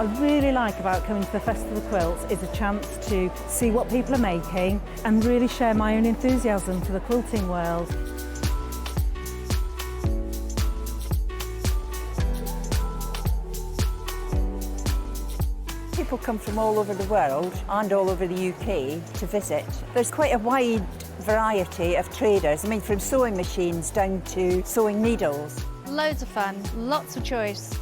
What I really like about coming to the Festival of Quilts is a chance to see what people are making and really share my own enthusiasm for the quilting world. People come from all over the world and all over the UK to visit. There's quite a wide variety of traders, I mean from sewing machines down to sewing needles. Loads of fun, lots of choice.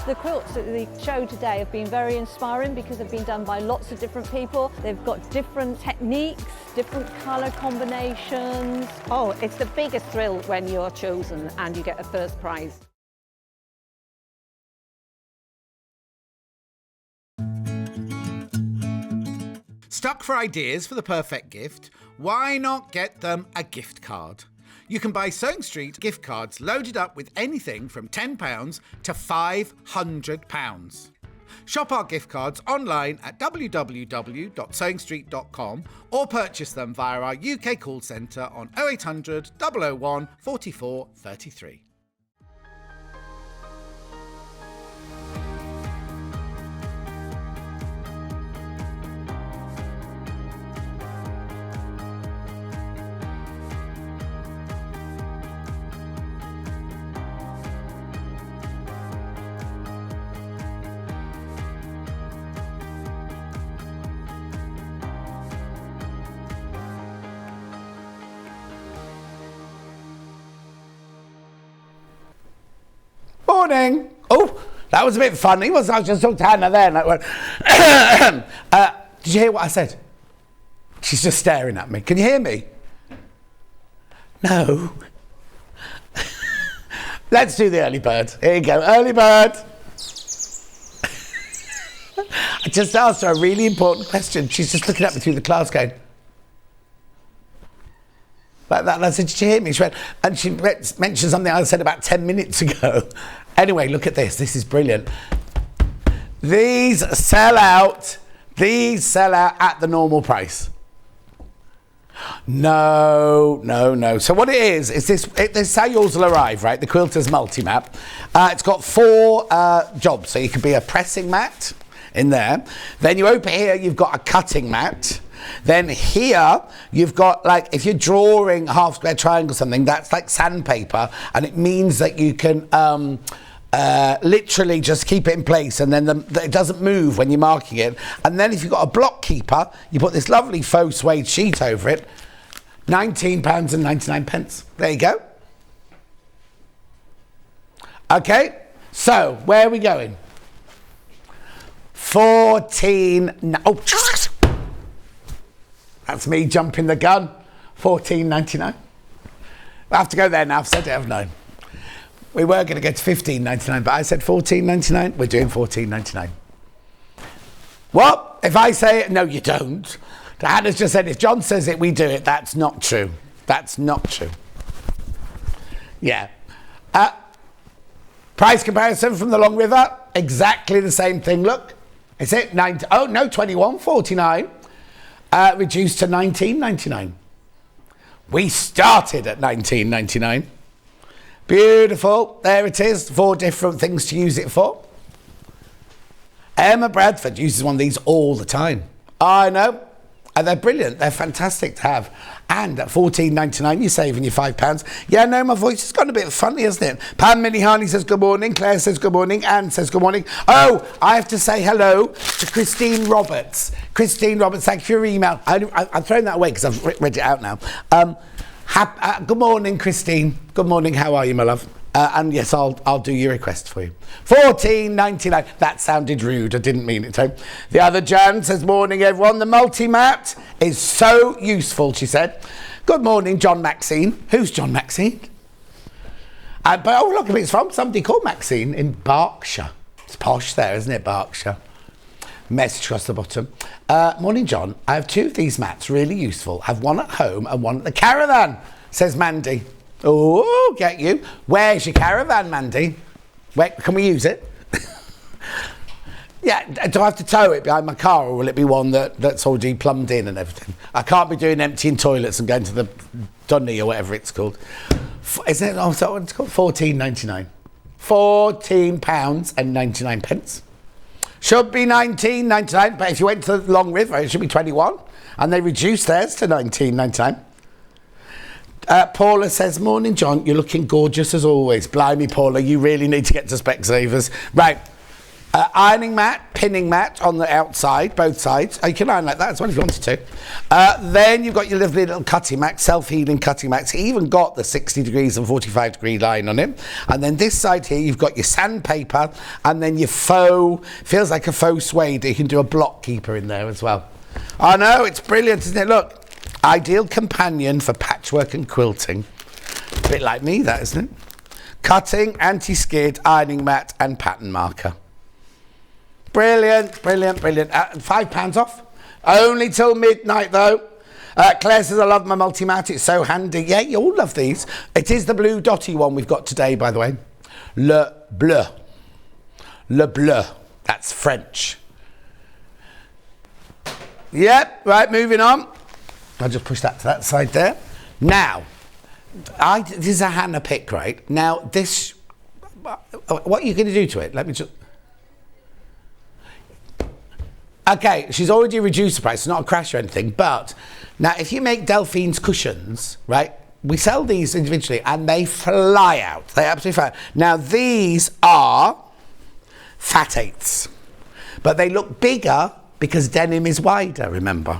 The quilts at the show today have been very inspiring because they've been done by lots of different people. They've got different techniques, different colour combinations. Oh, it's the biggest thrill when you're chosen and you get a first prize. Stuck for ideas for the perfect gift? Why not get them a gift card? You can buy Sewing Street gift cards loaded up with anything from £10 to £500. Shop our gift cards online at www.sewingstreet.com or purchase them via our UK call centre on 0800 001 44 33. Morning. Oh, that was a bit funny, wasn't it? I just looked at Hannah there and I went, did you hear what I said? She's just staring at me. Can you hear me? No. Let's do the early bird. Here you go, early bird. I just asked her a really important question. She's just looking at me through the class going, like that. And I said, did you hear me? She went, and she mentioned something I said about 10 minutes ago. Anyway, look at this. This is brilliant. These sell out at the normal price. No. So what it is this is how yours will arrive, right? The Quilter's multi-mat. It's got 4 jobs. So you could be a pressing mat in there. Then you open here, you've got a cutting mat. Then here, you've got, like, if you're drawing half square triangle or something, that's like sandpaper, and it means that you can literally just keep it in place, and then it doesn't move when you're marking it. And then if you've got a block keeper, you put this lovely faux suede sheet over it, £19.99. There you go. Okay, so where are we going? 14. Oh, that's me jumping the gun. £14.99. I have to go there now. I've said it, haven't I? We were going to get to £15.99, but I said £14.99. We're doing £14.99. What? If I say it? No, you don't. Hannah's just said, if John says it, we do it. That's not true. That's not true. Yeah. Price comparison from the Long River. Exactly the same thing. Look. Is it? £21.49. Reduced to £19.99. We started at £19.99. Beautiful. There it is. 4 different things to use it for. Emma Bradford uses one of these all the time. I know. And they're brilliant. They're fantastic to have. And at £14.99, you're saving your £5. Yeah, no, my voice has gone a bit funny, hasn't it? Pam Minnie-Harney says good morning. Claire says good morning. Anne says good morning. Oh, I have to say hello to Christine Roberts. Christine Roberts, thank you for your email. I've thrown that away because I've read it out now. Good morning, Christine. Good morning. How are you, my love? And yes, I'll do your request for you. £14.99. That sounded rude. I didn't mean it to. The other Jan says, morning, everyone. The multi-mat is so useful, she said. Good morning, John Maxine. Who's John Maxine? But oh, look, it's from somebody called Maxine in Berkshire. It's posh there, isn't it, Berkshire? Message across the bottom. Morning, John. I have 2 of these mats, really useful. I have one at home and one at the caravan, says Mandy. Oh, get you. Where's your caravan, Mandy? Where can we use it? Yeah, do I have to tow it behind my car, or will it be one that's already plumbed in and everything? I can't be doing emptying toilets and going to the Dunny or whatever it's called. Isn't it? Oh, is that what it's called? £14.99. £14.99. Should be £19.99, but if you went to the Long River, it should be 21, and they reduced theirs to £19.99. Paula says, morning, John. You're looking gorgeous as always. Blimey, Paula, you really need to get to Specsavers. Right. Ironing mat, pinning mat on the outside, both sides. Oh, you can iron like that as well if you wanted to. Then you've got your lovely little cutting mat, self-healing cutting mats. It's even got the 60 degrees and 45 degree line on it. And then this side here, you've got your sandpaper and then your faux, feels like a faux suede. You can do a block keeper in there as well. I know, it's brilliant, isn't it? Look, ideal companion for patchwork and quilting. A bit like me, that, isn't it? Cutting, anti-skid, ironing mat and pattern marker. Brilliant, brilliant, brilliant. £5 off. Only till midnight, though. Claire says, I love my multi-mat. It's so handy. Yeah, you all love these. It is the blue dotty one we've got today, by the way. Le bleu. Le bleu. That's French. Yep, right, moving on. I'll just push that to that side there. Now, this is a Hannah pick, right? Now, this... What are you going to do to it? Let me just... Okay, she's already reduced the price. It's not a crash or anything. But now, if you make Delphine's cushions, right, we sell these individually and they fly out. They absolutely fly out. Now, these are fat eighths. But they look bigger because denim is wider, remember.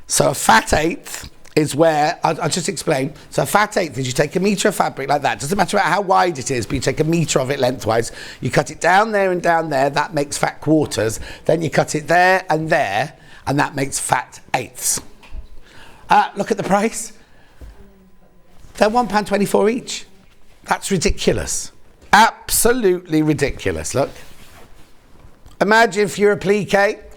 So a fat eighth is where, I'll just explain. So a fat eighth is you take a metre of fabric like that. Doesn't matter how wide it is, but you take a metre of it lengthwise. You cut it down there and down there. That makes fat quarters. Then you cut it there, and that makes fat eighths. Look at the price. They're £1.24 each. That's ridiculous. Absolutely ridiculous, look. Imagine if you're a plique.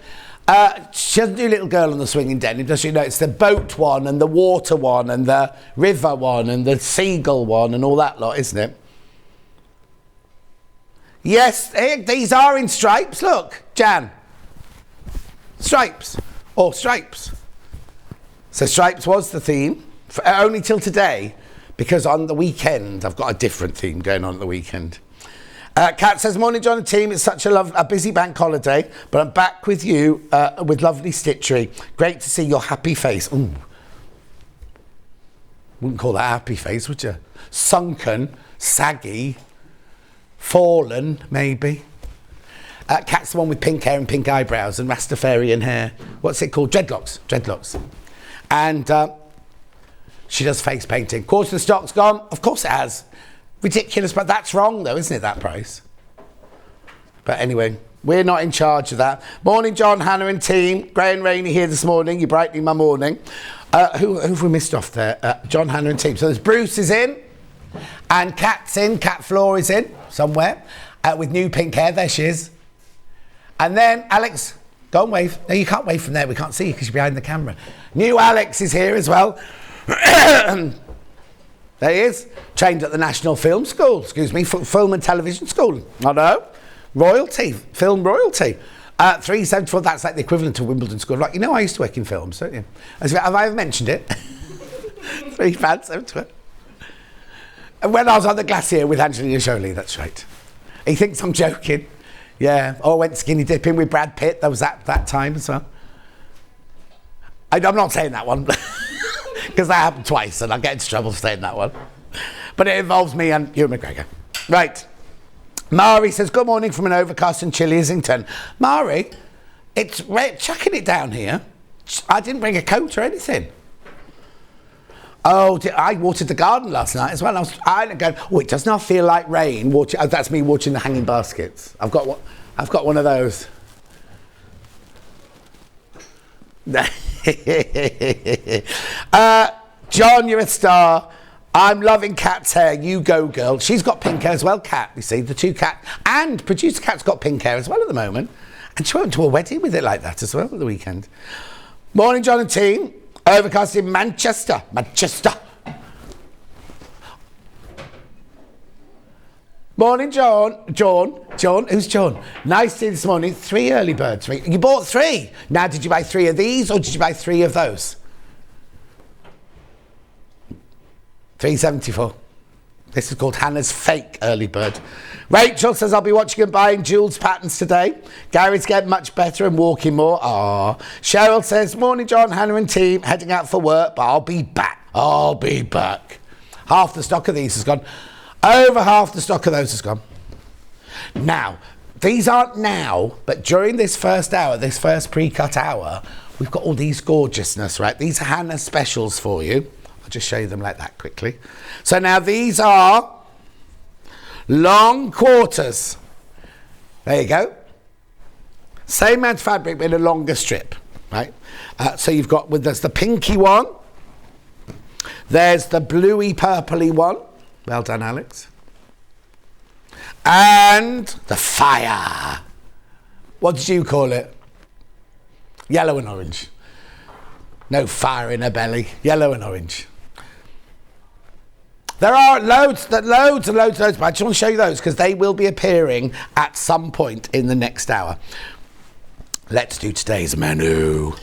She doesn't do little girl on the swinging denim, does she? No, it's the boat one and the water one and the river one and the seagull one and all that lot, isn't it? Yes, these are in stripes. Look, Jan. Stripes. Or stripes. So stripes was the theme, only till today, because on the weekend, I've got a different theme going on at the weekend. Kat says, morning, John and team. It's such a busy bank holiday, but I'm back with you with lovely stitchery. Great to see your happy face. Ooh. Wouldn't call that a happy face, would you? Sunken, saggy, fallen, maybe. Kat's the one with pink hair and pink eyebrows and Rastafarian hair. What's it called? Dreadlocks. Dreadlocks. And she does face painting. Quarter of the stock's gone. Of course it has. Ridiculous, but that's wrong though, isn't it, that price? But anyway, we're not in charge of that. Morning, John, Hannah and team. Grey and rainy here this morning. You're brightening my morning. Who have we missed off there? John, Hannah and team. So there's Bruce is in, and Kat's in. Kat Floor is in somewhere with new pink hair. There she is. And then Alex, go and wave. No, you can't wave from there. We can't see you because you're behind the camera. New Alex is here as well. There he is, trained at the National Film School, Film and Television School. I know, royalty, film royalty. 374, that's like the equivalent to Wimbledon School. Like, you know, I used to work in films, don't you? Have I ever mentioned it? 374. And when I was on the Glacier with Angelina Jolie, that's right. He thinks I'm joking. Yeah, I went skinny dipping with Brad Pitt, that was that time as well. I'm not saying that one. Because that happened twice and I'll get into trouble for saying that one. But it involves me and Ewan McGregor. Right. Mari says, good morning from an overcast and chilly Islington. Mari, it's chucking it down here. I didn't bring a coat or anything. Oh, I watered the garden last night as well. I was going, oh, it does not feel like rain. That's me watching the hanging baskets. I've got one of those. John, you're a star. I'm loving Kat's hair. You go, girl. She's got pink hair as well, Kat. You see, the two Kat and producer Kat's got pink hair as well at the moment. And she went to a wedding with it like that as well at the weekend. Morning, John and team. Overcast in Manchester. Morning, John. John, who's John? Nice to see you this morning. 3 early birds. You bought 3. Now, did you buy 3 of these or did you buy 3 of those? £3.74. This is called Hannah's fake early bird. Rachel says, I'll be watching and buying Jules patterns today. Gary's getting much better and walking more. Ah. Cheryl says, morning, John, Hannah and team. Heading out for work, but I'll be back. I'll be back. Half the stock of these has gone. Over half the stock of those has gone. Now, these aren't now, but during this first hour, this first pre-cut hour, we've got all these gorgeousness, right? These are Hannah specials for you. I'll just show you them like that quickly. So now these are long quarters. There you go. Same amount of fabric, but in a longer strip, right? So you've got, there's the pinky one. There's the bluey purpley one. Well done, Alex. And the fire. What did you call it? Yellow and orange. No fire in her belly. Yellow and orange. There are loads, but I just want to show you those because they will be appearing at some point in the next hour. Let's do today's menu.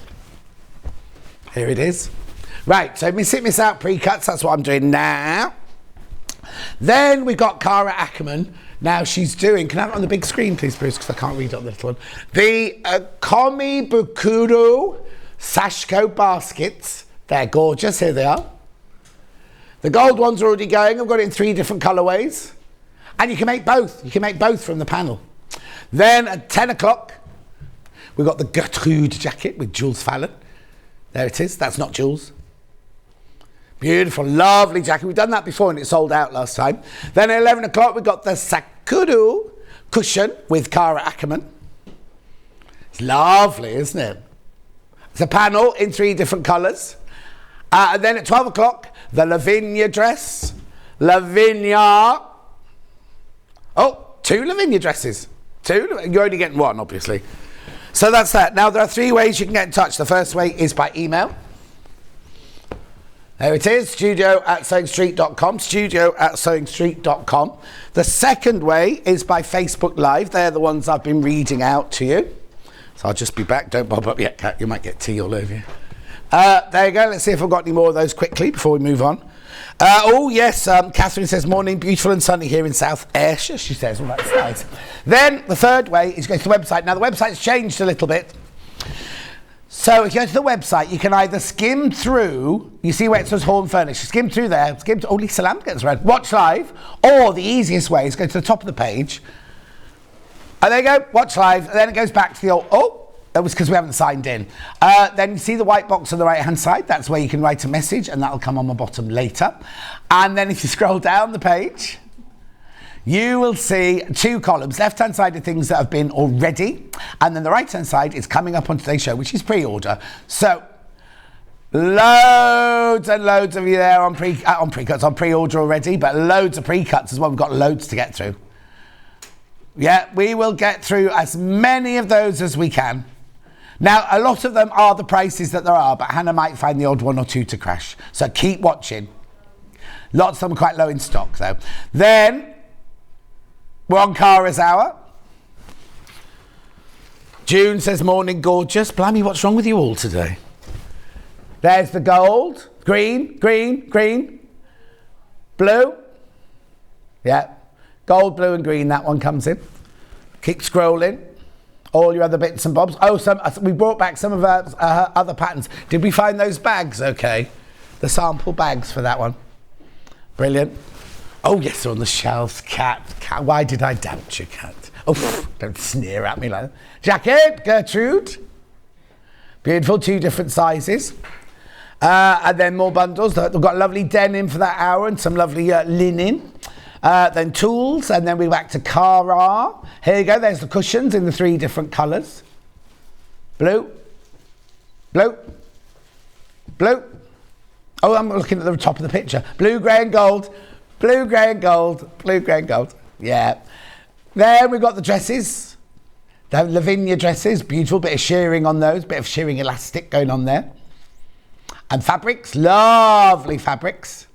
Here it is. Right, so miss out pre-cuts, that's what I'm doing now. Then we've got Cara Ackerman. Now she's doing, can I have it on the big screen please, Bruce, because I can't read it on the little one. The Komebukuro Sashiko baskets. They're gorgeous, here they are. The gold ones are already going. I've got it in 3 different colourways. And you can make both. You can make both from the panel. Then at 10 o'clock, we've got the Gertrude jacket with Jules Fallon. There it is. That's not Jules. Beautiful, lovely jacket. We've done that before and it sold out last time. Then at 11 o'clock, we've got the Sakura cushion with Cara Ackerman. It's lovely, isn't it? It's a panel in 3 different colours. And then at 12 o'clock, the Lavinia dress. Lavinia. Oh, 2 Lavinia dresses. 2. You're only getting 1, obviously. So that's that. Now, there are 3 ways you can get in touch. The first way is by email. There it is, studio@sewingstreet.com, studio@sewingstreet.com. The second way is by Facebook Live. They're the ones I've been reading out to you. So I'll just be back. Don't bob up yet, Kat. You might get tea all over you. There you go. Let's see if I've got any more of those quickly before we move on. Oh, yes. Catherine says, morning, beautiful and sunny here in South Ayrshire, she says. Well, that's nice. Then the third way is go to the website. Now, the website's changed a little bit. So if you go to the website, you can either skim through, you see where it says Hall and Furnish, skim through there, oh, Lisa Lamb gets around, watch live, or the easiest way is go to the top of the page, and there you go, watch live, and then it goes back to the old, that was because we haven't signed in. Then you see the white box on the right hand side, that's where you can write a message, and that'll come on the bottom later. And then if you scroll down the page, you will see 2 columns. Left-hand side are things that have been already, and then the right-hand side is coming up on today's show, which is pre-order. So, loads and loads of you there on pre-cuts, on pre-order already, but loads of pre-cuts as well. We've got loads to get through. Yeah, we will get through as many of those as we can. Now, a lot of them are the prices that there are, but Hannah might find the odd 1 or 2 to crash. So keep watching. Lots of them are quite low in stock, though. Then, we're on Cara's hour. June says, morning, gorgeous. Blimey, what's wrong with you all today? There's the gold. Green, green, green. Blue. Yeah. Gold, blue and green, that one comes in. Keep scrolling. All your other bits and bobs. Oh, we brought back some of our other patterns. Did we find those bags okay? The sample bags for that one. Brilliant. Oh, yes, they're on the shelves. Cat, why did I doubt you, Cat? Oh, don't sneer at me like that. Jacket, Gertrude. Beautiful, 2 different sizes. And then more bundles. We've got lovely denim for that hour and some lovely linen. Then tools, and then we're back to Cara. Here you go, there's the cushions in the 3 different colours. Blue. Blue. Blue. Oh, I'm looking at the top of the picture. Blue, grey and gold. Blue, grey and gold. Blue, grey and gold. Yeah. Then we've got the dresses. The Lavinia dresses. Beautiful. Bit of shearing on those. Bit of shearing elastic going on there. And fabrics. Lovely fabrics.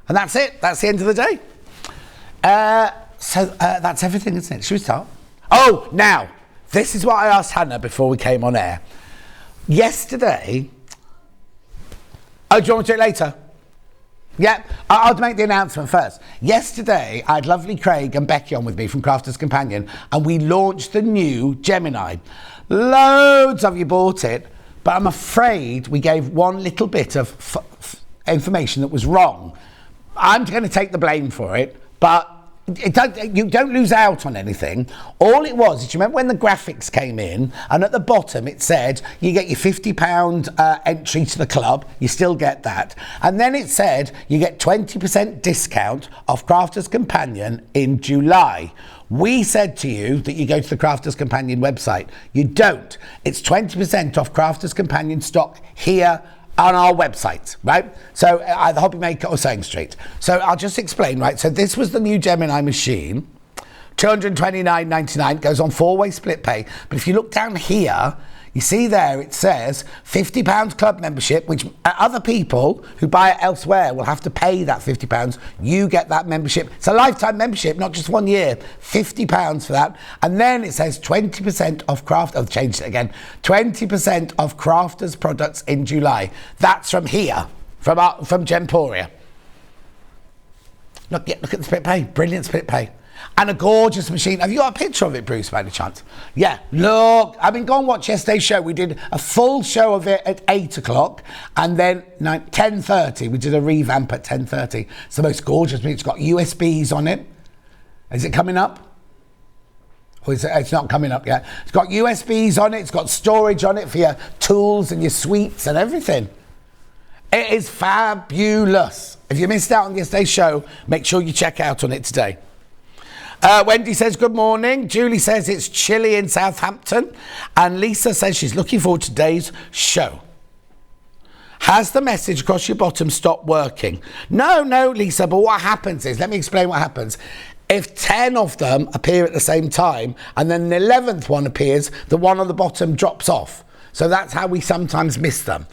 And that's it. That's the end of the day. So that's everything, isn't it? Should we start? Oh, now, this is what I asked Hannah before we came on air. Yesterday... Oh, do you want me to do it later? Yeah, I'll make the announcement first. Yesterday, I had lovely Craig and Becky on with me from Crafters Companion, and we launched the new Gemini. Loads of you bought it, but I'm afraid we gave one little bit of information that was wrong. I'm going to take the blame for it, but you don't lose out on anything. All it was is, you remember when the graphics came in and at the bottom it said you get your £50 entry to the club, you still get that, and then it said you get 20% discount off Crafters Companion in July. We said to you that you go to the Crafters Companion website. You don't. It's 20% off Crafters Companion stock here on our website, right? So either Hobby Maker or Sewing Street. So I'll just explain, right? So this was the new Gemini machine, $229.99, goes on 4-way split pay. But if you look down here, you see there it says £50 club membership, which other people who buy it elsewhere will have to pay that £50. You get that membership. It's a lifetime membership, not just 1 year. £50 for that. And then it says 20% off I've changed it again. 20% off Crafters products in July. That's from here, from Gemporia. Look at the split pay. Brilliant split pay. And a gorgeous machine. Have you got a picture of it, Bruce, by any chance? Yeah, look. I mean, go and watch yesterday's show. We did a full show of it at 8 o'clock, and then 10:30. We did a revamp at 10:30. It's the most gorgeous machine. It's got USBs on it. Is it coming up? Or it's not coming up yet. It's got USBs on it. It's got storage on it for your tools and your sweets and everything. It is fabulous. If you missed out on yesterday's show, make sure you check out on it today. Wendy says good morning. Julie says it's chilly in Southampton, and Lisa says she's looking forward to today's show. Has the message across your bottom stopped working? No, Lisa, but what happens is, let me explain what happens. If 10 of them appear at the same time and then the 11th one appears, the one on the bottom drops off. So that's how we sometimes miss them.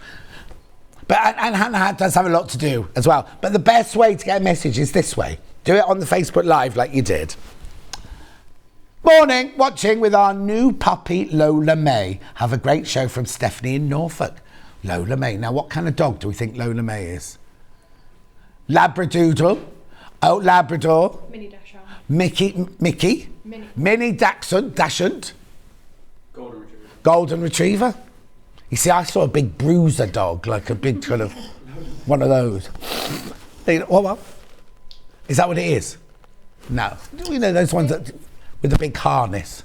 But and Hannah does have a lot to do as well. But the best way to get a message is this way. Do it on the Facebook Live like you did. Morning, watching with our new puppy Lola May. Have a great show from Stephanie in Norfolk. Lola May. Now, what kind of dog do we think Lola May is? Labradoodle. Oh, Labrador. Mini Dachshund. Mickey. Mini Dachshund. Golden Retriever. You see, I saw a big bruiser dog, like a big kind of one of those. What? Is that what it is? No. You know those ones that with the big harness?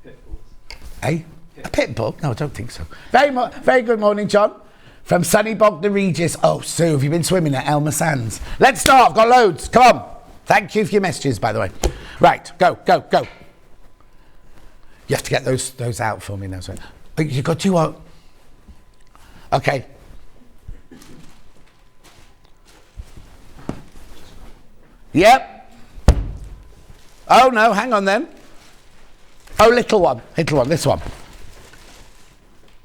Pit bulls. Eh? A pit bull? No, I don't think so. Very good morning, John. From sunny Bognor Regis. Oh, Sue, have you been swimming at Elmer Sands? Let's start. I've got loads. Come on. Thank you for your messages, by the way. Right, go. You have to get those out for me now. So. You've got to what? Okay. Yep. Oh, no, hang on then. Oh, little one, this one. Do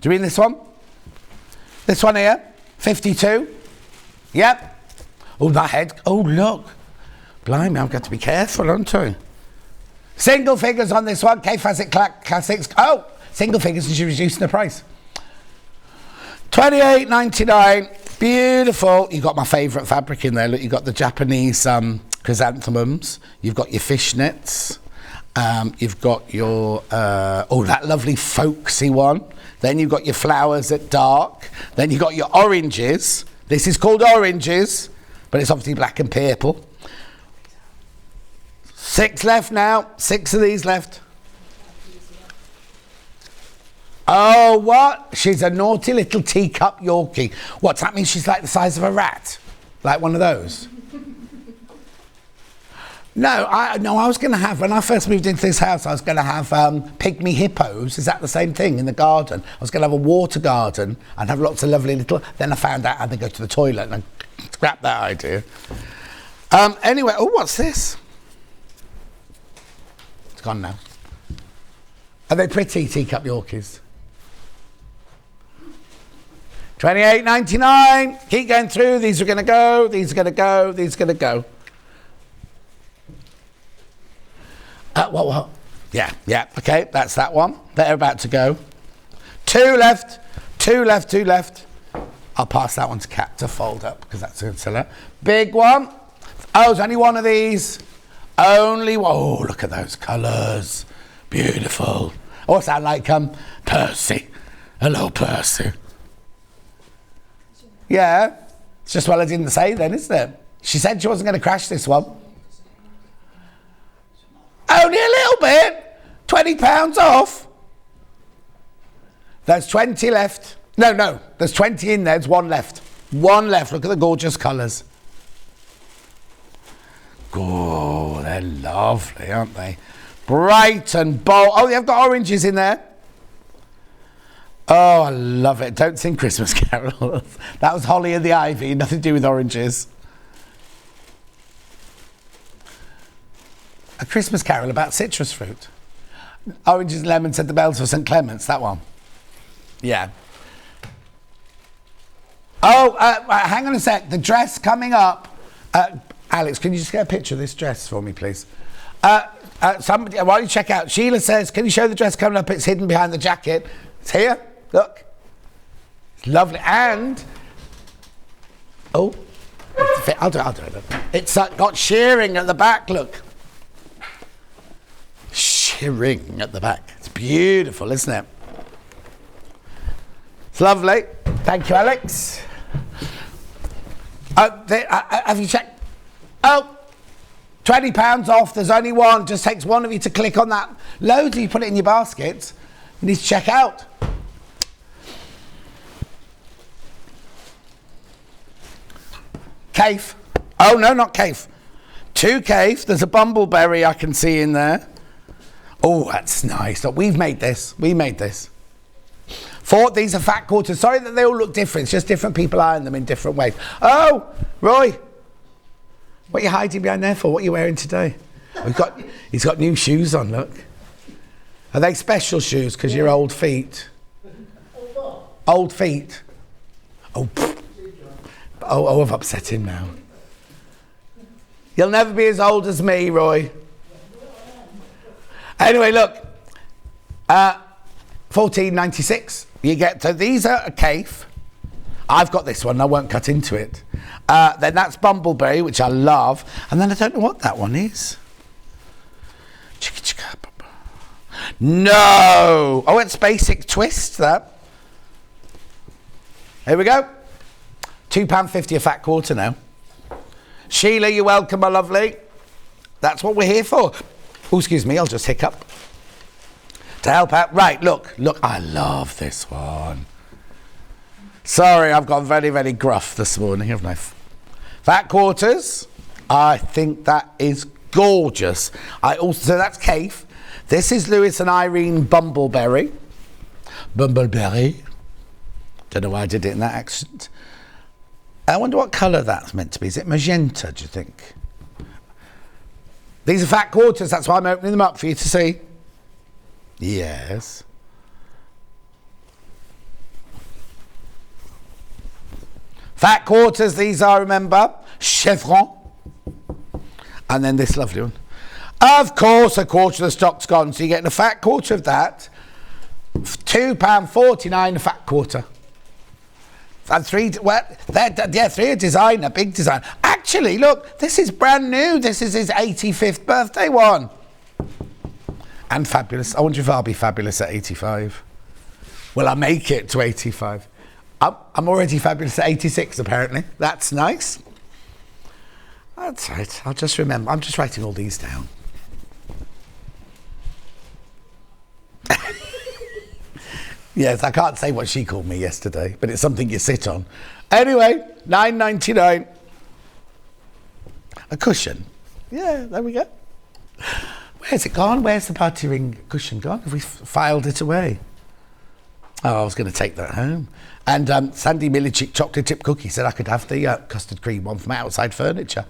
you mean this one? This one here, 52. Yep. Oh, that head. Oh, look. Blimey, I've got to be careful, haven't I? Single figures on this one. K-Facet Classics. Oh, single figures, and she's reducing the price. $28.99. Beautiful. You've got my favourite fabric in there. Look, you've got the Japanese chrysanthemums. You've got your fishnets. You've got your, that lovely folksy one. Then you've got your flowers at dark. Then you've got your oranges. This is called oranges, but it's obviously black and purple. 6 left now. 6 of these left. Oh, what? She's a naughty little teacup Yorkie. What's that mean? She's like the size of a rat? Like one of those? No, I was going to have, when I first moved into this house, I was going to have pygmy hippos. Is that the same thing in the garden? I was going to have a water garden and have lots of lovely little... Then I found out I had to go to the toilet and I scrapped that idea. Anyway, oh, what's this? It's gone now. Are they pretty, teacup Yorkies? $28.99. Keep going through. These are going to go. These are going to go. These are going to go. What? Yeah, okay, that's that one. They're about to go. Two left. I'll pass that one to Kat to fold up because that's a good seller. Big one. Oh, there's only one of these. Only one. Oh, look at those colours. Beautiful. Oh, sound like Percy. Hello, Percy. Yeah, it's just what I didn't say then, isn't it? She said she wasn't going to crash this one. Only a little bit. £20 off. There's 20 left. No, there's 20 in there. There's one left. One left. Look at the gorgeous colours. Oh, they're lovely, aren't they? Bright and bold. Oh, they've got oranges in there. Oh, I love it. Don't sing Christmas carols. That was Holly and the Ivy. Nothing to do with oranges. A Christmas carol about citrus fruit. Oranges and lemons said the bells for St. Clement's. That one. Yeah. Oh, hang on a sec. The dress coming up. Alex, can you just get a picture of this dress for me, please? Somebody, while you check out, Sheila says, can you show the dress coming up? It's hidden behind the jacket. It's here. Look. It's lovely. And, oh, I'll do it. It's got shearing at the back, look. Shearing at the back. It's beautiful, isn't it? It's lovely. Thank you, Alex. Have you checked? Oh, £20 off. There's only one. Just takes one of you to click on that. Loads of you put it in your baskets. You need to check out. Cave. Oh, no, not cave. Two cave. There's a bumbleberry I can see in there. Oh, that's nice. So we've made this. We made this. These are fat quarters. Sorry that they all look different. It's just different people iron them in different ways. Oh, Roy. What are you hiding behind there for? What are you wearing today? He's got new shoes on, look. Are they special shoes because you're old feet? Old feet? Oh, I've upset him now. You'll never be as old as me, Roy. Anyway, look. $14.96. You get, so these are a cave. I've got this one. I won't cut into it. Then that's bumbleberry, which I love. And then I don't know what that one is. No. Oh, it's basic twist, that. Here we go. £2.50 a fat quarter now. Sheila, you're welcome, my lovely. That's what we're here for. Oh, excuse me, I'll just hiccup. To help out. Right, look, I love this one. Sorry, I've gone very, very gruff this morning, haven't I? Fat quarters. I think that is gorgeous. So that's Cave. This is Lewis and Irene Bumbleberry. Bumbleberry. Don't know why I did it in that accent. I wonder what colour that's meant to be. Is it magenta, do you think? These are fat quarters, that's why I'm opening them up for you to see. Yes. Fat quarters, these are, remember, chevron. And then this lovely one. Of course, a quarter of the stock's gone, so you're getting a fat quarter of that. £2.49 a fat quarter. And three a designer, big design. Actually, look, this is brand new. This is his 85th birthday one. And fabulous. I wonder if I'll be fabulous at 85. Will I make it to 85? I'm already fabulous at 86, apparently. That's nice. That's right. I'll just remember. I'm just writing all these down. Yes, I can't say what she called me yesterday, but it's something you sit on. Anyway, $9.99. A cushion. Yeah, there we go. Where's it gone? Where's the party ring cushion gone? Have we filed it away? Oh, I was going to take that home. And Sandy Milichik chocolate chip cookie said I could have the custard cream one from outside furniture.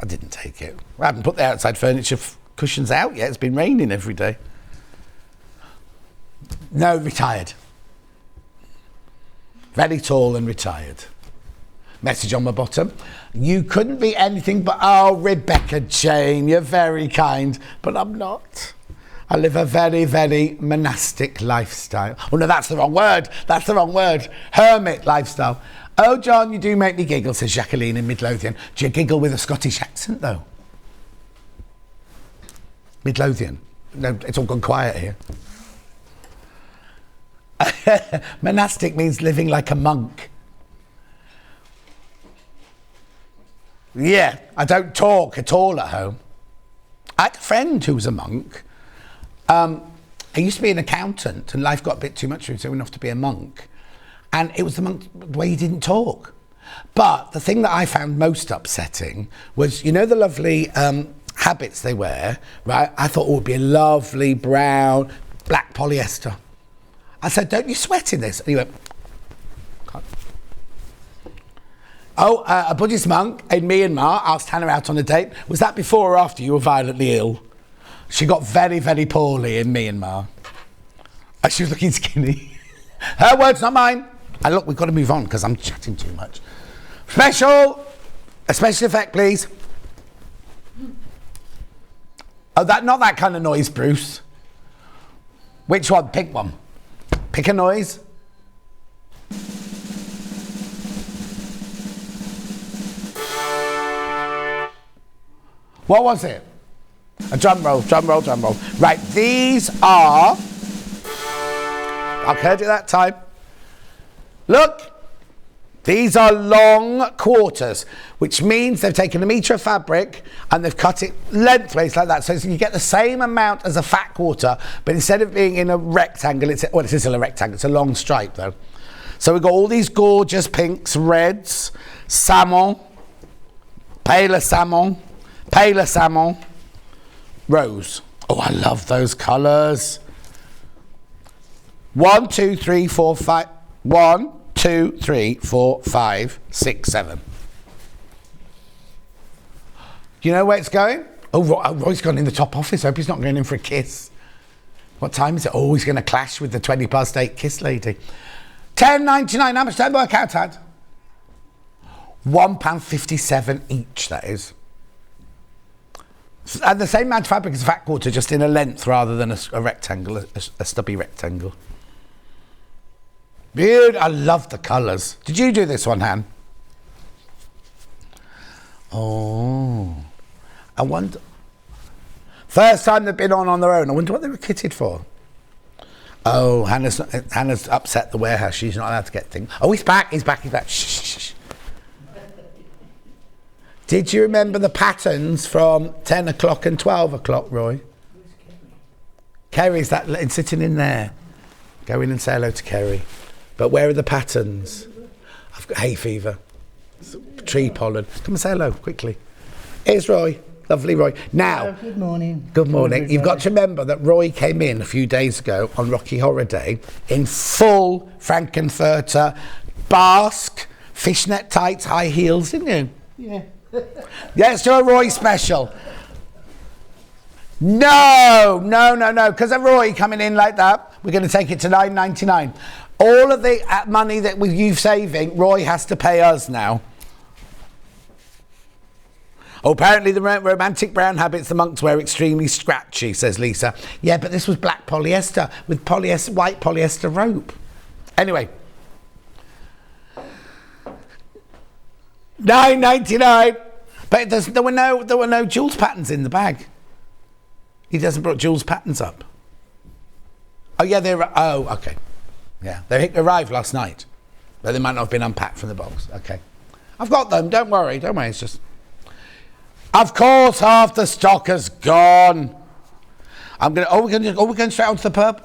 I didn't take it. I haven't put the outside furniture cushions out yet. It's been raining every day. No, retired. Very tall and retired. message on my bottom. You couldn't be anything but, oh, Rebecca Jane, you're very kind, but I'm not. I live a very, very monastic lifestyle. Oh no, that's the wrong word. That's the wrong word. Hermit lifestyle. Oh, John, you do make me giggle, says Jacqueline in Midlothian. Do you giggle with a Scottish accent, though? Midlothian. No, it's all gone quiet here. Monastic means living like a monk. Yeah, I don't talk at all at home. I had a friend who was a monk. He used to be an accountant and life got a bit too much for him, so he went off to be a monk. And it was the way he didn't talk. But the thing that I found most upsetting was, you know, the lovely habits they wear, right? I thought it would be a lovely brown, black polyester. I said, don't you sweat in this? And he went, can't. Oh, a Buddhist monk in Myanmar asked Hannah out on a date. Was that before or after you were violently ill? She got very, very poorly in Myanmar. She was looking skinny. Her words, not mine. And look, we've got to move on because I'm chatting too much. A special effect, please. Oh, not that kind of noise, Bruce. Which one? Pick one. Pick a noise. What was it? A drum roll, drum roll, drum roll. Right, these are... I heard it that time. Look, these are long quarters, which means they've taken a metre of fabric and they've cut it lengthways like that. So you get the same amount as a fat quarter, but instead of being in a rectangle, it's still a rectangle, it's a long stripe though. So we've got all these gorgeous pinks, reds, salmon, paler salmon, rose. Oh, I love those colours. 1, 2, 3, 4, 5. 1, 2, 3, 4, 5, 6, 7. Do you know where it's going? Oh, Roy's gone in the top office. I hope he's not going in for a kiss. What time is it? Oh, he's going to clash with the 8:20 kiss lady. £10.99. How much did I work out at? £1.57 each, that is. And the same amount of fabric as a fat quarter, just in a length rather than a rectangle, a stubby rectangle. Beautiful. I love the colours. Did you do this one, Han? Oh. I wonder... First time they've been on their own. I wonder what they were kitted for. Oh, Hannah's upset the warehouse. She's not allowed to get things. Oh, he's back. Shh, shh, shh. Did you remember the patterns from 10 o'clock and 12 o'clock, Roy? Kerry's sitting in there. Go in and say hello to Kerry. But where are the patterns? I've got hay fever, tree pollen. Come and say hello, quickly. Here's Roy. Lovely Roy. Now, good morning. Good morning. You've got to remember that Roy came in a few days ago on Rocky Horror Day in full Frankenfurter, Basque, fishnet tights, high heels, didn't you? Yeah. Let's do a Roy special. No, because of Roy coming in like that, we're going to take it to £9.99. All of the money that you've saving, Roy has to pay us now. Oh, apparently the romantic brown habits the monks wear extremely scratchy, says Lisa. Yeah, but this was black polyester with white polyester rope. Anyway. £9.99. But there were no Jules patterns in the bag. He doesn't put Jules patterns up. Oh yeah, okay. Yeah, they arrived last night, but they might not have been unpacked from the box. Okay, I've got them. Don't worry. It's just, of course, half the stock has gone. We're going straight onto the pub.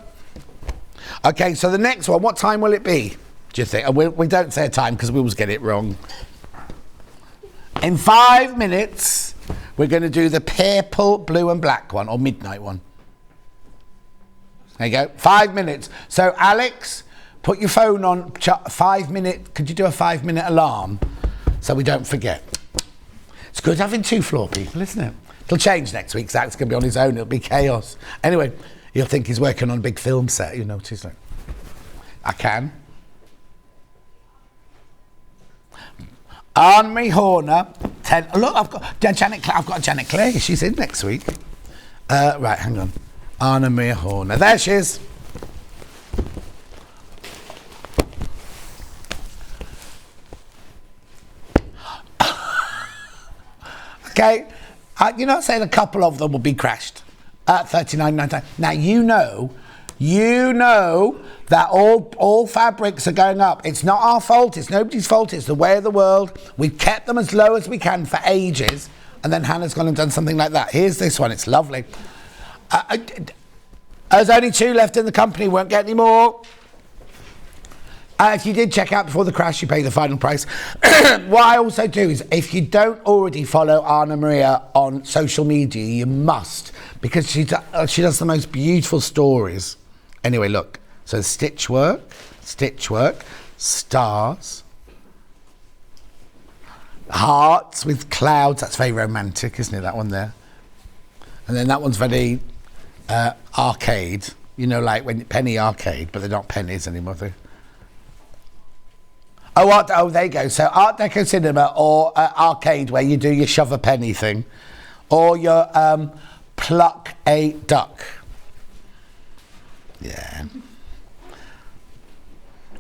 Okay, so the next one. What time will it be? Do you think? We don't say a time because we always get it wrong. In 5 minutes, we're going to do the purple, blue, and black one, or midnight one. There you go. 5 minutes. So, Alex, put your phone on 5 minute. Could you do a 5 minute alarm so we don't forget? It's good having 2 floor people, isn't it? It'll change next week. Zach's going to be on his own. It'll be chaos. Anyway, you'll think he's working on a big film set. You notice that. I can. Anne-Marie Horner. 10. Look, I've got Janet Clay. She's in next week. Right, hang on. Anne-Marie Horner. There she is. Okay. You're not saying a couple of them will be crashed at $39.99. Now, you know that all fabrics are going up. It's not our fault. It's nobody's fault. It's the way of the world. We've kept them as low as we can for ages, and then Hannah's gone and done something like that. Here's this one. It's lovely. There's only 2 left in the company. Won't get any more. If you did check out before the crash, you pay the final price. What I also do is, if you don't already follow Anna Maria on social media, you must, because she does the most beautiful stories. Anyway, look. So stitch work, stars, hearts with clouds. That's very romantic, isn't it, that one there? And then that one's very arcade. You know, like when penny arcade, but they're not pennies anymore, they? Oh, there you go. So Art Deco cinema or arcade, where you do your shove a penny thing, or your pluck a duck. Yeah.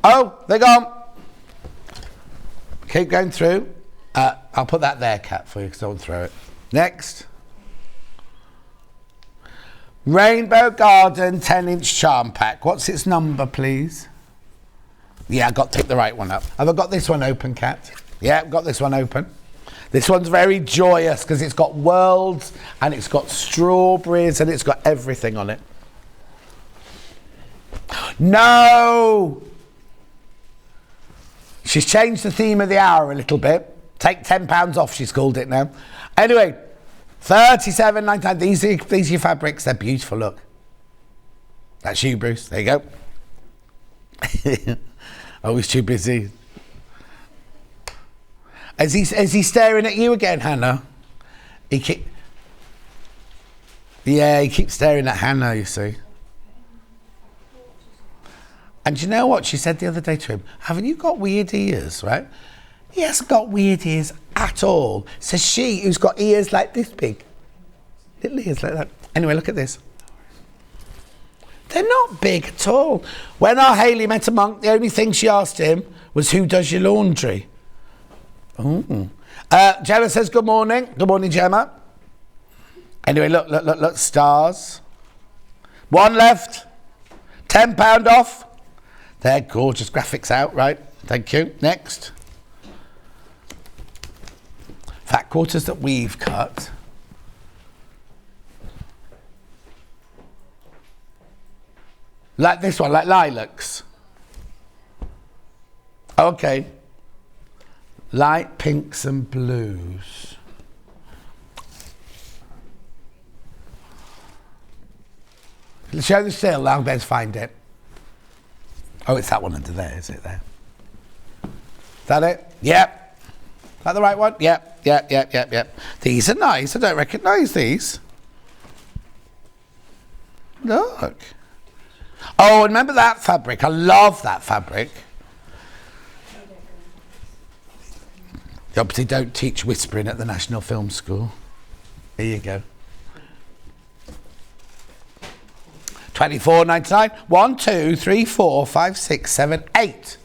Oh, they're gone. Keep going through. I'll put that there, Kat, for you, because I won't throw it. Next. Rainbow Garden 10-inch charm pack. What's its number, please? Yeah, I've got to pick the right one up. Have I got this one open, Kat? Yeah, I've got this one open. This one's very joyous because it's got worlds and it's got strawberries and it's got everything on it. No! She's changed the theme of the hour a little bit. Take £10 off, she's called it now. Anyway, $37.99. These are your fabrics. They're beautiful, look. That's you, Bruce. There you go. Oh, he's too busy. Is he staring at you again, Hannah? He keeps staring at Hannah, you see. And you know what she said the other day to him? Haven't you got weird ears, right? He hasn't got weird ears at all. Says she, who's got ears like this big. Little ears like that. Anyway, look at this. They're not big at all. When our Hayley met a monk, the only thing she asked him was, who does your laundry? Ooh. Gemma says good morning. Good morning, Gemma. Anyway, look, stars. One left. £10 off. They're gorgeous graphics out, right? Thank you. Next. Fat quarters that we've cut. Like this one, like lilacs. Okay. Light pinks and blues. Show the still, I'll better find it. Oh, it's that one under there, is it there? Is that it? Yep. Is that the right one? Yep. These are nice. I don't recognise these. Look. Oh, remember that fabric? I love that fabric. You obviously don't teach whispering at the National Film School. Here you go. $24.99. 1, 2, 3, 4, 5, 6, 7, 8.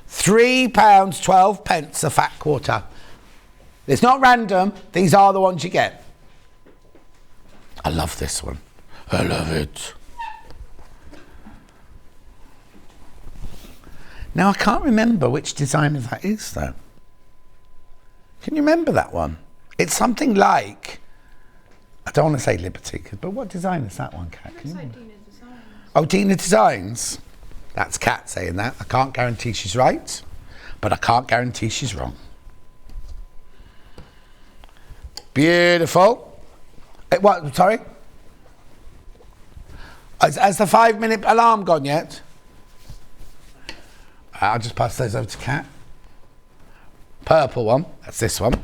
£3.12 a fat quarter. It's not random. These are the ones you get. I love this one. I love it. Now, I can't remember which designer that is, though. Can you remember that one? It's something like, I don't want to say Liberty, but what design is that one, Kat? Can you remember? Dina Designs. Oh, Dina Designs. That's Kat saying that. I can't guarantee she's right, but I can't guarantee she's wrong. Beautiful. What? Sorry? Has the 5-minute alarm gone yet? I'll just pass those over to Kat. Purple one, that's this one.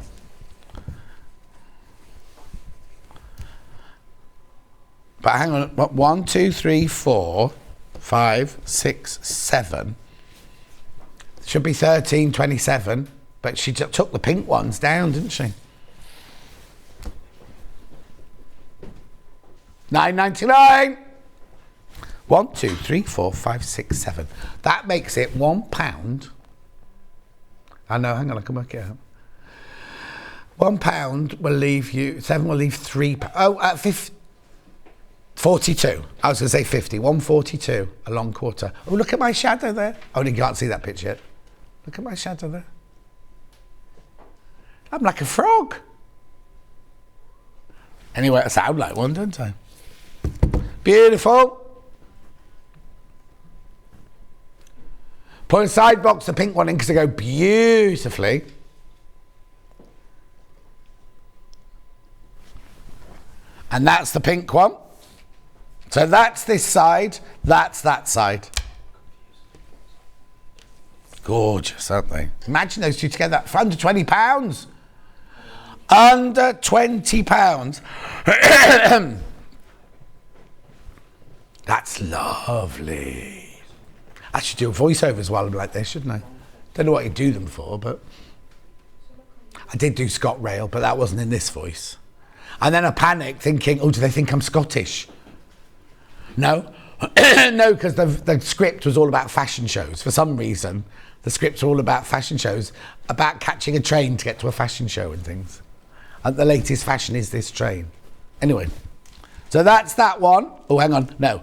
But hang on, 1, 2, 3, 4, 5, 6, 7. Should be 13.27. But she took the pink ones down, didn't she? £9.99. 1, 2, 3, 4, 5, 6, 7. That makes it £1. I know, hang on, I can work it out. £1 will leave you, 7 will leave £3. Oh, 42. I was going to say 50. 142, a long quarter. Oh, look at my shadow there. Oh, you can't see that picture yet. Look at my shadow there. I'm like a frog. Anyway, I sound like one, don't I? Beautiful. Put a side box, the pink one in, because they go beautifully. And that's the pink one. So that's this side, that's that side. Gorgeous, aren't they? Imagine those two together for under £20. Under £20. That's lovely. I should do voiceovers while I'm like this, shouldn't I? Don't know what you do them for, but I did do ScotRail, but that wasn't in this voice. And then I panicked thinking, oh, do they think I'm Scottish? No. No, because the script was all about fashion shows. For some reason, the scripts were all about fashion shows, about catching a train to get to a fashion show and things. And the latest fashion is this train. Anyway, so that's that one. Oh, hang on. No.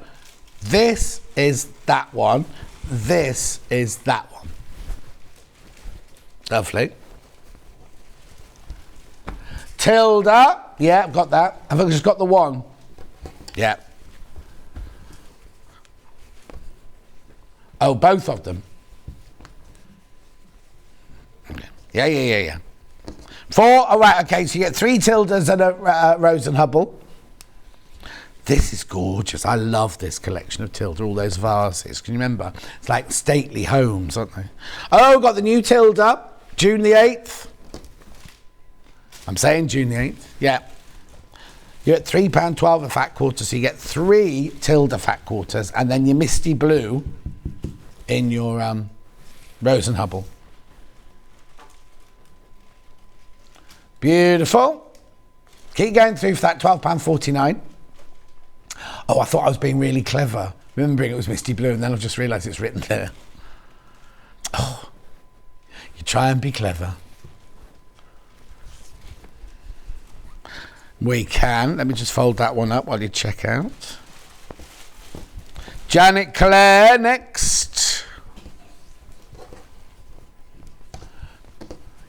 This is that one. This is that one. Lovely. Tilda. Yeah, I've got that. Have I just got the one? Yeah. Oh, both of them. Yeah. 4. Oh, right, okay, so you get 3 Tildas and a Rose and Hubble. This is gorgeous. I love this collection of Tilda, all those vases. Can you remember? It's like stately homes, aren't they? Oh, got the new Tilda, June the 8th. I'm saying June the 8th. Yeah. You're at £3.12 a fat quarter, so you get 3 Tilda fat quarters, and then your misty blue in your Rose and Hubble. Beautiful. Keep going through for that £12.49. Oh, I thought I was being really clever, remembering it was misty blue, and then I've just realised it's written there. Oh, you try and be clever. We can. Let me just fold that one up while you check out. Janet Claire next.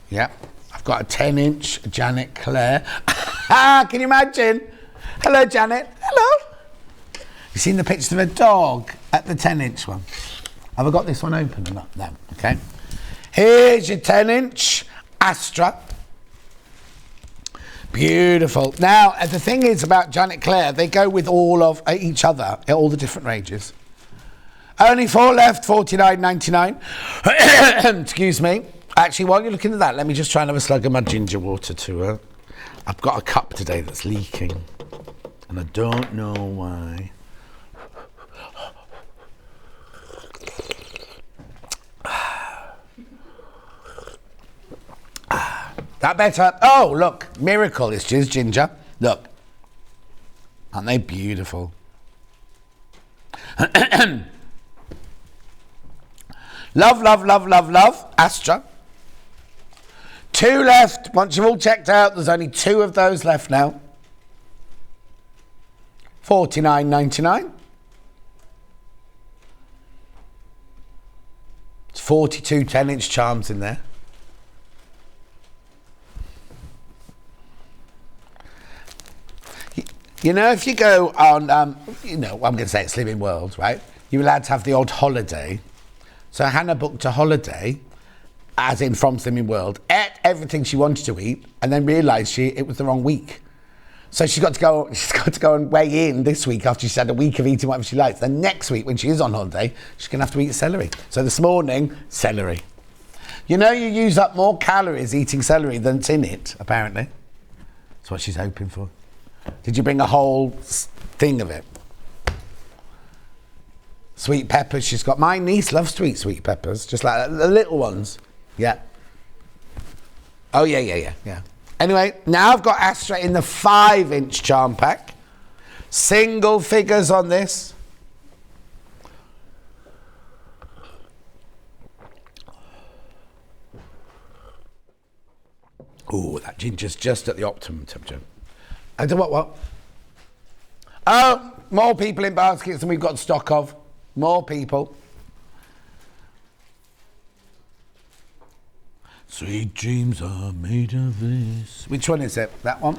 Yeah, I've got a 10-inch Janet Claire. Can you imagine? Hello, Janet. Hello. You seen the picture of a dog at the 10-inch one? Have I got this one open or not? No. Okay. Here's your 10-inch Astra. Beautiful. Now, the thing is about Janet Claire, they go with all of each other, all the different ranges. Only 4 left, $49.99. Excuse me. Actually, while you're looking at that, let me just try and have a slug of my ginger water to her. I've got a cup today that's leaking, and I don't know why. That better? Oh, look, miracle, it's just ginger. Look, aren't they beautiful? Love, love, love, love, love, Astra. 2 left. Once you've all checked out, there's only 2 of those left now. $49.99. It's 42 10-inch charms in there. You know, if you go on, I'm going to say it's Slimming World, right? You're allowed to have the odd holiday. So Hannah booked a holiday, as in from Slimming World, ate everything she wanted to eat, and then realised it was the wrong week. So she's got to go and weigh in this week after she's had a week of eating whatever she likes. Then next week, when she is on holiday, she's going to have to eat celery. So this morning, celery. You know, you use up more calories eating celery than's in it, apparently. That's what she's hoping for. Did you bring a whole thing of it? Sweet peppers she's got. My niece loves sweet peppers, just like that. The little ones. Yeah. Oh, yeah. Anyway, now I've got Astra in the 5-inch charm pack. Single figures on this. Oh, that ginger's just at the optimum temperature. I don't know what? Oh, more people in baskets than we've got stock of. More people. Sweet dreams are made of this. Which one is it? That one?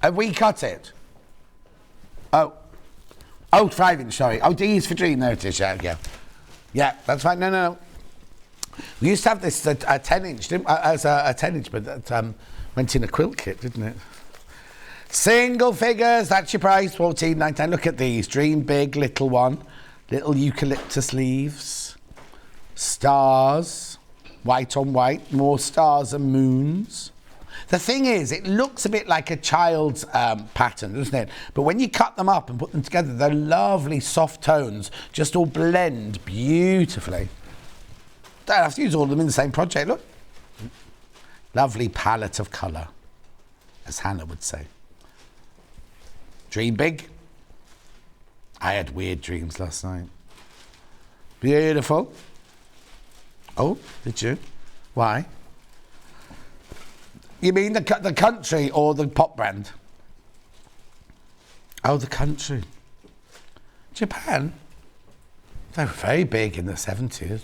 Have we cut it? Oh, 5-inch, sorry. Oh, D is for dream. There it is, yeah. Yeah, that's fine. No. We used to have this 10-inch, as a 10-inch, but that went in a quilt kit, didn't it? Single figures, that's your price, $14.99. Look at these. Dream big, little one. Little eucalyptus leaves. Stars. White on white. More stars and moons. The thing is, it looks a bit like a child's pattern, doesn't it? But when you cut them up and put them together, they're lovely soft tones, just all blend beautifully. Don't have to use all of them in the same project, look. Lovely palette of colour, as Hannah would say. Dream big. I had weird dreams last night. Beautiful. Oh, did you? Why? You mean the country or the pop brand? Oh, the country. Japan? They were very big in the 70s.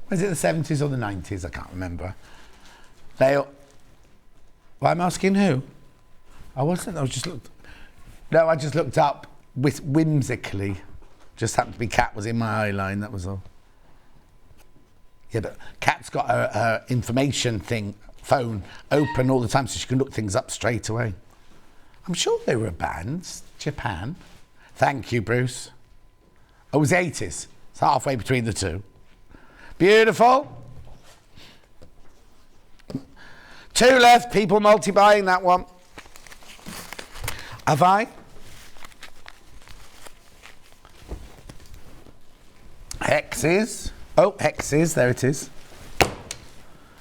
Was it the 70s or the 90s? I can't remember. Well, I'm asking who? I wasn't. I just looked up whimsically. Just happened to be Kat was in my eye line, that was all. Yeah, but Kat's got her information phone open all the time so she can look things up straight away. I'm sure they were bands. Japan. Thank you, Bruce. Oh, it was the 80s. It's halfway between the two. Beautiful. 2 left. People multi-buying that one. Have I? Hexes. Oh, hexes. There it is.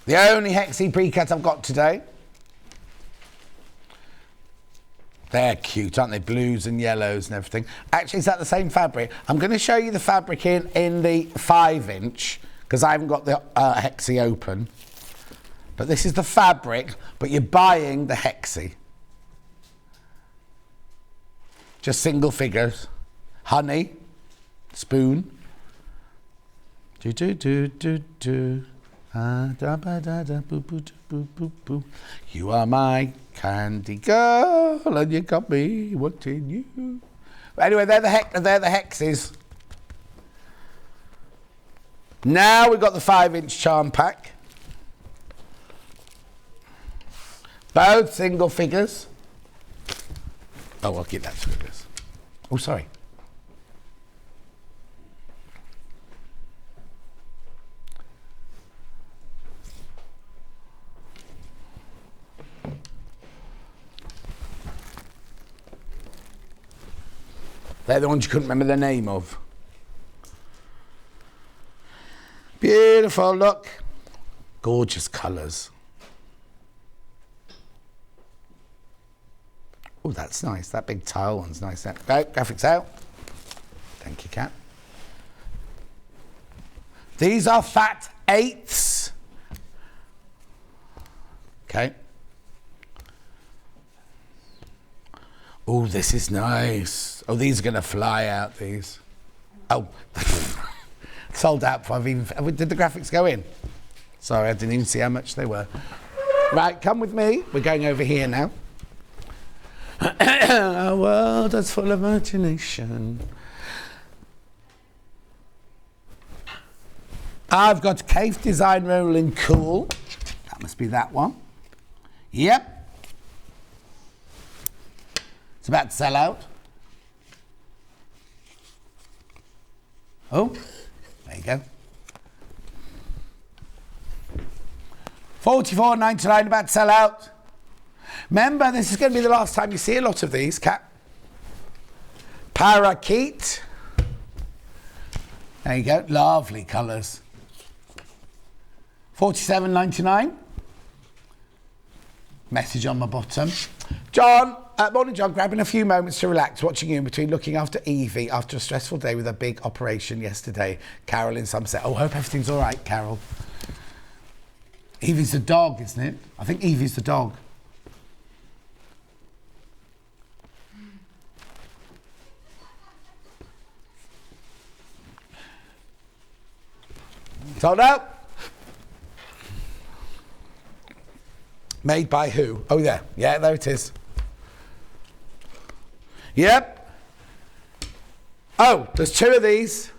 The only hexy pre-cut I've got today. They're cute, aren't they? Blues and yellows and everything. Actually, is that the same fabric? I'm going to show you the fabric in the 5-inch because I haven't got the hexy open. But this is the fabric, but you're buying the hexy. Just single figures. Honey. Spoon. Do do do do do. Da ba da da boo boo boo boo boo. You are my candy girl, and you got me wanting you. Anyway, they're the hexes. Now we've got the 5-inch charm pack. Both single figures. Oh, I'll keep that to figures. Oh, sorry. They're the ones you couldn't remember the name of. Beautiful, look. Gorgeous colours. Oh, that's nice. That big tile one's nice. Right, graphics out. Thank you, Kat. These are fat 8s. Okay. Oh, this is nice. Oh, these are going to fly out, these. Oh, sold out before I've even... Did the graphics go in? Sorry, I didn't even see how much they were. Right, come with me. We're going over here now. Our world is full of imagination. I've got Cave Design Rolling Cool. That must be that one. Yep. It's about to sell out. Oh, there you go. $44.99, about to sell out. Remember, this is going to be the last time you see a lot of these, Kat. Parakeet. There you go, lovely colours. 47.99. Message on my bottom. John, morning John, grabbing a few moments to relax, watching you in between looking after Evie after a stressful day with a big operation yesterday. Carol in Somerset. Oh, hope everything's all right, Carol. Evie's the dog, isn't it? I think Evie's the dog. Sold out. Made by who? Oh, there. Yeah, there it is. Yep. Oh, there's 2 of these.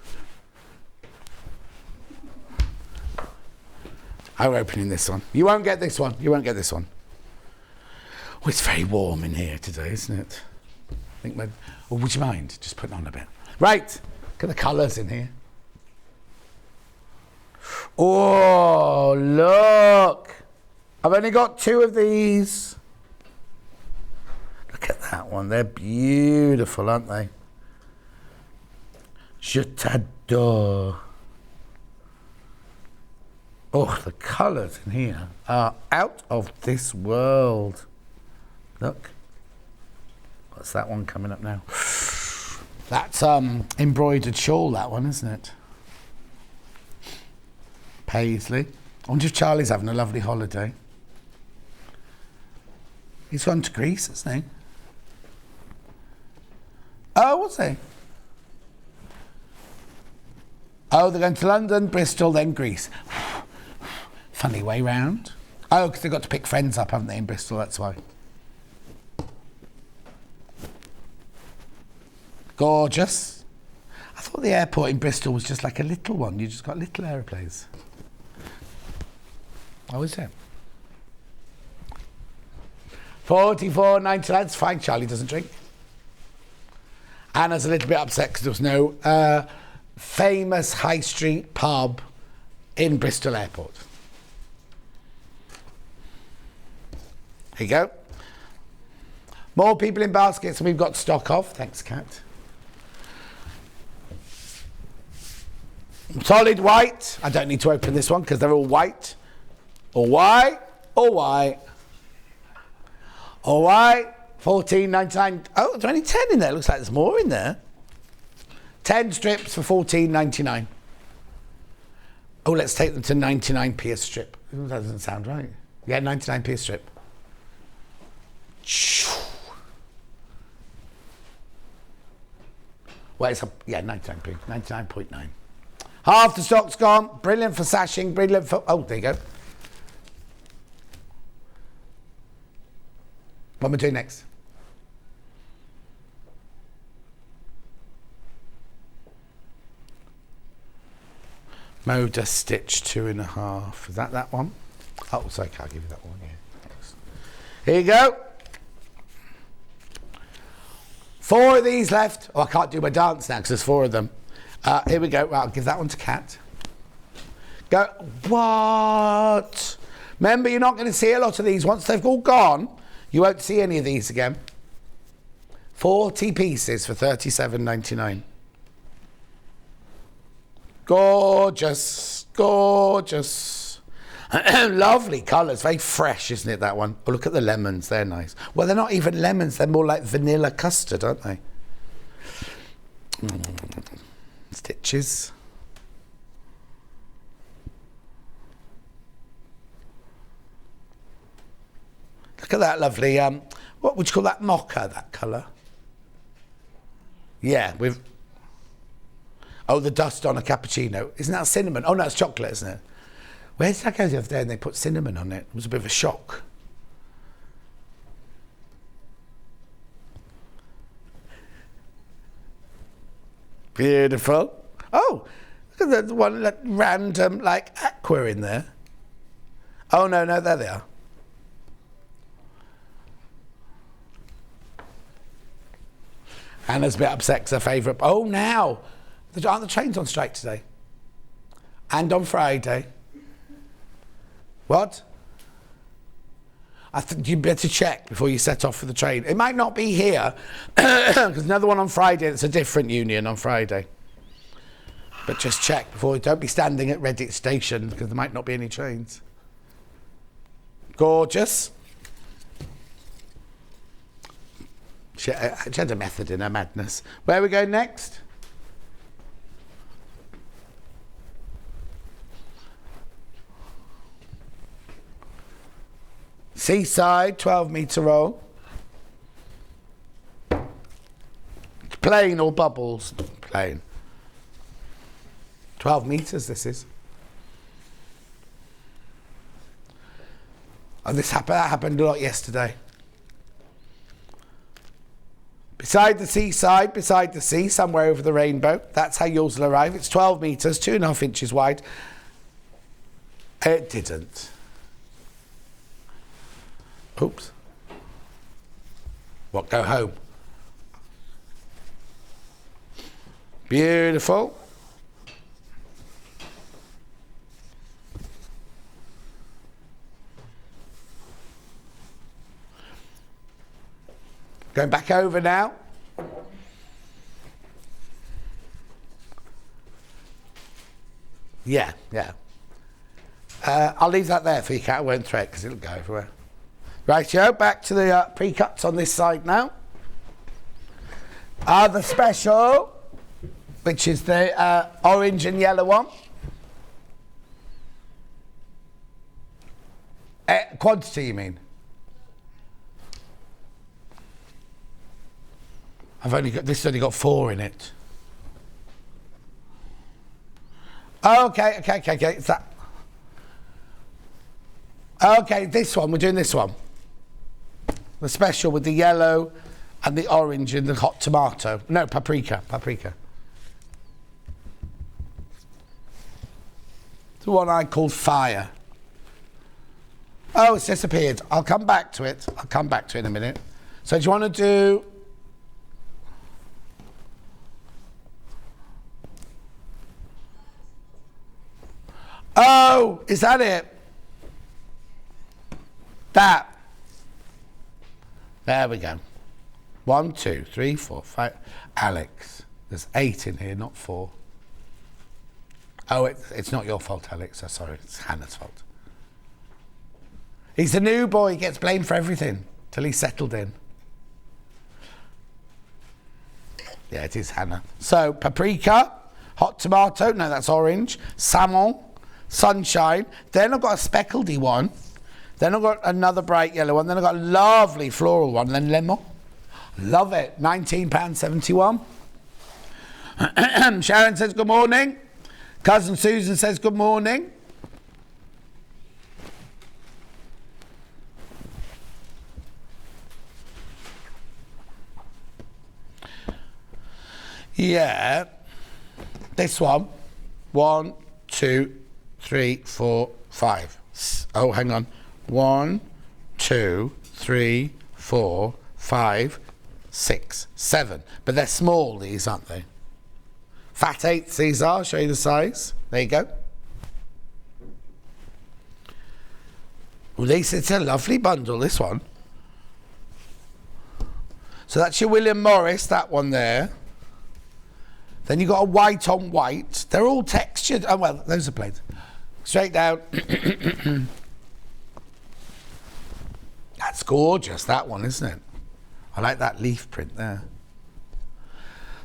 I'm opening this one. You won't get this one. You won't get this one. Oh, it's very warm in here today, isn't it? I think oh, would you mind just putting on a bit? Right. Look at the colours in here. Oh, look. I've only got 2 of these. Look at that one. They're beautiful, aren't they? Je t'adore. Oh, the colours in here are out of this world. Look. What's that one coming up now? That's embroidered shawl, that one, isn't it? Paisley. I wonder if Charlie's having a lovely holiday. He's gone to Greece, hasn't he? Oh, what's he? Oh, they're going to London, Bristol, then Greece. Funny way round. Oh, because they've got to pick friends up, haven't they, in Bristol, that's why. Gorgeous. I thought the airport in Bristol was just like a little one. You just got little aeroplanes. Oh, is it? 44.99. That's fine. Charlie doesn't drink. Anna's a little bit upset because there was no famous high street pub in Bristol Airport. Here you go. More people in baskets than we've got stock of. Thanks, Kat. Solid white. I don't need to open this one because they're all white. All white. All white. All white. 14.99. Oh, there's only 10 in there. Looks like there's more in there. 10 strips for 14.99. Oh, let's take them to 99p a strip. That doesn't sound right. Yeah, 99p a strip. Well, it's yeah, 99p. 99.9. Half the stock's gone. Brilliant for sashing. Brilliant for... Oh, there you go. What am I doing next? Moda Stitch 2.5. Is that one? Oh, it's okay. I'll give you that one. Yeah. Thanks. Here you go. 4 of these left. Oh, I can't do my dance now because there's 4 of them. Here we go. Right, I'll give that one to Kat. Go. What? Remember, you're not going to see a lot of these. Once they've all gone, you won't see any of these again. 40 pieces for 37.99. Gorgeous. Gorgeous. Lovely colours. Very fresh, isn't it, that one? Oh, look at the lemons. They're nice. Well, they're not even lemons. They're more like vanilla custard, aren't they? Stitches. Look at that lovely, what would you call that? Mocha, that colour? Yeah, with... Oh, the dust on a cappuccino. Isn't that cinnamon? Oh, no, it's chocolate, isn't it? Where did I go the other day and they put cinnamon on it? It was a bit of a shock. Beautiful. Oh, look at that one, like, random, like, aqua in there. Oh, no, there they are. Anna's a bit upset because her favourite... Oh, now! Aren't the trains on strike today? And on Friday? What? I think you'd better check before you set off for the train. It might not be here, because another one on Friday, it's a different union on Friday. But just check before, don't be standing at Redditch Station because there might not be any trains. Gorgeous. She had a method in her madness. Where are we going next? Seaside, 12-metre roll. Plain or bubbles? Plain. 12 metres this is. Oh, that happened a lot yesterday. Beside the seaside, beside the sea, somewhere over the rainbow. That's how yours will arrive. It's 12 metres, 2.5 inches wide. It didn't. Oops. What, go home? Beautiful. Going back over now. Yeah. I'll leave that there for you, Cat. I won't thread because it'll go everywhere. Rightio, back to the pre-cuts on this side now. The special, which is the orange and yellow one. Quantity, you mean? This has only got 4 in it. Okay. It's that. Okay, this one. We're doing this one. The special with the yellow and the orange and the hot tomato. No, paprika. The one I called fire. Oh, it's disappeared. I'll come back to it. In a minute. So do you want to do... Oh, is that it? That. There we go. 1, 2, 3, 4, 5. Alex, there's 8 in here, not 4. Oh, it's not your fault, Alex. Oh, sorry, it's Hannah's fault. He's the new boy. He gets blamed for everything till he's settled in. Yeah, it is Hannah. So, paprika, hot tomato. No, that's orange. Salmon. Sunshine. Then I've got a speckledy one. Then I've got another bright yellow one. Then I've got a lovely floral one. Then lemon. Love it. £19.71. Sharon says good morning. Cousin Susan says good morning. Yeah. This one. 1, 2, 3, 4, 5. Oh, hang on. 1, 2, 3, 4, 5, 6, 7. But they're small, these, aren't they? Fat 8s, these are. I'll show you the size. There you go. Well, it's a lovely bundle, this one. So that's your William Morris, that one there. Then you've got a white on white. They're all textured. Oh, well, those are plain. Straight down. That's gorgeous, that one, isn't it? I like that leaf print there.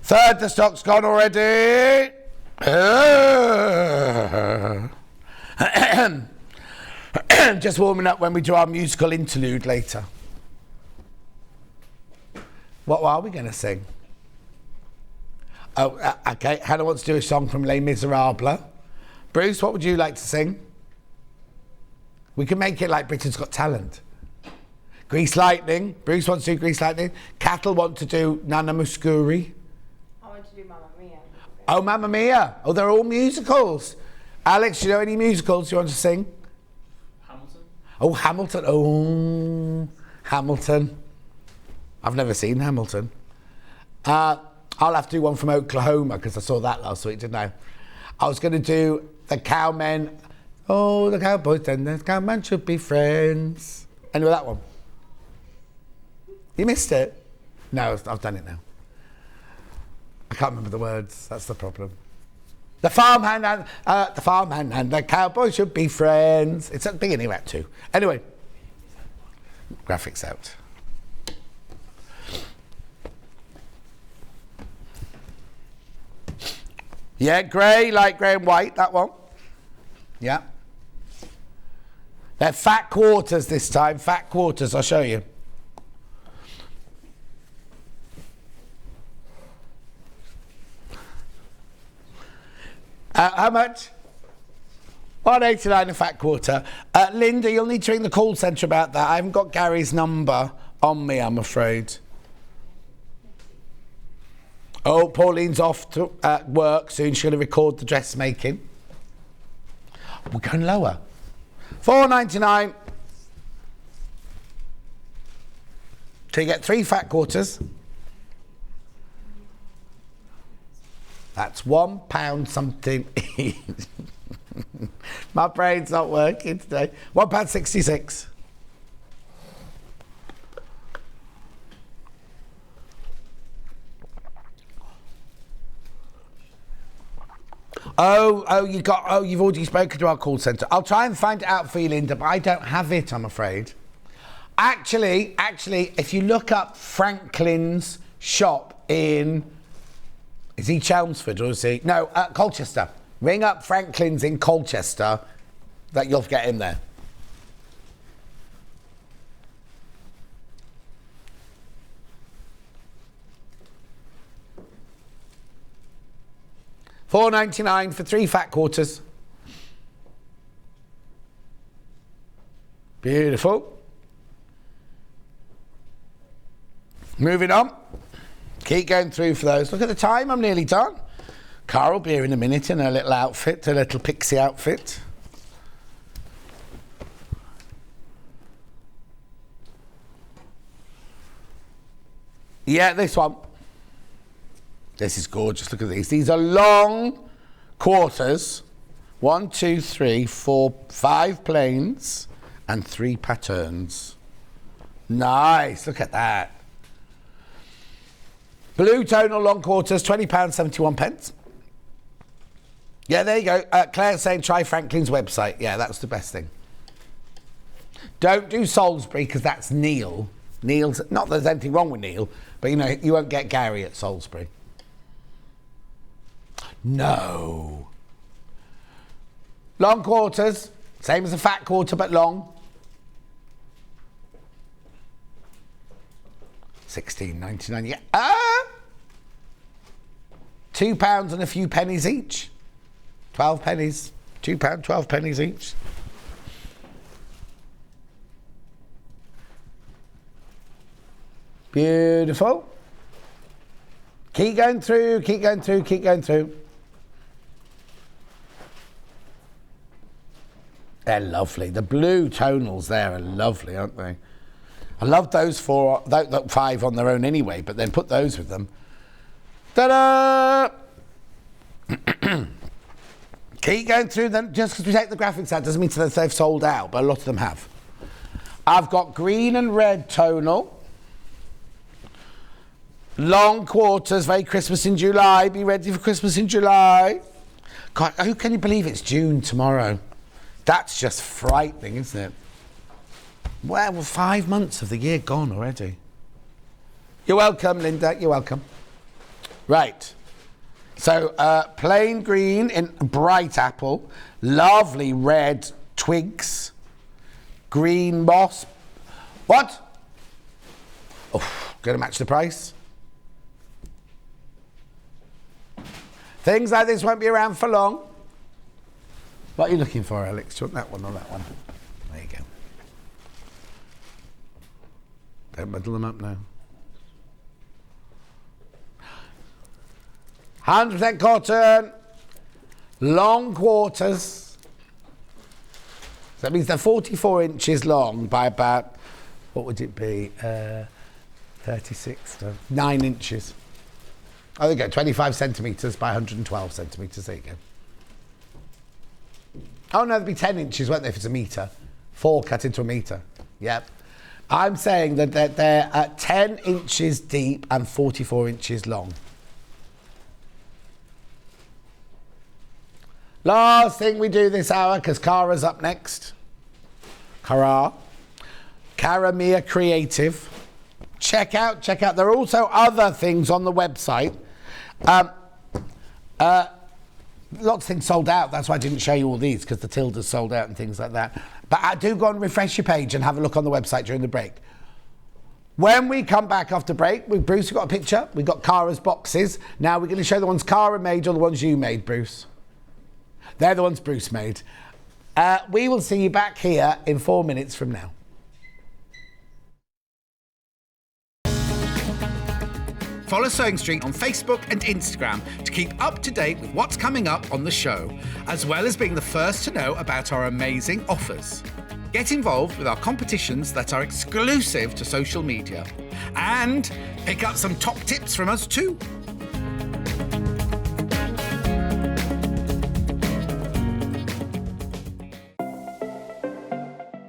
Third, the stock's gone already. Just warming up when we do our musical interlude later. What are we going to sing? Oh, okay. Hannah wants to do a song from Les Miserables. Bruce, what would you like to sing? We can make it like Britain's Got Talent. Grease Lightning. Bruce wants to do Grease Lightning. Cattle want to do Nana Muscuri. I want to do Mamma Mia. Oh, Mamma Mia. Oh, they're all musicals. Alex, do you know any musicals you want to sing? Hamilton. Oh, Hamilton. Oh, Hamilton. I've never seen Hamilton. I'll have to do one from Oklahoma because I saw that last week, didn't I? I was going to do the Cowmen. Oh, the cowboys and the cowmen should be friends. Anyway, that one. You missed it? No, I've done it now. I can't remember the words. That's the problem. The farmhand and the cowboy should be friends. It's at the beginning of Act 2. Anyway, graphics out. Yeah, grey, light grey and white, that one. Yeah. They're fat quarters this time, fat quarters, I'll show you. How much? $1.89 a fat quarter. Linda, you'll need to ring the call centre about that. I haven't got Gary's number on me, I'm afraid. Oh, Pauline's off to work soon. She's going to record the dressmaking. We're going lower. $4.99. So you get 3 fat quarters. That's £1 something each. My brain's not working today. £1.66. You've already spoken to our call centre. I'll try and find it out for you, Linda, but I don't have it, I'm afraid. Actually, if you look up Franklin's shop in, is he Chelmsford or is he? No, Colchester. Ring up Franklin's in Colchester, that you'll get him there. $4.99 for 3 fat quarters. Beautiful. Moving on. Keep going through for those. Look at the time, I'm nearly done. Cara will be here in a minute in her little outfit, her little pixie outfit. Yeah, this one. This is gorgeous. Look at these. These are long quarters. 1, 2, 3, 4, 5 planes and 3 patterns. Nice. Look at that. Blue tonal long quarters, £20.71. Yeah, there you go. Claire's saying try Franklin's website. Yeah, that's the best thing. Don't do Salisbury because that's Neil. Neil's, not that there's anything wrong with Neil, but you know, you won't get Gary at Salisbury. No. Long quarters, same as a fat quarter but long. £16.99. Yeah. £2 and a few pennies each. 12 pennies. £2, 12 pennies each. Beautiful. Keep going through, keep going through, keep going through. They're lovely. The blue tonals there are lovely, aren't they? I love those 4, 5 on their own anyway, but then put those with them. Ta-da! Keep going through them. Just because we take the graphics out doesn't mean that they've sold out, but a lot of them have. I've got green and red tonal. Long quarters, very Christmas in July. Be ready for Christmas in July. God, who can you believe it's June tomorrow? That's just frightening, isn't it? Well, 5 months of the year gone already. You're welcome, Linda. You're welcome. Right. So, plain green in bright apple. Lovely red twigs. Green moss. What? Oh, going to match the price. Things like this won't be around for long. What are you looking for, Alex? Do you want that one or that one? There you go. Don't muddle them up now. 100% cotton. Long quarters. So that means they're 44 inches long by about, what would it be? 36 to 9 inches. Oh, there you go, 25 centimetres by 112 centimetres. There you go. Oh, no, there'd be 10 inches, won't there, if it's a metre? 4 cut into a metre. Yep. I'm saying that they're 10 inches deep and 44 inches long. Last thing we do this hour, because Cara's up next. Cara Mia Creative. Check out. There are also other things on the website. Lots of things sold out. That's why I didn't show you all these, because the Tilda's sold out and things like that. But I do go and refresh your page and have a look on the website during the break. When we come back after break, Bruce, we've got a picture. We've got Cara's boxes. Now we're going to show the ones Cara made or the ones you made, Bruce. They're the ones Bruce made. We will see you back here in 4 minutes from now. Follow Sewing Street on Facebook and Instagram to keep up to date with what's coming up on the show, as well as being the first to know about our amazing offers. Get involved with our competitions that are exclusive to social media. And pick up some top tips from us too.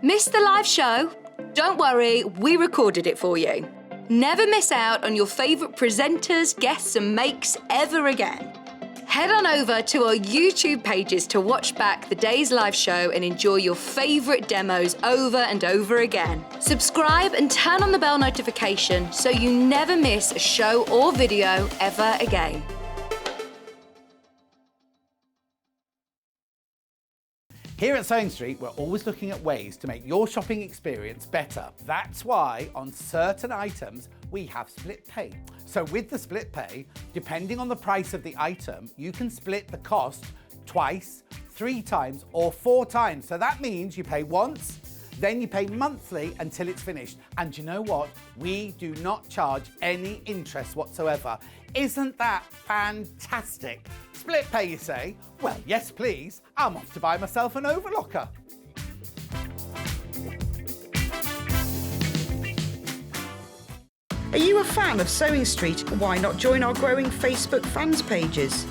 Missed the live show? Don't worry, we recorded it for you. Never miss out on your favourite presenters, guests and makes ever again. Head on over to our YouTube pages to watch back the day's live show and enjoy your favourite demos over and over again. Subscribe and turn on the bell notification so you never miss a show or video ever again. Here at Sewing Street, we're always looking at ways to make your shopping experience better. That's why on certain items, we have split pay. So with the split pay, depending on the price of the item, you can split the cost twice, 3 times, or 4 times. So that means you pay once, then you pay monthly until it's finished. And you know what? We do not charge any interest whatsoever. Isn't that fantastic? Split pay, you say? Well, yes, please. I'm off to buy myself an overlocker. Are you a fan of Sewing Street? Why not join our growing Facebook fans pages?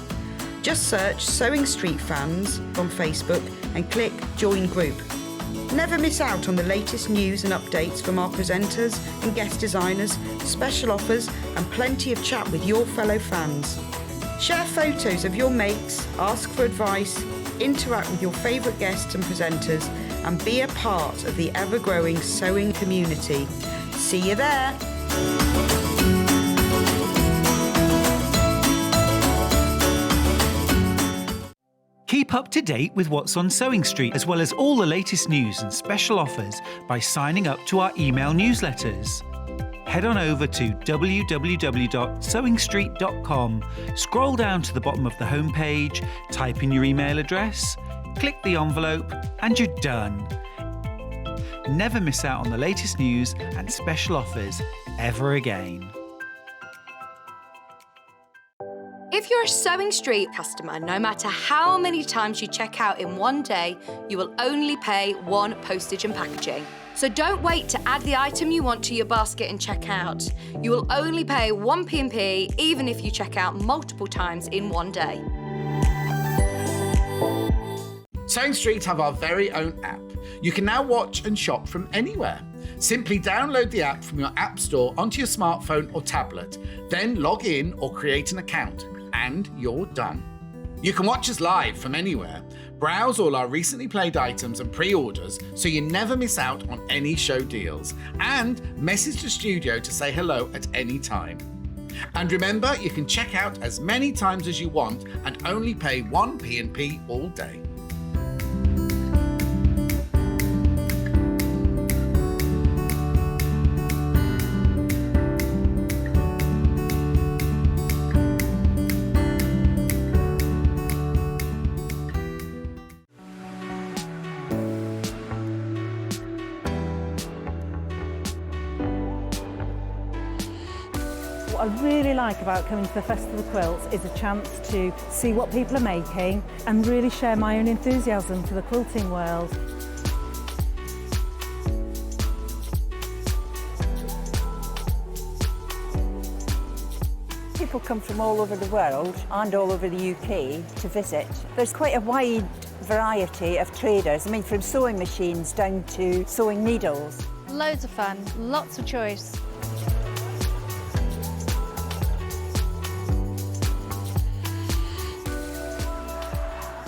Just search Sewing Street Fans on Facebook and click Join Group. Never miss out on the latest news and updates from our presenters and guest designers, special offers and plenty of chat with your fellow fans. Share photos of your makes, ask for advice, interact with your favourite guests and presenters and be a part of the ever-growing sewing community. See you there! Keep up to date with what's on Sewing Street, as well as all the latest news and special offers by signing up to our email newsletters. Head on over to www.sewingstreet.com, scroll down to the bottom of the homepage, type in your email address, click the envelope, and you're done. Never miss out on the latest news and special offers ever again. If you're a Sewing Street customer, no matter how many times you check out in one day, you will only pay 1 postage and packaging. So don't wait to add the item you want to your basket and check out. You will only pay 1 P&P even if you check out multiple times in one day. Sewing Street have our very own app. You can now watch and shop from anywhere. Simply download the app from your app store onto your smartphone or tablet, then log in or create an account, and you're done. You can watch us live from anywhere, browse all our recently played items and pre-orders so you never miss out on any show deals, and message the studio to say hello at any time. And remember, you can check out as many times as you want and only pay 1 P&P all day. What I really like about coming to the Festival of Quilts is a chance to see what people are making and really share my own enthusiasm for the quilting world. People come from all over the world and all over the UK to visit. There's quite a wide variety of traders, I mean from sewing machines down to sewing needles. Loads of fun, lots of choice.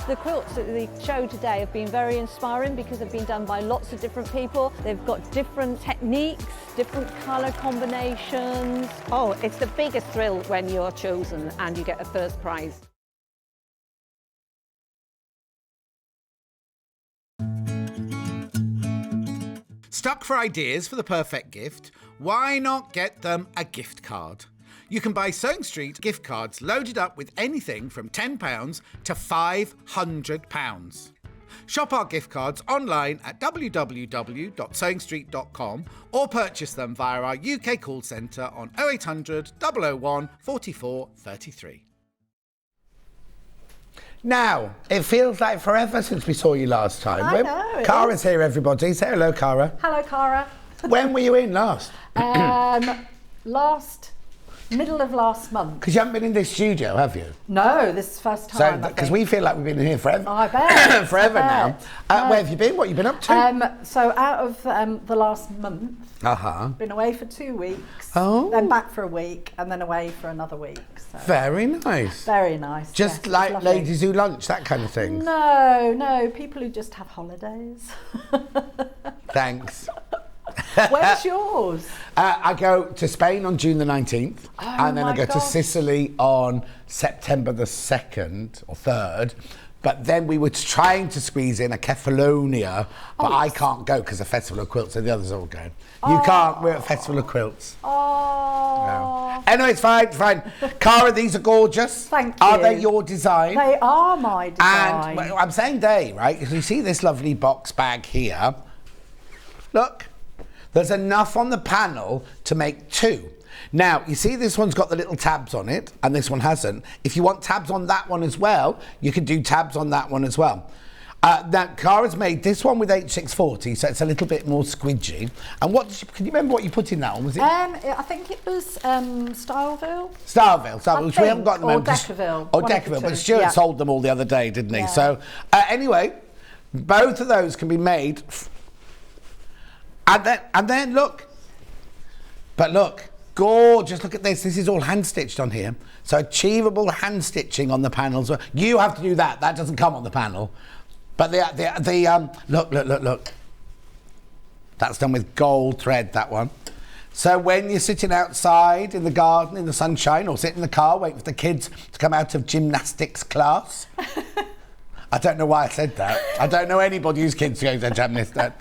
The The quilts at the show today have been very inspiring because they've been done by lots of different people. They've got different techniques, different colour combinations. Oh, it's the biggest thrill when you're chosen and you get a first prize. Stuck for ideas for the perfect gift? Why not get them a gift card? You can buy Sewing Street gift cards loaded up with anything from £10 to £500. Shop our gift cards online at www.sewingstreet.com or purchase them via our UK call centre on 0800 001 44 33. Now, it feels like forever since we saw you last time. I know, Cara's here, everybody. Say hello, Cara. Hello, Cara. When were you in last? Middle of last month. Because you haven't been in this studio, have you? No, this is the first time. So, because we feel like we've been in here forever. I bet. forever I bet. now. Where have you been? What have you been up to? So out of the last month, been away for 2 weeks. Oh. Then back for a week, and then away for another week. So. Very nice. Very nice. Just yes, like ladies who lunch, that kind of thing. No, people who just have holidays. Thanks. Where's yours? I go to Spain on June the 19th, and then I go to Sicily on September the 2nd or 3rd. But then we were trying to squeeze in a Kefalonia, but I can't go because of Festival of Quilts, so the others are all going. You can't, we're at Festival of Quilts. Oh. No. Anyway, it's fine. Cara, these are gorgeous. Thank you. Are they your design? They are my design. And I'm saying they, right? Because you see this lovely box bag here. Look. There's enough on the panel to make 2. Now, you see this one's got the little tabs on it, and this one hasn't. If you want tabs on that one as well, you can do tabs on that one as well. Now, Cara's made this one with H640, so it's a little bit more squidgy. And can you remember what you put in that one? Was it? I think it was Styleville. Styleville, which we haven't got at the moment. Or Deckerville. Or Deckerville, but Stuart sold them all the other day, didn't he? Yeah. So, anyway, both of those can be made. And then look, gorgeous, look at this. This is all hand stitched on here. So achievable hand stitching on the panels. You have to do that. That doesn't come on the panel. But look. That's done with gold thread, that one. So when you're sitting outside in the garden, in the sunshine, or sitting in the car waiting for the kids to come out of gymnastics class. I don't know why I said that. I don't know anybody whose kids go to gymnastics.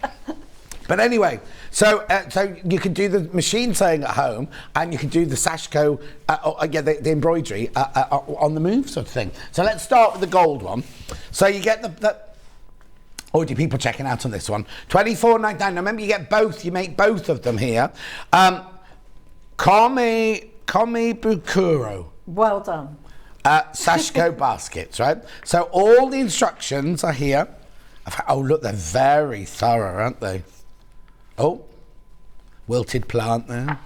But anyway, so you can do the machine sewing at home, and you can do the Sashiko, the embroidery on the move sort of thing. So let's start with the gold one. So you get the already people checking out on this one. $24.99. Now remember, you get both. You make both of them here. Komebukuro. Well done. Sashiko baskets, right? So all the instructions are here. Oh look, they're very thorough, aren't they? Oh, wilted plant there.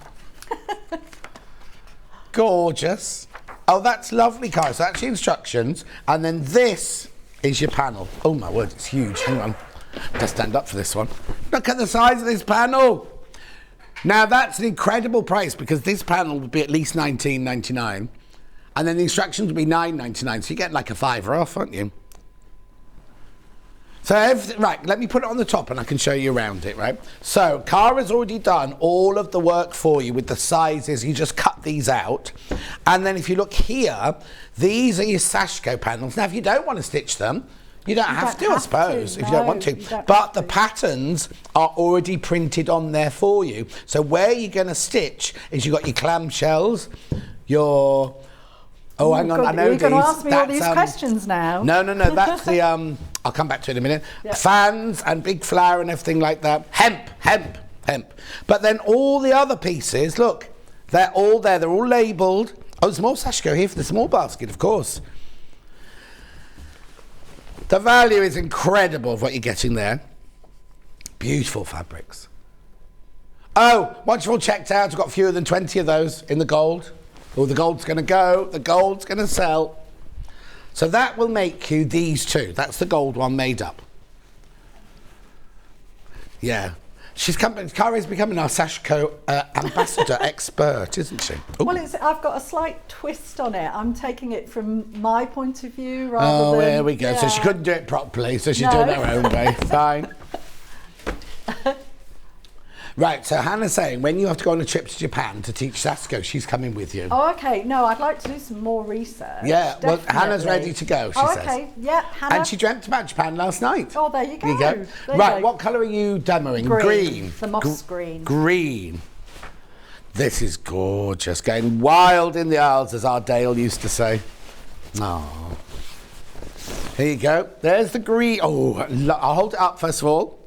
Gorgeous. Oh, that's lovely, Cara. So that's your instructions. And then this is your panel. Oh, my word, it's huge. Hang on. Just stand up for this one. Look at the size of this panel. Now, that's an incredible price because this panel would be at least $19.99. And then the instructions would be $9.99. So you get like a £5 off, aren't you? So, right, let me put it on the top and I can show you around it, right? So, Cara's already done all of the work for you with the sizes. You just cut these out. And then if you look here, these are your Sashiko panels. Now, if you don't want to stitch them, you don't have to, I suppose, if you don't want to. But the patterns are already printed on there for you. So, where you're going to stitch is you've got your clamshells, your... Oh, hang on, I know these. You're going to ask me all these questions now. No, that's the, I'll come back to it in a minute. Yep. Fans and big flower and everything like that. Hemp. But then all the other pieces, look, they're all there, they're all labelled. Oh, there's more Sashiko here for the small basket, of course. The value is incredible of what you're getting there. Beautiful fabrics. Oh, once you've all checked out, we've got fewer than 20 of those in the gold. Oh, the gold's going to go, the gold's going to sell. So that will make you these two. That's the gold one made up. Yeah. Cara's becoming our Sashiko ambassador expert, isn't she? Ooh. Well, I've got a slight twist on it. I'm taking it from my point of view rather than... there we go. Yeah. So she couldn't do it properly, so she's doing it her own way. Fine. Right, so Hannah's saying when you have to go on a trip to Japan to teach Sashiko, she's coming with you. Oh, okay. No, I'd like to do some more research. Yeah, well, definitely. Hannah's ready to go, she says. Okay, yeah, Hannah. And she dreamt about Japan last night. Oh, there you go. There you go. Right, what colour are you demoing? Green. The moss green. Green. This is gorgeous. Going wild in the aisles, as our Dale used to say. Oh. Here you go. There's the green. Oh, I'll hold it up first of all.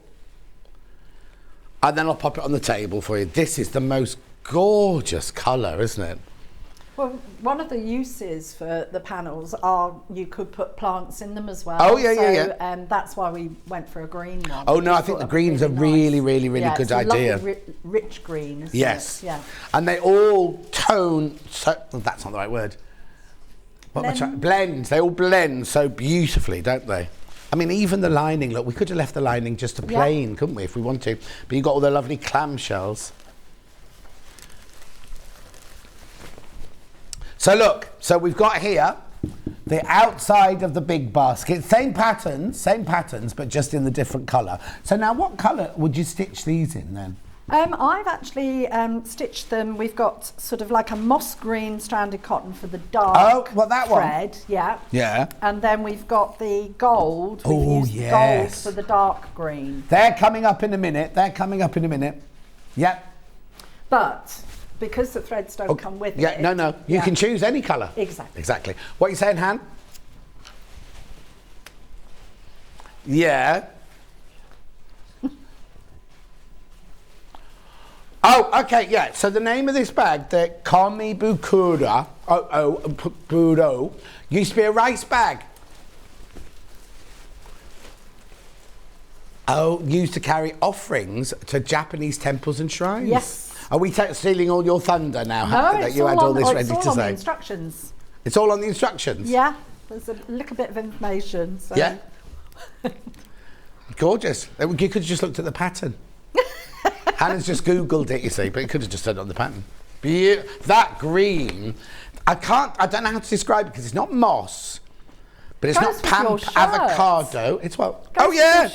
And then I'll pop it on the table for you. This is the most gorgeous colour, isn't it? Well, one of the uses for the panels are you could put plants in them as well. Oh, yeah. That's why we went for a green one. Oh, no, I think the green's a really, really, really good idea. It's a lovely, rich green, isn't yes. it? Yeah. And they all tone... that's not the right word. Blend. They all blend so beautifully, don't they? I mean, even the lining, look, we could have left the lining just a plain, couldn't we, if we want to? But you've got all the lovely clamshells. So look, so we've got here the outside of the big basket. Same patterns, but just in the different colour. So now what colour would you stitch these in then? I've actually stitched them. We've got sort of like a moss green stranded cotton for the dark thread. Yeah. Yeah. And then we've got the gold. We've used gold for the dark green. They're coming up in a minute. Yep. But because the threads don't come with it. No. You can choose any colour. Exactly. What are you saying, Han? Yeah. Oh, okay, yeah. So the name of this bag, the Komebukuro used to be a rice bag. Oh, used to carry offerings to Japanese temples and shrines. Yes. Are we stealing all your thunder now? No, that you had all this ready to say? It's all on the instructions. It's all on the instructions? Yeah. There's a little bit of information. So. Yeah. Gorgeous. You could have just looked at the pattern. Hannah's just Googled it, you see, but you could have just said on the pattern. That green, I don't know how to describe it because it's not moss, but it's not avocado. It's what? Oh, yeah.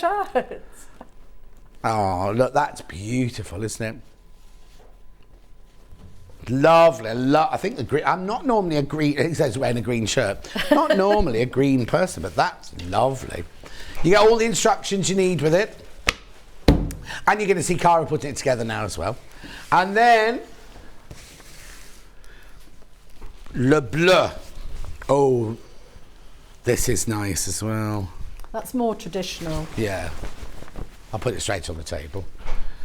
Oh, look, that's beautiful, isn't it? Lovely. I think the green, I'm not normally a green, it says wearing a green shirt. Not normally a green person, but that's lovely. You get all the instructions you need with it. And you're going to see Cara putting it together now as well. And then, Le Bleu. Oh, this is nice as well. That's more traditional. Yeah. I'll put it straight on the table.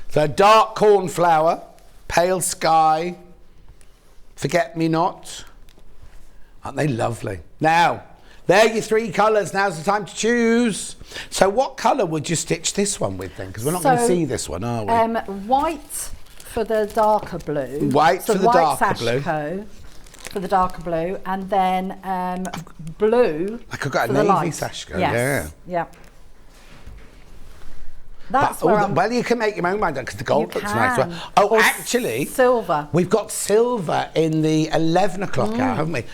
So dark cornflower, pale sky, forget-me-not. Aren't they lovely? Now, there are your three colours. Now's the time to choose. So what colour would you stitch this one with then? Because we're not going to see this one, are we? White for the darker blue. White for the darker blue. For the darker blue. And then blue like I've got a navy Sashiko, yes. Yeah. That's well, you can make your own mind because the gold looks nice. Well. Oh, or actually, silver. We've got silver in the 11 o'clock hour, haven't we?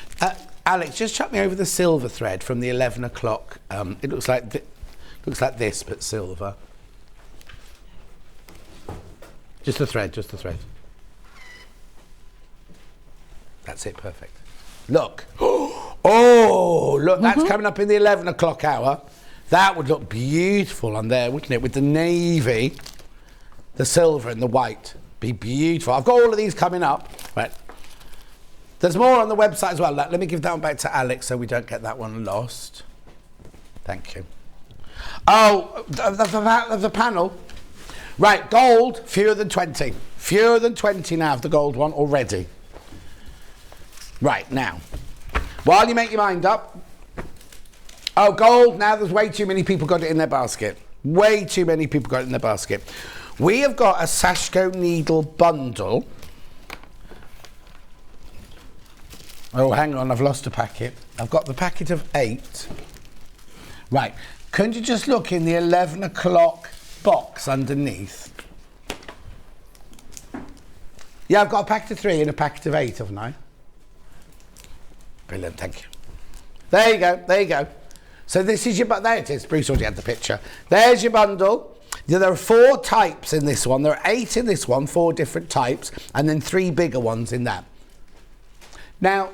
Alex, just chuck me over the silver thread from the 11 o'clock. It looks like this, but silver. Just the thread. That's it, perfect. Look. Oh, look, that's coming up in the 11 o'clock hour. That would look beautiful on there, wouldn't it? With the navy, the silver and the white. Be beautiful. I've got all of these coming up. Right. There's more on the website as well. Let me give that one back to Alex so we don't get that one lost. Thank you. Oh, the panel. Right, gold, fewer than 20. Fewer than 20 now of the gold one already. Right, now, while you make your mind up, oh, gold, now there's way too many people got it in their basket. Way too many people got it in their basket. We have got a Sashiko needle bundle. Oh, hang on, I've lost a packet. I've got the packet of 8. Right, can you just look in the 11 o'clock box underneath? Yeah, I've got a packet of 3 and a packet of 8, haven't I? Brilliant, thank you. There you go, there you go. So this is your, there it is, Bruce already had the picture. There's your bundle. There are 4 types in this one. There are 8 in this one, 4 different types, and then 3 bigger ones in that. Now,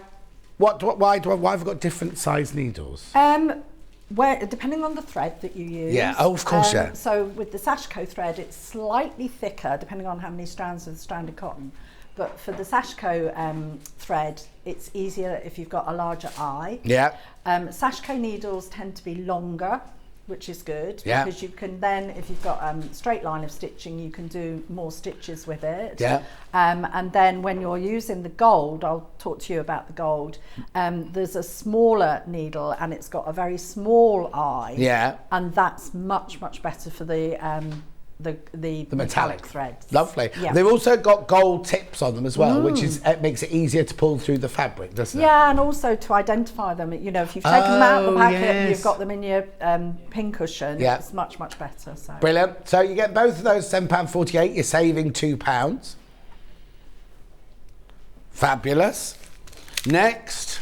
why have I got different size needles? Depending on the thread that you use. Yeah, oh, of course, yeah. So with the Sashiko thread, it's slightly thicker, depending on how many strands of stranded cotton. But for the Sashiko thread, it's easier if you've got a larger eye. Yeah. Sashiko needles tend to be longer, which is good, yeah, because you can then, if you've got straight line of stitching, you can do more stitches with it. Yeah. And then when you're using the gold, I'll talk to you about the gold, there's a smaller needle and it's got a very small eye. Yeah. And that's much, much better for the metallic threads. Lovely. Yeah. They've also got gold tips on them as well, which is makes it easier to pull through the fabric, doesn't it? Yeah, and also to identify them. You know, if you've taken them out of the packet and you've got them in your pin cushion, it's much, much better. So. Brilliant. So you get both of those £7.48, you're saving £2. Fabulous. Next.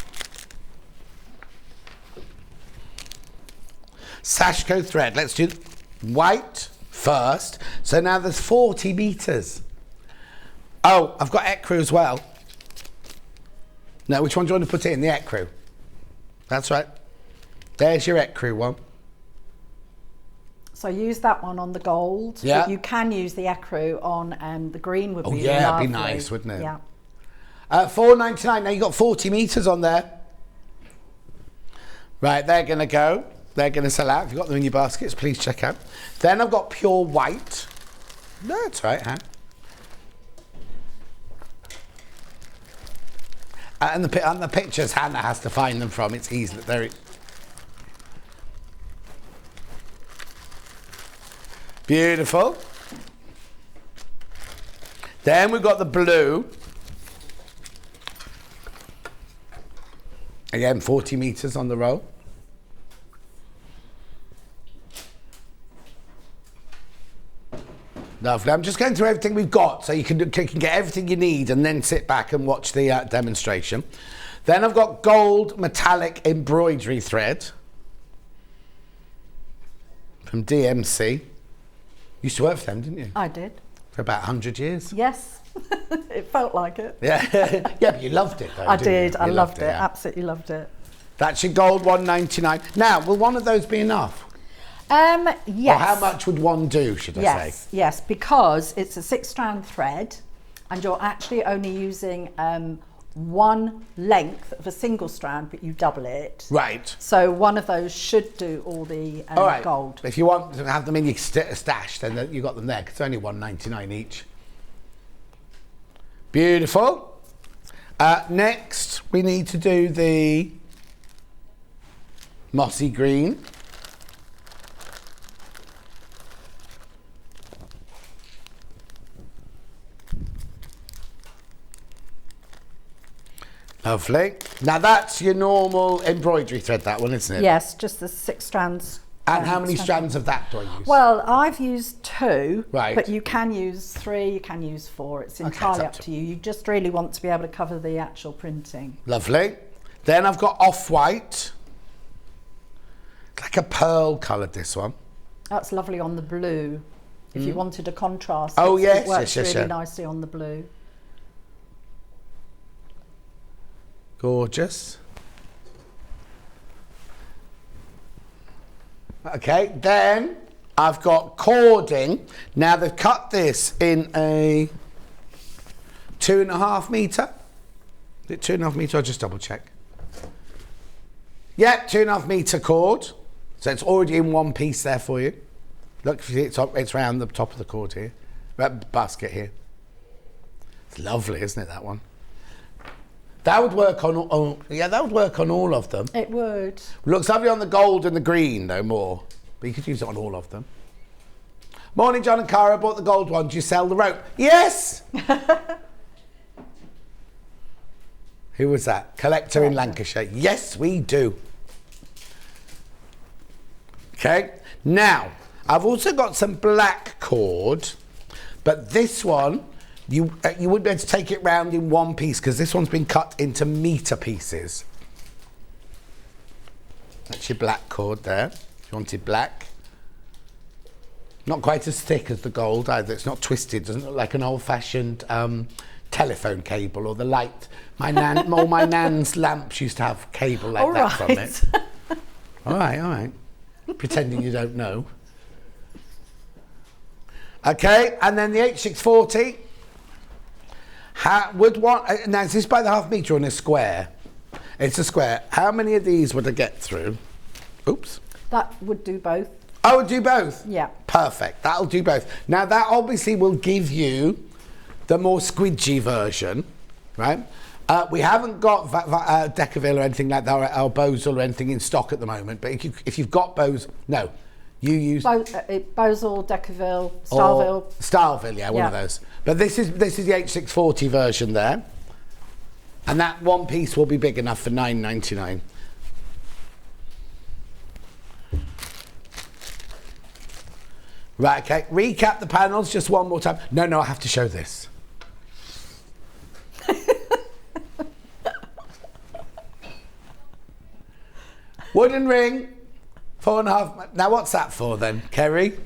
Sashiko thread. Let's do white first. So now there's 40 metres. Oh, I've got ecru as well. Now, which one do you want to put it in? The ecru. That's right. There's your ecru one. So use that one on the gold. Yeah. But you can use the ecru on the green would be lovely. That'd be nice, wouldn't it? Yeah. $4.99. Now you've got 40 metres on there. Right, they're going to go. They're going to sell out. If you've got them in your baskets, please check out. Then I've got pure white. That's right, huh? And the pictures Hannah has to find them from. It's easy. They're beautiful. Then we've got the blue. Again, 40 metres on the roll. Lovely. I'm just going through everything we've got so you can get everything you need and then sit back and watch the demonstration. Then I've got gold metallic embroidery thread from DMC. You used to work for them, didn't you? I did. For about 100 years. Yes. It felt like it. Yeah, yeah, but you loved it though. I did. I loved it. Yeah. Absolutely loved it. That's your gold $1.99. Now, will one of those be enough? Yes. Or how much would one do, should I say? Yes, because it's a 6-strand thread and you're actually only using one length of a single strand, but you double it. Right. So one of those should do all the all right. gold. If you want to have them in your stash, then you got them there, because it's only $1.99 each. Beautiful. Next, we need to do the mossy green. Lovely. Now that's your normal embroidery thread, that one, isn't it? Yes, just the 6 strands. And how many strands of that do I use? Well, I've used 2, right, but you can use 3, you can use 4. It's entirely up to you. You just really want to be able to cover the actual printing. Lovely. Then I've got off-white. Like a pearl coloured, this one. That's lovely on the blue. If you wanted a contrast, yes, it works yes, really nicely on the blue. Gorgeous. Okay, then I've got cording. Now they've cut this in a 2.5 metre. Is it 2.5 metre? I'll just double check. Yeah, 2.5 metre cord. So it's already in one piece there for you. Look, it's round the top of the cord here. Basket here. It's lovely, isn't it, that one? That would work on that would work on all of them. It would. Looks lovely on the gold and the green, though, more. But you could use it on all of them. Morning, John and Cara. Bought the gold one. Do you sell the rope? Yes! Who was that? Collector in Lancashire. Yes, we do. Okay. Now, I've also got some black cord, but this one You wouldn't be able to take it round in one piece because this one's been cut into metre pieces. That's your black cord there. If you wanted black. Not quite as thick as the gold either. It's not twisted. Doesn't look like an old-fashioned telephone cable or the light. My nan's lamps used to have cable like that from it. All right. Pretending you don't know. Okay, and then the H640. Now, is this by the half metre or in a square? It's a square. How many of these would I get through? Oops. That would do both. I would do both? Yeah. Perfect. That'll do both. Now, that obviously will give you the more squidgy version, right? We haven't got Decaville or anything like that, or Bosal or anything in stock at the moment. But if you've got Bosal, no, you use Bosal, Decaville, Starville. Starville, yeah, one of those. But this is the H640 version there, and that one piece will be big enough for £9.99. Right, okay. Recap the panels just one more time. No, I have to show this. Wooden ring, 4.5. Now, what's that for then, Kerry?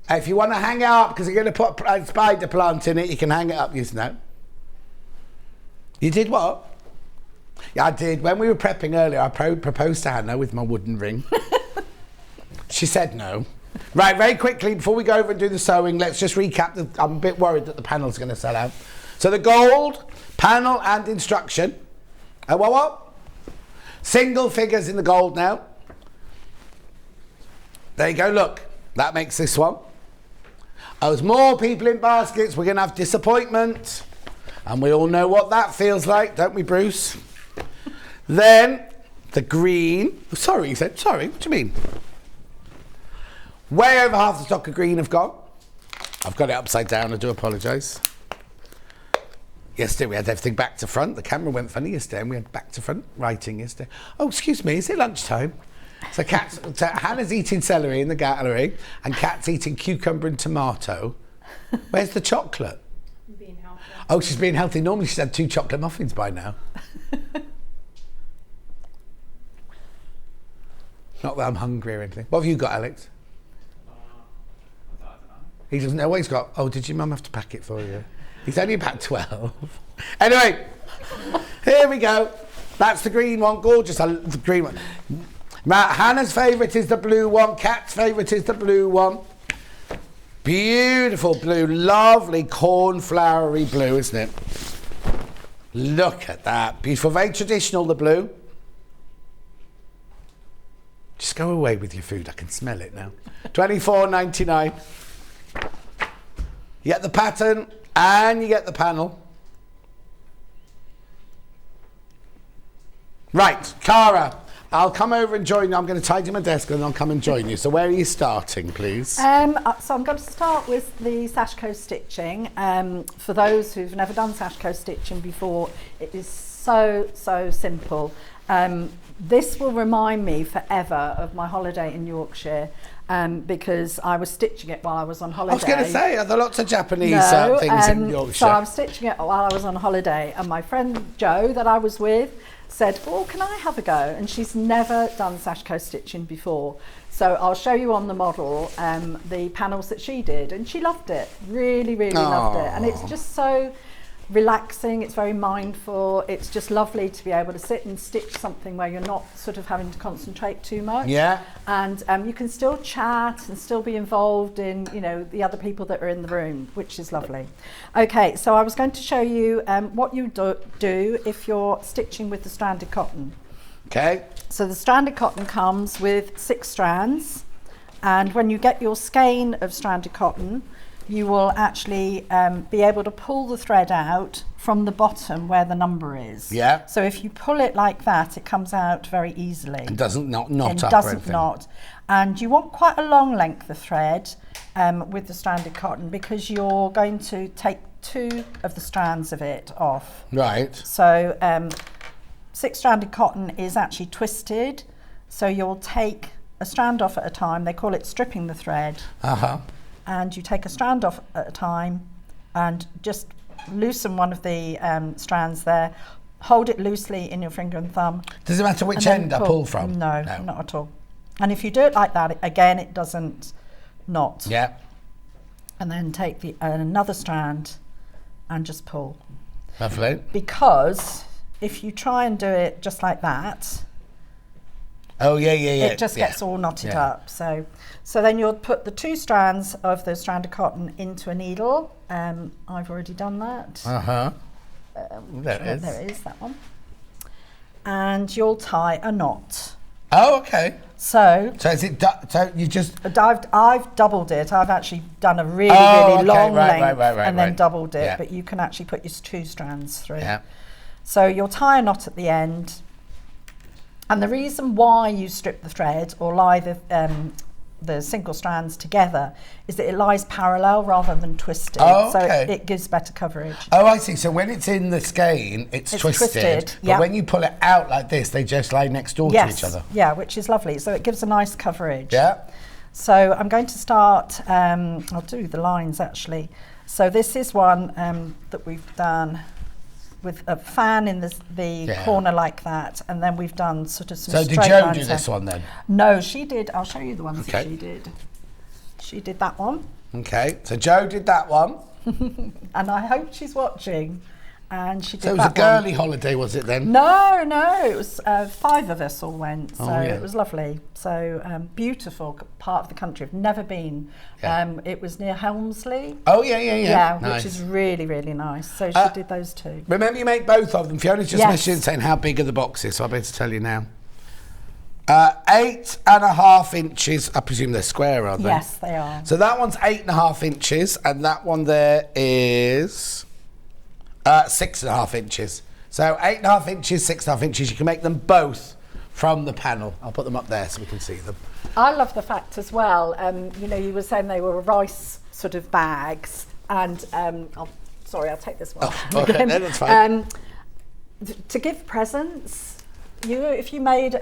If you want to hang it up, because you're going to put a spider plant in it, you can hang it up using that. You did what? Yeah, I did. When we were prepping earlier, I proposed to Hannah with my wooden ring. She said no. Right, very quickly, before we go over and do the sewing, let's just recap. I'm a bit worried that the panel's going to sell out. So the gold, panel and instruction. What? Single figures in the gold now. There you go, look. That makes this one. As more people in baskets, we're going to have disappointment. And we all know what that feels like, don't we, Bruce? Then, the green. Sorry, you said. Sorry, what do you mean? Way over half the stock of green have gone. I've got it upside down, I do apologise. Yesterday we had everything back to front. The camera went funny yesterday and we had back to front writing yesterday. Oh, excuse me, is it lunchtime? So Hannah's eating celery in the gallery and Kat's eating cucumber and tomato. Where's the chocolate? Being healthy. Oh, she's being healthy. Normally she's had 2 chocolate muffins by now. Not that I'm hungry or anything. What have you got, Alex? He doesn't know what he's got. Oh, did your mum have to pack it for you? He's only about 12. Anyway, here we go. That's the green one. Gorgeous. The green one. Hannah's favourite is the blue one. Kat's favourite is the blue one. Beautiful blue. Lovely cornflowery blue, isn't it? Look at that. Beautiful. Very traditional, the blue. Just go away with your food. I can smell it now. $24.99. You get the pattern and you get the panel. Right, Cara, I'll come over and join you. I'm going to tidy my desk and I'll come and join you. So where are you starting, please? So I'm going to start with the Sashiko stitching. For those who've never done Sashiko stitching before, it is so simple. This will remind me forever of my holiday in Yorkshire. Because I was stitching it while I was on holiday. I was going to say, are there lots of Japanese things in Yorkshire? So I was stitching it while I was on holiday, and my friend Jo that I was with said, oh, can I have a go? And she's never done Sashiko stitching before. So I'll show you on the model the panels that she did, and she loved it, really loved it. And it's just so relaxing, it's very mindful, it's just lovely to be able to sit and stitch something where you're not sort of having to concentrate too much. Yeah. And you can still chat and still be involved in, you know, the other people that are in the room, which is lovely. Okay, so I was going to show you what you do if you're stitching with the stranded cotton. Okay. So the stranded cotton comes with 6 strands, and when you get your skein of stranded cotton, you will actually be able to pull the thread out from the bottom where the number is. Yeah. So if you pull it like that, it comes out very easily. It doesn't knot it up doesn't or anything. knot. And you want quite a long length of thread with the stranded cotton, because you're going to take 2 of the strands of it off. Right. So 6 stranded cotton is actually twisted. So you'll take a strand off at a time. They call it stripping the thread. Uh-huh. and you take a strand off at a time and just loosen one of the strands there. Hold it loosely in your finger and thumb. Does it matter which end I pull from? No, not at all. And if you do it like that, again, it doesn't knot. Yeah. And then take another strand and just pull. Lovely. Because if you try and do it just like that, it just gets all knotted up. So then you'll put the 2 strands of the strand of cotton into a needle. I've already done that. There it is. There it is, that one. And you'll tie a knot. Oh, okay. So is it? So you just? I've doubled it. I've actually done a really long length and then doubled it. Yeah. But you can actually put your 2 strands through. Yeah. So you'll tie a knot at the end. And the reason why you strip the thread or lie the single strands together is that it lies parallel rather than twisted. Oh, so okay. it gives better coverage. Oh, I see. So when it's in the skein, it's twisted. But when you pull it out like this, they just lie next door to each other. Yeah, which is lovely. So it gives a nice coverage. Yeah. So I'm going to start, I'll do the lines actually. So this is one that we've done with a fan in the corner like that, and then we've done sort of some straight lines. So did Jo do this one then? No, she did. I'll show you the ones that she did. She did that one. Okay, so Jo did that one. And I hope she's watching. And she did that. So it was a girly holiday, was it then? No, it was 5 of us all went, so it was lovely. So beautiful part of the country. I've never been. It was near Helmsley. Oh yeah. Nice. Which is really, really nice. So she did those 2. Remember, you make both of them. Fiona's just messaging saying how big are the boxes, so I better tell you now. 8.5 inches. I presume they're square, aren't they? Yes, they are. So that one's 8.5 inches, and that one there is 6.5 inches. So 8.5 inches, 6.5 inches. You can make them both from the panel. I'll put them up there so we can see them. I love the fact as well, you were saying they were rice sort of bags, and I'll take this one. Oh, okay, no, that's fine. To give presents, if you made,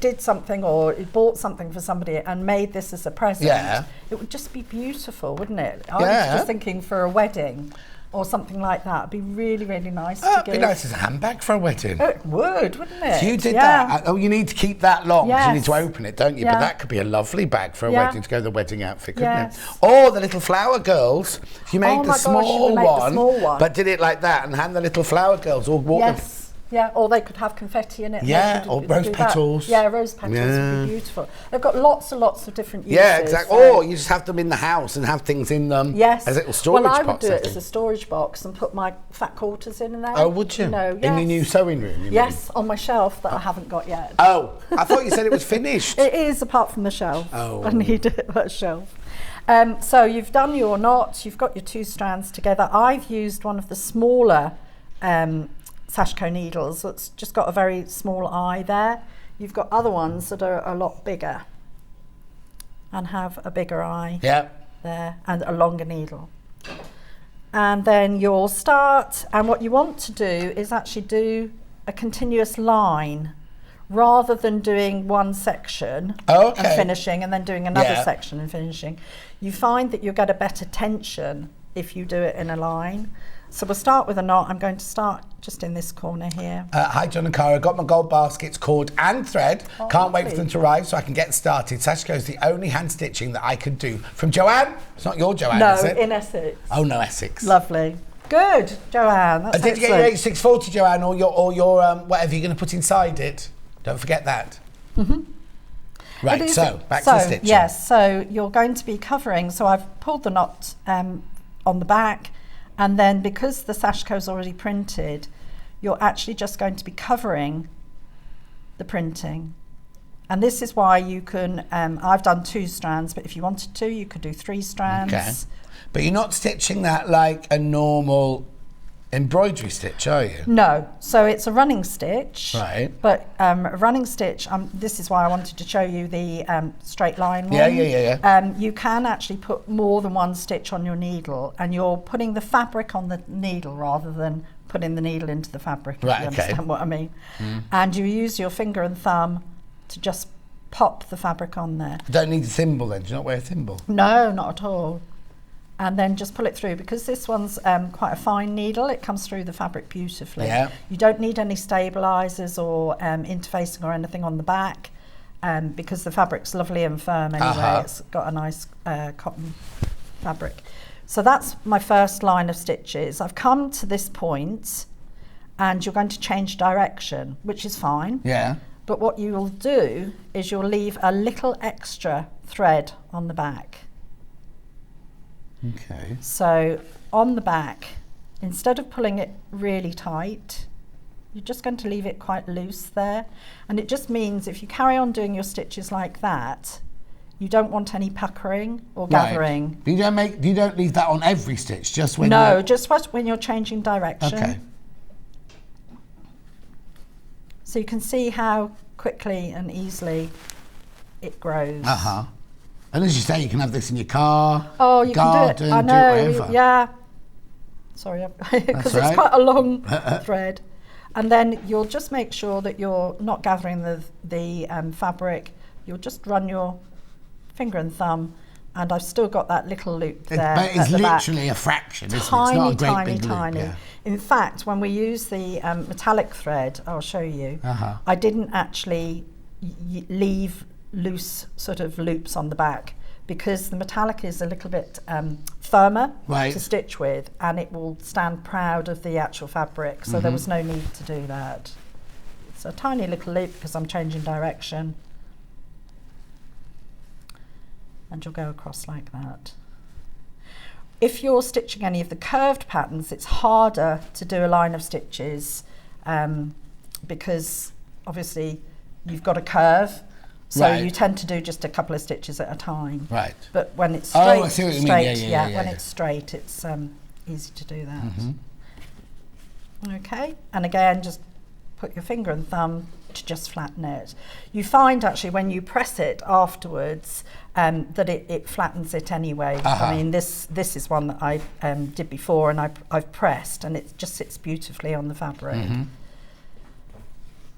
did something or bought something for somebody and made this as a present, it would just be beautiful, wouldn't it? I was just thinking for a wedding or something like that. It'd be really, really nice to give. It'd be nice as a handbag for a wedding. It would, wouldn't it? So you did that. Oh, you need to keep that long because you need to open it, don't you? Yeah. But that could be a lovely bag for a wedding to go with the wedding outfit, couldn't it? Or the little flower girls. You made the small one, but did it like that and had the little flower girls all walk them. Yeah, or they could have confetti in it. Yeah, or rose petals. Yeah, rose petals would be beautiful. They've got lots and lots of different uses. Yeah, exactly. Or you just have them in the house and have things in them as little storage pots. Well, I would do it as a storage box and put my fat quarters in there. Oh, would you? In your new sewing room, Yes, on my shelf that I haven't got yet. Oh, I thought you said it was finished. It is, apart from the shelf. Oh. I need a shelf. So you've done your knot, you've got your 2 strands together. I've used one of the smaller Sashiko needles that's just got a very small eye there. You've got other ones that are a lot bigger and have a bigger eye there and a longer needle. And then you'll start, and what you want to do is actually do a continuous line rather than doing one section and finishing and then doing another section and finishing. You find that you'll get a better tension if you do it in a line. So we'll start with a knot. I'm going to start just in this corner here. Hi John and Cara, got my gold baskets, cord and thread. Can't wait for them to arrive so I can get started. Sashiko is the only hand stitching that I could do. From Joanne? It's not your Joanne, is it? No, in Essex. Oh no, Essex. Lovely. Good, Joanne. That's did you get your H640, Joanne, or your whatever you're going to put inside it? Don't forget that. Right, so back to the stitching. Yes, so you're going to be covering. So I've pulled the knot on the back. And then because the Sashiko is already printed, you're actually just going to be covering the printing. And this is why you can, I've done 2 strands, but if you wanted to, you could do 3 strands. Okay. But you're not stitching that like a normal embroidery stitch, are you? No, so it's a running stitch. Right. But a running stitch, this is why I wanted to show you the straight line one. Yeah. You can actually put more than 1 stitch on your needle, and you're putting the fabric on the needle rather than putting the needle into the fabric, if you understand what I mean. And you use your finger and thumb to just pop the fabric on there. I don't need a thimble then, do you not wear a thimble? No, not at all. and then just pull it through, because this one's quite a fine needle. It comes through the fabric beautifully. Yeah. You don't need any stabilisers or interfacing or anything on the back, because the fabric's lovely and firm anyway. It's got a nice cotton fabric. So that's my first line of stitches. I've come to this point and you're going to change direction, which is fine. Yeah. But what you will do is you'll leave a little extra thread on the back. Okay. So on the back, instead of pulling it really tight, you're just going to leave it quite loose there. And it just means if you carry on doing your stitches like that, you don't want any puckering or gathering. You don't leave that on every stitch, just when just when you're changing direction. Okay. So you can see how quickly and easily it grows. And as you say, you can have this in your car, you garden, can do it. I know, do whatever. yeah. Sorry, because it's quite a long thread. And then you'll just make sure that you're not gathering the fabric. You'll just run your finger and thumb, and I've still got that little loop there. But it's literally a fraction, isn't it? It's not a great big loop. Tiny. Yeah. In fact, when we use the metallic thread, I'll show you, I didn't actually leave loose sort of loops on the back, because the metallic is a little bit firmer to stitch with, and it will stand proud of the actual fabric, so there was no need to do that. It's a tiny little loop because I'm changing direction, and you'll go across like that. If you're stitching any of the curved patterns, it's harder to do a line of stitches because obviously you've got a curve, so you tend to do just a couple of stitches at a time. Right. But when it's straight, I see what you mean. When it's straight, it's easy to do that. Okay, and again, just put your finger and thumb to just flatten it. You find actually when you press it afterwards that it flattens it anyway. I mean, this is one that I did before, and I've pressed, and it just sits beautifully on the fabric.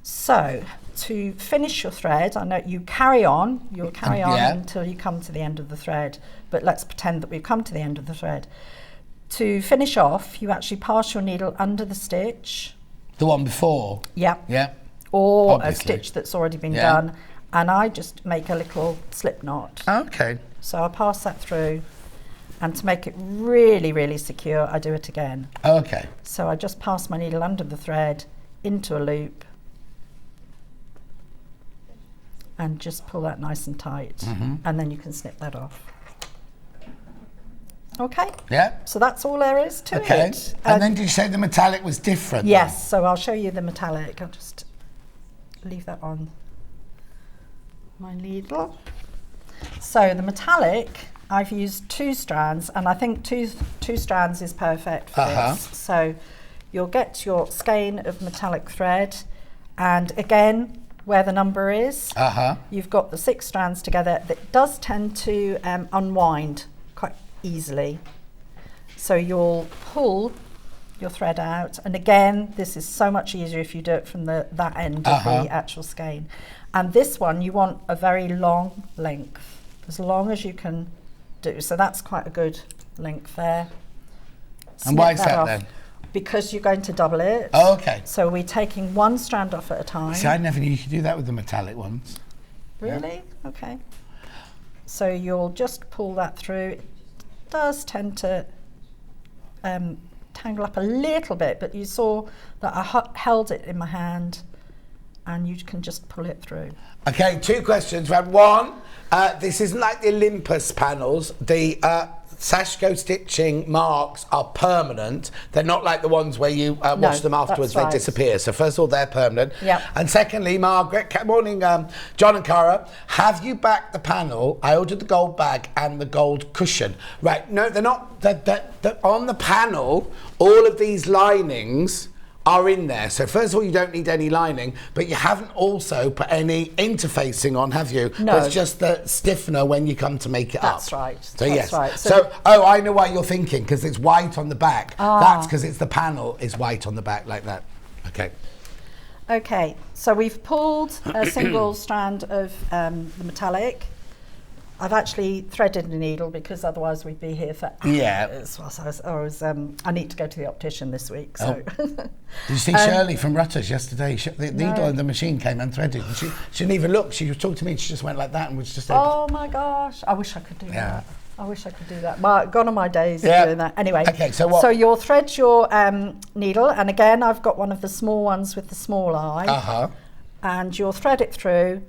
So to finish your thread, I know you'll carry on until you come to the end of the thread, but let's pretend that we've come to the end of the thread. To finish off, you actually pass your needle under the stitch. The one before? Yeah. Or a stitch that's already been done, and I just make a little slip knot. Okay. So I'll pass that through, and to make it really, really secure, I do it again. Okay. So I just pass my needle under the thread into a loop, and just pull that nice and tight, and then you can snip that off. Okay. Yeah. So that's all there is to it. Okay. And then did you say the metallic was different? Yes. So I'll show you the metallic. I'll just leave that on my needle. So the metallic, I've used 2 strands, and I think two strands is perfect for this. So you'll get your skein of metallic thread, and again, where the number is, you've got the 6 strands together. That does tend to unwind quite easily. So you'll pull your thread out, and again, this is so much easier if you do it from that end of the actual skein. And this one, you want a very long length, as long as you can do. So that's quite a good length there. And why is that then? Because you're going to double it. Oh, okay. So we're taking 1 strand off at a time. See, I never knew you could do that with the metallic ones. Really? Yeah. Okay. So you'll just pull that through. It does tend to tangle up a little bit, but you saw that I held it in my hand, and you can just pull it through. Okay, 2 questions. We had one, this isn't like the Olympus panels. The Sashiko stitching marks are permanent. They're not like the ones where you wash them afterwards, they disappear. So first of all, they're permanent. Yep. And secondly, Margaret, good morning, John and Cara, have you backed the panel? I ordered the gold bag and the gold cushion. Right, no, they're not. They're on the panel, all of these linings are in there. So first of all, you don't need any lining, but you haven't also put any interfacing on, have you? No. It's just the stiffener when you come to make it up. That's right. So that's yes. Right. So I know why you're thinking, because it's white on the back. That's because it's the panel is white on the back like that. Okay. Okay, so we've pulled a single strand of the metallic, I've actually threaded a needle because otherwise we'd be here for hours. Yeah. So I need to go to the optician this week. So. Did you see Shirley from Rutters yesterday? The needle in the machine came unthreaded. And she didn't even look. She was talking to me. She just went like that and was just able Oh my gosh! I wish I could do that. I wish I could do that. Gone are my days of doing that. Anyway. Okay. So what? So you'll thread your needle, and again, I've got one of the small ones with the small eye. And you'll thread it through.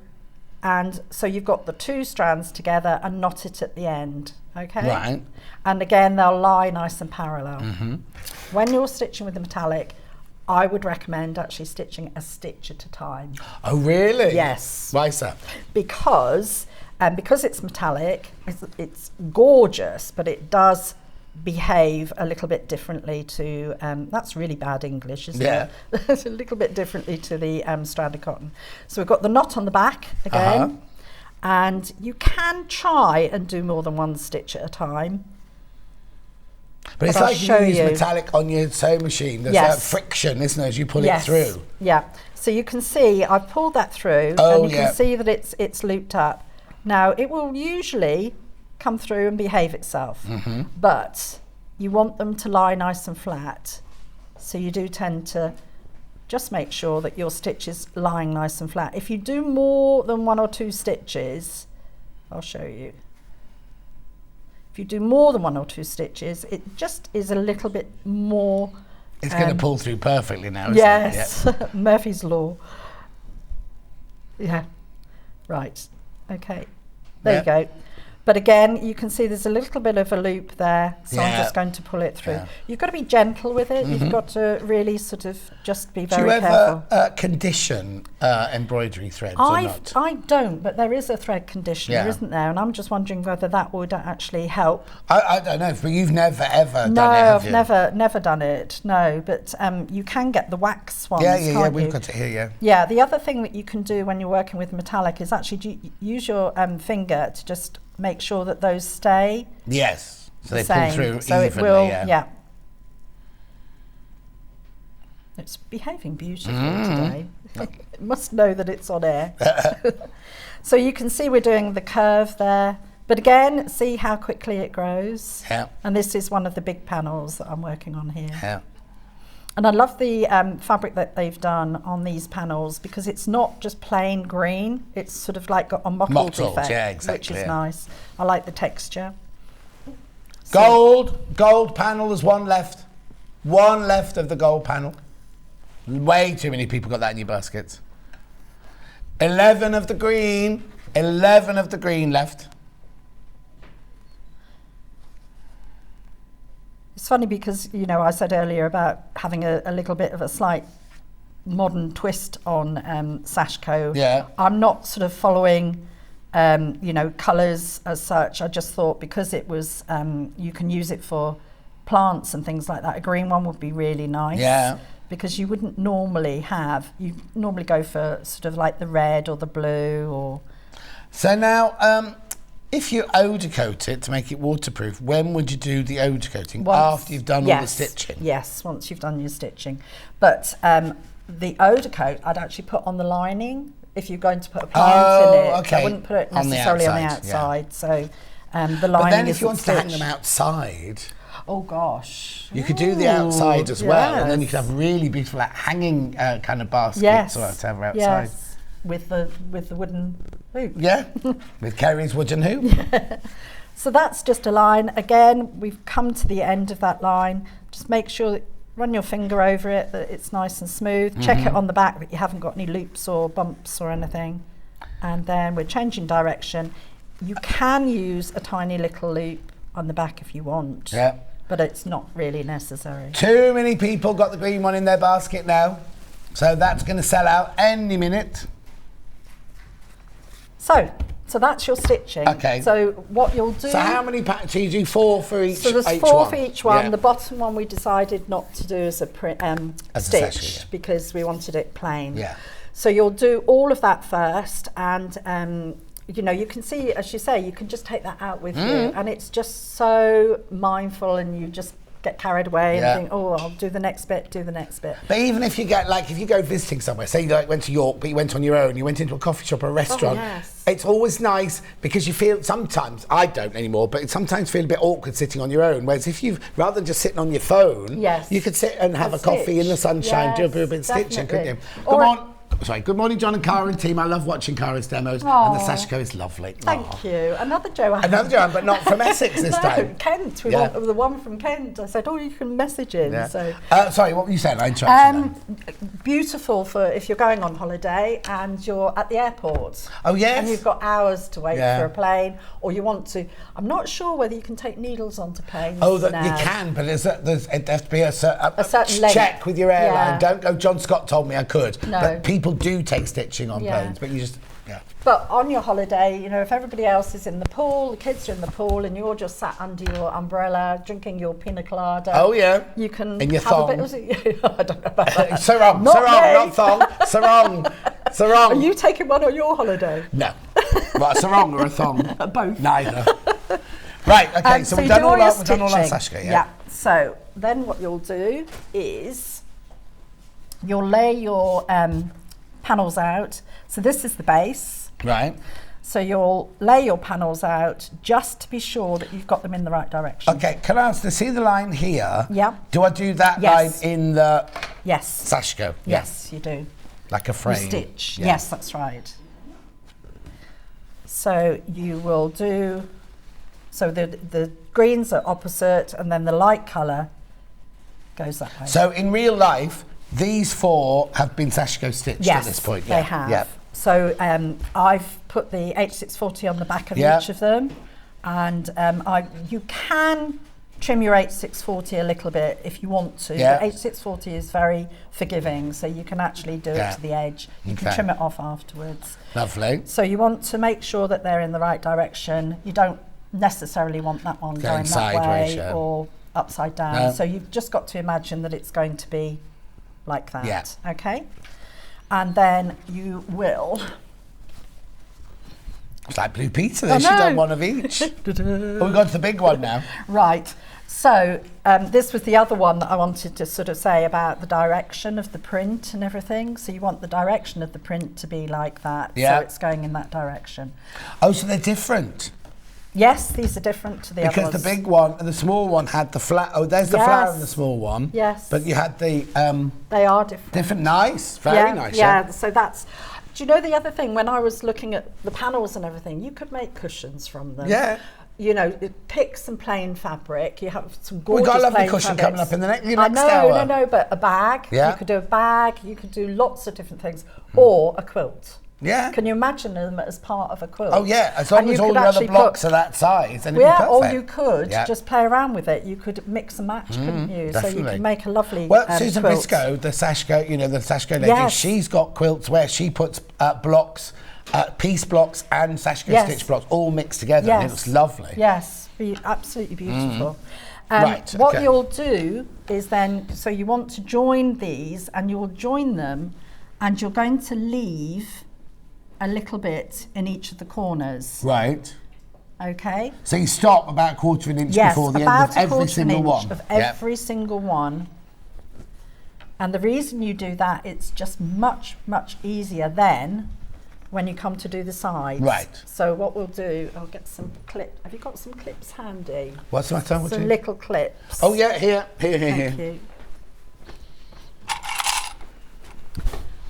And so you've got the 2 strands together and knot it at the end, okay? Right. And again, they'll lie nice and parallel. When you're stitching with the metallic, I would recommend actually stitching a stitch at a time. Oh, really? Yes. Why is that? Because it's metallic, it's gorgeous, but it does behave a little bit differently to that's really bad English, isn't it? A little bit differently to the strand of cotton. So we've got the knot on the back again, and you can try and do more than 1 stitch at a time. But it's like you use metallic on your sewing machine. There's that friction, isn't there, as you pull it through? Yeah. So you can see I've pulled that through, and you can see that it's looped up. Now it will usually come through and behave itself, but you want them to lie nice and flat, so you do tend to just make sure that your stitch is lying nice and flat. If you do more than 1 or 2 stitches, I'll show you. If you do more than 1 or 2 stitches, it just is a little bit more. It's going to pull through perfectly now, isn't it? Yes, Murphy's Law. Yeah, right, okay, there you go. But again, you can see there's a little bit of a loop there, so I'm just going to pull it through. You've got to be gentle with it. You've got to really sort of just be very careful. Do you ever condition embroidery threads or not? I don't, but there is a thread conditioner, isn't there? And I'm just wondering whether that would actually help. I don't know, but you've never ever done it, have you? No, I've never done it, no. But you can get the wax ones, can't we've you? got it here, Yeah, the other thing that you can do when you're working with metallic is actually use your finger to just make sure that those stay. Yes, so they same. pull through so evenly. It will, It's behaving beautifully today. It must know that it's on air. So you can see we're doing the curve there. But again, see how quickly it grows. Yeah. And this is one of the big panels that I'm working on here. Yeah. And I love the fabric that they've done on these panels because it's not just plain green, it's sort of like got a mottled effect, exactly, which is nice. I like the texture. Gold panel, there's 1 left. 1 left of the gold panel. Way too many people got that in your baskets. 11 of the green, 11 of the green left. It's funny because, you know, I said earlier about having a little bit of a slight modern twist on Sashiko. Yeah. I'm not sort of following, you know, colours as such. I just thought because it was, you can use it for plants and things like that, a green one would be really nice. Yeah. Because you wouldn't normally you normally go for sort of like the red or the blue or... So now, if you odor coat it to make it waterproof, when would you do the odor coating? After you've done all the stitching? Yes, once you've done your stitching. But the odor coat, I'd actually put on the lining if you're going to put a plant in it. Okay. I wouldn't put it necessarily on the outside. So the lining. But then if is you wanted to hang them outside... Oh gosh. You could do the outside as well, and then you could have really beautiful like, hanging kind of baskets or whatever outside. Yes, with the wooden hoop. Yeah, with Kerry's wooden hoop. So that's just a line. Again, we've come to the end of that line. Just make sure that run your finger over it, that it's nice and smooth. Check it on the back that you haven't got any loops or bumps or anything. And then we're changing direction. You can use a tiny little loop on the back if you want. Yeah. But it's not really necessary. Too many people got the green one in their basket now. So that's going to sell out any minute. So that's your stitching. Okay. So what you'll do... So how many packs? So you do 4 for each one? So there's 4 for each one. Yeah. The bottom one we decided not to do as a stitch because we wanted it plain. Yeah. So you'll do all of that first and you know, you can see, as you say, you can just take that out with you, and it's just so mindful, and you just get carried away Yeah. and think, oh, I'll do the next bit. But even if you get, like, if you go visiting somewhere, say you like went to York, but you went on your own, you went into a coffee shop or a restaurant, yes. it's always nice because you feel, sometimes, I don't anymore, but it sometimes feel a bit awkward sitting on your own, whereas if you've, rather than just sitting on your phone, Yes. you could sit and have a coffee in the sunshine, do a bit of stitching, couldn't you? Or- Good morning, John and Cara and team. I love watching Cara's demos, and the Sashiko is lovely. Thank you. Another Joanne. Another Joanne, but not from Essex this no, time. Kent. We want the one from Kent. I said, oh, you can message him. Yeah. So. Sorry, what were you saying? I interrupted you. Beautiful for if you're going on holiday and you're at the airport. Oh, yes. And you've got hours to wait for a plane, or you want to. I'm not sure whether you can take needles onto planes. Oh, you now. can, but it has to be a certain length. check with your airline. Yeah. Don't go. John Scott told me I could, No. but people do take stitching on planes. But you just But on your holiday, you know, if everybody else is in the pool, the kids are in the pool, and you're just sat under your umbrella drinking your pina colada. Oh yeah. You can in your have thong. a bit. I don't know about that. Sarong, not thong. Sarong. Are you taking one on your holiday? No. Well, a sarong or a thong? Both. Neither. Right. Okay. So we've done all our Sashiko. Yeah. So then what you'll do is you'll lay your panels out. So this is the base. Right. So you'll lay your panels out just to be sure that you've got them in the right direction. Okay, can I ask, to see the line here? Yeah. Do I do that line in the Sashiko? Yes, you do. Like a frame? You stitch. Yeah. Yes, that's right. So you will do, so the greens are opposite and then the light colour goes that way. So in real life, these four have been Sashiko stitched at this point? Yes, they have. Yep. So I've put the H640 on the back of each of them, and you can trim your H640 a little bit if you want to. Yeah. The H640 is very forgiving, so you can actually do it to the edge. You can trim it off afterwards. Lovely. So you want to make sure that they're in the right direction. You don't necessarily want that one going that way or upside down. No. So you've just got to imagine that it's going to be like that. Yeah. Okay. And then you will. It's like Blue Peter there. She's done one of each. We've got to the big one now. Right. So this was the other one that I wanted to sort of say about the direction of the print and everything. So you want the direction of the print to be like that. Yeah. So it's going in that direction. Oh, so they're different. Yes, these are different to the other ones. Because the big one and the small one had the flat. Oh, there's the flower in the small one. Yes. But you had the. They are different. Different, nice, very nice. Yeah. So that's. Do you know the other thing? When I was looking at the panels and everything, you could make cushions from them. Yeah. You know, pick some plain fabric. You have some gorgeous. We've got a lovely plain cushion fabrics. coming up in the next I know, hour. no, but a bag. Yeah. You could do a bag. You could do lots of different things, or a quilt. Yeah. Can you imagine them as part of a quilt? Oh yeah, as long as all the other blocks are that size, then it'd be perfect. Or you could just play around with it. You could mix and match, couldn't you? Definitely. So you could make a lovely Susan quilt. Biscoe, the Sashiko, the Sashiko lady, she's got quilts where she puts blocks, piece blocks and Sashiko stitch blocks all mixed together, and it looks lovely. Yes, absolutely beautiful. Right, what you'll do is then, so you want to join these, and you'll join them, and you're going to leave a little bit in each of the corners. Right. Okay. So you stop about a quarter of an inch before the end of every single one. Of every single one. And the reason you do that, it's just much, much easier then when you come to do the sides. Right. So what we'll do, I'll get some clips. Have you got some clips handy? What's the matter? Some little clips. Oh yeah, here. Thank you.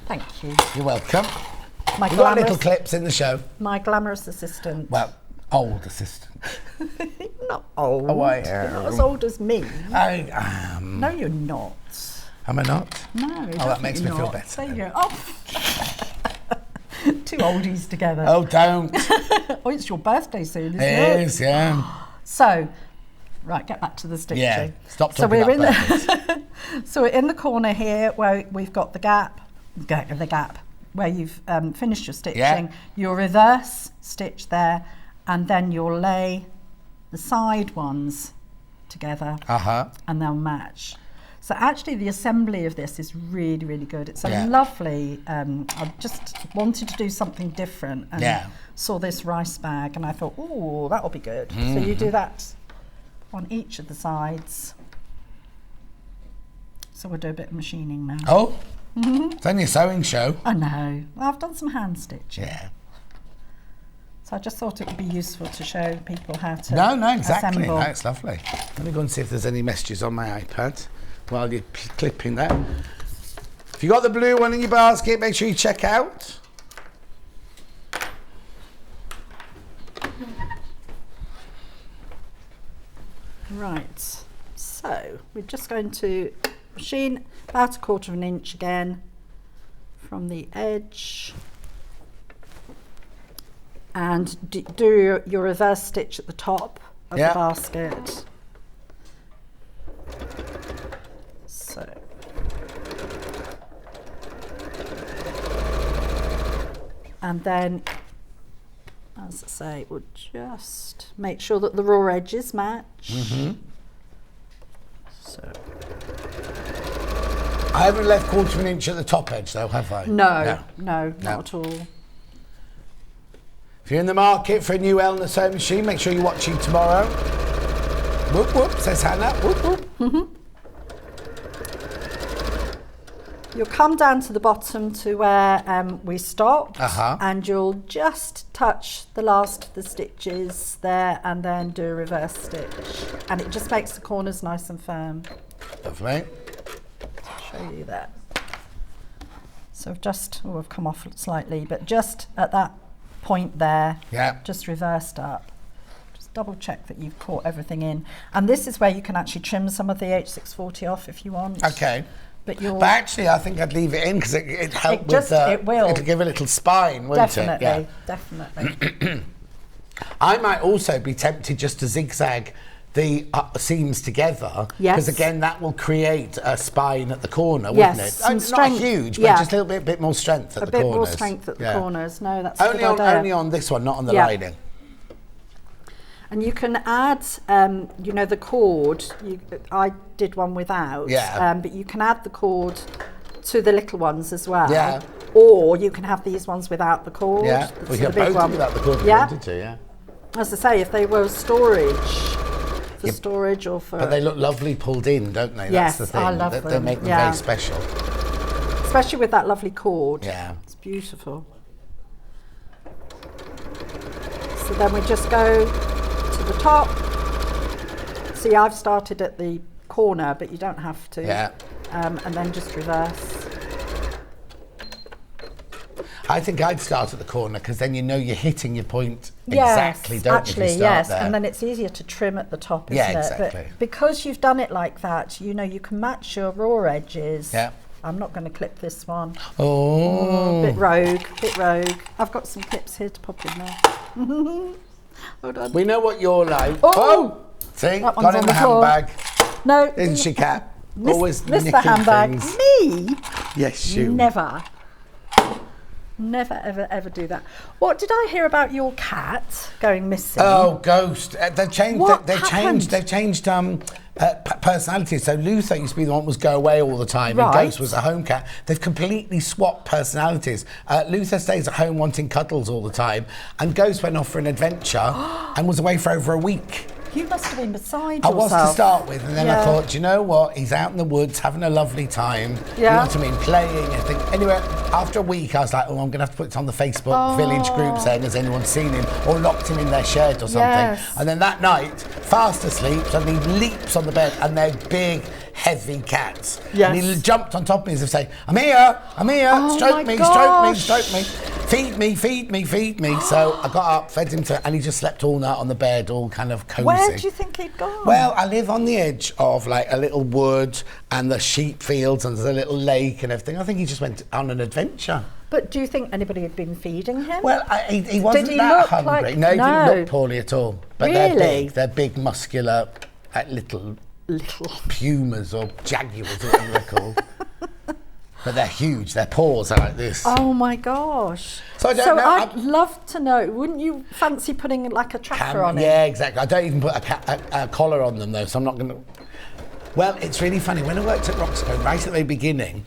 Thank you. You're welcome. We've got little clips in the show. My glamorous assistant. Well, old assistant. Not old. Oh, I You're not as old as me. I am. No, you're not. Am I not? No. Oh, that makes me feel better. There you go. Oh. Two oldies together. Oh, don't. Oh, it's your birthday soon, isn't it? It is, yeah. So, right, get back to the stitching. Yeah, stop talking about birthdays. So we're in the corner here where we've got the gap, where you've finished your stitching. Yeah. You'll reverse stitch there, and then you'll lay the side ones together, and they'll match. So actually the assembly of this is really, really good. It's a lovely, I just wanted to do something different and saw this rice bag and I thought, oh, that'll be good. So you do that on each of the sides. So we'll do a bit of machining now. Oh, it's only a sewing show. I know. I've done some hand stitching. Yeah. So I just thought it would be useful to show people how to No, exactly. assemble. No, it's lovely. Let me go and see if there's any messages on my iPad while you're clipping that. If you got the blue one in your basket, make sure you check out. Right, so we're just going to machine about 1/4 inch again from the edge, and do your reverse stitch at the top of the basket. So and then, as I say, we'll just make sure that the raw edges match. So I haven't left 1/4 inch at the top edge though, have I? no, not at all. If you're in the market for a new Elna sewing machine, make sure you're watching tomorrow. Whoop whoop, says Hannah. Whoop whoop. You'll come down to the bottom to where we stopped, and you'll just touch the last of the stitches there and then do a reverse stitch, and it just makes the corners nice and firm. Lovely. I'll show you that. So I've come off slightly, but just at that point there, just reversed up. Just double check that you've caught everything in, and this is where you can actually trim some of the H640 off if you want. Okay. But actually, I think I'd leave it in because it helped with it will. It'll give a little spine, won't it? Yeah. Definitely. I might also be tempted just to zigzag the seams together, because again that will create a spine at the corner, wouldn't it? Some Not strength, huge, but just a little bit more strength at the corners. A bit more strength at the corners. No, that's only a good idea. Only on this one, not on the lining. And you can add, the cord. I did one without. But you can add the cord to the little ones as well. Yeah. Or you can have these ones without the cord. Yeah. We can both do without the cord if you wanted to. Yeah. As I say, if they were storage, storage or for. But they look lovely pulled in, don't they? Yes, that's the thing. I love them. They make them very special. Especially with that lovely cord. Yeah. It's beautiful. So then we just go to the top. See, I've started at the corner, but you don't have to. Yeah. And then just reverse. I think I'd start at the corner because then you know you're hitting your point exactly, don't you? If you start there. And then it's easier to trim at the top, isn't Yeah, it? exactly. But because you've done it like that, you know, you can match your raw edges. Yeah. I'm not going to clip this one. Oh. Bit rogue. I've got some clips here to pop in there. Hold on. We know what you're like. Oh! See, That got one's in on the the floor. handbag. No. Isn't she, Kat? Always miss nicking the handbag. things. Me? Yes, you. Never, ever do that. What did I hear about your cat going missing? Oh, Ghost. They've changed. What They've happened? changed personalities. So Luther used to be the one who was go away all the time, and Right. Ghost was a home cat. They've completely swapped personalities. Luther stays at home wanting cuddles all the time, and Ghost went off for an adventure and was away for over a week. You must have been beside I yourself. was to start with, and then I thought, do you know what? He's out in the woods having a lovely time. You know what I mean? Playing. I think. Anyway, after a week, I was like, oh, I'm going to have to put it on the Facebook village group saying, has anyone seen him? Or locked him in their shed or something. Yes. And then that night, fast asleep, suddenly he leaps on the bed, and they're big, heavy cats. Yes. And he jumped on top of me as if saying, I'm here, Oh stroke my me, gosh. stroke me. Feed me. So I got up, fed him and he just slept all night on the bed, all kind of cosy. Where do you think he'd gone? Well, I live on the edge of like a little wood and the sheep fields, and there's a little lake and everything. I think he just went on an adventure. But do you think anybody had been feeding him? Well, he wasn't Did he that look hungry. like- No, he No. didn't look poorly at all. But Really? they're big, muscular, little pumas or jaguars or whatever they're called. But they're huge. Their paws are like this. Oh my gosh. So I don't know. I'd love to know. Wouldn't you fancy putting like a tracker on it? Yeah, exactly. I don't even put a collar on them though, so I'm not going to. Well, it's really funny. When I worked at Roxco, right at the beginning,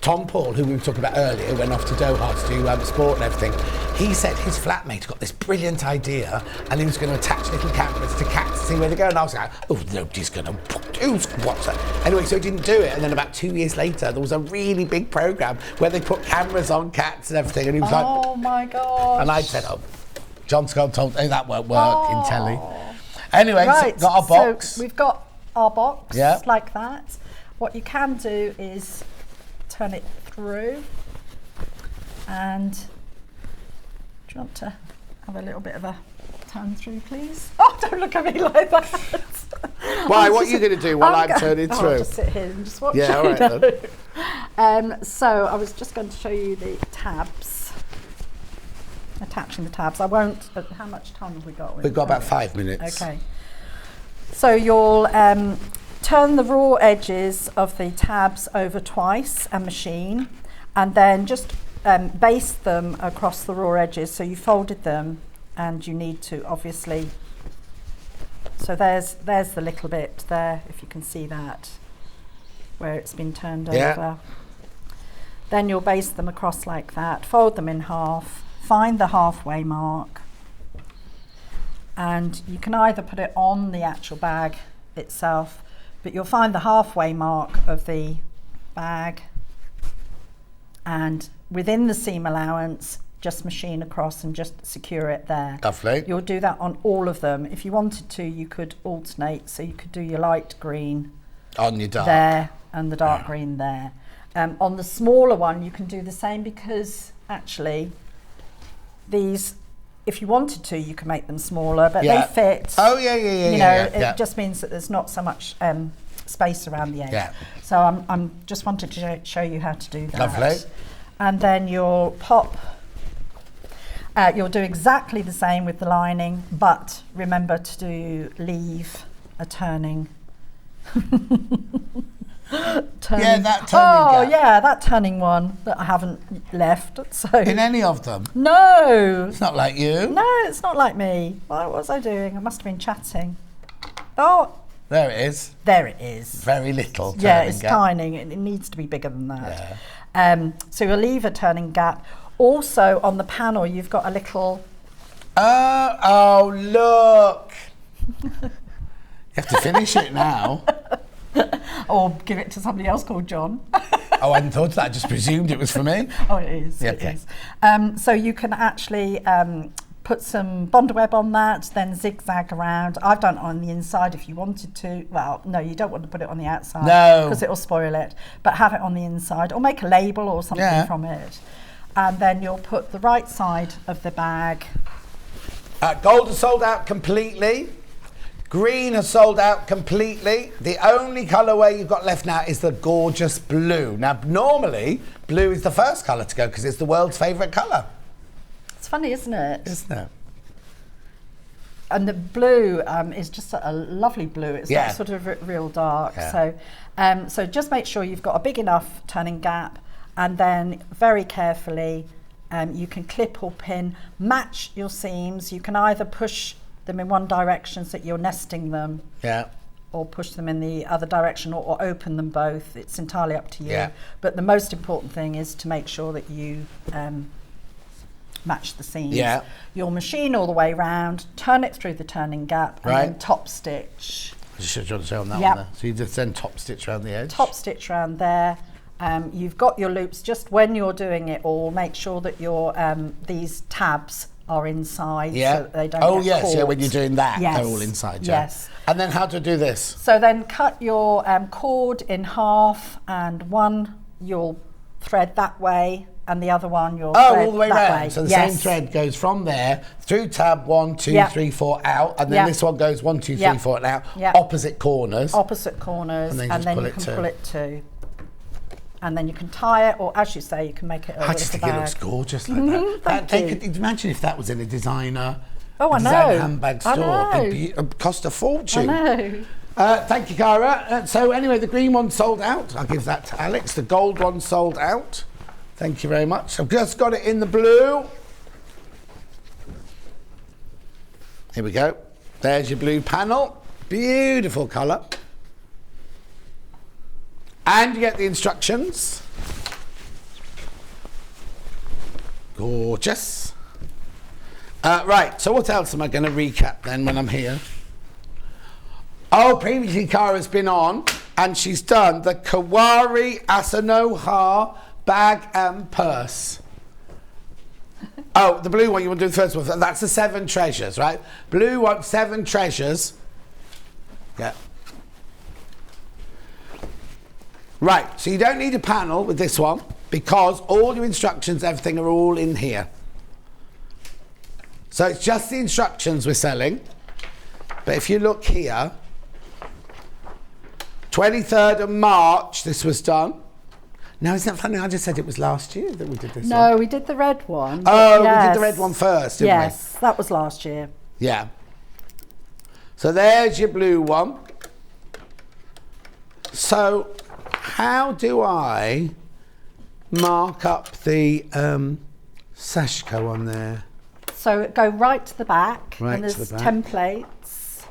Tom Paul, who we were talking about earlier, went off to Doha to do sport and everything. He said his flatmate got this brilliant idea and he was going to attach little cameras to cats to see where they go. And I was like, oh, nobody's going to watch that. Anyway, so he didn't do it. And then about 2 years later, there was a really big programme where they put cameras on cats and everything. And he was like, oh my God. And I said, oh, John Scott told me that won't work in telly. Anyway, right, so got our box. So we've got our box Yeah. like that. What you can do is turn it through, and do you want to have a little bit of a turn through, please? Oh, don't look at me like that. Why? What are you going to do while I'm turning through? I'll just sit here and just watch. Yeah, all right then. So I was just going to show you the tabs. Attaching the tabs. I won't. How much time have we got? We've got about 5 minutes. Okay. So you'll turn the raw edges of the tabs over twice and machine, and then just baste them across the raw edges. So you folded them, and you need to obviously. So there's the little bit there, if you can see that, where it's been turned over. Then you'll baste them across like that. Fold them in half. Find the halfway mark, and you can either put it on the actual bag itself, but you'll find the halfway mark of the bag, and within the seam allowance, just machine across and just secure it there. Lovely. You'll do that on all of them. If you wanted to, you could alternate, so you could do your light green on your dark there and the dark green there. On the smaller one, you can do the same, because actually these, if you wanted to, you can make them smaller, but they fit. Oh, yeah. You know, it just means that there's not so much space around the edge. Yeah. So I'm just wanted to show you how to do that. Lovely. And then you'll pop, you'll do exactly the same with the lining, but remember to leave a turning. Yeah, that turning gap. Yeah, that turning one that I haven't left. So in any of them? No. It's not like you. No, it's not like me. What was I doing? I must have been chatting. Oh. There it is. There it is. Very little turning Yeah, it's gap. tiny. It needs to be bigger than that. Yeah. So you'll leave a turning gap. Also on the panel, you've got a little... Oh, look. You have to finish it now. Or give it to somebody else called John. Oh, I hadn't thought of that. I just presumed it was for me. Oh, it is. Yeah, it is. So you can actually put some bond web on that, then zigzag around. I've done it on the inside if you wanted to. Well, no, you don't want to put it on the outside. No. Because it'll spoil it. But have it on the inside, or make a label or something from it. And then you'll put the right side of the bag. Gold has sold out completely. Green has sold out completely. The only colourway you've got left now is the gorgeous blue. Now, normally, blue is the first colour to go because it's the world's favourite colour. It's funny, isn't it? Isn't it? And the blue is just a lovely blue. It's not sort of real dark. Yeah. So just make sure you've got a big enough turning gap, and then very carefully you can clip or pin, match your seams. You can either push them in one direction so that you're nesting them, or push them in the other direction, or open them both. It's entirely up to you. Yeah. But the most important thing is to make sure that you match the seams. Yeah. You'll machine all the way round, turn it through the turning gap, and then top stitch. I just showed you on that one there. So you just then top stitch around the edge. Top stitch around there. You've got your loops. Just when you're doing it all, make sure that your these tabs are inside, so that they don't get caught. So when you're doing that, they're all inside. Yes. And then how to do this? So then cut your cord in half, and one you'll thread that way, and the other one you'll thread all the way that round. way. So the same thread goes from there through tab 1, 2, 3, 4 out, and then this one goes 1, 2, 3, 4 and out. Opposite corners. Opposite corners, and then you can pull it too. And then you can tie it, or as you say, you can make it a I just think it looks gorgeous like that. Thank you. Imagine if that was in a designer handbag store. It'd cost a fortune. I know. Thank you, Cara. So anyway, the green one sold out. I'll give that to Alex. The gold one sold out. Thank you very much. I've just got it in the blue. Here we go. There's your blue panel. Beautiful colour. And you get the instructions. Gorgeous. Right, so what else am I going to recap then when I'm here? Oh, previously Cara's been on and she's done the Kawari Asanoha bag and purse. Oh, the blue one, you want to do the first one. That's the 7 treasures, right? Blue one, 7 treasures. Yeah. Right, so you don't need a panel with this one because all your instructions, everything are all in here. So it's just the instructions we're selling. But if you look here, 23rd of March this was done. Now, isn't that funny? I just said it was last year that we did this one. No, we did the red one. Oh, yes. We did the red one first, didn't we? Yes, that was last year. Yeah. So there's your blue one. So how do I mark up the Sashiko on there? So go right to the back, Right and there's to the back. templates.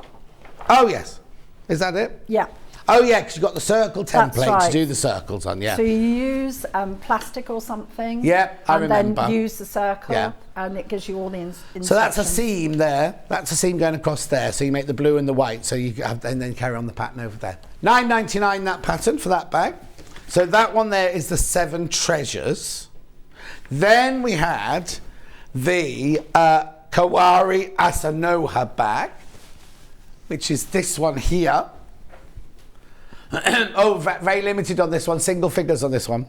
Oh, yes. Is that it? Yeah. Oh, yeah, because you've got the circle That's template right. to do the circles on, yeah. So you use plastic or something. Yeah, I remember. And then use the circle, Yeah. and it gives you all the instructions. So that's a seam there. That's a seam going across there. So you make the blue and the white. So you have, and then carry on the pattern over there. $9.99 that pattern for that bag. So that one there is the 7 treasures. Then we had the Kawari Asanoha bag, which is this one here. Oh, very limited on this one. Single figures on this one.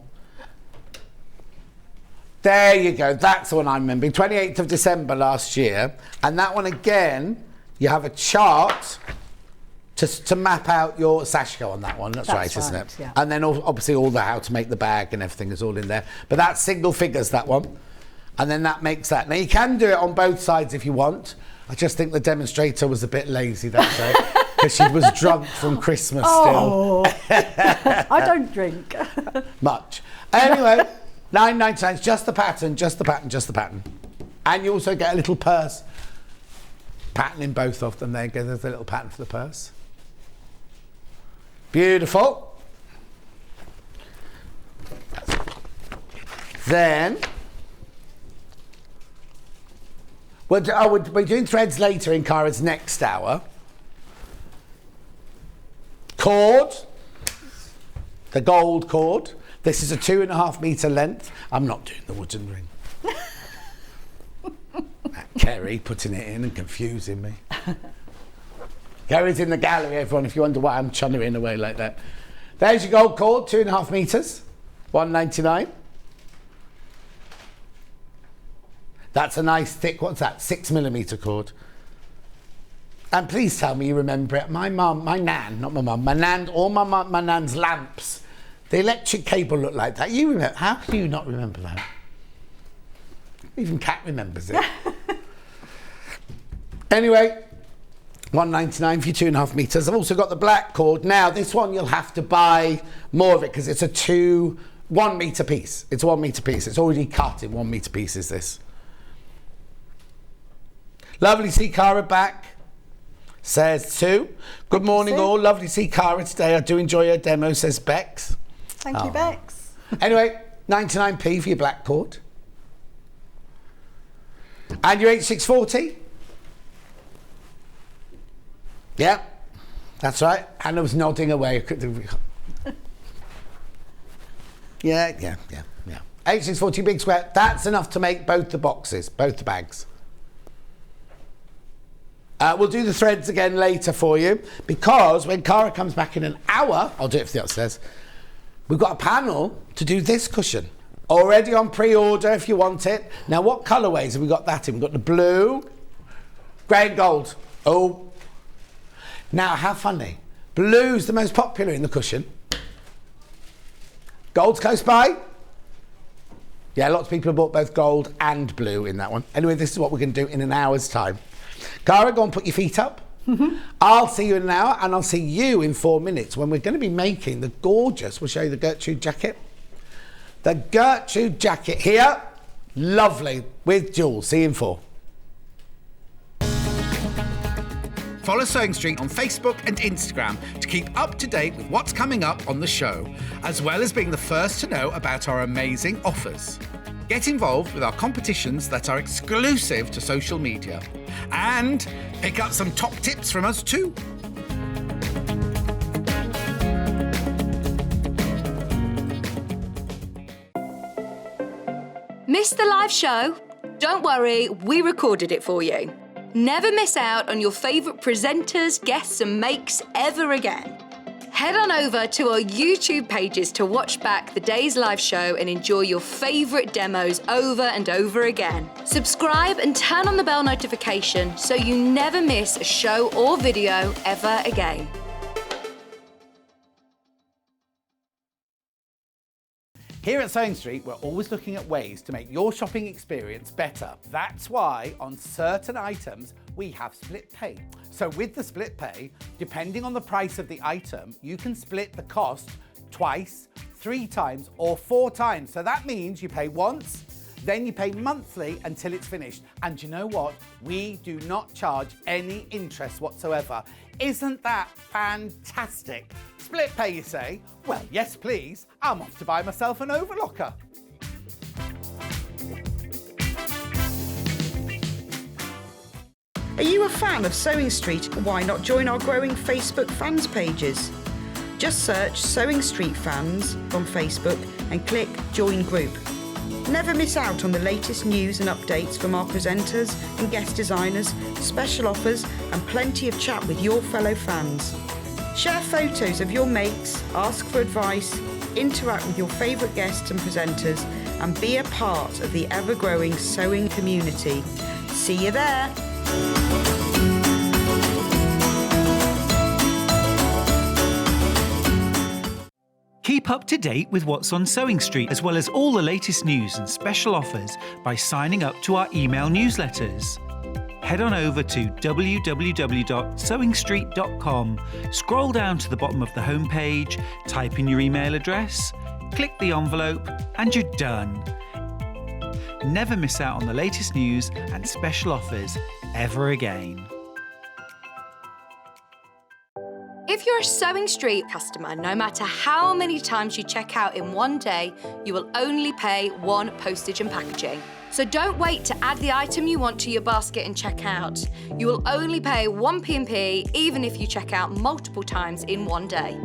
There you go. That's the one I'm remembering. 28th of December last year. And that one again, you have a chart to map out your Sashiko on that one. That's right, isn't it? Yeah. And then obviously all the how to make the bag and everything is all in there. But that's single figures, that one. And then that makes that. Now you can do it on both sides if you want. I just think the demonstrator was a bit lazy that day because she was drunk from Christmas still. I don't drink. Much. Anyway, $9.99, just the pattern, just the pattern, just the pattern. And you also get a little purse pattern in both of them. There you go, there's a little pattern for the purse. Beautiful. Then, we're doing threads later in Cara's next hour. Cord, the gold cord. This is a 2.5 metre length. I'm not doing the wooden ring. Kerry putting it in and confusing me. Kerry's in the gallery, everyone, if you wonder why I'm chunnering away like that. There's your gold cord, 2.5 metres, $1.99. That's a nice thick, what's that, 6mm cord. And please tell me you remember it. My mum, my nan, not my mum, my nan, all my nan's lamps, the electric cable looked like that. You remember, how do you not remember that? Even Kat remembers it. Anyway, $1.99 for your 2.5 metres. I've also got the black cord. Now, this one you'll have to buy more of it because it's a 1 metre piece. It's a 1 metre piece. It's already cut in 1 metre pieces, this. Lovely to see Cara back, says Sue. Good morning all. Lovely to see Cara today. I do enjoy her demo, says Bex. Thank you, Bex. Anyway, 99p for your black cord. And your H640? Yeah, that's right. Hannah was nodding away. Yeah. H640 big square. That's enough to make both the boxes, both the bags. We'll do the threads again later for you because when Cara comes back in an hour, I'll do it for the upstairs, we've got a panel to do this cushion. Already on pre-order if you want it. Now, what colourways have we got that in? We've got the blue, grey and gold. Oh. Now, how funny. Blue's the most popular in the cushion. Gold's close by. Yeah, lots of people have bought both gold and blue in that one. Anyway, this is what we're going to do in an hour's time. Cara, go and put your feet up. I'll see you in an hour and I'll see you in 4 minutes when we're going to be making the gorgeous, we'll show you the Gertrude jacket. The Gertrude jacket here, lovely, with Jules. See you in 4. Follow Sewing Street on Facebook and Instagram to keep up to date with what's coming up on the show, as well as being the first to know about our amazing offers. Get involved with our competitions that are exclusive to social media. And pick up some top tips from us too. Missed the live show? Don't worry, we recorded it for you. Never miss out on your favourite presenters, guests and makes ever again. Head on over to our YouTube pages to watch back the day's live show and enjoy your favourite demos over and over again. Subscribe and turn on the bell notification so you never miss a show or video ever again. Here at Sewing Street, we're always looking at ways to make your shopping experience better. That's why on certain items, we have split pay. So with the split pay, depending on the price of the item, you can split the cost twice, 3 times, or 4 times. So that means you pay once, then you pay monthly until it's finished. And you know what? We do not charge any interest whatsoever. Isn't that fantastic? Split pay, you say? Well, yes, please. I'm off to buy myself an overlocker. Are you a fan of Sewing Street? Why not join our growing Facebook fans pages? Just search Sewing Street Fans on Facebook and click Join Group. Never miss out on the latest news and updates from our presenters and guest designers, special offers and plenty of chat with your fellow fans. Share photos of your makes, ask for advice, interact with your favourite guests and presenters and be a part of the ever-growing sewing community. See you there! Keep up to date with what's on Sewing Street, as well as all the latest news and special offers by signing up to our email newsletters. Head on over to www.sewingstreet.com, scroll down to the bottom of the homepage, type in your email address, click the envelope, and you're done. Never miss out on the latest news and special offers ever again. If you're a Sewing Street customer, no matter how many times you check out in one day, you will only pay 1 postage and packaging. So don't wait to add the item you want to your basket and check out. You will only pay 1 P&P even if you check out multiple times in one day.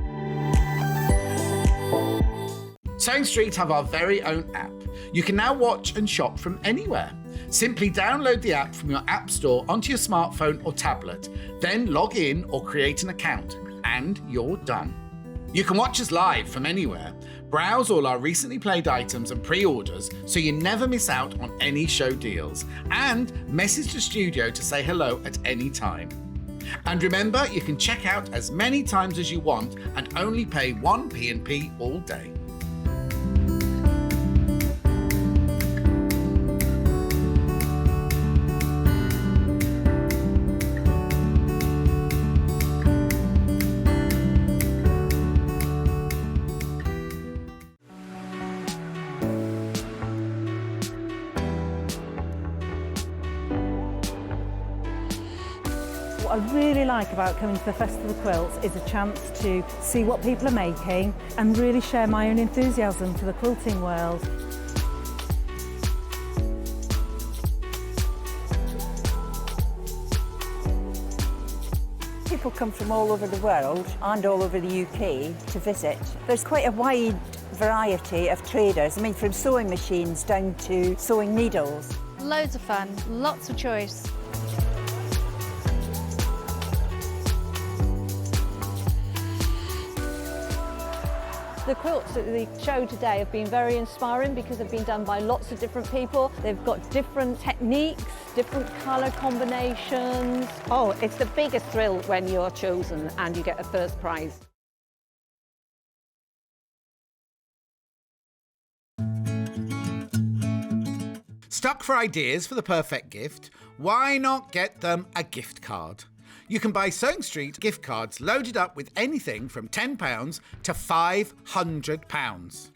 Sewing Street have our very own app. You can now watch and shop from anywhere. Simply download the app from your app store onto your smartphone or tablet, then log in or create an account, and you're done. You can watch us live from anywhere, browse all our recently played items and pre-orders so you never miss out on any show deals, and message the studio to say hello at any time. And remember, you can check out as many times as you want and only pay 1 P&P all day. What I really like about coming to the Festival of Quilts is a chance to see what people are making and really share my own enthusiasm for the quilting world. People come from all over the world and all over the UK to visit. There's quite a wide variety of traders. I mean, from sewing machines down to sewing needles. Loads of fun, lots of choice. The quilts at the show today have been very inspiring because they've been done by lots of different people. They've got different techniques, different colour combinations. Oh, it's the biggest thrill when you're chosen and you get a first prize. Stuck for ideas for the perfect gift? Why not get them a gift card? You can buy Sewing Street gift cards loaded up with anything from £10 to £500.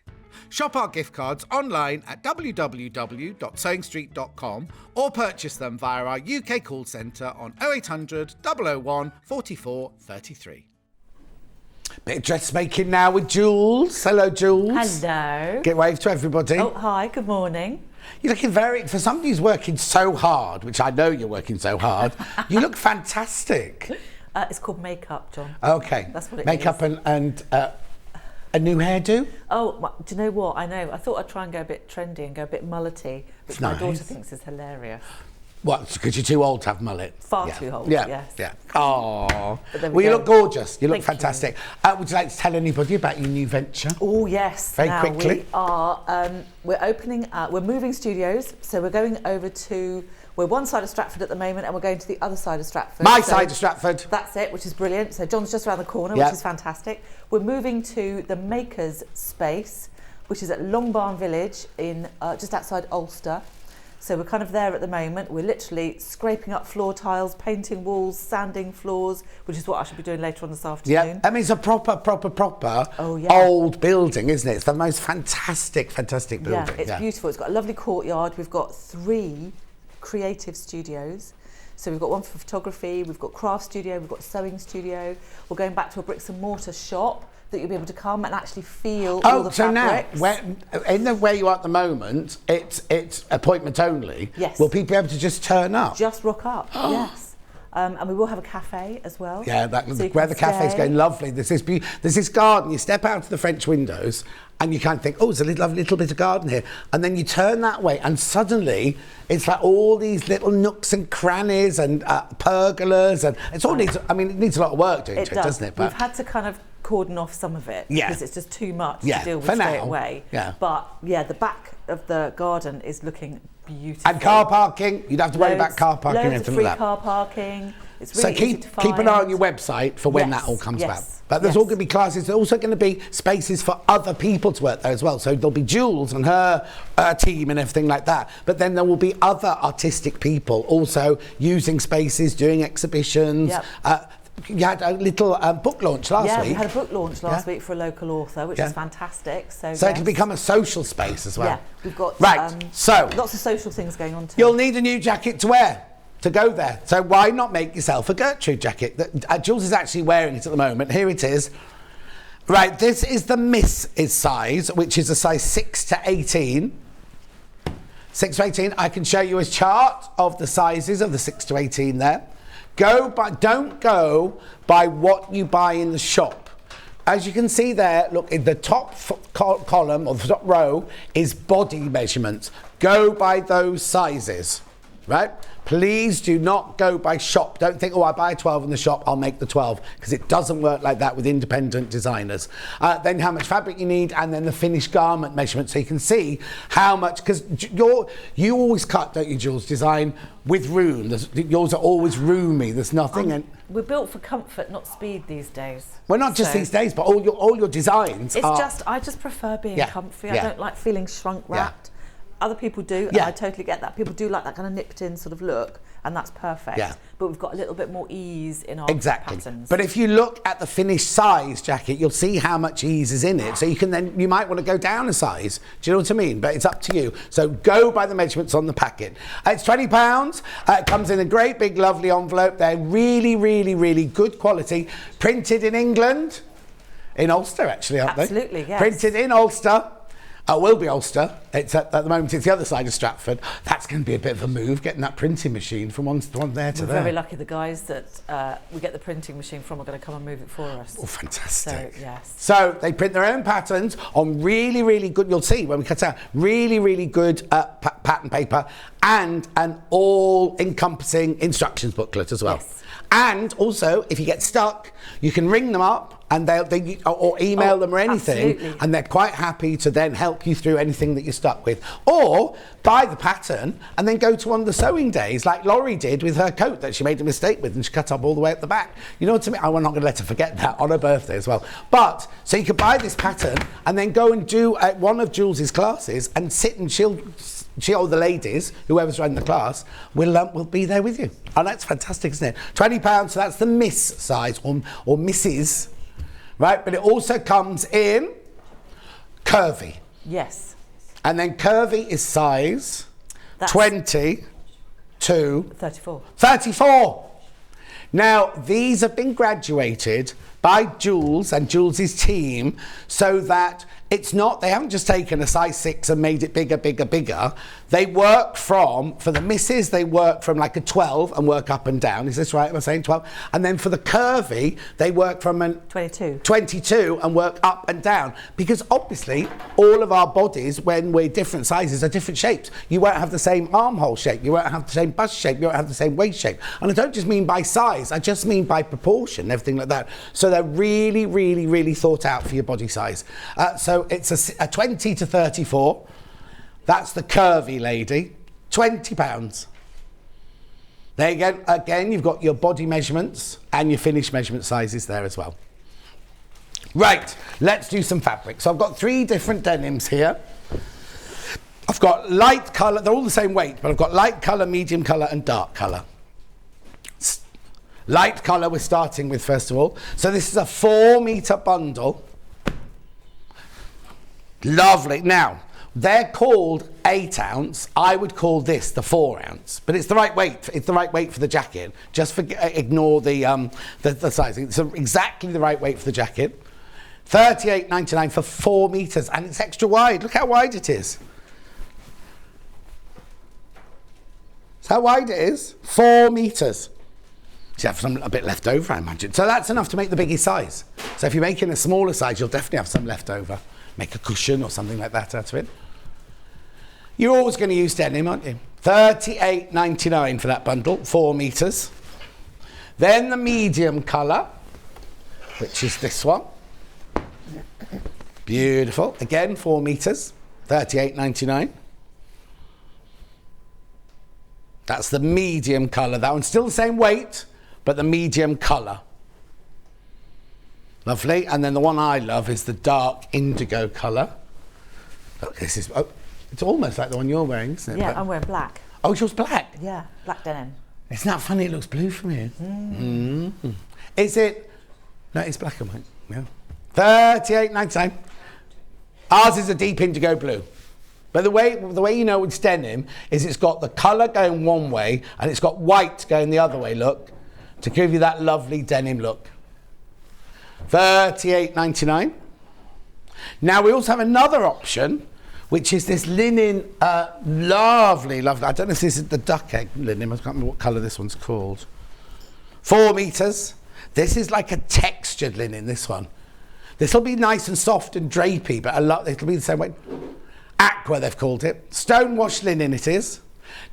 Shop our gift cards online at www.sewingstreet.com or purchase them via our UK call centre on 0800 001 44 33. Bit of dressmaking now with Jules. Hello, Jules. Hello. Get wave to everybody. Oh, hi, good morning. You're looking for somebody who's working so hard, which I know you're working so hard, you look fantastic. It's called makeup, John. Okay. That's what it makeup is. and a new hairdo? Oh, do you know what? I know. I thought I'd try and go a bit trendy and go a bit mullety, which my daughter thinks is hilarious. What, because you're too old to have mullet? Far too old, yeah. yes. Yeah. Oh. Well, you look gorgeous. You look Thank fantastic. Would you like to tell anybody about your new venture? Oh, yes. Very quickly. We are, we're moving studios, so we're going over to, we're one side of Stratford at the moment, and we're going to the other side of Stratford. My side of Stratford. That's it, which is brilliant. So John's just around the corner, Yep. which is fantastic. We're moving to the Makers Space, which is at Long Barn Village in just outside Ulster. So we're kind of there at the moment. We're literally scraping up floor tiles, painting walls, sanding floors, which is what I should be doing later on this afternoon. Yeah, I mean, it's a proper old building, isn't it? It's the most fantastic building. Yeah, it's beautiful. It's got a lovely courtyard. We've got 3 creative studios. So we've got one for photography, we've got craft studio, we've got sewing studio. We're going back to a bricks and mortar shop that you'll be able to come and actually feel all the fabrics. Now, where you are at the moment, it's appointment only. Yes. Will people be able to just turn up? Just rock up, yes. And we will have a cafe as well. Yeah, where the cafe's going, lovely. There's this garden. You step out of the French windows and you kind of think, oh, there's a little bit of garden here. And then you turn that way and suddenly it's like all these little nooks and crannies and pergolas. And it needs a lot of work doing to it, doesn't it? We've had to kind of cordon off some of it because it's just too much to deal with straight away. Yeah. But yeah, the back of the garden is looking beautiful. And car parking, you'd have to worry about car parking and loads anything of free like that. car parking. It's really so easy to find. keep an eye on your website for when that all comes back. But there's all going to be classes. There's also going to be spaces for other people to work there as well. So there'll be Jules and her team and everything like that. But then there will be other artistic people also using spaces, doing exhibitions. Yep. You had a little book launch last week. Yeah, we had a book launch last week for a local author, which is fantastic. So it'll become a social space as well. Yeah, we've got so lots of social things going on too. You'll need a new jacket to wear to go there. So why not make yourself a Gertrude jacket? Jules is actually wearing it at the moment. Here it is. Right, this is the Mrs. size, which is a size 6 to 18. 6 to 18. I can show you a chart of the sizes of the 6 to 18 there. Don't go by what you buy in the shop. As you can see there, look, in the top column or the top row is body measurements. Go by those sizes, right? Please do not go by shop. Don't think, oh, I buy a 12 in the shop, I'll make the 12, because it doesn't work like that with independent designers. Then how much fabric you need, and then the finished garment measurement, so you can see how much, because you always cut, don't you, Jules, design with room. Yours are always roomy. There's nothing. We're built for comfort, not speed these days. Well, not just these days, but all your designs. I just prefer being comfy. I don't like feeling shrunk wrapped. Other people do, and I totally get that. People do like that kind of nipped in sort of look, and that's perfect. Yeah. But we've got a little bit more ease in our patterns. But if you look at the finished size jacket, you'll see how much ease is in it. So you might want to go down a size. Do you know what I mean? But it's up to you. So go by the measurements on the packet. It's £20. It comes in a great big lovely envelope. They're really, really, really good quality. Printed in England. In Ulster, actually, aren't they? Absolutely, yes. Printed in Ulster. Will be Ulster. It's at the moment it's the other side of Stratford. That's going to be a bit of a move, getting that printing machine from one there to there. We're very lucky the guys that we get the printing machine from are going to come and move it for us. Oh, fantastic. So, yes. So they print their own patterns on really, really good, you'll see when we cut out, really, really good pattern paper and an all-encompassing instructions booklet as well. Yes. And also, if you get stuck, you can ring them up and or email them or anything, absolutely. and they're quite happy to then help you through anything that you're stuck with. Or buy the pattern and then go to one of the sewing days, like Laurie did with her coat that she made a mistake with and she cut up all the way at the back. You know what I mean? I'm not going to let her forget that on her birthday as well. But, so you could buy this pattern and then go and do one of Jules's classes and sit and she'll or the ladies, whoever's running the class, will be there with you. Oh, that's fantastic, isn't it? £20, so that's the Miss size or Mrs. Right, but it also comes in curvy. Yes. And then curvy is size 20 to 34. 34. Now, these have been graduated by Jules and Jules's team, so that it's not, they haven't just taken a size 6 and made it bigger, bigger, bigger. They work from, for the misses, they work from like a 12 and work up and down. Is this right? Am I saying 12? And then for the curvy, they work from an 22 and work up and down. Because obviously, all of our bodies, when we're different sizes, are different shapes. You won't have the same armhole shape. You won't have the same bust shape. You won't have the same waist shape. And I don't just mean by size. I just mean by proportion and everything like that. So they're really, really, really thought out for your body size. So it's a 20 to 34. That's the curvy lady. £20. There you go. Again, you've got your body measurements and your finished measurement sizes there as well. Right, let's do some fabric. So I've got 3 different denims here. I've got light colour, they're all the same weight, but I've got light colour, medium colour and dark colour. Light colour we're starting with first of all. So this is a 4 metre bundle. Lovely. Now, they're called 8 ounce. I would call this the 4 ounce, but it's the right weight. It's the right weight for the jacket. Just ignore the sizing. It's exactly the right weight for the jacket. $38.99 for 4 metres, and it's extra wide. Look how wide it is. That's how wide it is. 4 metres. You have a bit left over, I imagine. So that's enough to make the biggest size. So if you're making a smaller size, you'll definitely have some left over. Make a cushion or something like that out of it. You're always going to use denim, aren't you? $38.99 for that bundle, 4 metres. Then the medium colour, which is this one. Beautiful. Again, 4 metres, $38.99. That's the medium colour. That one's still the same weight, but the medium colour. Lovely. And then the one I love is the dark indigo colour. Look, this is, oh, it's almost like the one you're wearing, isn't it? Yeah, but, I'm wearing black. oh, it's yours black? Yeah, black denim. Isn't that funny? It looks blue from here. Is it? No, it's black and white. Yeah. $38.99. Ours is a deep indigo blue. But the way you know it's denim is it's got the colour going one way and it's got white going the other way, look, to give you that lovely denim look. $38.99. Now we also have another option, which is this linen, lovely. I don't know if this is the duck egg linen. I can't remember what colour this one's called. 4 metres. This is like a textured linen, this one. This will be nice and soft and drapey, but it'll be the same way. Aqua, they've called it. Stonewash linen it is.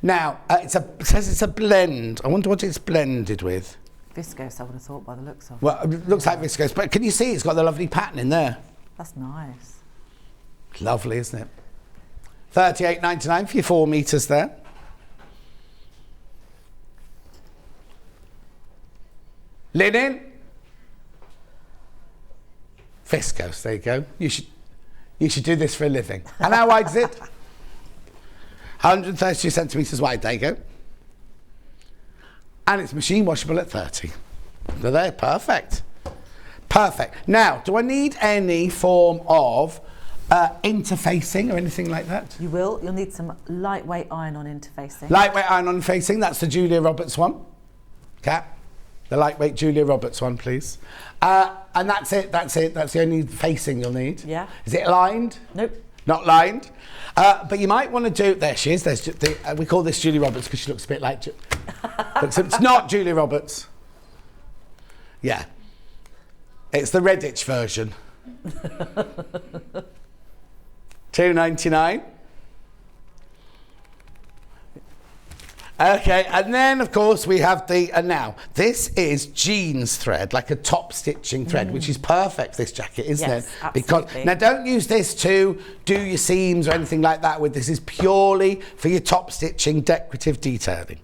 Now, it says it's a blend. I wonder what it's blended with. Viscose, I would have thought by the looks of it. Well, it looks like viscose, but can you see it's got the lovely pattern in there? That's nice. Lovely, isn't it? $38.99 for your 4 metres there. Linen. Viscose, there you go. You should do this for a living. And how wide is it? 132 centimetres wide, there you go. And it's machine washable at 30. So there, perfect. Perfect. Now, do I need any form of interfacing or anything like that? You will. You'll need some lightweight iron-on interfacing. Lightweight iron-on facing, that's the Julia Roberts one. Kat, the lightweight Julia Roberts one, please. And that's it, that's the only facing you'll need. Yeah. Is it lined? Nope. Not lined. But you might want to do, there she is, we call this Julia Roberts because she looks a bit like, but it's not Julia Roberts. Yeah. It's the Redditch version. $2.99. Okay, and then of course we have the, now, this is jeans thread, like a top stitching thread, which is perfect for this jacket, isn't it? Absolutely. Because, now don't use this to do your seams or anything like that with. This is purely for your top stitching, decorative detailing.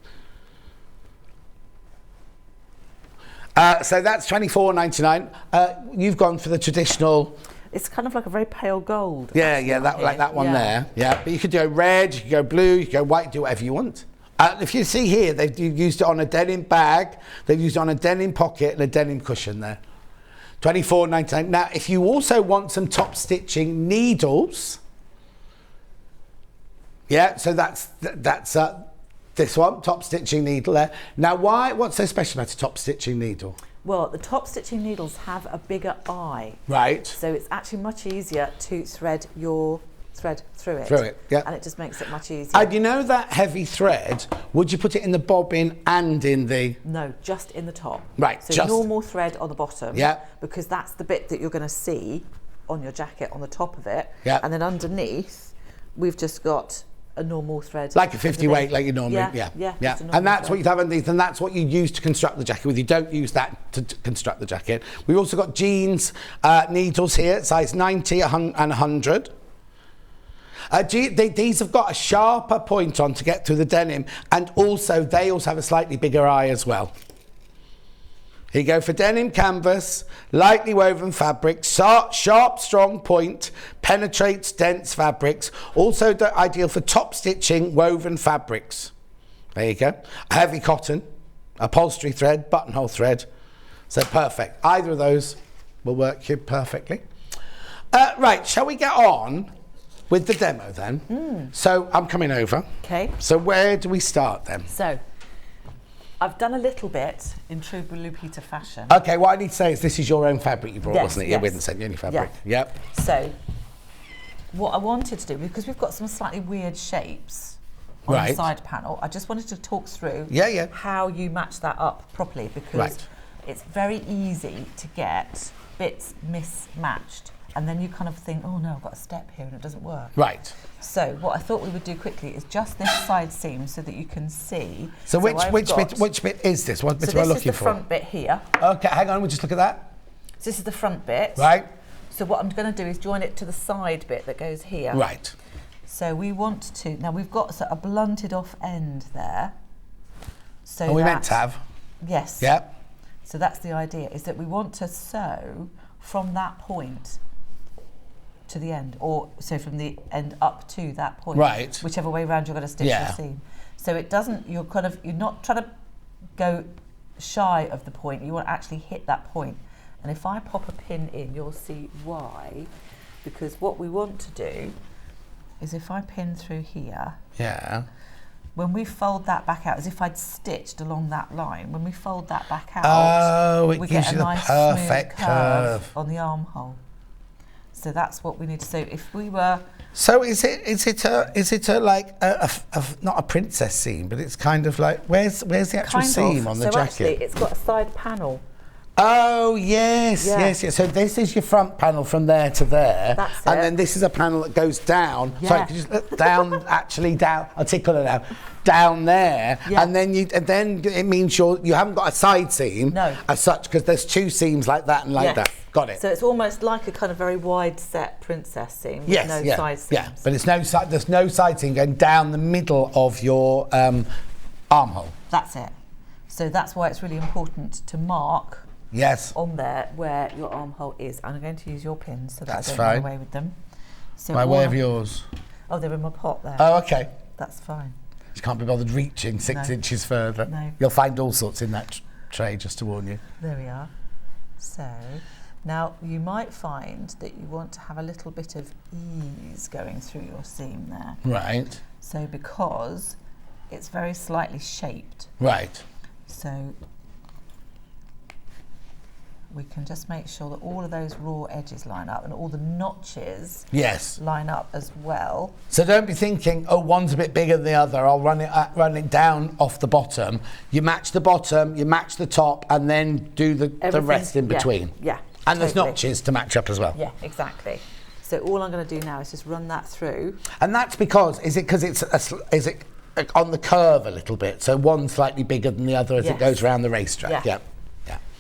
So that's $24.99. You've gone for the traditional. It's kind of like a very pale gold. Yeah, like that one there. Yeah, but you could go red, you could go blue, you could go white, do whatever you want. If you see here, they've used it on a denim bag, they've used it on a denim pocket and a denim cushion there. $24.99. Now, if you also want some top stitching needles, yeah, so that's this one, top stitching needle there. Now, what's so special about a top stitching needle? Well, the top stitching needles have a bigger eye. Right. So it's actually much easier to thread your thread through it. Through it, yeah. And it just makes it much easier. And you know that heavy thread, would you put it in the bobbin and in the... No, just in the top. Right, so just... normal thread on the bottom. Yeah. Because that's the bit that you're going to see on your jacket on the top of it. Yeah. And then underneath, we've just got a normal thread. Like a 50 weight, like you normally, yeah. And that's what you have underneath, and that's what you use to construct the jacket with. You don't use that to construct the jacket. We've also got jeans needles here, size 90 and 100. These have got a sharper point on to get through the denim, and also they also have a slightly bigger eye as well. Here you go for denim canvas, lightly woven fabric, sharp, strong point, penetrates dense fabrics. Also ideal for top stitching woven fabrics. There you go. A heavy cotton, upholstery thread, buttonhole thread. So perfect. Either of those will work here perfectly. Right, shall we get on with the demo then? So I'm coming over. Okay. So where do we start then? So I've done a little bit in true Lupita fashion. Okay, what I need to say is this is your own fabric you brought, wasn't it? Yes. Yeah, we didn't send you any fabric. Yeah. Yep. So what I wanted to do, because we've got some slightly weird shapes on the side panel, I just wanted to talk through how you match that up properly, because it's very easy to get bits mismatched. And then you kind of think, oh no, I've got a step here and it doesn't work. Right. So what I thought we would do quickly is just this side seam so that you can see. So which bit is this? What bit am I looking for? So this is the front bit here. Okay, hang on, we'll just look at that. So this is the front bit. Right. So what I'm going to do is join it to the side bit that goes here. Right. So we want to, now we've got a blunted off end there. So we meant to have. Yes. Yep. So that's the idea, is that we want to sew from that point to the end, or so from the end up to that point, right, whichever way around you're going to stitch your seam. So it doesn't, you're not trying to go shy of the point, you want to actually hit that point. And if I pop a pin in, you'll see why, because what we want to do is if I pin through here, when we fold that back out, as if I'd stitched along that line, when we fold that back out, it we gives get you a nice the perfect smooth curve on the armhole. So that's what we need to do. If we were... So is it a like not a princess seam, but it's kind of like, where's the actual seam on the jacket? Actually, it's got a side panel. Oh, yes. So this is your front panel from there to there. That's it. And then this is a panel that goes down. Yeah. Sorry, could you just look down, actually down, I'll tickle it now, down there. Yeah. And then it means you haven't got a side seam as such, because there's two seams like that and like that. Got it. So it's almost like a kind of very wide set princess seam with no side seams. Yeah, but there's no side seam going down the middle of your armhole. That's it. So that's why it's really important to mark on there where your armhole is. I'm going to use your pins so that I don't run away with them. So where are yours? Oh, they're in my pot there. Oh, okay. That's fine. You can't be bothered reaching 6 inches further. No. You'll find all sorts in that tray, just to warn you. There we are. So now you might find that you want to have a little bit of ease going through your seam there. Right. So because it's very slightly shaped. Right. So we can just make sure that all of those raw edges line up and all the notches line up as well. So don't be thinking, oh, one's a bit bigger than the other, I'll run it down off the bottom. You match the bottom, you match the top, and then do the rest in between. Yeah. And there's notches to match up as well. Yeah, exactly. So all I'm going to do now is just run that through. And that's because, is it on the curve a little bit? So one's slightly bigger than the other as it goes around the racetrack? Yeah.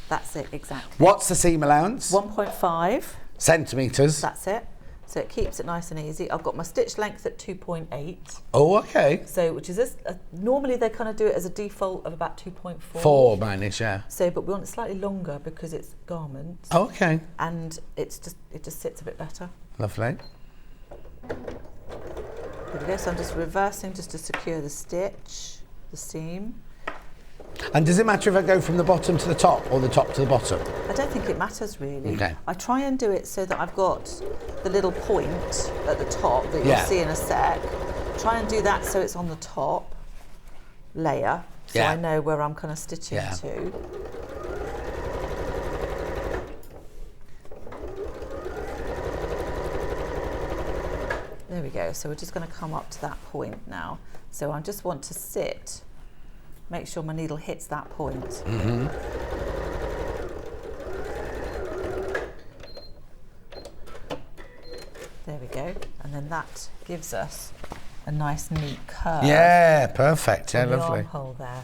That's it, exactly. What's the seam allowance? 1.5 centimetres. That's it. So it keeps it nice and easy. I've got my stitch length at 2.8. Oh, okay. So, which is normally they kind of do it as a default of about 2.4. 4 minus, yeah. So, but we want it slightly longer because it's garment. Oh, okay. And it just sits a bit better. Lovely. There we go. So I'm just reversing just to secure the stitch, the seam. And does it matter if I go from the bottom to the top or the top to the bottom? I don't think it matters really. Okay. I try and do it so that I've got the little point at the top that you'll see in a sec. Try and do that so it's on the top layer, so I know where I'm kind of stitching to. There we go. So we're just going to come up to that point now. So I just want to sit, make sure my needle hits that point. Mm-hmm. There we go. And then that gives us a nice neat curve. Yeah, perfect. Yeah, in the lovely. armhole there.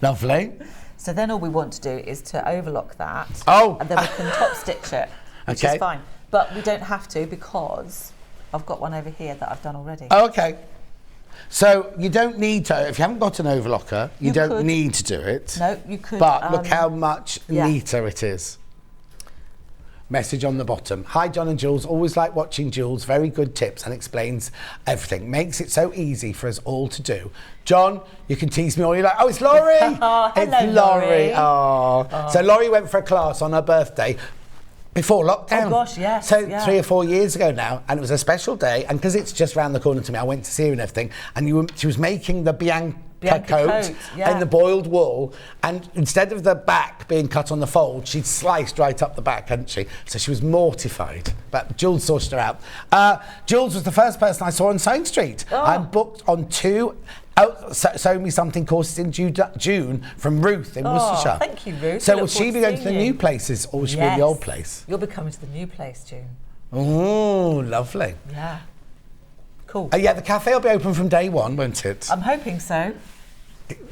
Lovely. So then all we want to do is to overlock that. Oh. And then we can top stitch it, which Okay. is fine. But we don't have to because I've got one over here that I've done already. Oh, okay. So you don't need to, if you haven't got an overlocker, you don't could. need to do it. No, you could. But look how much yeah. neater it is. Message on the bottom. Hi, John and Jules. Always like watching Jules. Very good tips and explains everything. Makes it so easy for us all to do. John, you can tease me all you like. Oh, it's Laurie. Oh, hello, it's Laurie. Laurie. Oh. So Laurie went for a class on her birthday before lockdown. Oh gosh, yes. So yeah. 3 or 4 years ago now, and it was a special day. And because it's just round the corner to me, I went to see her and everything. And she was making the Bianca coat yeah. in the boiled wool, and instead of the back being cut on the fold, she'd sliced right up the back, hadn't she? So she was mortified. But Jules sorted her out. Jules was the first person I saw on Sewing Street. Oh. I'm booked on 2 Sew Me Something courses in June from Ruth in Worcestershire. Thank you, Ruth. So I will look she forward be to going to the seeing new you. places, or will she be in the old place? You'll be coming to the new place, June. Oh, lovely. Yeah. Cool. Yeah, the cafe will be open from day one, won't it? I'm hoping so.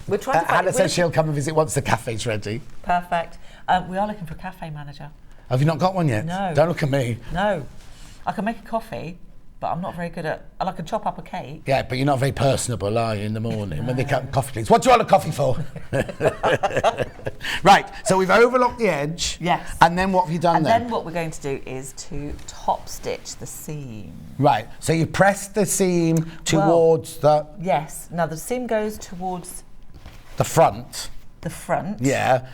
We're trying to find... Hannah says she'll come and visit once the cafe's ready. Perfect. We are looking for a cafe manager. Have you not got one yet? No. Don't look at me. No. I can make a coffee, but I'm not very good at... I can chop up a cake. Yeah, but you're not very personable, are you, in the morning when they come coffee, please? What do you want a coffee for? Right, so we've overlocked the edge. Yes. And then what have you done and then? then what we're going to do is to top stitch the seam. Right, so you press the seam towards Yes. Now the seam goes towards... the front. The front. Yeah.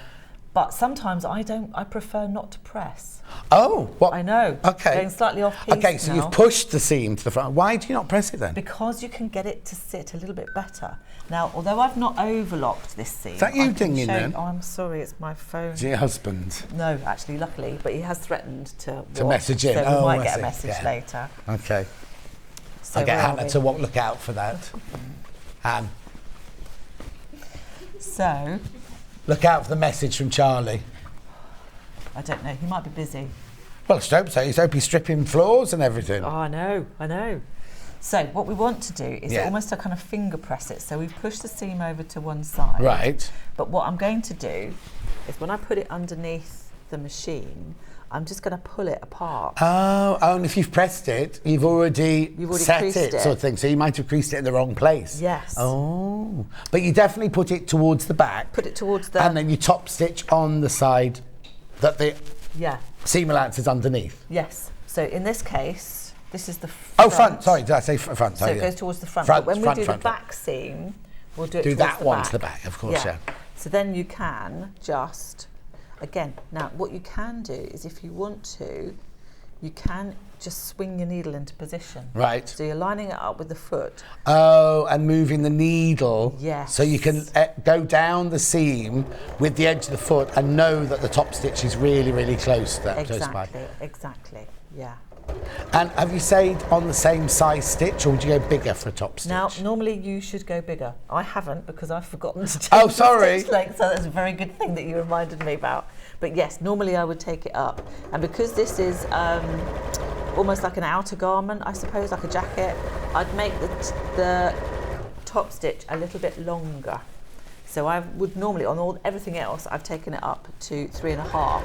But sometimes I prefer not to press. Oh, what? I know. Okay. Going slightly off piece Okay, so now. you've pushed the seam to the front. Why do you not press it then? Because you can get it to sit a little bit better. Now, although I've not overlocked this seam... Is that you I can dinging show- then? Oh, I'm sorry, it's my phone. Is it your husband? No, actually, luckily, but he has threatened to watch, message in. so we Oh, might I get see. a message Yeah. later. Okay. So I'll get where are Hannah we? to look out for that. Han, So, look out for the message from Charlie. I don't know, he might be busy. Well, I hope so. He's hope he's stripping floors and everything. Oh, I know. So what we want to do is Yeah. almost to kind of finger press it. So we've pushed the seam over to one side. Right. But what I'm going to do is when I put it underneath the machine, I'm just going to pull it apart. Oh, and if you've pressed it, you've already set creased it, sort of thing. So you might have creased it in the wrong place. Yes. Oh. But you definitely put it towards the back. Put it towards the... And then you top stitch on the side that the Yeah. seam allowance is underneath. Yes. So in this case, this is the front. Oh, front. Sorry, did I say front? So Oh, it yeah. goes towards the front. Front, But when front, we do front, the front. back seam, we'll do it Do towards that the one back. to the back, of course, yeah. So then you can just, again, now what you can do is if you want to, you can just swing your needle into position. Right. So you're lining it up with the foot. Oh, and moving the needle. Yes. So you can go down the seam with the edge of the foot and know that the top stitch is really, really close to that. Close by. Exactly, yeah. And have you stayed on the same size stitch, or would you go bigger for a top stitch? Now, normally you should go bigger. I haven't because I've forgotten to change Oh, the sorry. stitch length, so that's a very good thing that you reminded me about. But yes, normally I would take it up. And because this is almost like an outer garment, I suppose, like a jacket, I'd make the top stitch a little bit longer. So I would normally, on everything else, I've taken it up to 3.5.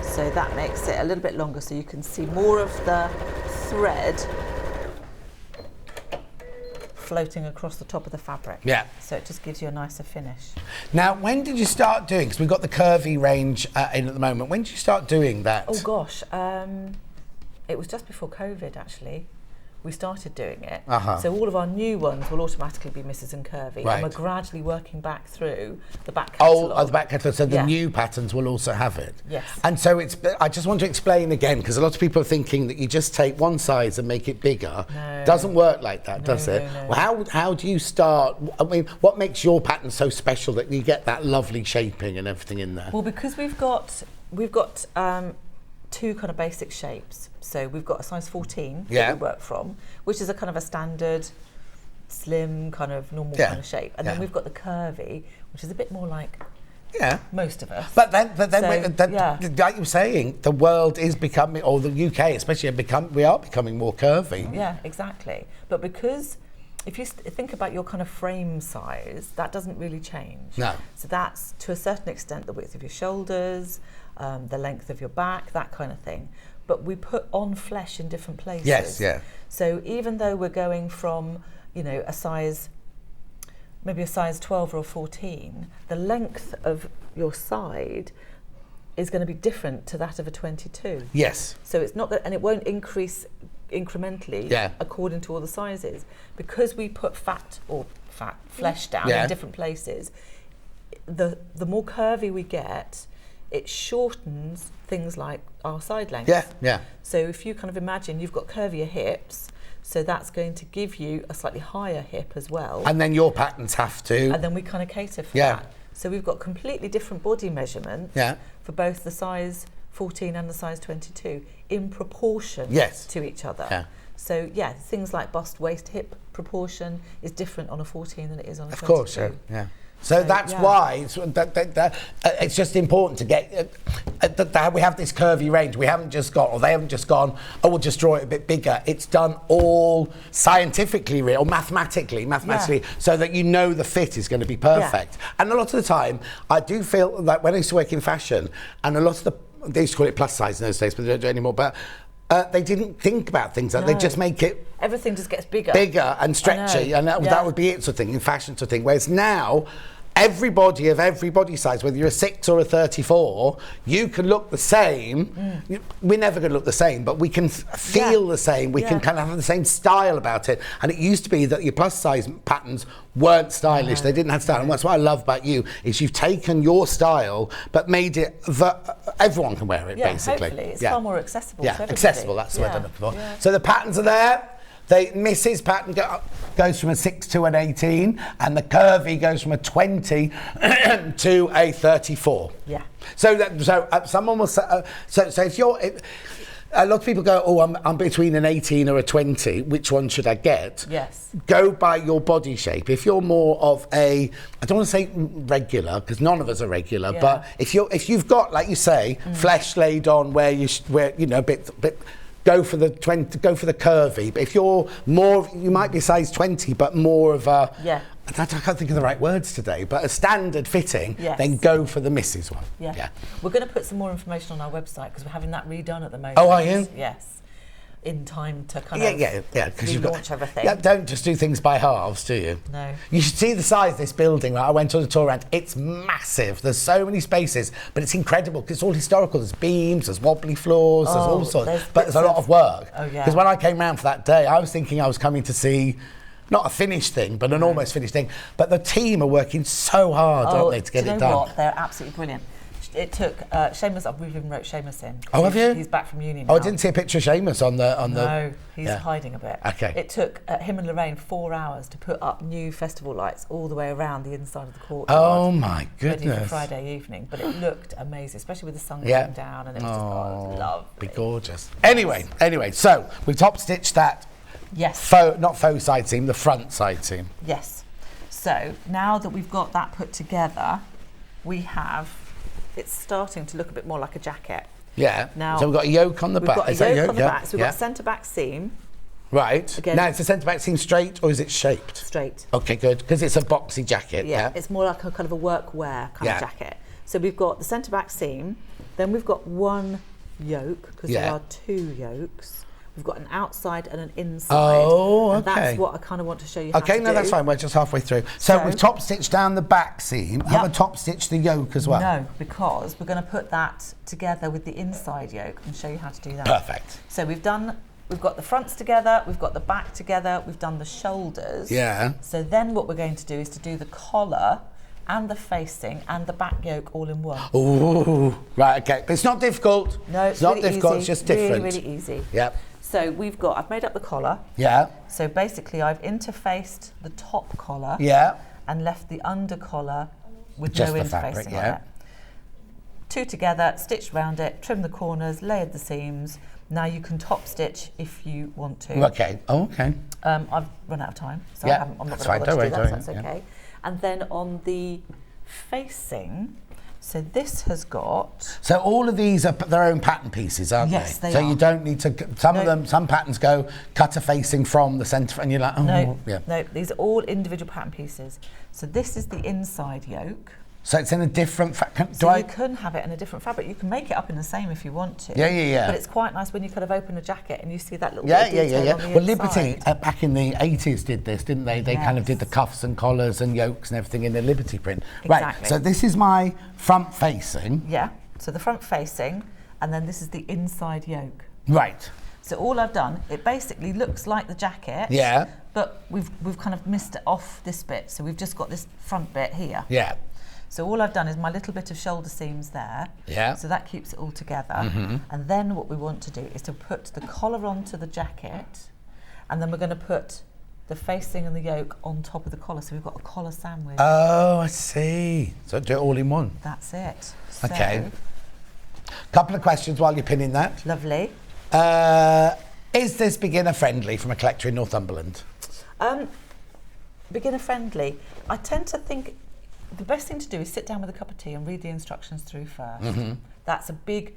So that makes it a little bit longer, so you can see more of the thread floating across the top of the fabric. Yeah. So it just gives you a nicer finish. Now, when did you start doing, because we've got the curvy range in at the moment, when did you start doing that? Oh gosh, it was just before COVID actually. We started doing it. So all of our new ones will automatically be Mrs. and Curvy. Right. And we're gradually working back through the back catalogue. Oh, the back catalogue, so the Yeah. new patterns will also have it. Yes. And so I just want to explain again, because a lot of people are thinking that you just take one size and make it bigger. No. Doesn't work like that, does it? no. Well, how do you start? I mean, what makes your pattern so special that you get that lovely shaping and everything in there? Well, because we've got we've got two kind of basic shapes. So we've got a size 14 Yeah. that we work from, which is a kind of a standard, slim, kind of normal Yeah. kind of shape. And then we've got the curvy, which is a bit more like most of us. But then, So, like you were saying, the world is becoming, or the UK especially, we are becoming more curvy. Yeah, exactly. But because if you think about your kind of frame size, that doesn't really change. No. So that's, to a certain extent, the width of your shoulders, the length of your back, that kind of thing. But we put on flesh in different places. Yes, yeah. So even though we're going from, a size, maybe a size 12 or 14, the length of your side is going to be different to that of a 22. Yes. So it's not that, and it won't increase incrementally according to all the sizes, because we put flesh down in different places. The more curvy we get, it shortens things like our side length. Yeah. So if you kind of imagine you've got curvier hips, so that's going to give you a slightly higher hip as well. And then your patterns have to. And then we kind of cater for that. So we've got completely different body measurements for both the size 14 and the size 22 in proportion to each other. Yeah. So things like bust, waist, hip proportion is different on a 14 than it is on a 22. Of course, yeah. So that's why it's just important to get that we have this curvy range. We haven't just got, or they haven't just gone, we'll just draw it a bit bigger. It's done all scientifically or mathematically, so that the fit is going to be perfect. And a lot of the time, I do feel like when I used to work in fashion, and a lot of they used to call it plus size in those days, but they don't do it anymore. But they didn't think about things like they just make it. Everything just gets bigger And stretchy, and that would be it, sort of thing, in fashion, sort of thing. Whereas now, everybody of every body size, whether you're a 6 or a 34, you can look the same. We're never going to look the same, but we can feel the same. We can kind of have the same style about it. And it used to be that your plus size patterns weren't stylish. They didn't have style. And that's what I love about you, is you've taken your style but made it everyone can wear it, basically. Hopefully. It's far more accessible to everybody. Accessible, that's the word I'm looking for. So the patterns are there. The Mrs. pattern goes from a 6 to an 18, and the curvy goes from a 20 to a 34. Yeah. So someone will say, so if you're, a lot of people go, I'm between an 18 or a 20. Which one should I get? Yes. Go by your body shape. If you're more of I don't want to say regular, because none of us are regular, but if you've got, like you say, flesh laid on where a bit. Go for the 20. Go for the curvy. But if you're more, you might be size 20, but more of a. I can't think of the right words today, but a standard fitting. Then go for the Mrs. one. Yeah. We're going to put some more information on our website because we're having that redone at the moment. Oh, are you? Yes. In time to kind of because you've got everything. Yeah, don't just do things by halves, do you? No. You should see the size of this building. Like, I went on a tour around. It's massive. There's so many spaces, but it's incredible because it's all historical. There's beams, there's wobbly floors, there's all sorts. But there's a lot of work. Oh yeah. Because when I came round for that day, I was thinking I was coming to see not a finished thing, but an almost finished thing. But the team are working so hard, aren't they, to get it done? Do you know what? They're absolutely brilliant. It took Seamus. We even wrote Seamus in. Oh, have you? He's back from uni now. Oh, I didn't see a picture of Seamus on the. No, he's hiding a bit. Okay. It took him and Lorraine 4 hours to put up new festival lights all the way around the inside of the courtyard. Oh my goodness! Ready for Friday evening, but it looked amazing, especially with the sun going down, and it was just lovely. Be gorgeous. Anyway, so we top stitched that. Yes. Not faux side seam, the front side seam. Yes. So now that we've got that put together, it's starting to look a bit more like a jacket. Yeah. Now, so we've got a yoke on the back. We've got a yoke on the back. So we've got a centre back seam. Right. Again, now, is the centre back seam straight or is it shaped? Straight. Okay, good. Because it's a boxy jacket. Yeah. It's more like a kind of a workwear kind of jacket. So we've got the centre back seam. Then we've got one yoke because there are 2 yokes. We've got an outside and an inside. Oh, okay. And that's what I kind of want to show you how to do. Okay, no, that's fine. We're just halfway through. So we've top stitched down the back seam. Have a top stitch the yoke as well? No, because we're going to put that together with the inside yoke and show you how to do that. Perfect. So we've got the fronts together, we've got the back together, we've done the shoulders. Yeah. So then what we're going to do is to do the collar and the facing and the back yoke all in one. Ooh, right, okay. But it's not difficult. No, it's not really difficult, easy. It's just different. Really, really easy. Yep. So I've made up the collar. Yeah. So basically I've interfaced the top collar. Yeah. And left the under collar with just no the fabric, interfacing on it. 2 together, stitched around it, trimmed the corners, layered the seams. Now you can top stitch if you want to. Okay. Oh, okay. I've run out of time, so Yeah, I'm not that's going to fine. bother to do Don't that, worry, so that's yeah. okay. And then on the facing, so this has got... So all of these are their own pattern pieces, aren't they? Yes, they so are. you don't need to, some patterns go cut a facing from the centre, and you're like, oh, No, yeah. no, these are all individual pattern pieces. So this is the inside yoke. So it's in a different You can have it in a different fabric. You can make it up in the same if you want to. Yeah, yeah, yeah. But it's quite nice when you kind of open a jacket and you see that little bit of detail on the Well, inside. Liberty back in the 80s did this, didn't they? They kind of did the cuffs and collars and yokes and everything in the Liberty print. Exactly. Right, so this is my front facing. Yeah, so the front facing, and then this is the inside yoke. Right. So all I've done, it basically looks like the jacket. Yeah. But we've kind of missed it off this bit. So we've just got this front bit here. Yeah. So all I've done is my little bit of shoulder seams there. Yeah. So that keeps it all together. Mhm. And then what we want to do is to put the collar onto the jacket, and then we're going to put the facing and the yoke on top of the collar. So we've got a collar sandwich. Oh, I see. So do it all in one. That's it. Okay. Couple of questions while you're pinning that. Lovely. Is this beginner friendly from a collector in Northumberland? Beginner friendly. I tend to think the best thing to do is sit down with a cup of tea and read the instructions through first. Mhm. That's a big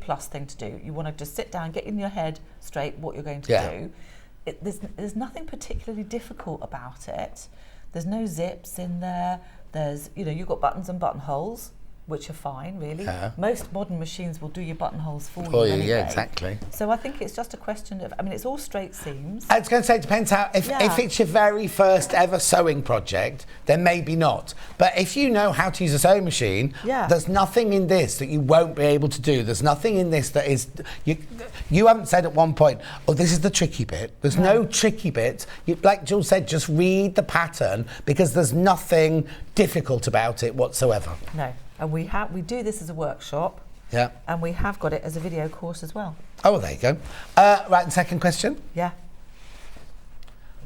plus thing to do. You want to just sit down, get in your head straight what you're going to Yeah. do. There's nothing particularly difficult about it. There's no zips in there. There's, you've got buttons and buttonholes, which are fine, really. Yeah. Most modern machines will do your buttonholes for you For you, anyway. yeah, exactly. So I think it's just a question of, it's all straight seams. I was going to say, it depends how, if it's your very first ever sewing project, then maybe not. But if you know how to use a sewing machine, there's nothing in this that you won't be able to do. There's nothing in this that is, you haven't said at one point, oh, this is the tricky bit. There's no tricky bit. Like Jules said, just read the pattern, because there's nothing difficult about it whatsoever. No. And we do this as a workshop. Yeah. And we have got it as a video course as well. Oh, there you go. Right, and second question. Yeah.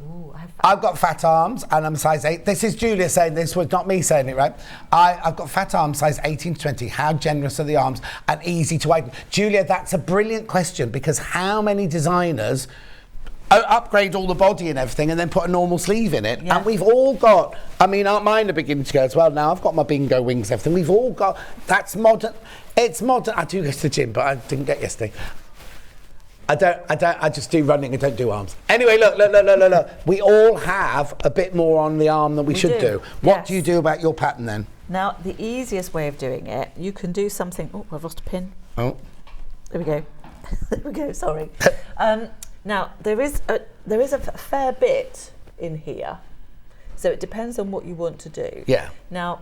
Ooh, I've got fat arms and I'm size 8. This is Julia saying this, was not me saying it, right? I've got fat arms, size 18 to 20. How generous are the arms and easy to widen? Julia, that's a brilliant question, because how many designers upgrade all the body and everything and then put a normal sleeve in it? And we've all got, mine are beginning to go as well now. I've got my bingo wings and everything. We've all got, that's modern. It's modern. I do go to the gym, but I didn't get yesterday. I just do running, I don't do arms. Anyway, look. We all have a bit more on the arm than we should do. What do you do about your pattern then? Now, the easiest way of doing it, you can do something, I've lost a pin. Oh. There we go. There we go, sorry. Now, there is a fair bit in here, so it depends on what you want to do. Yeah. Now,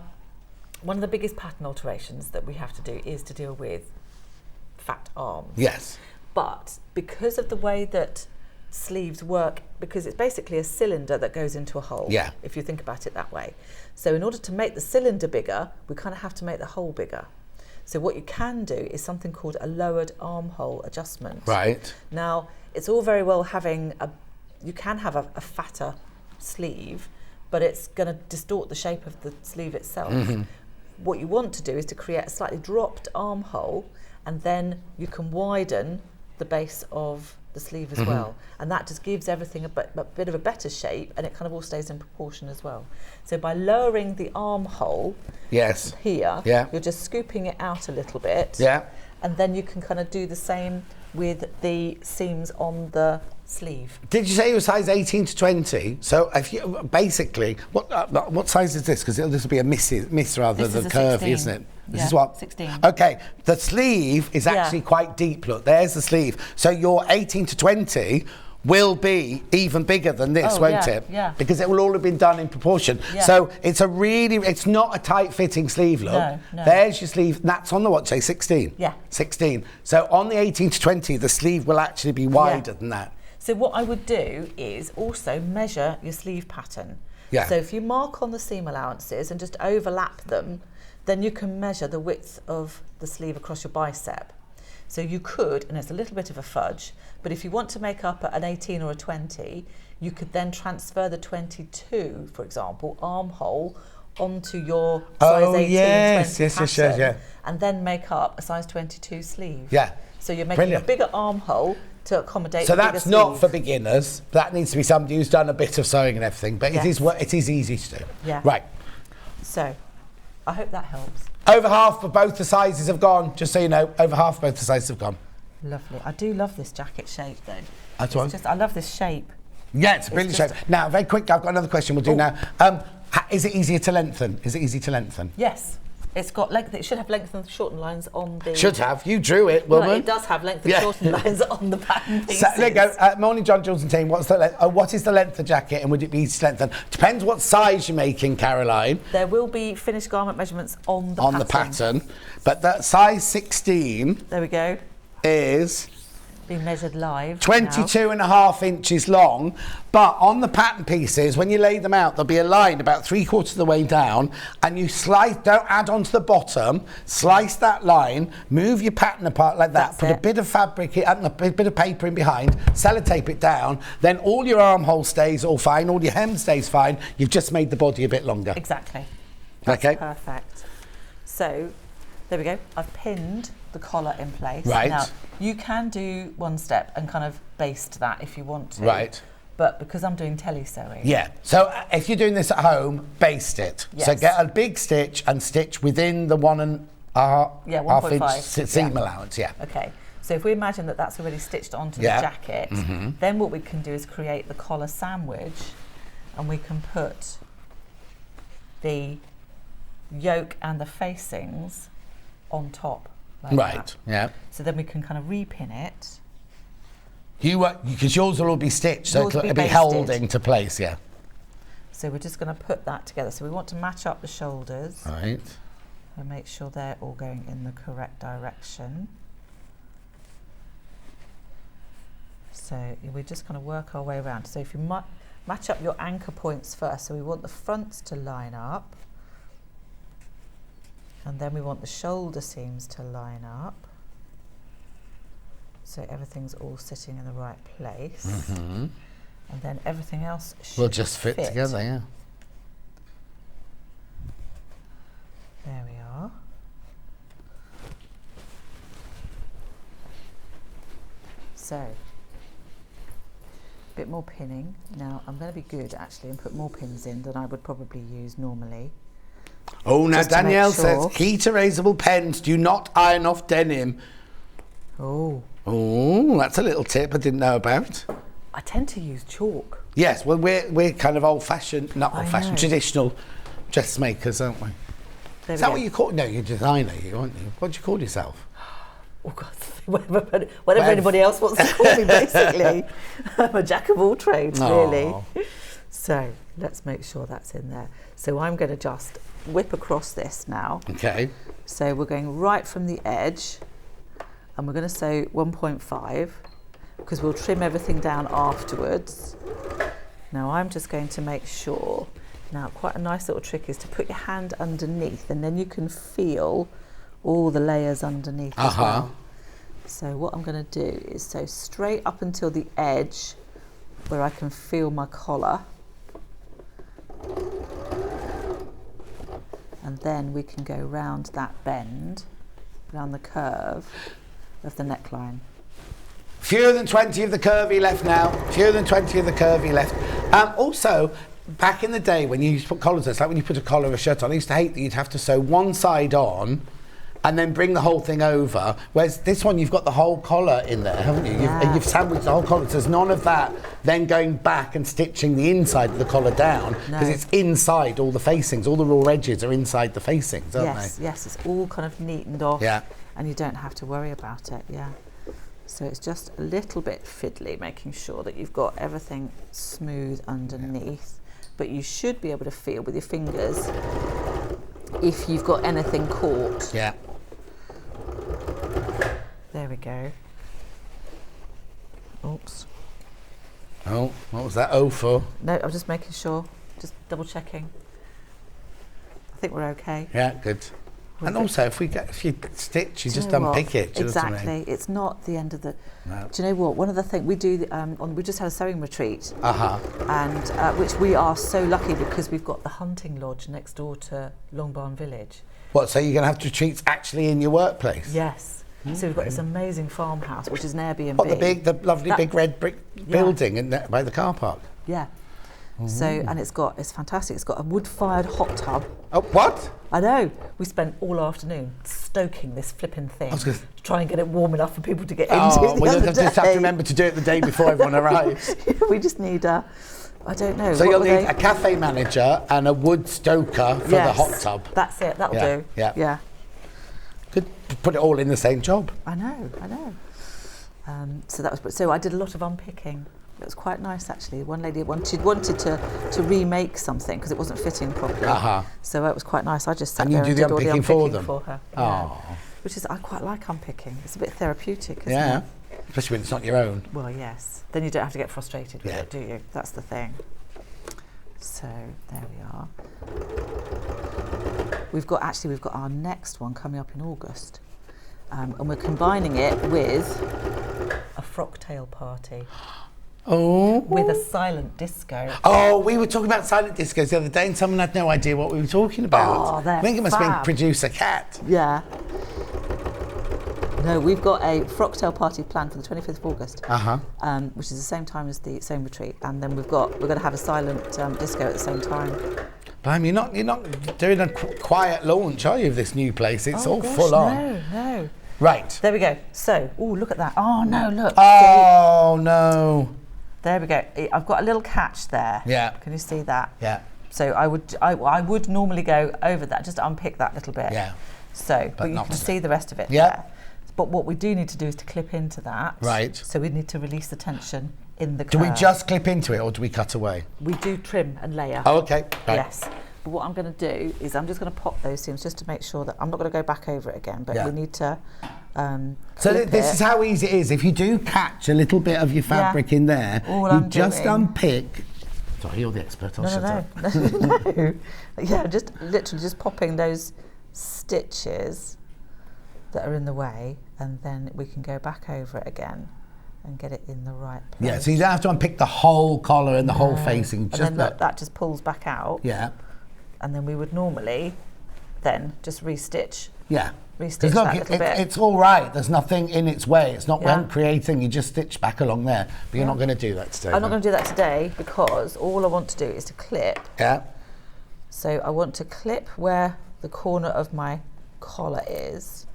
one of the biggest pattern alterations that we have to do is to deal with fat arms. Yes. But because of the way that sleeves work, because it's basically a cylinder that goes into a hole, if you think about it that way. So in order to make the cylinder bigger, we kind of have to make the hole bigger. So what you can do is something called a lowered armhole adjustment. Right. Now, it's all very well having you can have a fatter sleeve, but it's going to distort the shape of the sleeve itself. Mm-hmm. What you want to do is to create a slightly dropped armhole, and then you can widen the base of the sleeve as well, and that just gives everything a bit of a better shape, and it kind of all stays in proportion as well. So by lowering the armhole here, you're just scooping it out a little bit, and then you can kind of do the same with the seams on the sleeve. Did you say you were size 18 to 20? So if you basically, what size is this? Because this will be a miss rather than curvy, 16. isn't it? This is what? 16. Okay, the sleeve is actually quite deep, look, there's the sleeve. So your 18 to 20 will be even bigger than this, won't it? Yeah. Because it will all have been done in proportion. Yeah. So it's not a tight fitting sleeve, look. No. There's your sleeve, that's on the what, say 16? Yeah. 16. So on the 18 to 20, the sleeve will actually be wider than that. So what I would do is also measure your sleeve pattern. Yeah. So if you mark on the seam allowances and just overlap them, then you can measure the width of the sleeve across your bicep. So you could, and it's a little bit of a fudge, but if you want to make up an 18 or a 20, you could then transfer the 22, for example, armhole onto your size 18 yes, 20 yes, pattern, yeah. and then make up a size 22 sleeve. Yeah. So you're making Brilliant. a bigger armhole to accommodate So the bigger that's not sleeve. for beginners. That needs to be somebody who's done a bit of sewing and everything, but Yes. it is easy to do. Yeah. Right. So I hope that helps. Over half of both the sizes have gone, just so you know, over half of both the sizes have gone. Lovely. I do love this jacket shape though. That's It's right. just, I love this shape. Yeah, it's a brilliant shape. Now, very quick, I've got another question we'll do now. Is it easier to lengthen? Is it easy to lengthen? Yes. It's got length. It should have length and shortened lines on the. Should have. You drew it, woman. No, it does have length and shortened lines on the pattern pieces. So, there you go. Morning, John, Jules and team. What is the length of the jacket, and would it be easy to lengthen? Depends what size you're making, Caroline. There will be finished garment measurements on the the pattern. But that size 16. There we go. Is being measured live. 22.5 inches long, but on the pattern pieces, when you lay them out, there'll be a line about 3/4 of the way down, and you slice, don't add onto the bottom, slice that line, move your pattern apart like that, put a bit of fabric and a bit of paper in behind, sellotape it down, then all your armhole stays all fine, all your hem stays fine, you've just made the body a bit longer. Exactly. That's okay. Perfect. So, there we go. I've pinned the collar in place. Right. Now, you can do one step and kind of baste that if you want to. Right. But because I'm doing tele sewing. Yeah, so if you're doing this at home, baste it. Yes. So get a big stitch and stitch within the 1.5 inch seam allowance, yeah. Okay, so if we imagine that that's already stitched onto the jacket, then what we can do is create the collar sandwich, and we can put the yoke and the facings on top. Like that. Yeah. So then we can kind of repin it. Because yours will all be stitched, so Yours will it'll be be held into place, yeah. So we're just going to put that together. So we want to match up the shoulders. Right. And make sure they're all going in the correct direction. So we just kind of work our way around. So if you match up your anchor points first, so we want the fronts to line up. And then we want the shoulder seams to line up. So everything's all sitting in the right place. And then everything else should will just fit together, yeah. There we are. So, a bit more pinning. Now, I'm going to be good actually and put more pins in than I would probably use normally. Oh, now Just to make Danielle sure. says, heat erasable pens do not iron off denim. Oh. Oh, that's a little tip I didn't know about. I tend to use chalk. Yes, well, we're kind of old-fashioned, not I old-fashioned, know. traditional dressmakers, aren't we? There Is we that go. what you call? No, you're a designer, aren't you? What do you call yourself? Oh God, whatever anybody else wants to call me, basically. I'm a jack of all trades, really. So let's make sure that's in there. So I'm going to just whip across this now. Okay. So we're going right from the edge, and we're going to sew 1.5 because we'll trim everything down afterwards. Now I'm just going to make sure. Now quite a nice little trick is to put your hand underneath, and then you can feel all the layers underneath as well. So what I'm going to do is sew straight up until the edge where I can feel my collar, and then we can go round that bend, round the curve of the neckline. Fewer than 20 of the curvy left now. Fewer than 20 of the curvy left. Also, back in the day when you used to put collars on, it's like when you put a collar of a shirt on, I used to hate that you'd have to sew one side on and then bring the whole thing over. Whereas this one, you've got the whole collar in there, haven't you? Yeah. You've sandwiched the whole collar. So there's none of that then going back and stitching the inside of the collar down, because it's inside all the facings. All the raw edges are inside the facings, aren't they? Yes, it's all kind of neatened off, Yeah. and you don't have to worry about it, yeah. So it's just a little bit fiddly, making sure that you've got everything smooth underneath. But you should be able to feel with your fingers if you've got anything caught. Yeah. There we go. Oops. Oh, what was that O for? No, I'm just making sure, just double checking. I think we're okay. Yeah, good. And also, if you stitch, you just know what? unpick it. Do you know what I mean? Exactly. It's not the end of the. No. Do you know what? One of the things we do, we just had a sewing retreat, and which we are so lucky because we've got the hunting lodge next door to Longbarn Village. What? So you're going to have retreats actually in your workplace? Yes. So we've got this amazing farmhouse, which is an Airbnb. What, the lovely big red brick building by the car park? Yeah. So, and it's fantastic. It's got a wood-fired hot tub. Oh, what? I know. We spent all afternoon stoking this flipping thing to try and get it warm enough for people to get into. Well, you'll just have to remember to do it the day before everyone arrives. We just need I don't know. So you'll need a cafe manager and a wood stoker for the hot tub. That's it. That'll do. Yeah. Could put it all in the same job. I know. So I did a lot of unpicking. It was quite nice actually. One lady wanted to remake something because it wasn't fitting properly. So it was quite nice. I just sat there and did all the unpicking for her. Which is, I quite like unpicking. It's a bit therapeutic, isn't it? Especially when it's not your own. Well, yes. Then you don't have to get frustrated with it, do you? That's the thing. So there we are. We've got our next one coming up in August, and we're combining it with a frock tail party. Oh. With a silent disco. Oh, we were talking about silent discos the other day and someone had no idea what we were talking about. Oh, they're I think it must have been producer Cat. Yeah. No, we've got a frock tail party planned for the 25th of August, which is the same time as the sewing retreat, and then we're going to have a silent disco at the same time. Blimey, you're not doing a quiet launch, are you, of this new place? It's all full on. No. Right. There we go. So, look at that. Oh no, look. Oh no. There we go. I've got a little catch there. Yeah. Can you see that? Yeah. So I would normally go over that, just unpick that little bit. Yeah. So, but you can see the rest of it Yeah. there. But what we do need to do is to clip into that. Right. So we need to release the tension in the curve. Do we just clip into it or do we cut away? We do trim and layer. Oh, okay. Right. Yes. But what I'm going to do is I'm just going to pop those seams just to make sure that I'm not going to go back over it again, but we need to so this is how easy it is. If you do catch a little bit of your fabric in there, just unpick. Sorry, you're the expert. I'll shut up. No. Yeah, just literally just popping those stitches that are in the way, and then we can go back over it again and get it in the right place. Yeah, so you don't have to unpick the whole collar and the whole facing. And then that just pulls back out. Yeah. And then we would normally then just restitch. Yeah. Restitch look, that little bit. It's all right. There's nothing in its way. It's not when creating. You just stitch back along there. But you're not going to do that today. I'm not going to do that today because all I want to do is to clip. Yeah. So I want to clip where the corner of my collar is.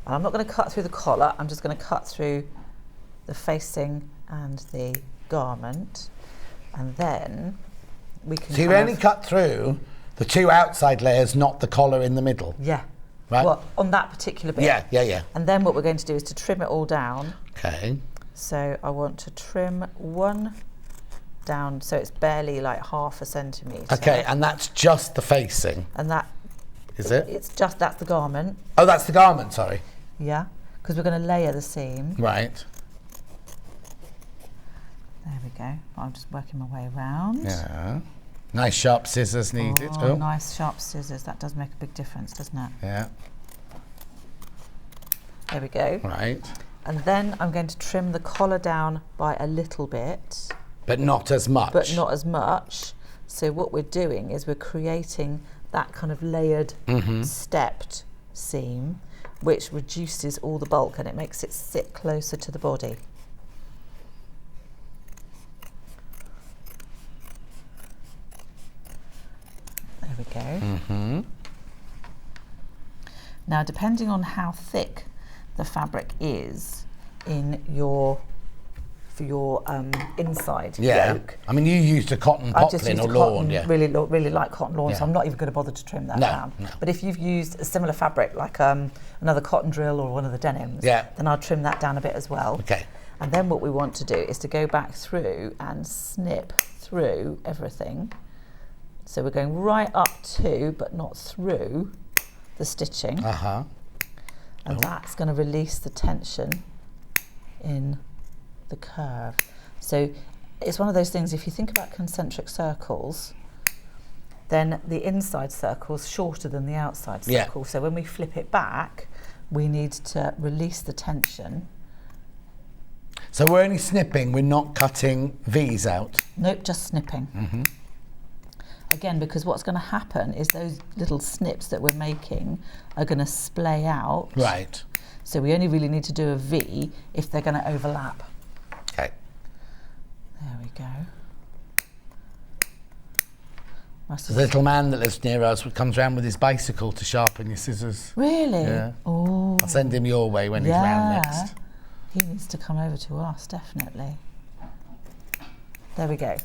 And I'm not going to cut through the collar. I'm just going to cut through the facing and the garment. And then we can So you only cut through the two outside layers, not the collar in the middle? Yeah. Right. Well, on that particular bit. Yeah. And then what we're going to do is to trim it all down. Okay. So I want to trim one down so it's barely like 0.5 centimetre. Okay, and that's just the facing? And that... Is it? It's just, that's the garment. Oh, that's the garment, sorry. Yeah, because we're going to layer the seam. Right. There we go. I'm just working my way around. Yeah. Nice sharp scissors needed. Oh, nice sharp scissors. That does make a big difference, doesn't it? Yeah. There we go. Right. And then I'm going to trim the collar down by a little bit. But not as much. But not as much. So what we're doing is we're creating that kind of layered, stepped seam, which reduces all the bulk and it makes it sit closer to the body. There we go. Now, depending on how thick the fabric is in your inside yoke. I mean, you used a cotton poplin or lawn, really light cotton lawn, so I'm not even going to bother to trim that down. No. But if you've used a similar fabric, like another cotton drill or one of the denims, then I'll trim that down a bit as well. Okay. And then what we want to do is to go back through and snip through everything. So we're going right up to, but not through, the stitching. And that's going to release the tension in the curve. So it's one of those things, if you think about concentric circles, then the inside circle is shorter than the outside circle. So when we flip it back, we need to release the tension. So we're only snipping, we're not cutting V's out? Nope, just snipping. Again, because what's going to happen is those little snips that we're making are going to splay out. Right. So we only really need to do a V if they're going to overlap. Okay. There we go. There's a little man that lives near us who comes round with his bicycle to sharpen your scissors. Really? Yeah. Oh. I'll send him your way when he's round next. He needs to come over to us, definitely. There we go.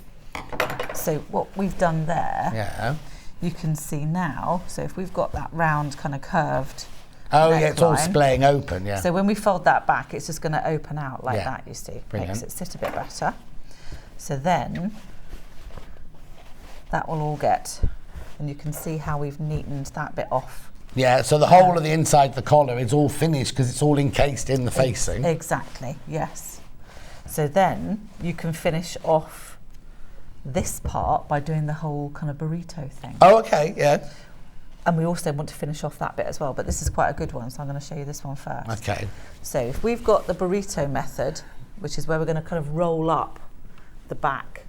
So what we've done there, you can see now, so if we've got that round kind of curved neckline, it's all splaying open, So when we fold that back, it's just going to open out like Yeah. that, you see. Brilliant. Makes it sit a bit better. So then that will all get, and you can see how we've neatened that bit off. Yeah, so the whole of the inside of the collar is all finished because it's all encased in the facing. Exactly, yes. So then you can finish off this part by doing the whole kind of burrito thing. Oh, okay, yeah. And we also want to finish off that bit as well, but this is quite a good one, so I'm going to show you this one first. Okay. So if we've got the burrito method, which is where we're going to kind of roll up the back,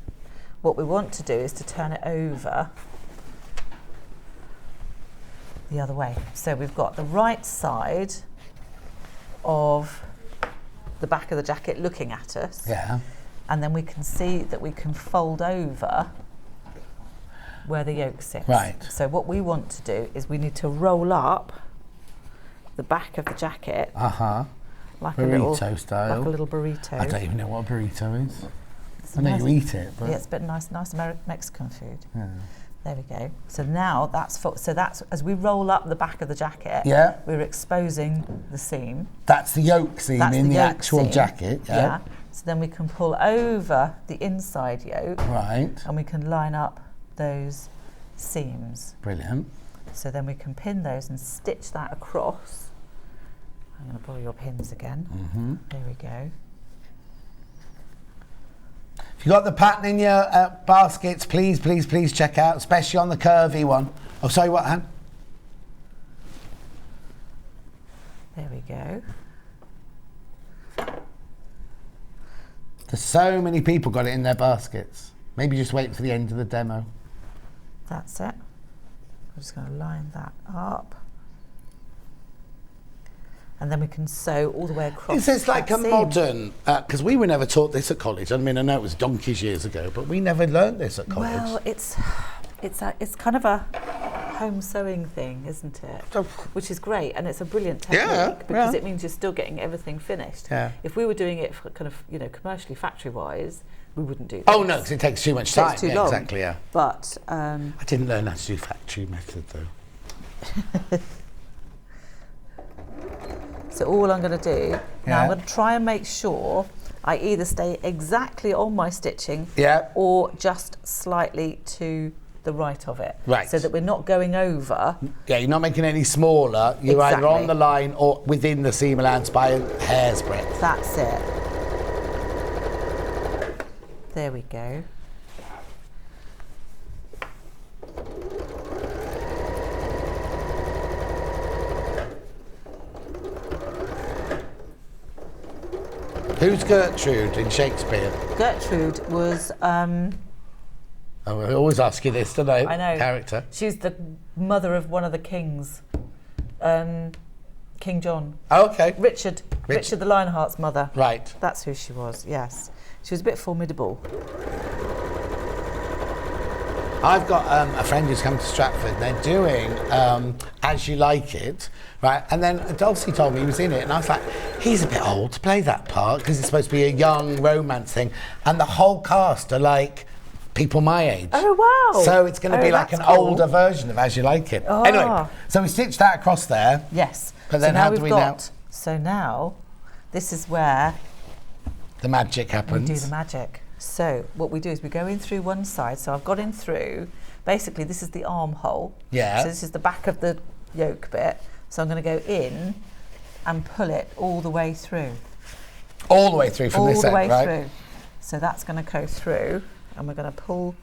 what we want to do is to turn it over the other way. So we've got the right side of the back of the jacket looking at us. Yeah. And then we can see that we can fold over where the yoke sits. Right. So what we want to do is we need to roll up the back of the jacket. Like burrito style. Like a little burrito. I don't even know what a burrito is. It's I know nice. you eat it, but... Yeah, it's a bit nice Mexican food. Yeah. There we go. So now that's as we roll up the back of the jacket, we're exposing the seam. That's the yoke seam in the actual jacket. Yeah. So then we can pull over the inside yoke. Right. And we can line up those seams. Brilliant. So then we can pin those and stitch that across. I'm going to borrow your pins again. There we go. If you've got the pattern in your baskets, please check out, especially on the curvy one. Oh, sorry, what, Han? There we go. There's so many people got it in their baskets. Maybe just wait for the end of the demo. That's it. I'm just going to line that up. And then we can sew all the way across. Is this like a modern, because we were never taught this at college. I mean, I know it was donkeys years ago, but we never learned this at college. Well, it's kind of a home sewing thing, isn't it? Which is great, and it's a brilliant technique because it means you're still getting everything finished. Yeah. If we were doing it for kind of, commercially factory-wise, we wouldn't do this. Oh no, because it takes too much time. It takes too long. Exactly, yeah. But I didn't learn how to do factory method though. So all I'm going to do, now I'm going to try and make sure I either stay exactly on my stitching or just slightly to the right of it. Right. So that we're not going over. Yeah, you're not making any smaller. You're either on the line or within the seam allowance by a hair's breadth. That's it. There we go. Who's Gertrude in Shakespeare? Gertrude was... I always ask you this, don't I? I know. Character. She's the mother of one of the kings. King John. Oh, okay. Richard the Lionheart's mother. Right. That's who she was, yes. She was a bit formidable. I've got a friend who's come to Stratford and they're doing As You Like It, right? And then Dulcie told me he was in it and I was like, he's a bit old to play that part because it's supposed to be a young romance thing. And the whole cast are like people my age. Oh, wow. So it's going to be like an older version of As You Like It. Oh. Anyway, so we stitched that across there. Yes. But then how do we now? So now, this is where the magic happens. We do the magic. So what we do is we go in through one side. So I've got in through, basically this is the armhole. Yeah. So this is the back of the yoke bit. So I'm going to go in and pull it all the way through. All the way through from this end, right? All the way through. So that's going to go through and we're going to pull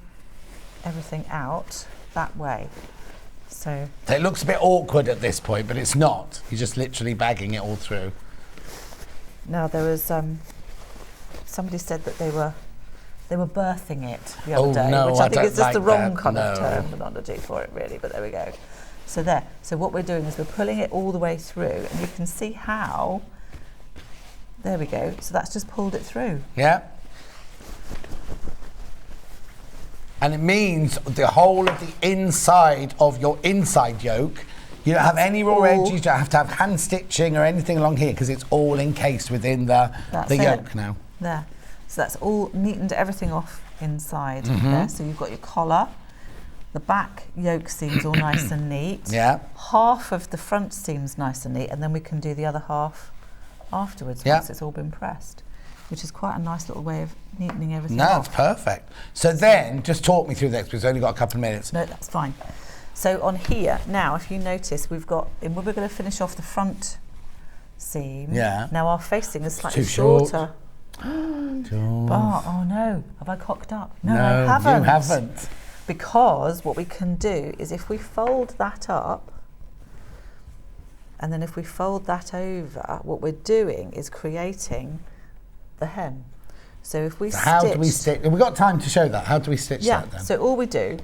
everything out. that way. So it looks a bit awkward at this point, but it's not. You're just literally bagging it all through. now there was somebody said that they were birthing it the other day, no, which I think is just like the wrong that. kind of terminology for it, really. But there we go. So there. So what we're doing is we're pulling it all the way through, and you can see how. There we go. So that's just pulled it through. Yeah. And it means the whole of the inside of your inside yoke, you don't have any raw edges, you don't have to have hand stitching or anything along here because it's all encased within the yoke now. There. So that's all neatened everything off inside Mm-hmm. there. So you've got your collar, the back yoke seam's all nice and neat. Yeah. Half of the front seam's nice and neat, and then we can do the other half afterwards once it's all been pressed, which is quite a nice little way of neatening everything off. That's perfect. So then, just talk me through this because we've only got a couple of minutes. No, that's fine. So on here, now if you notice, we've got, we're going to finish off the front seam. Yeah. Now our facing is slightly Too short. shorter. Jules. But, oh no, have I cocked up? No, No, I haven't. you haven't. Because what we can do is if we fold that up, and then if we fold that over, what we're doing is creating the hem. So if we How do we stitch? Have we got time to show that? How do we stitch that then? So all we do.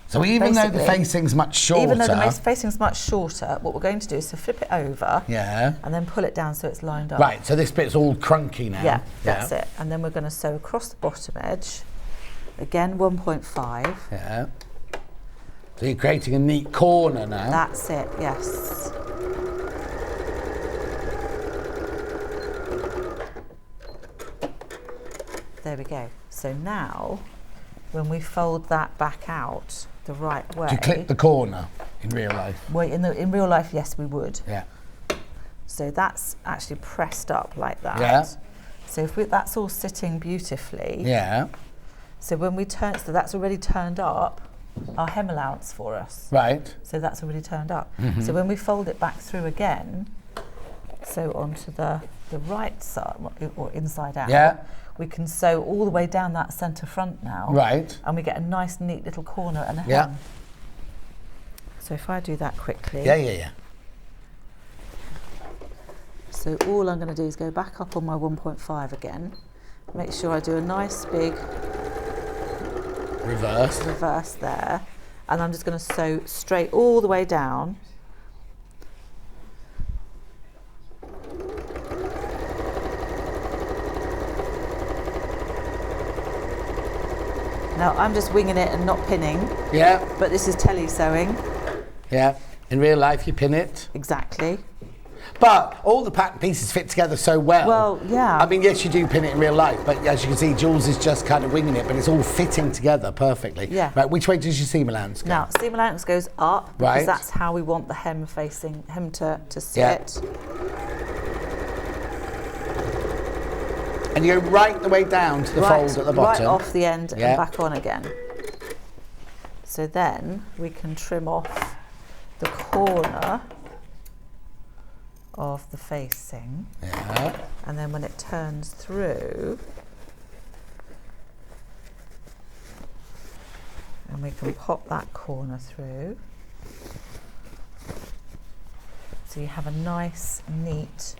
So even though the facing's much shorter. Even though the facing's much shorter, what we're going to do is to flip it over. Yeah. And then pull it down so it's lined up. Right, so this bit's all crunky now. Yeah, that's it. And then we're going to sew across the bottom edge. Again, 1.5. Yeah. So you're creating a neat corner now. That's it, yes. There we go. So now, when we fold that back out the right way. Do you clip the corner in real life? Well, in real life, yes, we would. Yeah. So that's actually pressed up like that. Yeah. So if that's all sitting beautifully. Yeah. So when we turn, so that's already turned up our hem allowance for us. Right. So that's already turned up. Mm-hmm. So when we fold it back through again, so onto the right side or inside out. Yeah. We can sew all the way down that centre front now. Right. And we get a nice neat little corner and a hem. Yeah. So if I do that quickly. Yeah. So all I'm going to do is go back up on my 1.5 again. Make sure I do a nice big reverse there. And I'm just going to sew straight all the way down. Now I'm just winging it and not pinning. Yeah. But this is tele sewing. Yeah. In real life, you pin it. Exactly. But all the pattern pieces fit together so well. Well, yeah. I mean, yes, you do pin it in real life, but as you can see, Jules is just kind of winging it, but it's all fitting together perfectly. Yeah. Right, which way does your seam allowance go? Now, seam allowance goes up because Right. that's how we want the hem to sit. Yeah. And you go right the way down to the fold at the bottom. Right off the end Yeah. and back on again. So then we can trim off the corner of the facing. Yeah. And then when it turns through, and we can pop that corner through. So you have a nice, neat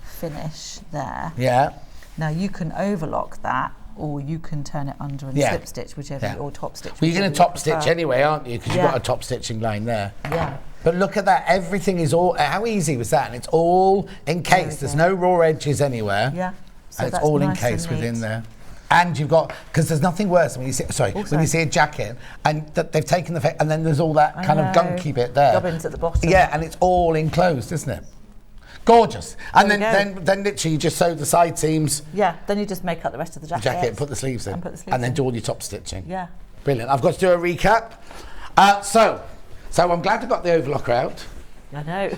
finish there. Yeah. Now you can overlock that, or you can turn it under and slip stitch, whichever, or top stitch. Well, you're going to top stitch anyway, aren't you? Because you've Yeah. got a top stitching line there. Yeah. But look at that, everything is all, how easy was that? And it's all encased, there's no raw edges anywhere. Yeah. So And it's that's all nice encased and within neat. there. And you've got, because there's nothing worse when you see, when you see a jacket and they've taken the, and then there's all that kind of gunky bit there. Gubbins at the bottom. Yeah, and it's all enclosed, isn't it? Gorgeous. And then literally you just sew the side seams. Yeah, then you just make up the rest of the jacket. And put the sleeves in. And put the sleeves and then in. do all your top stitching. Yeah. Brilliant. I've got to do a recap. So I'm glad I got the overlocker out. I know.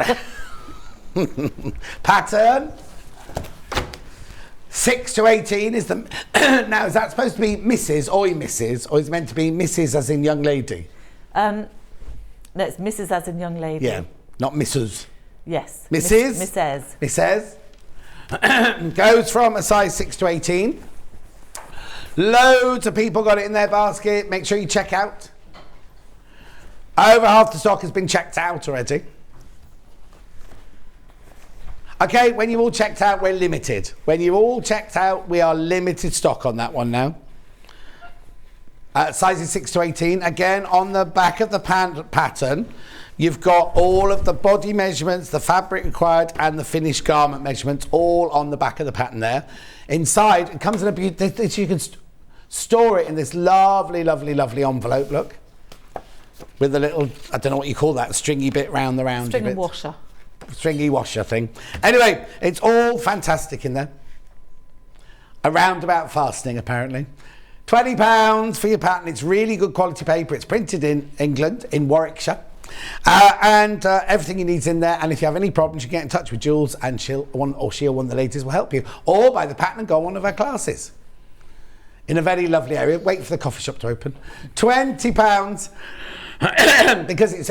Pattern 6 to 18 is the now is that supposed to be Mrs. or Mrs. or is it meant to be Mrs. as in young lady? No, it's Mrs. as in young lady. Yeah, not Mrs. Yes. Mrs. Mrs. Goes from a size 6 to 18. Loads of people got it in their basket. Make sure you check out. Over half the stock has been checked out already. Okay, when you're all checked out, we're limited. When you're all checked out, we are limited stock on that one now. Sizes 6 to 18. Again, on the back of the pattern, you've got all of the body measurements, the fabric required, and the finished garment measurements, all on the back of the pattern there. Inside, it comes in a you can store it in this lovely, lovely, lovely envelope, look. With a little, I don't know what you call that, stringy bit round the round. Stringy washer. Stringy washer thing. Anyway, it's all fantastic in there. A roundabout fastening, apparently. £20 for your pattern. It's really good quality paper. It's printed in England, in Warwickshire. And everything you need's in there. And if you have any problems, you get in touch with Jules, and one of the ladies will help you. Or buy the pattern and go on one of our classes. In a very lovely area. Wait for the coffee shop to open. £20. Because it's,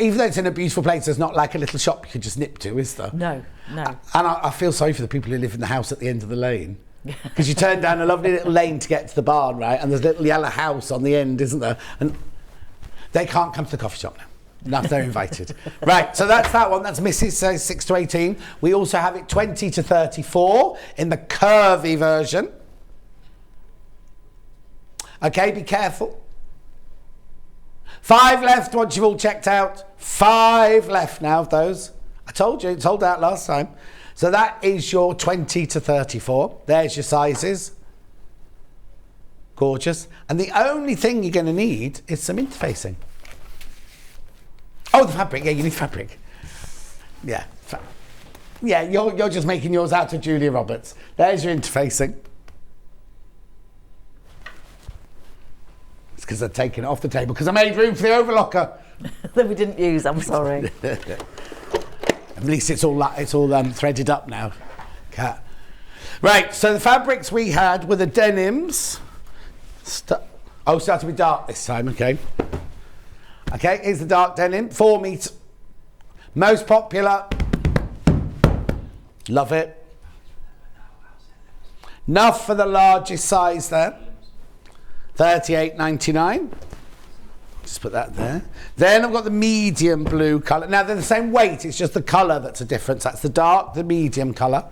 even though it's in a beautiful place, there's not like a little shop you could just nip to, is there? No. And I feel sorry for the people who live in the house at the end of the lane. Because you turn down a lovely little lane to get to the barn, right? And there's a little yellow house on the end, isn't there? And they can't come to the coffee shop now. No, they're invited. Right, so that's that one. That's Mrs. 6 to 18. We also have it 20 to 34 in the curvy version. Okay, be careful. 5 left once you've all checked out. 5 left now of those. I told you, it's sold out last time. So that is your 20 to 34. There's your sizes. Gorgeous. And the only thing you're going to need is some interfacing. Oh, the fabric. Yeah, you need fabric. Yeah. Yeah, you're just making yours out of Julia Roberts. There's your interfacing. Because I'd taken it off the table because I made room for the overlocker that we didn't use. I'm sorry. At least it's all threaded up now. Cat. Right, so the fabrics we had were the denims. Started with dark this time. Okay, here's the dark denim, 4 metre, most popular. Love it. Enough for the largest size there. $38.99. Just put that there. Then I've got the medium blue colour. Now they're the same weight, it's just the colour that's a difference. That's the dark, the medium colour.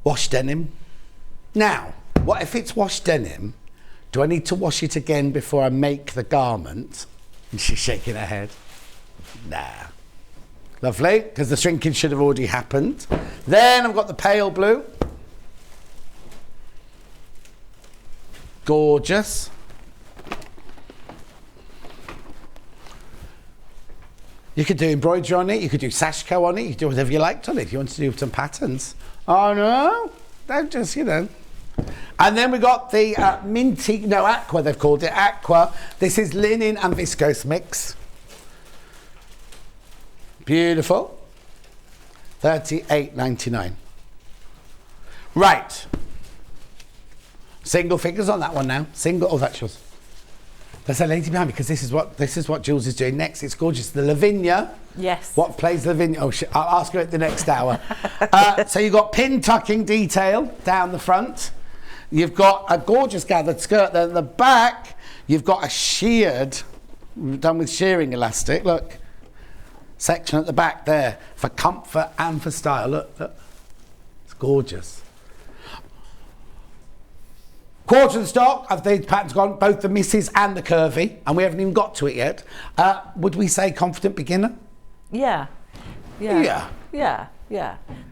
Wash denim. Now, what if it's wash denim? Do I need to wash it again before I make the garment? And she's shaking her head. Nah. Lovely, because the shrinkage should have already happened. Then I've got the pale blue. Gorgeous. You could do embroidery on it, you could do Sashiko on it, you could do whatever you liked on it if you wanted to do some patterns. Oh no, don't just, you know. And then we got the aqua they've called it, aqua. This is linen and viscose mix. Beautiful. $38.99. Right. Single figures on that one now. Oh, that's yours. There's a lady behind me because this is what Jules is doing next. It's gorgeous. The Lavinia. Yes. What plays Lavinia? Oh, shit. I'll ask her at the next hour. So you've got pin tucking detail down the front. You've got a gorgeous gathered skirt there. At the back, you've got a sheared, done with shearing elastic. Look. Section at the back there for comfort and for style. Look. It's gorgeous. Quarter of the stock of the patterns gone, both the misses and the curvy, and we haven't even got to it yet. Would we say confident beginner? Yeah. There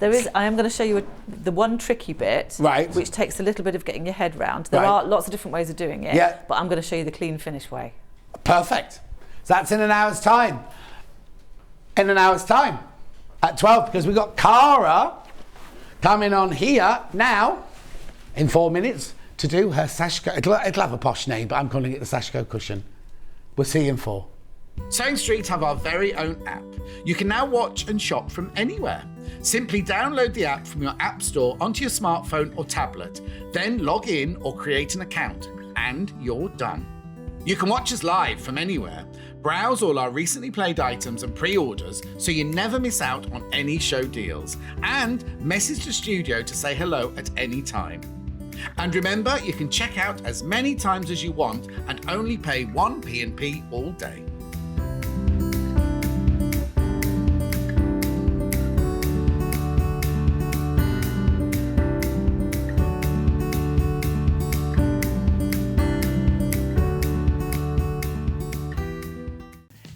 is. I am going to show you the one tricky bit, right, which takes a little bit of getting your head round. There are lots of different ways of doing it, but I'm going to show you the clean finish way. Perfect. So that's in an hour's time. In an hour's time at 12, because we've got Cara coming on here now in 4 minutes to do her Sashiko. It'll have a posh name, but I'm calling it the Sashiko cushion. We'll see you in 4. Sewing Street have our very own app. You can now watch and shop from anywhere. Simply download the app from your app store onto your smartphone or tablet, then log in or create an account, and you're done. You can watch us live from anywhere, browse all our recently played items and pre-orders so you never miss out on any show deals, and message the studio to say hello at any time. And remember, you can check out as many times as you want and only pay one P&P all day.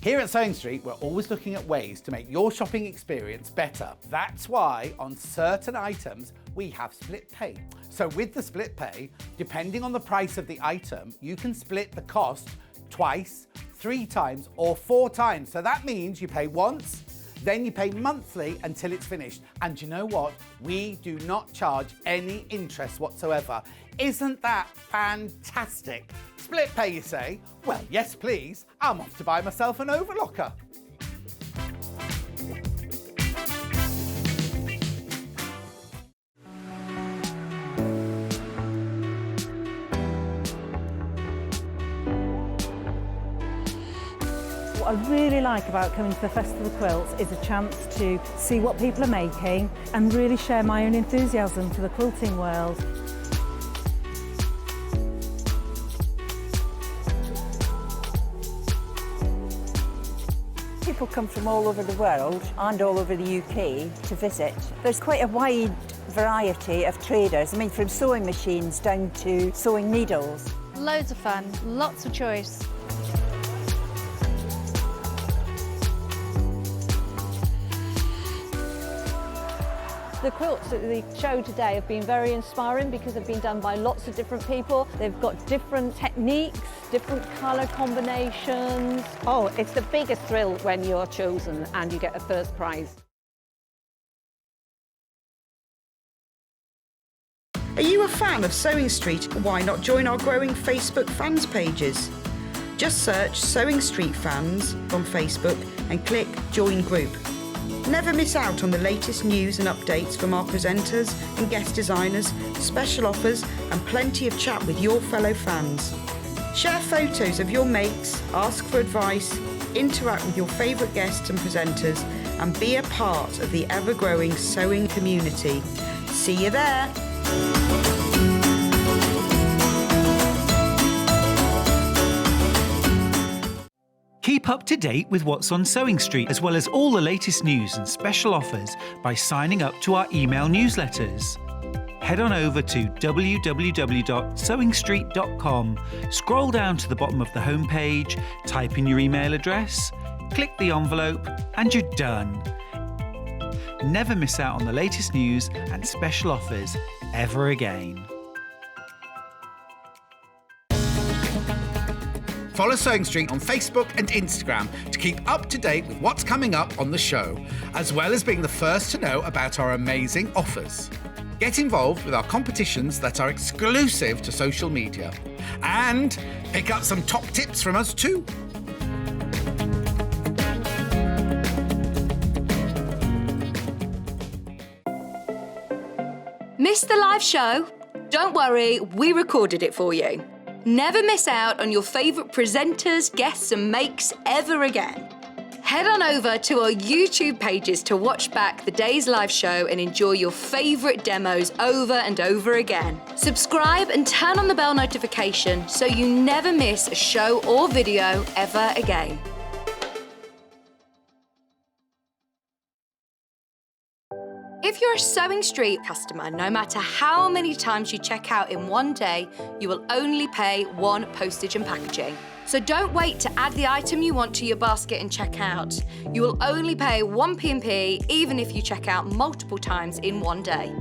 Here at Sewing Street, we're always looking at ways to make your shopping experience better. That's why on certain items, we have split pay. So with the split pay, depending on the price of the item, you can split the cost twice, 3 times, or 4 times. So that means you pay once, then you pay monthly until it's finished. And you know what? We do not charge any interest whatsoever. Isn't that fantastic? Split pay, you say? Well, yes, please. I'm off to buy myself an overlocker. What I really like about coming to the Festival of Quilts is a chance to see what people are making and really share my own enthusiasm for the quilting world. People come from all over the world and all over the UK to visit. There's quite a wide variety of traders. I mean, from sewing machines down to sewing needles. Loads of fun, lots of choice. The quilts at the show today have been very inspiring because they've been done by lots of different people. They've got different techniques, different colour combinations. Oh, it's the biggest thrill when you're chosen and you get a first prize. Are you a fan of Sewing Street? Why not join our growing Facebook fans pages? Just search Sewing Street Fans on Facebook and click Join Group. Never miss out on the latest news and updates from our presenters and guest designers, special offers and plenty of chat with your fellow fans. Share photos of your makes, ask for advice, interact with your favourite guests and presenters and be a part of the ever-growing sewing community. See you there! Keep up to date with what's on Sewing Street, as well as all the latest news and special offers by signing up to our email newsletters. Head on over to www.sewingstreet.com, scroll down to the bottom of the homepage, type in your email address, click the envelope, and you're done. Never miss out on the latest news and special offers ever again. Follow Sewing Street on Facebook and Instagram to keep up to date with what's coming up on the show, as well as being the first to know about our amazing offers. Get involved with our competitions that are exclusive to social media. And pick up some top tips from us too. Missed the live show? Don't worry, we recorded it for you. Never miss out on your favourite presenters, guests and makes ever again. Head on over to our YouTube pages to watch back the day's live show and enjoy your favourite demos over and over again. Subscribe and turn on the bell notification so you never miss a show or video ever again. If you're a Sewing Street customer, no matter how many times you check out in one day, you will only pay one postage and packaging. So don't wait to add the item you want to your basket and check out. You will only pay one P&P even if you check out multiple times in one day.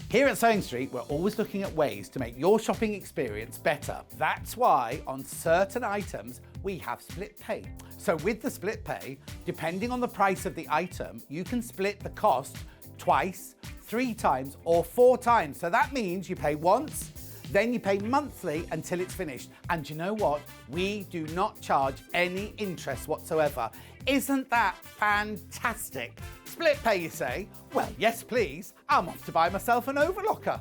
Here at Sewing Street, we're always looking at ways to make your shopping experience better. That's why on certain items, we have split pay. So with the split pay, depending on the price of the item, you can split the cost twice, 3 times, or 4 times. So that means you pay once, then you pay monthly until it's finished. And you know what? We do not charge any interest whatsoever. Isn't that fantastic? Split pay, you say? Well, yes, please. I'm off to buy myself an overlocker.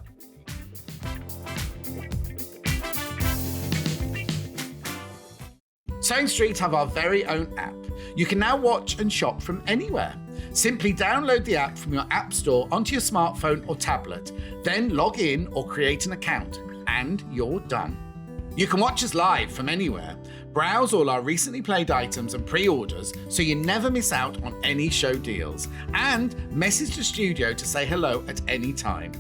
Sewing Street have our very own app. You can now watch and shop from anywhere. Simply download the app from your app store onto your smartphone or tablet, then log in or create an account, and you're done. You can watch us live from anywhere, browse all our recently played items and pre-orders so you never miss out on any show deals, and message the studio to say hello at any time.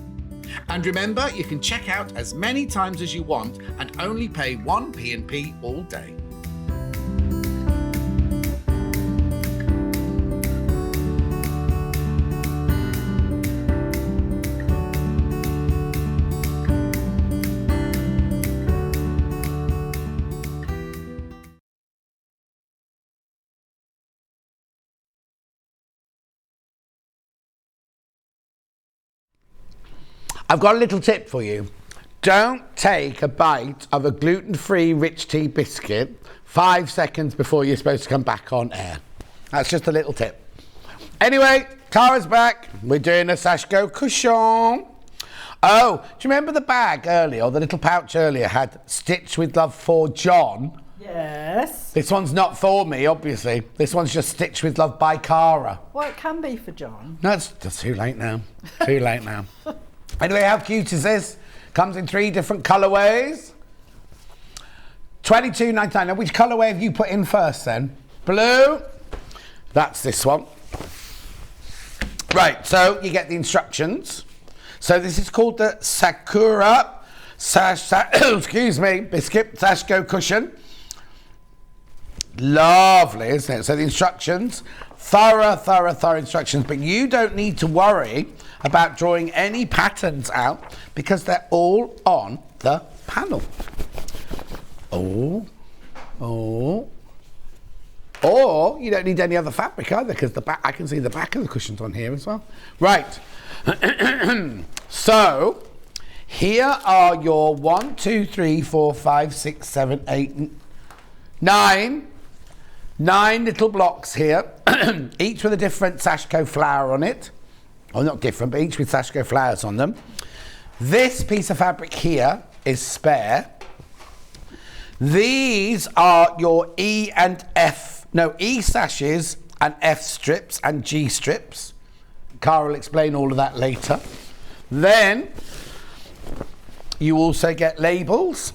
And remember, you can check out as many times as you want and only pay 1 P&P all day. I've got a little tip for you. Don't take a bite of a gluten-free rich tea biscuit 5 seconds before you're supposed to come back on air. That's just a little tip. Anyway, Cara's back. We're doing a Sashiko cushion. Oh, do you remember the bag earlier, or the little pouch earlier had Stitch with Love for John? Yes. This one's not for me, obviously. This one's just Stitch with Love by Cara. Well, it can be for John. No, it's just too late now. Too late now. Anyway, how cute is this? Comes in 3 different colourways. $22.99. Now, which colourway have you put in first then? Blue. That's this one. Right, so you get the instructions. So this is called the Sakura excuse me, biscuit Sashiko cushion. Lovely, isn't it? So the instructions, thorough instructions, but you don't need to worry about drawing any patterns out because they're all on the panel. Oh. Or you don't need any other fabric either because the back, I can see the back of the cushions on here as well. Right. So here are your 1, 2, 3, 4, 5, 6, 7, 8, 9 little blocks here, each with a different Sashiko flower on it. Well, not different, but each with Sashiko flowers on them. This piece of fabric here is spare. These are your E sashes and F strips and G strips. Cara will explain all of that later. Then you also get labels.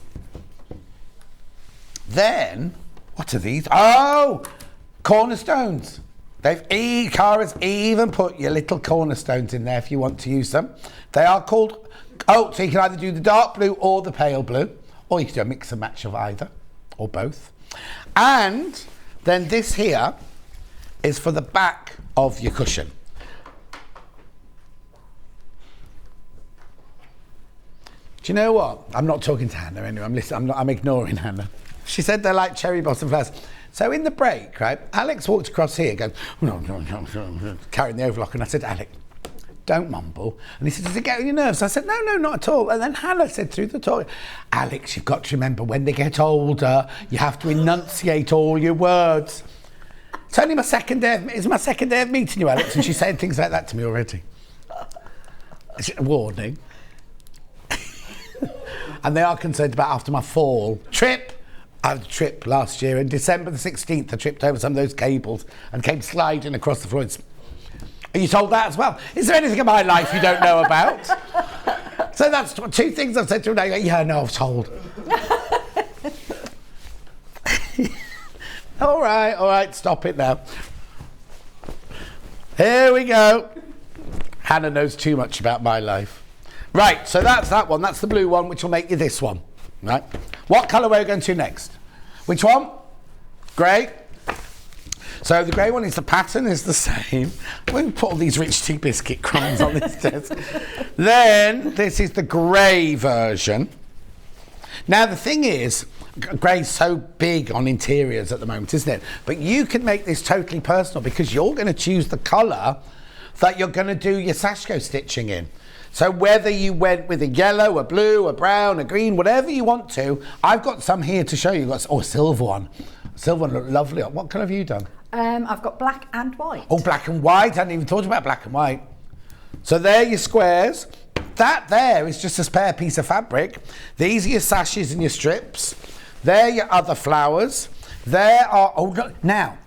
Then, what are these? Oh, cornerstones. Cara's even put your little cornerstones in there if you want to use them. They are called, so you can either do the dark blue or the pale blue, or you can do a mix and match of either, or both. And then this here is for the back of your cushion. Do you know what? I'm not talking to Hannah anyway, I'm ignoring Hannah. She said they're like cherry blossom flowers. So in the break, right, Alex walked across here going, carrying the overlock, and I said, Alex, don't mumble. And he said, does it get on your nerves? I said, no, not at all. And then Hannah said through the talk, Alex, you've got to remember when they get older, you have to enunciate all your words. It's only my second day of meeting you, Alex, and she's saying things like that to me already. It's a warning. And they are concerned about after my fall. I had a trip last year, in December the 16th, I tripped over some of those cables and came sliding across the floor. Are you told that as well? Is there anything in my life you don't know about? So that's 2 things I've said to him. Yeah, no, I've told. All right, stop it now. Here we go. Hannah knows too much about my life. Right, so that's that one. That's the blue one, which will make you this one. Right. What colour are we going to next? Which one? Grey. So the grey one is the pattern is the same. We put all these rich tea biscuit crumbs on this desk. Then this is the grey version. Now the thing is, grey's so big on interiors at the moment, isn't it? But you can make this totally personal because you're going to choose the colour that you're going to do your Sashiko stitching in. So whether you went with a yellow, a blue, a brown, a green, whatever you want to, I've got some here to show you. A silver one. Silver one look lovely. What colour have you done? I've got black and white. Oh, black and white. I hadn't even thought about black and white. So there are your squares. That there is just a spare piece of fabric. These are your sashes and your strips. There are your other flowers. There are... Oh, look. Now,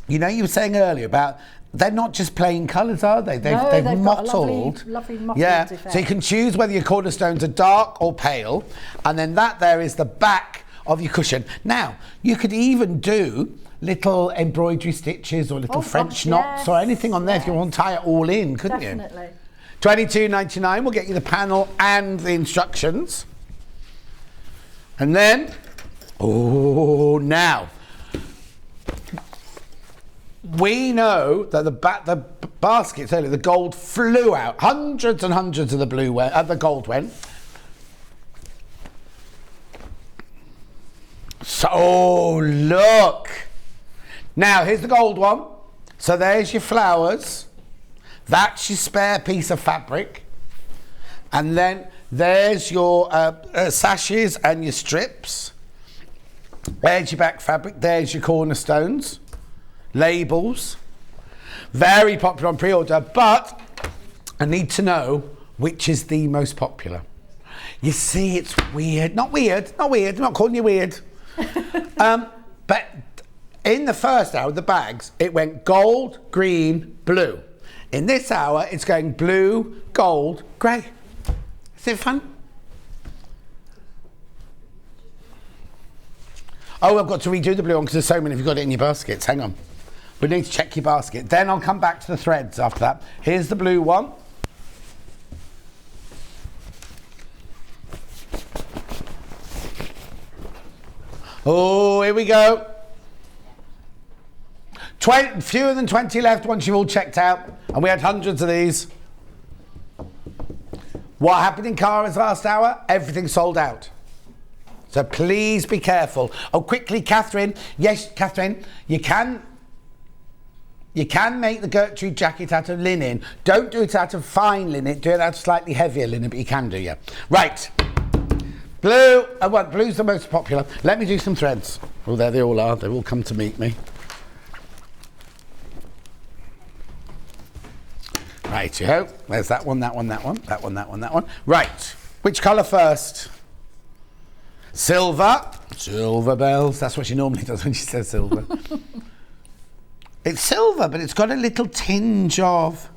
you know you were saying earlier about they're not just plain colours, are they? They've They've got a mottled. lovely mottled yeah, effect. so you can choose whether your cornerstones are dark or pale, and then that there is the back of your cushion. Now, you could even do little embroidery stitches or little French knots or anything on there if you want to tie it all in, couldn't you? Definitely. $22.99 will get you the panel and the instructions. And then, oh, now, we know that the baskets earlier, the gold flew out. Hundreds and hundreds of the the gold went. So, look. Now, here's the gold one. So there's your flowers. That's your spare piece of fabric. And then there's your sashes and your strips. There's your back fabric. There's your cornerstones. Labels. Very popular on pre-order, but I need to know which is the most popular. You see, it's weird. Not weird. I'm not calling you weird. But in the first hour, the bags, it went gold, green, blue. In this hour, it's going blue, gold, grey. Is it fun? Oh, I've got to redo the blue one because there's so many. You've got it in your baskets. Hang on. We need to check your basket. Then I'll come back to the threads after that. Here's the blue one. Oh, here we go. Fewer than 20 left once you've all checked out. And we had hundreds of these. What happened in Cara's last hour? Everything sold out. So please be careful. Oh, quickly, Catherine. Yes, Catherine, you can make the Gertrude jacket out of linen. Don't do it out of fine linen. Do it out of slightly heavier linen, but you can do, yeah. Right. Blue. Blue's the most popular. Let me do some threads. Oh, there they all are. They've all come to meet me. Right-yo. There's that one, that one, that one, that one, that one, that one. Right. Which colour first? Silver. Silver bells. That's what she normally does when she says silver. It's silver, but it's got a little tinge of...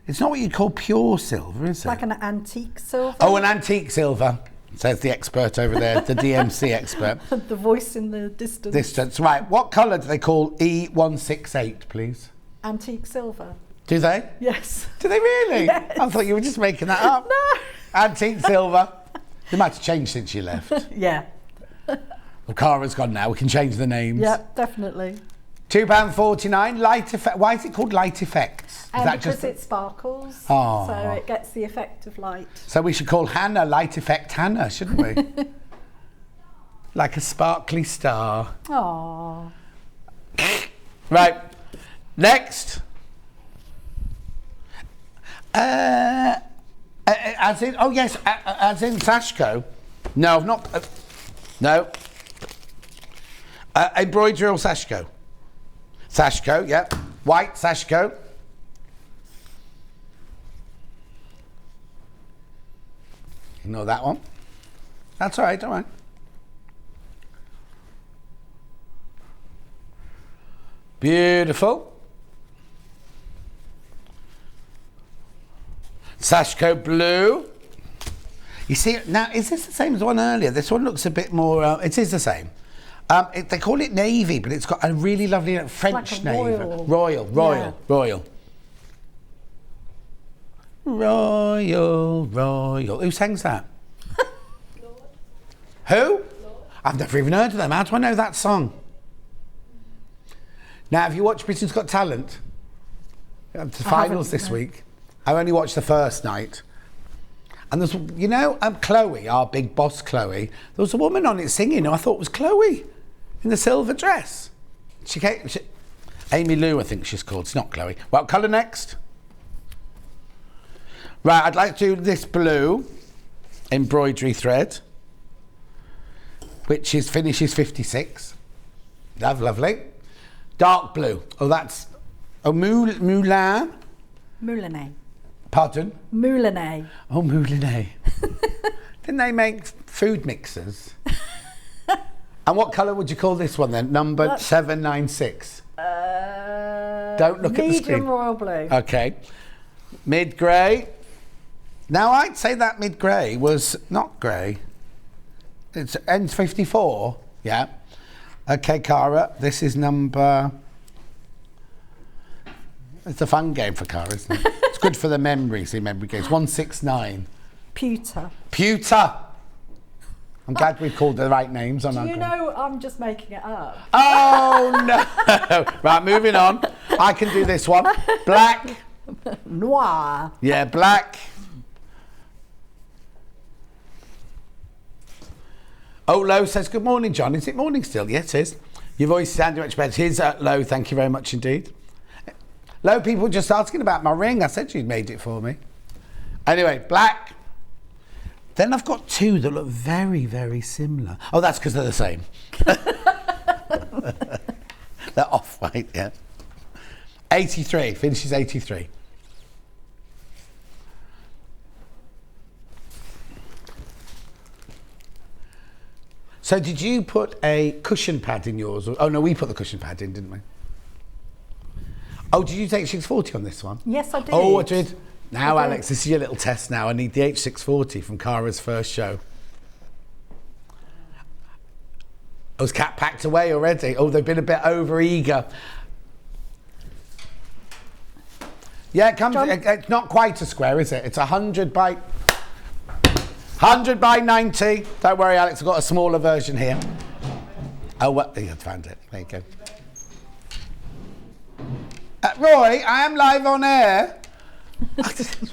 It's not what you'd call pure silver, is it? Like an antique silver. Oh, an antique silver, says the expert over there, the DMC expert. The voice in the distance. Right. What colour do they call E168, please? Antique silver. Do they? Yes. Do they really? Yes. I thought you were just making that up. No. Antique silver. They might have changed since you left. Yeah. Well, Cara's gone now. We can change the names. Yep, definitely. £2.49. Light effect. Why is it called light effects? Because it sparkles. Oh. So it gets the effect of light. So we should call Hannah Light Effect Hannah, shouldn't we? Like a sparkly star. Aww. Right. Next. As in Sashiko. No, I've not. No. Embroidery or Sashiko? Sashiko, yeah. White Sashiko. Ignore that one. That's all right, don't worry. Beautiful. Sashiko blue. You see, now, is this the same as the one earlier? This one looks a bit more, it is the same. They call it navy, but it's got a really lovely French like navy. royal. Royal. Who sings that? Who? I've never even heard of them. How do I know that song? Now, have you watched Britain's Got Talent? The finals this week. I only watched the first night. And there's, you know, Chloe, our big boss Chloe, there was a woman on it singing who I thought was Chloe in the silver dress. Amy Lou, I think she's called. It's not Chloe. What colour next? Right, I'd like to do this blue embroidery thread, which finishes 56. Lovely. Dark blue. Oh, that's Moulin. Moulinet. Pardon? Moulinet. Oh, Moulinet. Didn't they make food mixers? And what colour would you call this one then? Number 796. Don't look at the screen. Medium royal blue. Okay. Mid grey. Now, I'd say that mid grey was not grey. It's N54. Yeah. Okay, Cara, this is number... It's a fun game for Cara, isn't it? It's good for the memories, the memory games. 169. Pewter. Pewter. I'm glad we've called the right names on our... Do you know I'm just making it up? Oh, no. Right, moving on. I can do this one. Black. Noir. Yeah, black. Oh, Lo says, good morning, John. Is it morning still? Yes, it is. Your voice sounded much better. Here's Lo, thank you very much indeed. Lo, people just asking about my ring. I said you'd made it for me. Anyway, black. Then I've got two that look very, very similar. Oh, that's because they're the same. They're off-white, yeah. 83, finishes 83. So did you put a cushion pad in yours? Oh, no, we put the cushion pad in, didn't we? Oh, did you take 640 on this one? Yes, I did. Oh, I did. Now, Alex, this is your little test now. I need the H640 from Cara's first show. Oh, is Cat packed away already? Oh, they've been a bit over-eager. Yeah, it comes. It's not quite a square, is it? It's 100 by 90. Don't worry, Alex, I've got a smaller version here. Oh, well, you found it. There you go. Roy, I am live on air.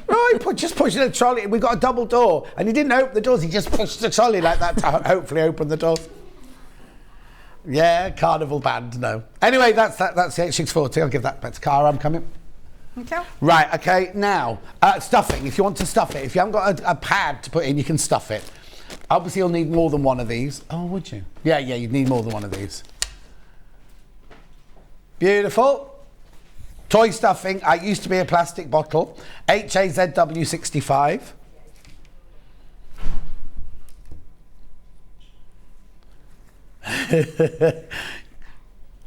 Roy, just pushing the trolley. We got a double door, and he didn't open the doors. He just pushed the trolley like that to hopefully open the doors. Yeah, carnival band. No. Anyway, that's the H640. I'll give that back to Cara. I'm coming. Okay. Right. Okay. Now, stuffing. If you want to stuff it, if you haven't got a pad to put in, you can stuff it. Obviously, you'll need more than one of these. Oh, would you? Yeah. You'd need more than one of these. Beautiful. Toy stuffing. I used to be a plastic bottle. HAZW65.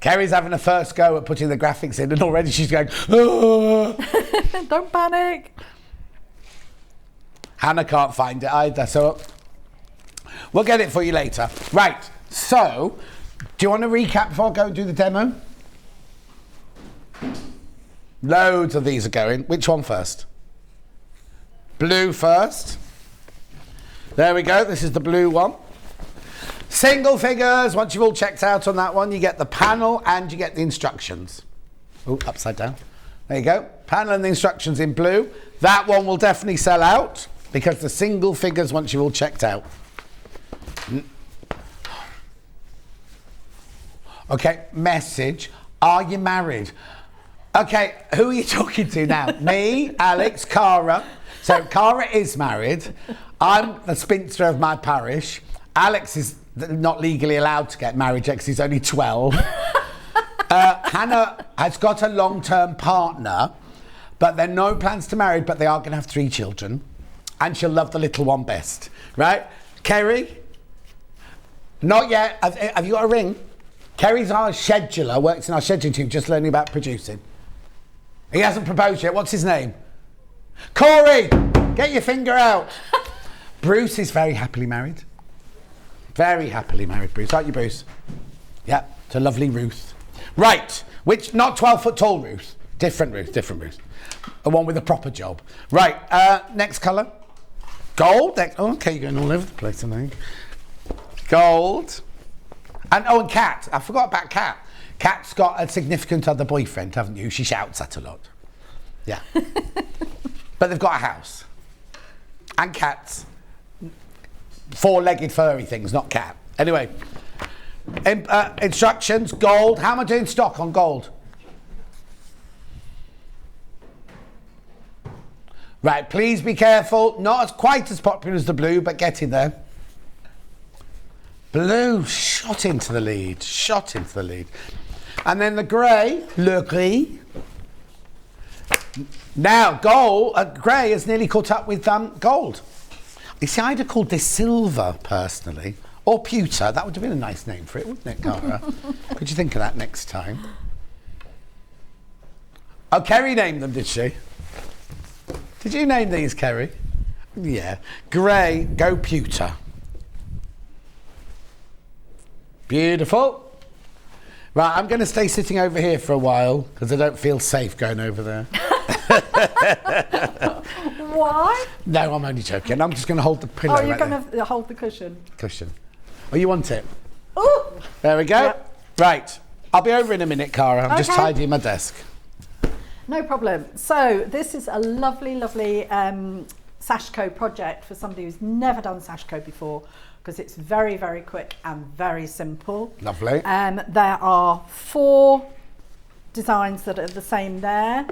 Kerry's having a first go at putting the graphics in, and already she's going, oh. Don't panic. Hannah can't find it either, so we'll get it for you later. Right, so do you want to recap before I go and do the demo? Loads of these are going. Which one first? Blue first. There we go. This is the blue one. Single figures. Once you've all checked out on that one, you get the panel and you get the instructions. Oh, upside down. There you go. Panel and the instructions in blue. That one will definitely sell out because the single figures, once you've all checked out. Okay, message. Are you married? Okay, who are you talking to now? Me, Alex, Cara. So Cara is married. I'm the spinster of my parish. Alex is not legally allowed to get married yet because he's only 12. Hannah has got a long-term partner, but there are no plans to marry, but they are going to have 3 children. And she'll love the little one best, right? Kerry? Not yet. Have you got a ring? Kerry's our scheduler, works in our scheduling team, just learning about producing. He hasn't proposed yet. What's his name? Corey! Get your finger out. Bruce is very happily married. Very happily married, Bruce. Aren't you, Bruce? Yeah, to lovely Ruth. Right, not 12-foot tall Ruth. Different Ruth. The one with a proper job. Right, next colour. Gold. Okay, you're going all over the place, I think. Gold. And Kat. I forgot about Kat. Kat's got a significant other boyfriend, haven't you? She shouts at a lot. Yeah. But they've got a house. And cats. 4-legged furry things, not cat. Anyway. Instructions, gold. How am I doing stock on gold? Right, please be careful. Not quite as popular as the blue, but getting there. Blue shot into the lead. And then the grey, le gris. Now, grey has nearly caught up with gold. You see, I'd have called this silver, personally, or pewter. That would have been a nice name for it, wouldn't it, Cara? Could you think of that next time? Oh, Kerry named them, did she? Did you name these, Kerry? Yeah. Grey, go pewter. Beautiful. Right, I'm going to stay sitting over here for a while because I don't feel safe going over there. Why? No, I'm only joking. I'm just going to hold the pillow. Oh, you're going to hold the cushion. Cushion. Oh, you want it? Oh! There we go. Yep. Right. I'll be over in a minute, Cara. I'm just tidying my desk. No problem. So this is a lovely, lovely Sashiko project for somebody who's never done Sashiko before, because it's very, very quick and very simple. Lovely. There are 4 designs that are the same there,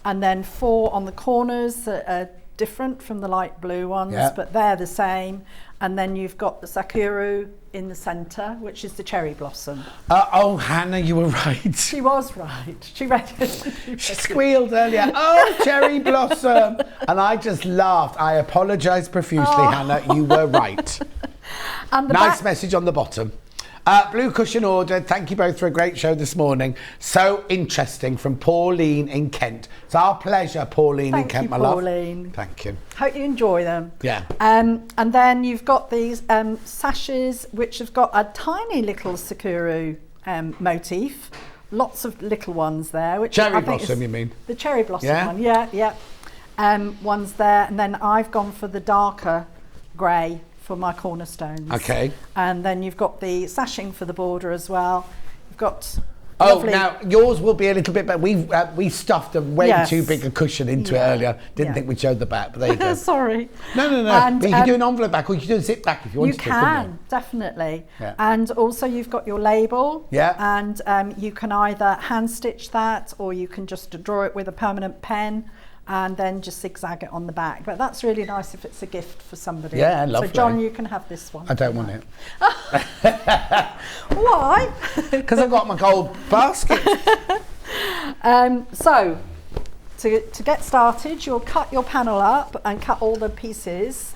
and then 4 on the corners that are different from the light blue ones, but they're the same. And then you've got the Sakura in the centre, which is the cherry blossom. Oh, Hannah, you were right. She was right. She read it. She squealed earlier, oh, cherry blossom. And I just laughed. I apologise profusely, Hannah. You were right. And the nice message on the bottom. Blue cushion ordered. Thank you both for a great show this morning. So interesting, from Pauline in Kent. It's our pleasure, Pauline in Kent, my love. Pauline. Thank you. Hope you enjoy them. Yeah. And then you've got these sashes, which have got a tiny little Sakura motif. Lots of little ones there. Which Cherry I think blossom, you mean? The cherry blossom Yeah? one, yeah. One's there, and then I've gone for the darker grey for my cornerstones. Okay. And then you've got the sashing for the border as well. You've got lovely... now yours will be a little bit better. We stuffed a way too big a cushion into it earlier. Didn't think we showed the back, but there you go. Sorry. No. And, but you can do an envelope back, or you can do a zip back if you want to. You can, definitely. Yeah. And also you've got your label. Yeah. And you can either hand stitch that, or you can just draw it with a permanent pen and then just zigzag it on the back. But that's really nice if it's a gift for somebody. Yeah, lovely. So John, you can have this one. I don't want it. Why? Because I've got my gold basket. So to get started, you'll cut your panel up and cut all the pieces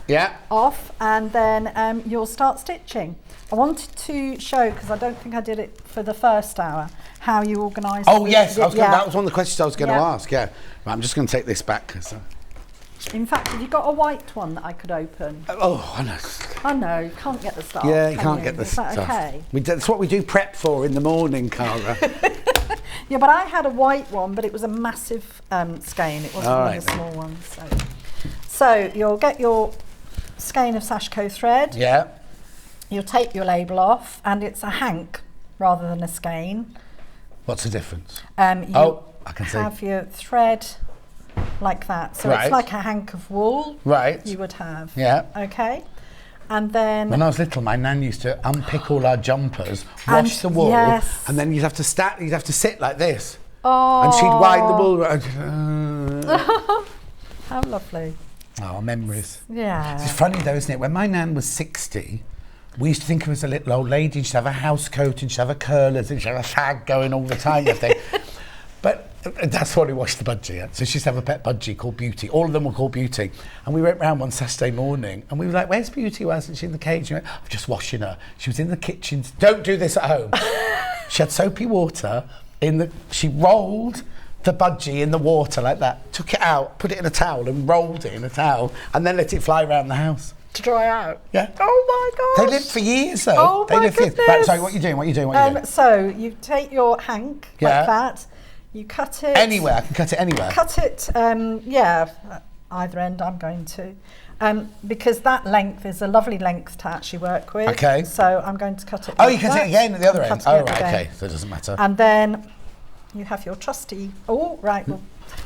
off, and then you'll start stitching. I wanted to show, because I don't think I did it for the first hour, how you organise. Oh yes, that was one of the questions I was going to ask. Yeah, right, I'm just going to take this back. In fact, have you got a white one that I could open? Oh, I know. I know, you can't get the stuff. Yeah, you can't get the stuff. Is that okay? That's what we do prep for in the morning, Cara. Yeah, but I had a white one, but it was a massive skein. It wasn't one of the small ones. So you'll get your skein of Sashiko thread. Yeah. You'll take your label off, and it's a hank rather than a skein. What's the difference? I can see. Have your thread like that. So it's like a hank of wool. Right. You would have. Yeah. Okay. And then when I was little, my nan used to unpick all our jumpers, wash the wool, and then you'd have to sit like this. Oh. And she'd wind the wool around. How lovely. Oh, memories. Yeah. It's funny though, isn't it? When my nan was 60, we used to think of her as a little old lady, and she'd have a house coat, and she'd have her curlers, and she'd have a fag going all the time, I think. But that's what we washed the budgie at. So she used to have a pet budgie called Beauty. All of them were called Beauty. And we went round one Saturday morning, and we were like, where's Beauty? Why isn't she in the cage? And we went, I'm just washing her. She was in the kitchen. Don't do this at home. She had soapy water she rolled the budgie in the water like that, took it out, put it in a towel, and rolled it in a towel, and then let it fly around the house. To dry out? Yeah. Oh my gosh. They lived for years though. Oh they my lived goodness. For years. Right, sorry, what are you doing? So you take your hank like that, you cut it. Anywhere, I can cut it anywhere. Cut it, either end I'm going to. Because that length is a lovely length to actually work with. Okay. So I'm going to cut it. Oh, you cut it again at the other end? Oh, right, okay. So it doesn't matter. And then you have your trusty, I'm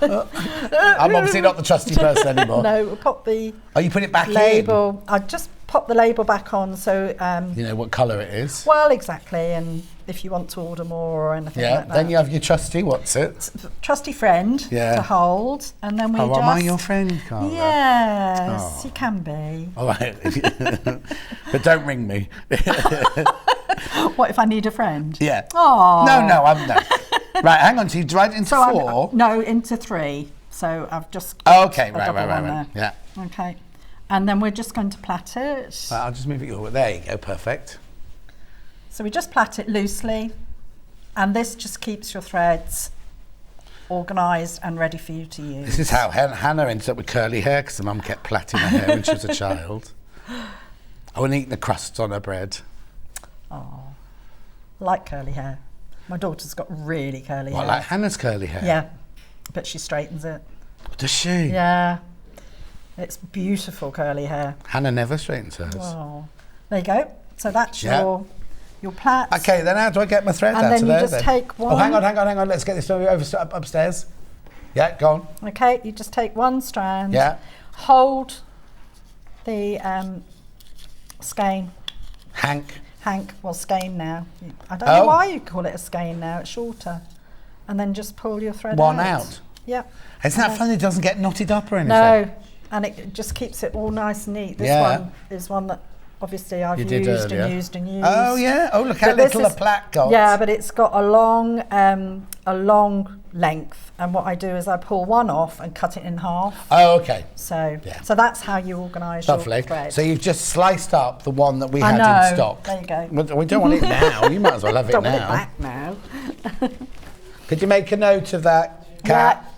obviously not the trusty person anymore. No, we'll pop the you put it back label. I just pop the label back on, so you know what colour it is. Well, exactly, and if you want to order more or anything like that. Then you have your trusty. What's it? Trusty friend to hold, and then we am I your friend, Cara? Yes, you can be. All right, but don't ring me. What if I need a friend? Yeah. Oh. No, I'm no. Right, hang on. So you divide it into 4? No, into 3. So I've just. Okay, right. Yeah. Okay, and then we're just going to plait it. Right, I'll just move it your way. There you go. Perfect. So we just plait it loosely, and this just keeps your threads organised and ready for you to use. This is how Hannah ended up with curly hair because her mum kept plaiting her hair when she was a child. I wasn't eating the crusts on her bread. Oh, like curly hair. My daughter's got really curly hair. Like Hannah's curly hair? Yeah, but she straightens it. Does she? Yeah. It's beautiful curly hair. Hannah never straightens hers. Oh, there you go. So that's your plait. Okay, then how do I get my thread out and of then there? you just take one. Oh, hang on. Let's get this upstairs. Yeah, go on. Okay, you just take one strand. Yeah. Hold the skein. Hank, well, skein now. I don't know why you call it a skein now. It's shorter. And then just pull your thread one out. Yep. Isn't that funny? It doesn't get knotted up or anything. No, and it just keeps it all nice and neat. This one is one that obviously I've used and used and used. Oh yeah. Oh, look how little the plait got. Yeah, but it's got a long length, and what I do is I pull one off and cut it in half. Oh, okay. So that's how you organise your thread. So you've just sliced up the one that we had in stock. There you go. We don't want it now. You might as well have it now. Don't want it back now. Could you make a note of that, Kat? Yeah.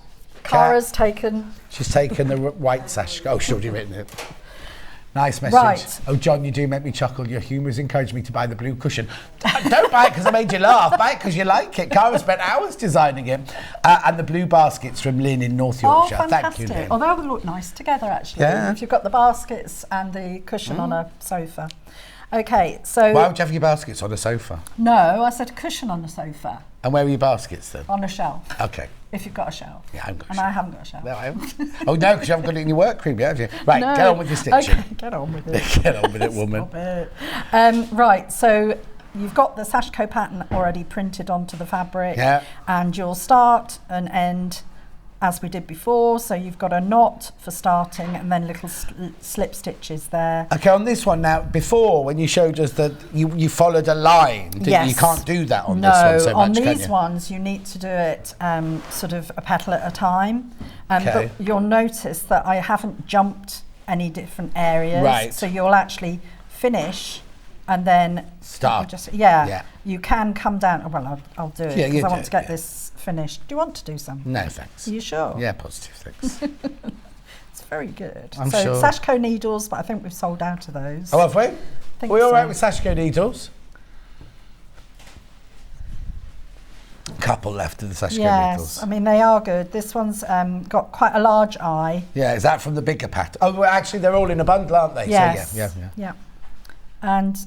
Cara's taken. She's taken the white sash. Oh, she's already written it. Nice message. Right. Oh, John, you do make me chuckle. Your humour has encouraged me to buy the blue cushion. Don't buy it because I made you laugh. Buy it because you like it. Cara spent hours designing it. And the blue baskets from Lynn in North Yorkshire. Oh, fantastic. Thank you, Lynn. Although they look nice together, actually. Yeah. If you've got the baskets and the cushion on a sofa. Okay, so... Why would you have your baskets on a sofa? No, I said a cushion on the sofa. And where are your baskets then? On a shelf. Okay. If you've got a shelf. Yeah, I haven't got a and shelf. I haven't got a shelf. No, I haven't. Oh, no, because you haven't got it in your work cream yet, have you? Right, No. get on with your stitching. Okay, get on with it. Get on with it, woman. Stop it. Right, so you've got the Sashiko pattern already printed onto the fabric. Yeah. And you'll start and end as we did before. So you've got a knot for starting and then little slip stitches there. Okay, on this one now, before when you showed us that you followed a line, didn't you? You can't do that on this one so much, on these can you? ones you need to do it sort of a petal at a time. Okay. But you'll notice that I haven't jumped any different areas. Right. So you'll actually finish and then start. You can come down. Well, I'll do it Yeah, because you I do want it, to get this finished. Do you want to do some? No, thanks. Are you sure? Yeah, positive, thanks. It's very good. I'm so sure. Sashiko needles, but I think we've sold out of those. Oh, have we? Think We all so. right with Sashiko needles? Couple left of the Sashiko needles. I mean they are good. This one's got quite a large eye. Yeah, is that from the bigger pattern? Oh, well, actually, they're all in a bundle, aren't they? Yes. So, yeah. And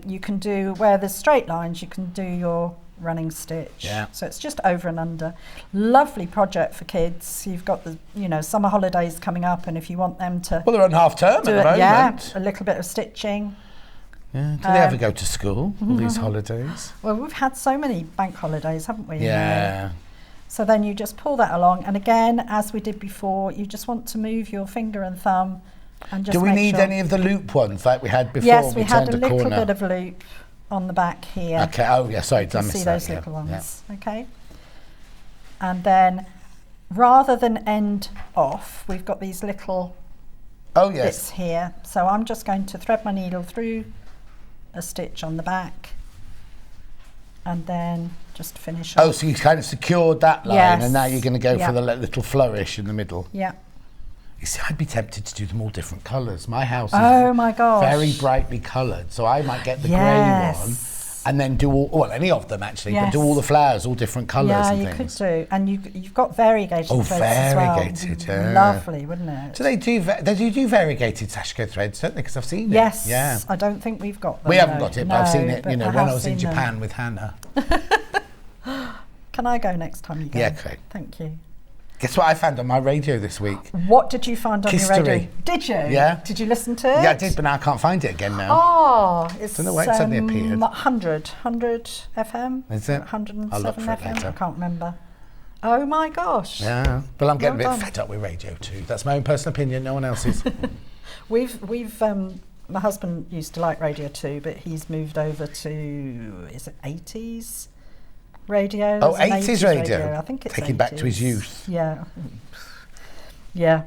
you can do, where there's straight lines, you can do your running stitch. Yeah. So it's just over and under. Lovely project for kids. You've got the, summer holidays coming up, and if you want them to... Well, they're on half term at the moment. Yeah, a little bit of stitching. Yeah. Do they ever go to school, all these holidays? Well, we've had so many bank holidays, haven't we? Yeah. So then you just pull that along, and again, as we did before, you just want to move your finger and thumb and just Do we make need sure. any of the loop ones like we had before? Yes, we had a turned little corner? bit of loop on the back here. Okay, oh yeah, sorry, You can I missed see that, those yeah, little ones, yeah. okay? And then, rather than end off, we've got these little bits here. So I'm just going to thread my needle through a stitch on the back and then just finish off. Oh, so you kind of secured that line, Yes. and now you're going to go Yeah. for the little flourish in the middle. Yeah. You see, I'd be tempted to do them all different colours. My house is Oh my gosh. very brightly coloured, so I might get the Yes. grey one and then do any of them actually, but Yes. do all the flowers, all different colours and you things. could do. And you've got variegated Oh, threads as well. variegated, yeah. Lovely, wouldn't it? Do they do variegated Sashiko threads, don't they? Because I've seen Yes. it. Yeah. I don't think we've got them. We haven't though. got it, but I've seen No, it, but when have I was in seen them. Japan with Hannah. Can I go next time you go? Yeah, okay. Thank you. Guess what I found on my radio this week? What did you find on your radio? History. Did you? Yeah. Did you listen to it? Yeah, I did, but now I can't find it again now. Oh, it's Don't know where it suddenly appeared. 100 FM? Is it? 107 I'll look for it FM? later. I can't remember. Oh my gosh. Yeah, but I'm getting Well a bit done. fed up with radio too. That's my own personal opinion, no one else's. We've my husband used to like Radio 2, but he's moved over to, is it 80s radio? Oh, There's an 80s radio? I think it's Taking 80s. back to his youth. Yeah. Yeah.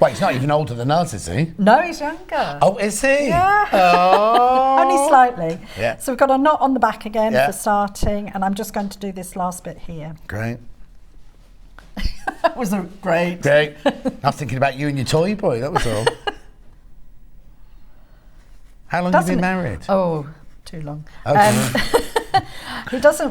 Well, he's not even older than us, is he? No, he's younger. Oh, is he? Yeah. Oh. Only slightly. Yeah. So we've got a knot on the back again Yeah. for starting, and I'm just going to do this last bit here. Great. That was great. Great. I was thinking about you and your toy boy, that was all. How long have you been married? Oh, too long. Okay.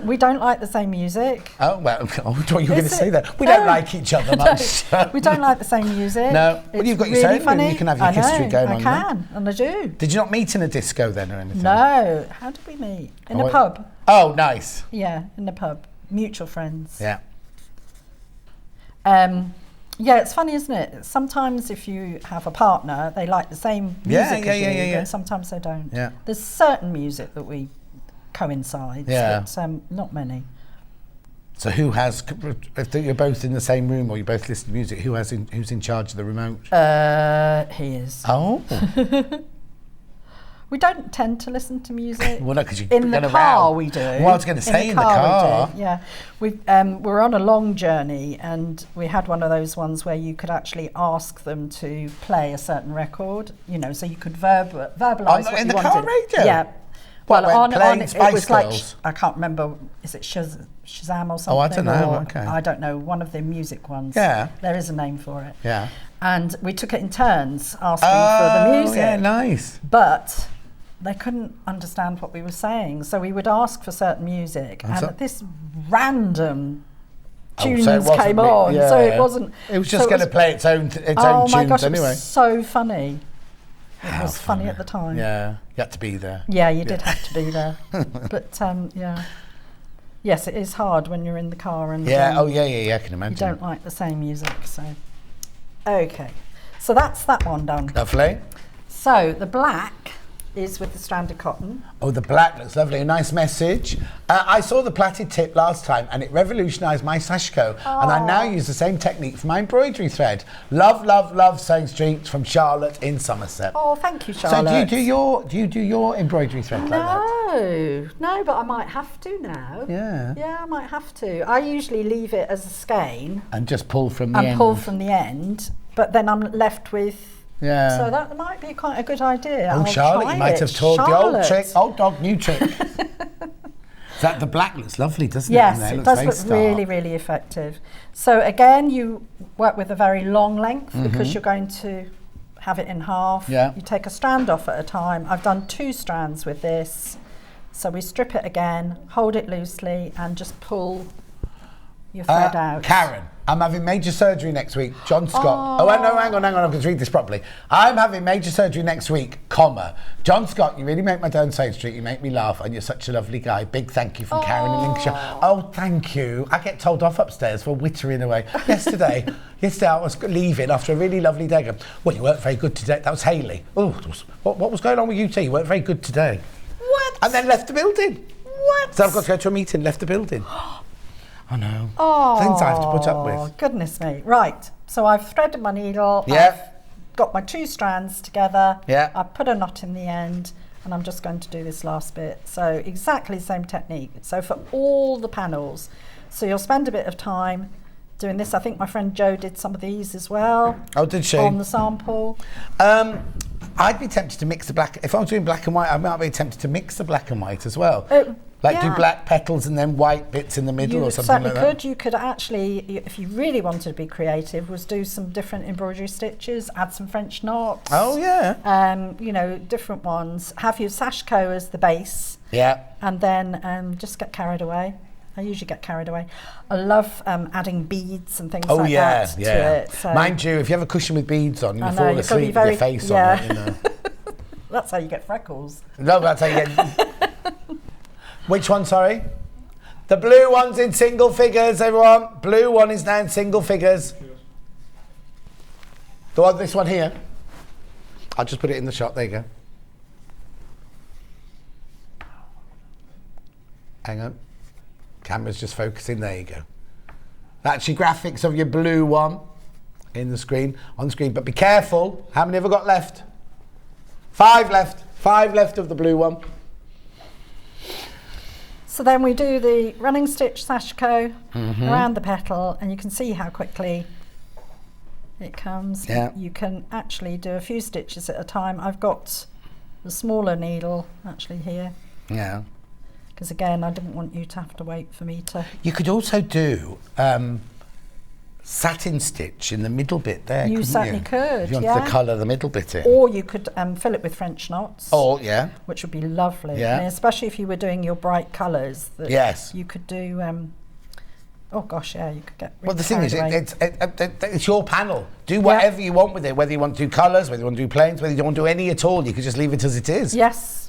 We don't like the same music. Oh, well, I thought you were going to say that. We don't like each other much. We don't like the same music. No. Well, you've got your really own funny. room, you can have your history going on. I can, and I do. Did you not meet in a disco then or anything? No. How did we meet? In a pub. Oh, nice. Yeah, in a pub. Mutual friends. Yeah. Yeah, it's funny, isn't it? Sometimes if you have a partner, they like the same music as you, and sometimes they don't. Yeah. There's certain music that we coincides, but not many. So who has, if you're both in the same room or you both listen to music, who's in charge of the remote? He is. Oh. We don't tend to listen to music. Well, no, because you in the car we do. Well, I was going to say in the car. We do. Yeah, we're on a long journey, and we had one of those ones where you could actually ask them to play a certain record. You know, so you could verbalise what you wanted. In the car radio. Yeah. Well, on it Spice was Girls? like I can't remember. Is it Shazam or something? Oh, I don't know. Okay. I don't know. One of the music ones. Yeah. There is a name for it. Yeah. And we took it in turns asking for the music. Yeah, nice. But they couldn't understand what we were saying, so we would ask for certain music, and this random tunes came on. Yeah. So it wasn't. It was just going to play its own tunes oh my gosh, anyway. It was so funny. It was funny at the time. Yeah, you had to be there. Yeah, you did have to be there. But yeah, yes, it is hard when you're in the car and yeah. I can imagine. You don't like the same music, so okay. So that's that one done. Lovely. So the black is with the stranded cotton. Oh, the black looks lovely. A nice message. I saw the plaited tip last time and it revolutionised my sashiko. And I now use the same technique for my embroidery thread. Love, love, love Sewing Street from Charlotte in Somerset. Oh, thank you, Charlotte. So do you do your embroidery thread like that? No, but I might have to now. Yeah. Yeah, I might have to. I usually leave it as a skein. And just pull from the end. And pull from the end, but then I'm left with. Yeah. So that might be quite a good idea. Oh, Charlotte, you might have told the old trick. Old dog, new trick. The black looks lovely, doesn't it? Yes, it does look really, really effective. So again, you work with a very long length because you're going to have it in half. Yeah. You take a strand off at a time. I've done 2 strands with this. So we strip it again, hold it loosely, and just pull your thread out. Karen, I'm having major surgery next week. John Scott. Oh, no, hang on. I'm going to read this properly. I'm having major surgery next week, comma. John Scott, you really make my day on Sewing Street. You make me laugh, and you're such a lovely guy. Big thank you from Karen in Lincolnshire. Oh, thank you. I get told off upstairs for wittering away. Yesterday I was leaving after a really lovely day. Going, well, you weren't very good today. That was Hayley. Oh, what was going on with you two? You weren't very good today. What? And then left the building. What? So I've got to go to a meeting, left the building. I know. Oh, things I have to put up with. Goodness me. Right. So I've threaded my needle. Yeah. I've got my 2 strands together. Yeah. I've put a knot in the end, and I'm just going to do this last bit. So exactly the same technique. So for all the panels. So you'll spend a bit of time doing this. I think my friend Jo did some of these as well. Oh, did she? On the sample. I'd be tempted to mix the black. If I was doing black and white, I might be tempted to mix the black and white as well. Do black petals and then white bits in the middle or something like that. You certainly could. You could actually, if you really wanted to be creative, was do some different embroidery stitches, add some French knots. Oh, yeah. You know, different ones. Have your sashiko as the base. Yeah. And then just get carried away. I usually get carried away. I love adding beads and things like that to it. So mind you, if you have a cushion with beads on, you fall asleep with your face on it. You know. That's how you get freckles. No, that's how you get... Which one, sorry? The blue one's in single figures, everyone. Blue one is now in single figures. This one here. I'll just put it in the shot. There you go. Hang on. Camera's just focusing. There you go. That's your graphics of your blue one on the screen. But be careful. How many have I got left? 5 left. 5 left of the blue one. So then we do the running stitch sashiko around the petal, and you can see how quickly it comes. Yeah. You can actually do a few stitches at a time. I've got the smaller needle actually here. Yeah. Because again, I didn't want you to have to wait for me to... You could also do satin stitch in the middle bit there. You certainly could. If you wanted to colour the middle bit in. Or you could fill it with French knots. Oh, yeah. Which would be lovely. Yeah. I mean, especially if you were doing your bright colours. Yes. You could do. Oh gosh, yeah, you could get. Really Well, the thing is, carried away. it's your panel. Do whatever you want with it. Whether you want to do colours, whether you want to do planes, whether you don't want to do any at all, you could just leave it as it is. Yes.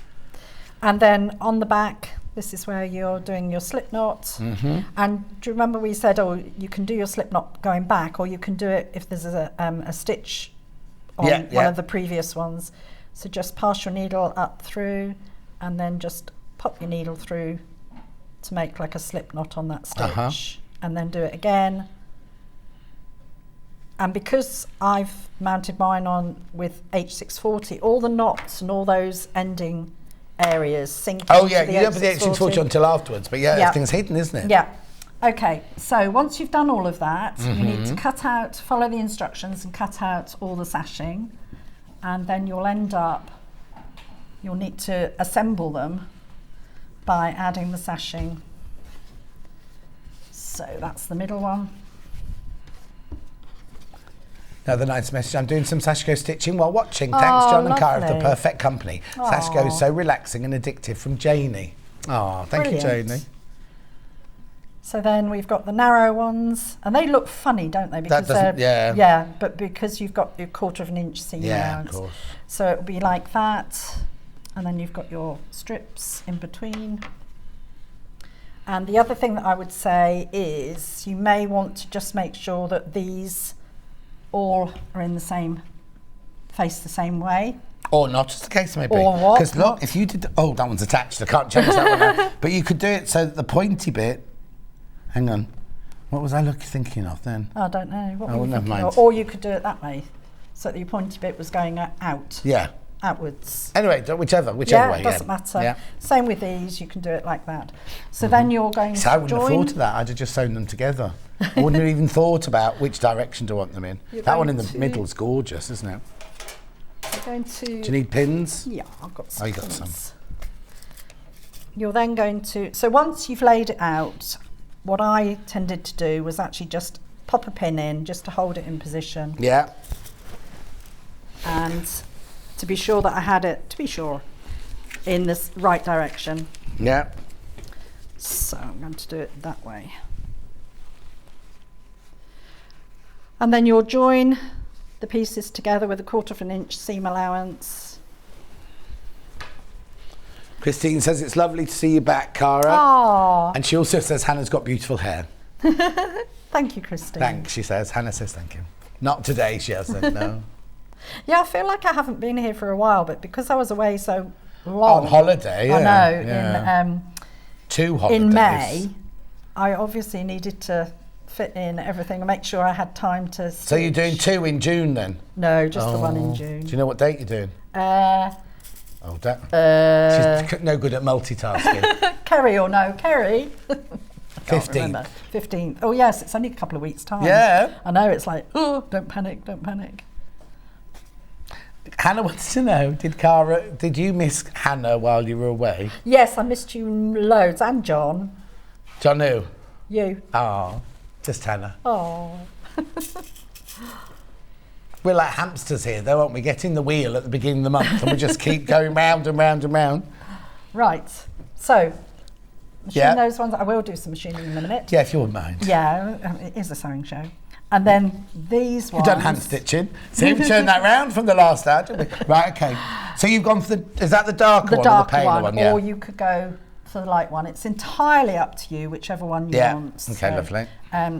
And then on the back, this is where you're doing your slip knot. Mm-hmm. And do you remember we said, you can do your slip knot going back, or you can do it if there's a stitch on one of the previous ones. So just pass your needle up through, and then just pop your needle through to make like a slip knot on that stitch. And then do it again. And because I've mounted mine on with H640, all the knots and all those ending areas sink into you don't put the H640 until afterwards, but everything's hidden, isn't it? Yeah. Okay, so once you've done all of that, you need to cut out, follow the instructions and cut out all the sashing, and then you'll need to assemble them by adding the sashing. So that's the middle one. Another nice message. I'm doing some Sashiko stitching while watching. Thanks, John and Cara, for the perfect company. Sashiko is so relaxing and addictive, from Janie. Oh, thank you, Janie. So then we've got the narrow ones, and they look funny, don't they? Because but because you've got your 1/4 inch seam allowance. Of course. So it'll be like that, and then you've got your strips in between. And the other thing that I would say is you may want to just make sure that these all are in the same, face the same way. Or not, as the case may be. Or what? Because look, if you did, that one's attached, I can't change that one now. But you could do it so that the pointy bit, hang on, what was I thinking of then? I don't know. What were you never thinking mind. of? Or you could do it that way, so that your pointy bit was going out. Yeah. Outwards. Anyway, whichever way. It doesn't matter. Yeah. Same with these, you can do it like that. So then you're going to I wouldn't join. have thought of that. I'd have just sewn them together. I wouldn't have even thought about which direction to want them in. That one in the middle is gorgeous, isn't it? You're going to. Do you need pins? Yeah, I've got some. Oh, you got some. You're then going to. So once you've laid it out, what I tended to do was actually just pop a pin in just to hold it in position. Yeah. And to be sure that I had it, in this right direction. Yeah. So I'm going to do it that way. And then you'll join the pieces together with a 1/4 inch seam allowance. Christine says it's lovely to see you back, Cara. Aww. And she also says Hannah's got beautiful hair. Thank you, Christine. Thanks, she says. Hannah says thank you. Not today, she hasn't, no. Yeah, I feel like I haven't been here for a while, but because I was away so long. On holiday, I know, yeah. 2 holidays. In May, I obviously needed to fit in everything and make sure I had time to stitch. So you're doing 2 in June then? No, just the one in June. Do you know what date you're doing? She's no good at multitasking. Kerry or no Kerry? 15th. 15th. Oh yes, it's only a couple of weeks' time. Yeah. I know, it's like, oh, don't panic, don't panic. Hannah wants to know, did you miss Hannah while you were away? Yes, I missed you loads, and John. John who? You. Oh, just Hannah. Oh. We're like hamsters here, though, aren't we? Getting the wheel at the beginning of the month, and we just keep going round and round and round. Right. So, machine those ones. I will do some machining in a minute. Yeah, if you wouldn't mind. Yeah, it is a sewing show. And then these ones. You've done hand stitching. See, we turned that round from the last ad, didn't we? Right, okay. So you've gone for is that the darker one or the paler one? Yeah. Or you could go for the light one. It's entirely up to you, whichever one you want. Okay, lovely.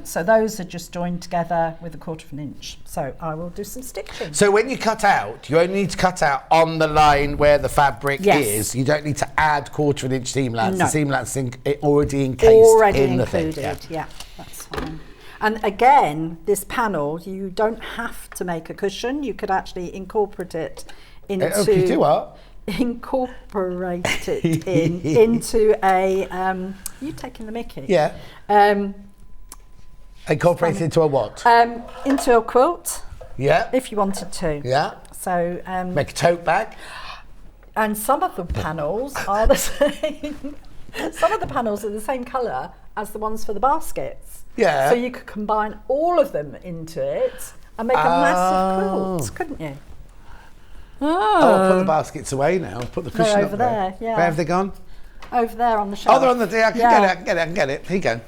So those are just joined together with a 1/4 inch. So I will do some stitching. So when you cut out, you only need to cut out on the line where the fabric is. You don't need to add 1/4 inch seam allowance. No. The seam allowance is already encased in the thing. Yeah, that's fine. And again, this panel, you don't have to make a cushion. You could actually incorporate it into. You do what? Incorporate it into a. You taking the mickey? Yeah. Incorporate it into a what? Into a quilt. Yeah. If you wanted to. Yeah. So. Make a tote bag. And some of the panels are the same. Some of the panels are the same colour as the ones for the baskets. Yeah. So you could combine all of them into it and make a massive quilt, couldn't you? Oh, I'll put the baskets away now. I'll put the cushion They're up over there, yeah. Where have they gone? Over there on the shelf. Oh, they're on the... I can get it. Here you go.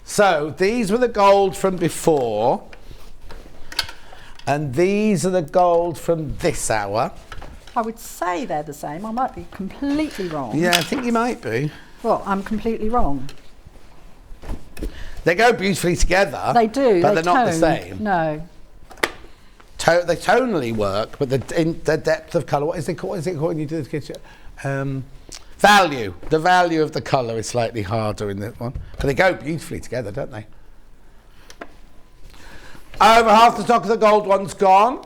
So, these were the gold from before. And these are the gold from this hour. I would say they're the same. I might be completely wrong. Yeah, I think you might be. Well, I'm completely wrong. They go beautifully together. They do. But they're not the same. No. They tonally work, but the depth of colour, what is it called when you do the kitchen? Value. The value of the colour is slightly harder in this one. But they go beautifully together, don't they? Over half the stock of the gold one's gone.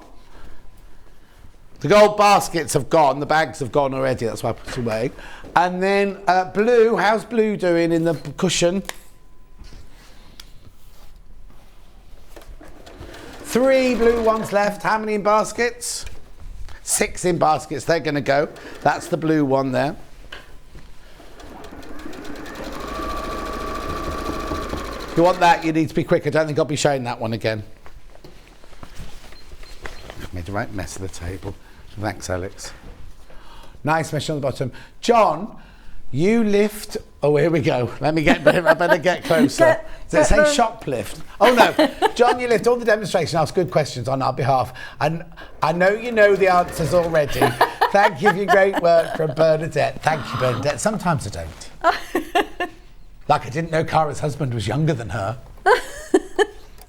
The gold baskets have gone. The bags have gone already. That's why I put it away. And then blue. How's blue doing in the cushion? 3 blue ones left. How many in baskets? 6 in baskets. They're going to go. That's the blue one there. If you want that, you need to be quick. I don't think I'll be showing that one again. I've made a right mess of the table. Thanks, Alex. Nice mesh on the bottom. John, you lift... Oh, here we go. Let me get... I better get closer. Does it say shoplift? Oh, no. John, you lift all the demonstration, ask good questions on our behalf. And I know you know the answers already. Thank you for your great work from Bernadette. Thank you, Bernadette. Sometimes I don't. Like I didn't know Cara's husband was younger than her.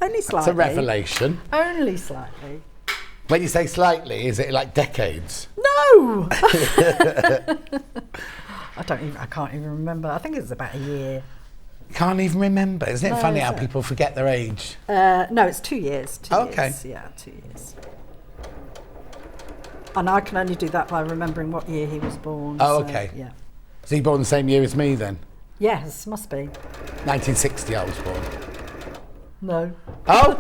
Only slightly. It's a revelation. Only slightly. When you say slightly, is it like decades? No! I can't even remember. I think it was about a year. Can't even remember. Isn't it No, funny is how it? people forget their age? No, it's 2 years. 2 Okay. years. Yeah, 2 years. And I can only do that by remembering what year he was born. Oh, so, okay. Yeah. Was he born the same year as me then? Yes, must be. 1960 I was born. No. Oh?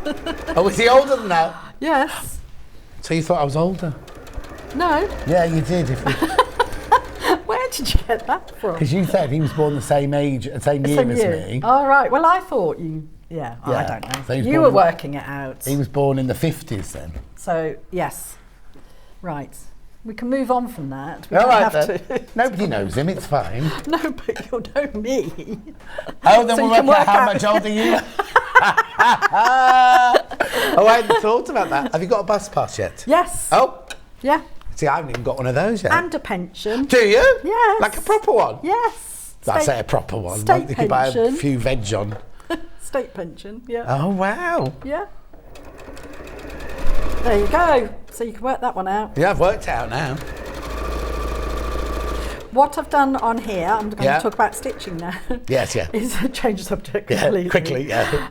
Oh, was he older than that? Yes. So you thought I was older? No. Yeah, you did. Where did you get that from? Because you said he was born the same age, same year as me. Oh, right. Well, I thought you... Yeah, I don't know. So You were working it out. He was born in the 50s then. So, yes. Right. We can move on from that. We All don't right have then. to. Nobody knows him, it's fine. No, but you'll know me. Oh, then So we'll you can work out how work much older you are. Oh, I hadn't thought about that. Have you got a bus pass yet? Yes. Oh. Yeah. See, I haven't even got one of those yet. And a pension. Do you? Yes. Like a proper one? Yes. I say a proper one. State You could buy a pension. few veg on. State pension, yeah. Oh, wow. Yeah. There you go. So you can work that one out. Yeah, I've worked it out now. What I've done on here, I'm going Yeah. to talk about stitching now. Yes, yeah. Is change the subject Yeah, completely. quickly, yeah.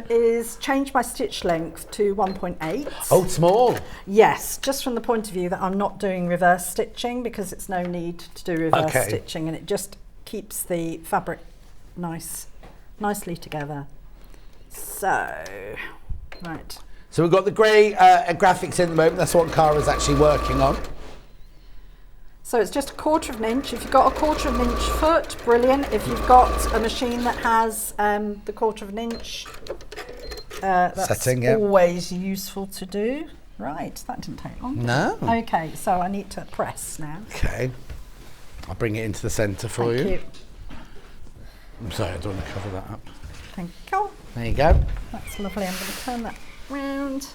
Is change my stitch length to 1.8. Oh, small. Yes, just from the point of view that I'm not doing reverse stitching because it's no need to do reverse Okay. stitching, and it just keeps the fabric nicely together. So, right. So we've got the grey graphics in the moment. That's what Cara's actually working on. So it's just 1/4 of an inch. If you've got a 1/4 of an inch foot, brilliant. If you've got a machine that has the 1/4 of an inch, that's Setting, yeah. always useful to do. Right, that didn't take long. No. Okay, so I need to press now. Okay. I'll bring it into the centre for Thank you. you. I'm sorry, I don't want to cover that up. Thank you. There you go. That's lovely. I'm going to turn that round.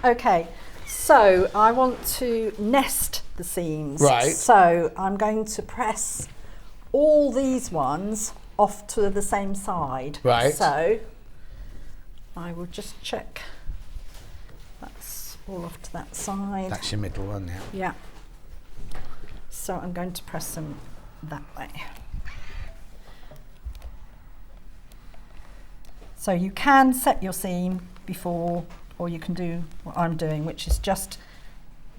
Okay, so I want to nest the seams. Right. So I'm going to press all these ones off to the same side. Right. So I will just check that's all off to that side. That's your middle one, yeah. Yeah. So I'm going to press them that way. So you can set your seam before, or you can do what I'm doing, which is just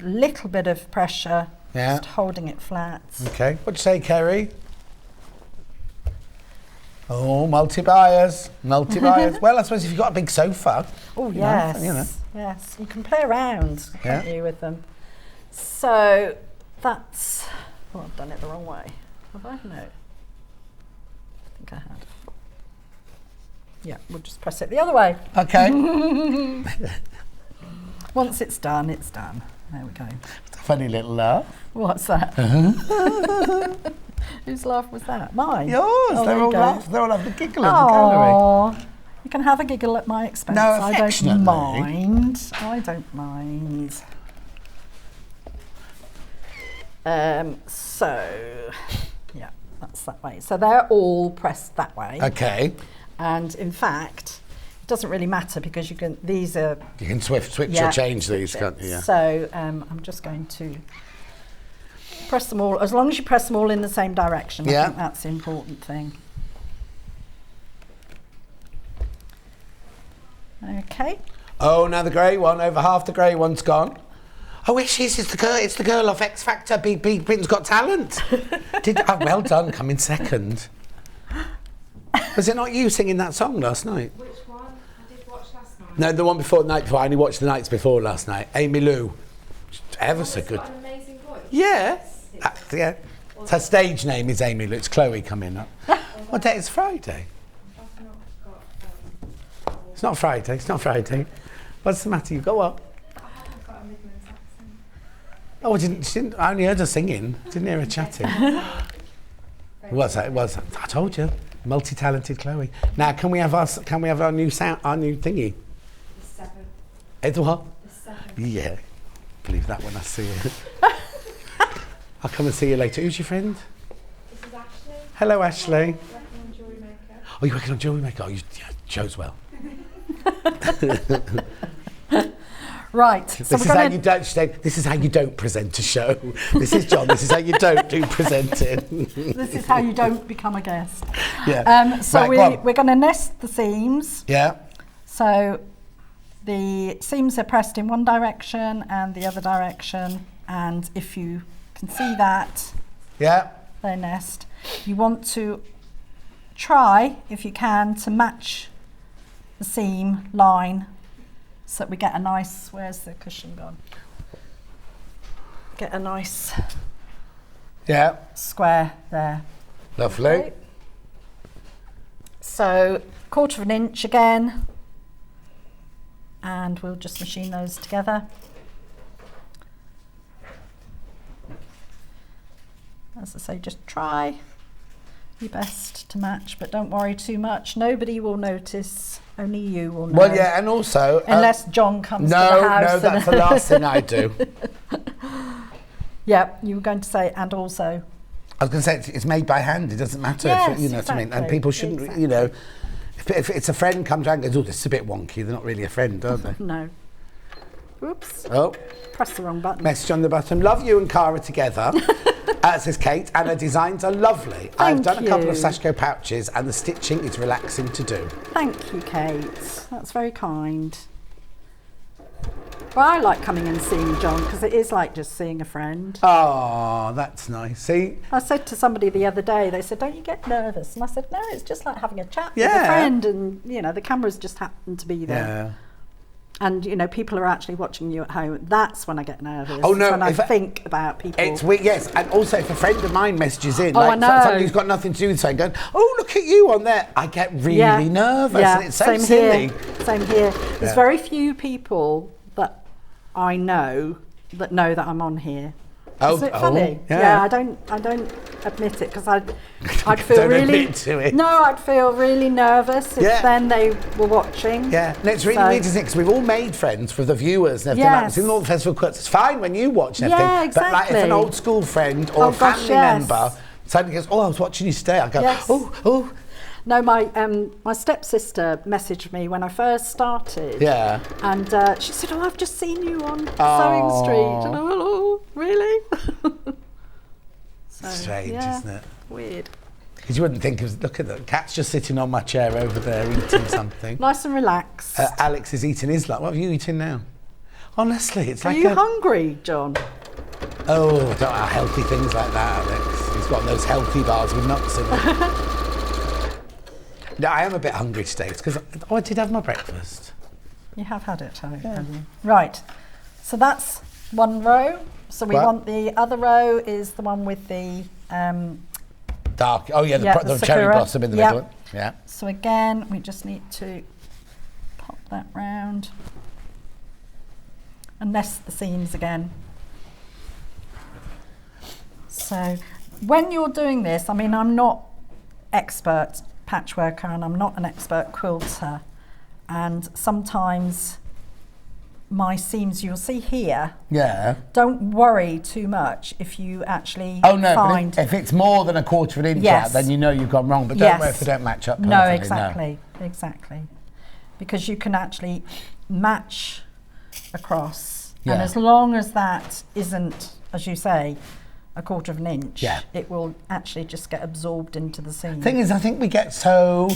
a little bit of pressure, Yeah. just holding it flat. Okay. What'd you say, Kerry? Oh, multi-buyers. Multi-buyers. Well, I suppose if you've got a big sofa. Oh, you yes. know. Yes. You can play around, can't Yeah. you, with them? So that's... Oh, I've done it the wrong way. Have I? No. I think I had. Yeah, we'll just press it the other way. Okay. Once it's done, it's done. There we go. Funny little laugh. What's that? Whose laugh was that? Mine? Yours. Oh, They're there all you go. laughing. They're all having a giggle in the gallery. Oh, you can have a giggle at my expense. No, I don't affectionately. mind. I don't mind. So, yeah, that's that way. So they're all pressed that way. Okay. And in fact, it doesn't really matter because you can. These are. You can switch or change these, can't you? Yeah. So I'm just going to press them all. As long as you press them all in the same direction, I think that's the important thing. Okay. Oh, now the grey one. Over half the grey one's gone. Oh, it's the girl. It's the girl of X Factor. Britain's Got Talent. Well done. Come in second. Was it not you singing that song last night? Which one? I did watch last night. No, the one before the night before. I only watched the nights before last night. Amy Lou. Ever so good. Got an amazing voice. Yeah. Yeah. Her stage name is Amy Lou. It's Chloe coming up. What day is Friday? It's not Friday. It's not Friday. What's the matter? You go up. I haven't got a Midlands accent. Oh, I only heard her singing. Didn't hear her chatting. Was that? I told you. Multi-talented Chloe. Now, can we have our new sound, our new thingy? The 7. It's what? The 7. Yeah. Believe that when I see it. I'll come and see you later. Who's your friend? This is Ashley. Hello, Ashley. Working on Jewellery Maker. Oh, you're working on Jewellery Maker. Oh, shows well. Right. This is how you don't say. This is how you don't present a show. This is John. This is how you don't do presenting. This is how you don't become a guest. Yeah. So right, we're going to nest the seams. Yeah. So the seams are pressed in one direction and the other direction, and if you can see that, they nest. You want to try, if you can, to match the seam line so that we get a nice, where's the cushion gone? Get a nice square there. Lovely. Okay. So 1/4 inch again, and we'll just machine those together. As I say, just try your best to match, but don't worry too much. Nobody will notice. Only you will know. Well, yeah, and also... unless John comes to the house. No, that's the last thing I do. Yeah, you were going to say, and also... I was going to say, it's made by hand. It doesn't matter. Yes, you know what I mean? And people shouldn't, you know... If it's a friend comes around and goes, oh, this is a bit wonky, they're not really a friend, are they? No. Oops. Oh. Press the wrong button. Message on the bottom. Love you and Cara together, says Kate, and her designs are lovely. I've done a couple of Sashiko pouches and the stitching is relaxing to do. Thank you, Kate. That's very kind. Well, I like coming and seeing John because it is like just seeing a friend. Oh, that's nice. See? I said to somebody the other day, they said, don't you get nervous? And I said, no, it's just like having a chat with a friend, and, you know, the cameras just happen to be there. Yeah. And, you know, people are actually watching you at home. That's when I get nervous. Oh, no. It's when I think about people. It's weird, yes. And also, if a friend of mine messages in, I know. somebody who's got nothing to do with something, going, oh, look at you on there, I get really nervous. Yeah, And it's so same silly. Here. Same here. There's very few people that I know that I'm on here. Isn't it funny? Yeah, I don't admit it because I'd feel Don't really admit to it. No, I'd feel really nervous if then they were watching. Yeah, and it's really weird, isn't it? Because we've all made friends for the viewers and everything. Like, in all the festival quotes, it's fine when you watch and everything. Yeah, exactly. But like if an old school friend or a family member suddenly goes, oh, I was watching you today, I go, oh. No, my stepsister messaged me when I first started. Yeah. And she said, oh, I've just seen you on Sewing Street. And I went, oh, really? Strange, isn't it? Weird. Because you wouldn't think of, look at the cat's just sitting on my chair over there eating something. Nice and relaxed. Alex is eating his lunch. What are you eating now? Honestly, it's Are like you hungry, John? Oh, I don't know healthy things like that, Alex. He's got those healthy bars with nuts in them. No, I am a bit hungry today. It's because I did have my breakfast. You have had it, have you? Right. So that's one row. So we want the other row is the one with the dark. Oh yeah, the cherry Sakura. blossom in the middle. Yeah. So again, we just need to pop that round and nest the seams again. So when you're doing this, I mean, I'm not expert patchworker and I'm not an expert quilter, and sometimes my seams, you'll see here, don't worry too much if you actually find... but if it's more than a quarter of an inch out, then you know you've gone wrong, but don't worry if they don't match up perfectly. No, exactly. Because you can actually match across, and as long as that isn't, as you say, a quarter of an inch, it will actually just get absorbed into the seam. Thing is, I think we get so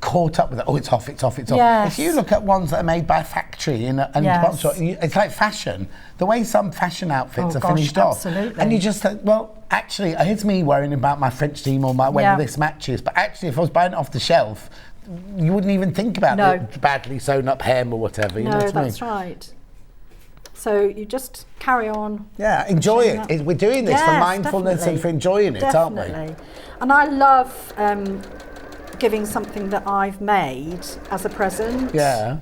caught up with it. Oh, it's off. Yes. If you look at ones that are made by a factory it's like fashion. The way some fashion outfits are finished off. And you just think, well, actually, here's me worrying about my French seam or whether this matches. But actually, if I was buying it off the shelf, you wouldn't even think about the badly sewn up hem or whatever. You know what I mean? That's right. So you just carry on. Yeah, enjoy it. We're doing this for mindfulness and for enjoying it, aren't we? And I love giving something that I've made as a present. Yeah.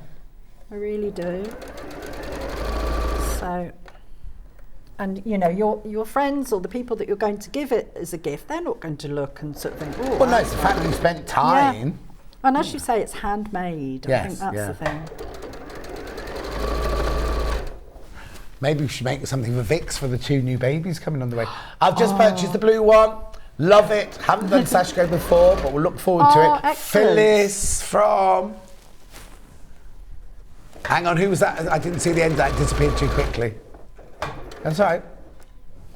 I really do. So, and you know, your friends or the people that you're going to give it as a gift, they're not going to look and sort of think, oh. Well, no, it's the fact that you spent time. Yeah. And as you say, it's handmade. I think that's the thing. Maybe we should make something for Vix for the 2 new babies coming on the way. I've just purchased the blue one. Love it. Haven't done Sashiko before, but we'll look forward to it. Excellent. Phyllis from... Hang on, who was that? I didn't see the end of that. It disappeared too quickly. That's all right.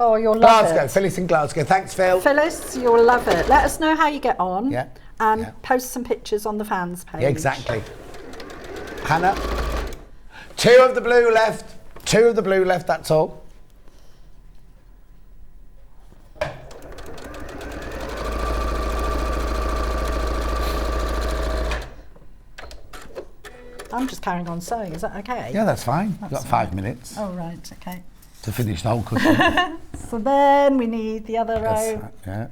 Oh, you'll love Glasgow. it. Phyllis in Glasgow. Thanks, Phil. Phyllis, you'll love it. Let us know how you get on. Yeah. And post some pictures on the fans page. Yeah, exactly. Hannah. 2 of the blue left. 2 of the blue left, that's all. I'm just carrying on sewing, is that okay? Yeah, that's fine. You've got 5 minutes. Oh, right, okay. To finish the whole cooking. So then we need the other row. Yeah.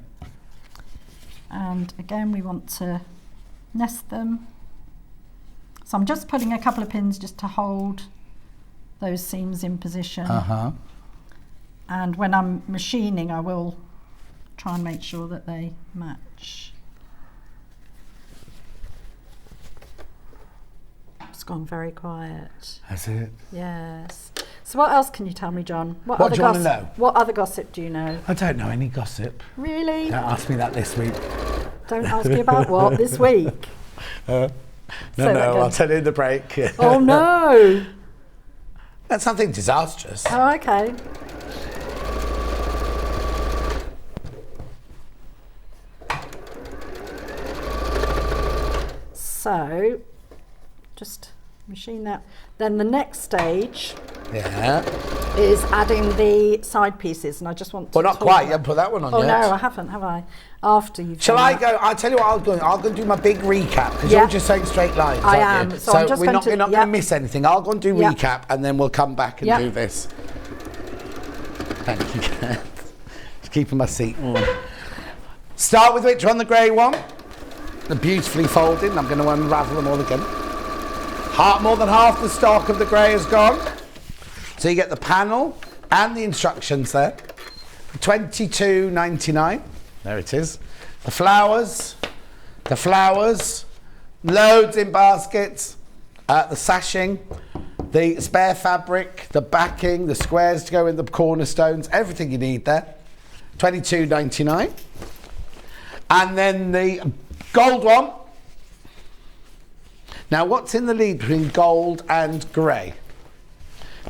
And again, we want to nest them. So I'm just putting a couple of pins just to hold those seams in position. And when I'm machining, I will try and make sure that they match. It's gone very quiet. That's it. Yes. So what else can you tell me, John? What do you want to know? What other gossip do you know? I don't know any gossip. Really? Don't ask me that this week. Don't ask me about what this week? No, I'll tell you in the break. Oh no! That's something disastrous. Oh, okay. So, just machine that. Then the next stage is adding the side pieces, and I just want to. Well, not quite. You haven't put that one on yet. Oh no, I haven't, have I? After you've. Shall I go? I'll tell you what I'll do. I'll go and do my big recap because you're just saying straight lines. I am. You? So I'm just we're not going to miss anything. I'll go and do recap, and then we'll come back and do this. Thank you, Kath. Just keeping my seat warm. Start with which one? The grey one. They're beautifully folded. And I'm going to unravel them all again. More than half the stock of the grey is gone. So you get the panel and the instructions there. $22.99. There it is. The flowers, loads in baskets, the sashing, the spare fabric, the backing, the squares to go in the cornerstones, everything you need there. $22.99. And then the gold one. Now, what's in the lead between gold and grey?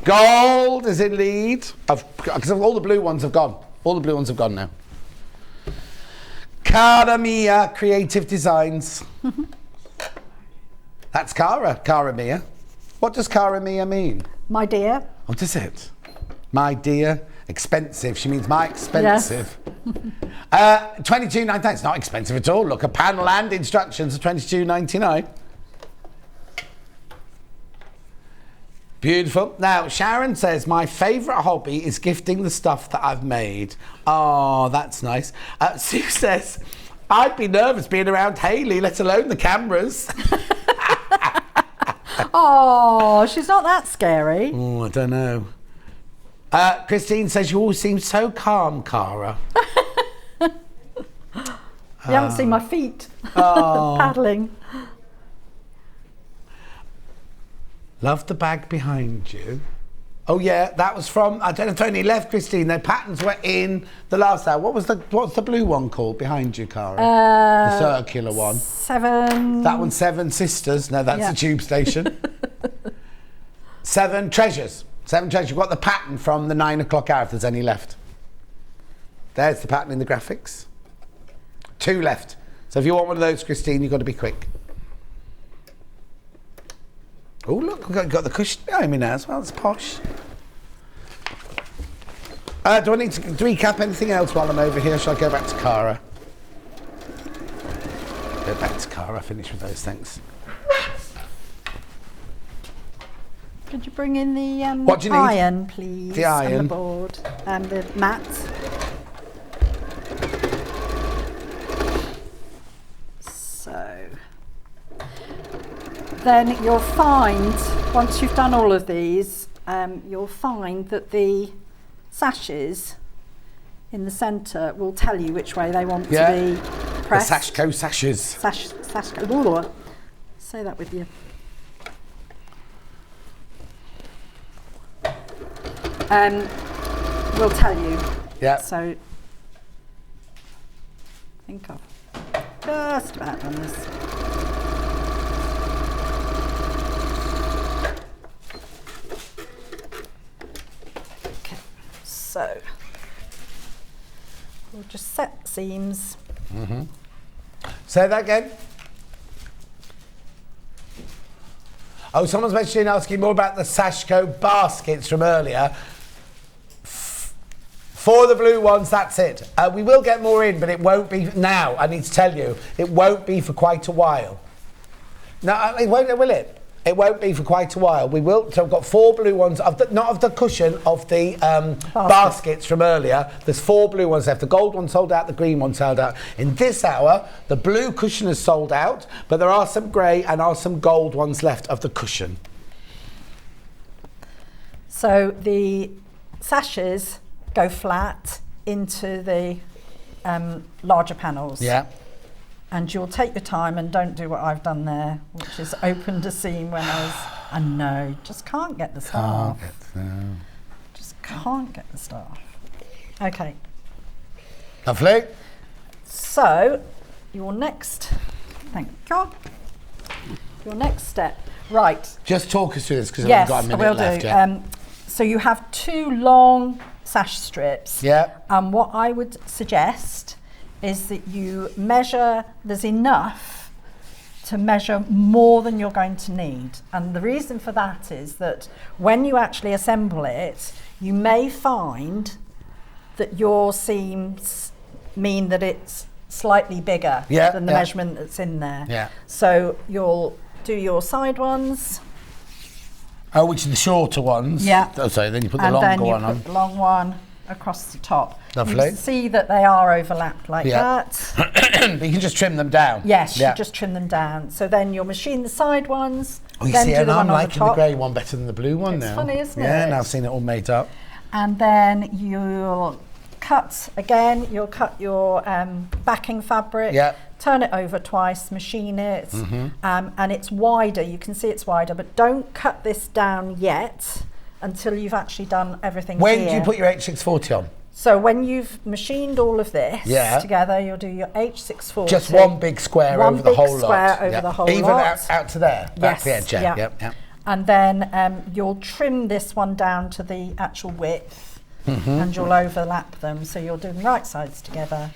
Gold is in lead, because all the blue ones have gone. All the blue ones have gone now. Cara Mia Creative Designs. That's Cara Mia. What does Cara Mia mean? My dear. What is it? My dear. Expensive. She means my expensive. Yes. $22.99. It's not expensive at all. Look, a panel and instructions are $22.99. Beautiful. Now, Sharon says, my favourite hobby is gifting the stuff that I've made. Oh, that's nice. Sue says, I'd be nervous being around Hayley, let alone the cameras. Oh, she's not that scary. Oh, I don't know. Christine says you always seem so calm, Cara. You haven't seen my feet paddling. Love the bag behind you. Oh yeah, that was from, I don't know if Tony left, Christine. Their patterns were in the last hour. What's the blue one called behind you, Cara? The circular one. 7. That one's 7 Sisters. No, that's the tube station. 7 Treasures. 7 Treasures. You've got the pattern from the 9 o'clock hour if there's any left. There's the pattern in the graphics. 2 left. So if you want one of those, Christine, you've got to be quick. Oh, look, we've got the cushion behind me now as well. It's posh. Do I need to recap anything else while I'm over here? Shall I go back to Cara? Go back to Cara, finish with those, thanks. Could you bring in the what do you need? iron, please? The iron. And the board and the mat. So then you'll find, once you've done all of these, you'll find that the sashes in the centre will tell you which way they want to be pressed. The Sashiko sashes. Sashiko. Say that with you. We'll tell you. Yeah. So I think I've just about done this. Okay, so we'll just set seams. Mm-hmm. Say that again. Oh, someone's mentioning asking more about the Sashiko baskets from earlier. For the blue ones, that's it. We will get more in, but it won't be now. I need to tell you, it won't be for quite a while. No, it won't, will it? It won't be for quite a while. We will. So I've got 4 blue ones, not of the cushion, of the baskets from earlier. There's 4 blue ones left. The gold one sold out, the green one sold out. In this hour, the blue cushion is sold out, but there are some grey and are some gold ones left of the cushion. So the sashes go flat into the larger panels. Yeah. And you'll take your time and don't do what I've done there, which is opened a seam when I know, just can't get the staff. Just can't get the staff. Okay. Lovely. So, your next step, right. Just talk us through this because Yes, I've got a I minute will left. do. Yeah. So you have 2 long sash strips. Yeah. And what I would suggest is that you measure, there's enough to measure more than you're going to need. And the reason for that is that when you actually assemble it, you may find that your seams mean that it's slightly bigger than the measurement that's in there. Yeah. So you'll do your side ones. Oh, which are the shorter ones? Yeah. Oh, sorry, then you put the longer one on. And then you put the long one across the top. Lovely. You can see that they are overlapped like that. But you can just trim them down. Yes, you just trim them down. So then you'll machine the side ones. Oh, you then see, do and the I'm one on liking the, the grey one better than the blue one now. It's funny, isn't it? Yeah, now I've seen it all made up. And then you'll cut again. You'll cut your backing fabric. Yeah. Turn it over twice, machine it, and it's wider. You can see it's wider, but don't cut this down yet until you've actually done everything. When do you put your H640 on? So when you've machined all of this together, you'll do your H640. Just one big square over the whole lot. One big square over the whole lot. Even out to there, back to the edge. Yeah. Yep. And then you'll trim this one down to the actual width, and you'll overlap them. So you're doing right sides together.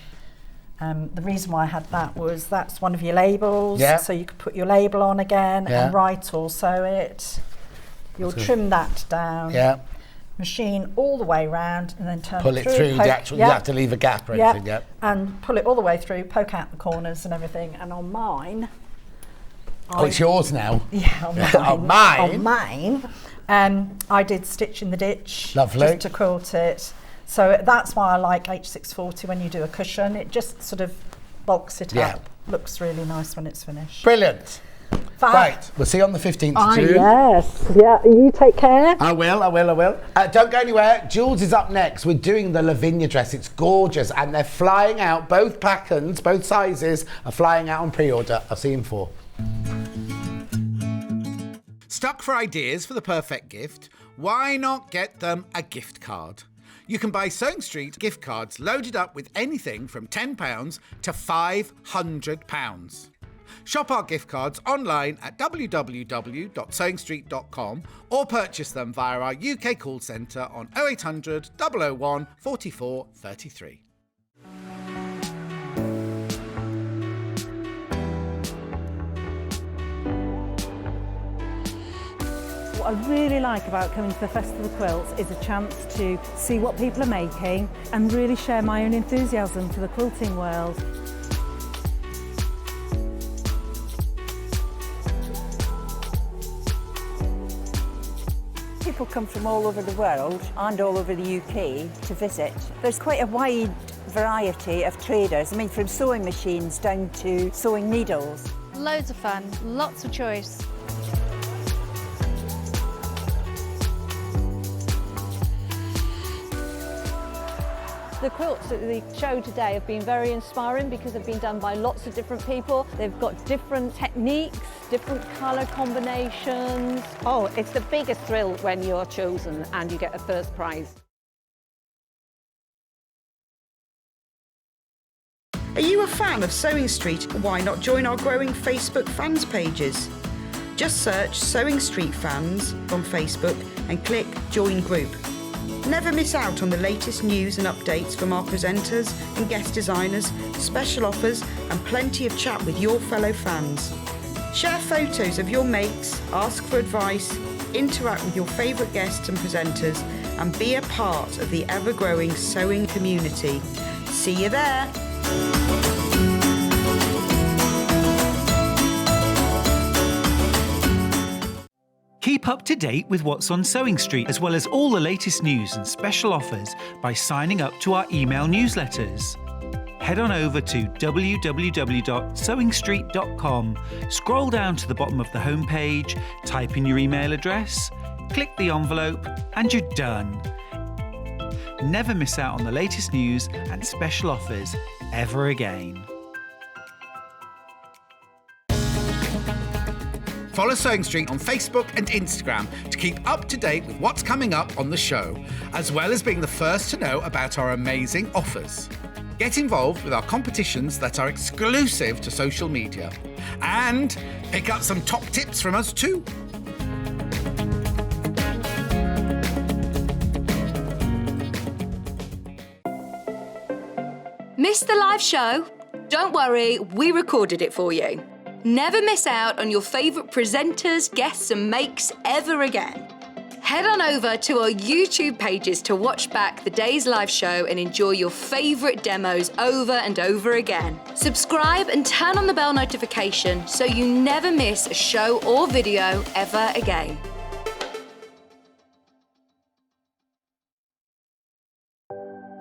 The reason why I had that was that's one of your labels, so you could put your label on again and write or sew it. You'll trim that down, machine all the way round, and then turn pull it through. You have to leave a gap or anything. And pull it all the way through, poke out the corners and everything. And on mine, it's yours now. Yeah, on mine. I did stitch in the ditch. Lovely. Just to quilt it. So that's why I like H640 when you do a cushion. It just sort of box it Yeah. up. Looks really nice when it's finished. Brilliant. Right, we'll see you on the 15th of June. Yes, yeah, you take care. I will. Don't go anywhere. Jules is up next. We're doing the Lavinia dress. It's gorgeous. And they're flying out. Both patterns, both sizes are flying out on pre-order. I'll see you in 4. Stuck for ideas for the perfect gift? Why not get them a gift card? You can buy Sewing Street gift cards loaded up with anything from £10 to £500. Shop our gift cards online at www.sewingstreet.com or purchase them via our UK call centre on 0800 001 44 33. What I really like about coming to the Festival of Quilts is a chance to see what people are making and really share my own enthusiasm for the quilting world. People come from all over the world and all over the UK to visit. There's quite a wide variety of traders. I mean, from sewing machines down to sewing needles. Loads of fun, lots of choice. The quilts at the show today have been very inspiring because they've been done by lots of different people. They've got different techniques, different colour combinations. Oh, it's the biggest thrill when you're chosen and you get a first prize. Are you a fan of Sewing Street? Why not join our growing Facebook fans pages? Just search Sewing Street Fans on Facebook and click Join Group. Never miss out on the latest news and updates from our presenters and guest designers, special offers and plenty of chat with your fellow fans. Share photos of your makes, ask for advice, interact with your favourite guests and presenters and be a part of the ever-growing sewing community. See you there! Keep up to date with what's on Sewing Street, as well as all the latest news and special offers by signing up to our email newsletters. Head on over to www.sewingstreet.com, scroll down to the bottom of the homepage, type in your email address, click the envelope, and you're done. Never miss out on the latest news and special offers ever again. Follow Sewing Street on Facebook and Instagram to keep up to date with what's coming up on the show, as well as being the first to know about our amazing offers. Get involved with our competitions that are exclusive to social media. And pick up some top tips from us too. Missed the live show? Don't worry, we recorded it for you. Never miss out on your favourite presenters, guests and makes ever again. Head on over to our YouTube pages to watch back the day's live show and enjoy your favourite demos over and over again. Subscribe and turn on the bell notification so you never miss a show or video ever again.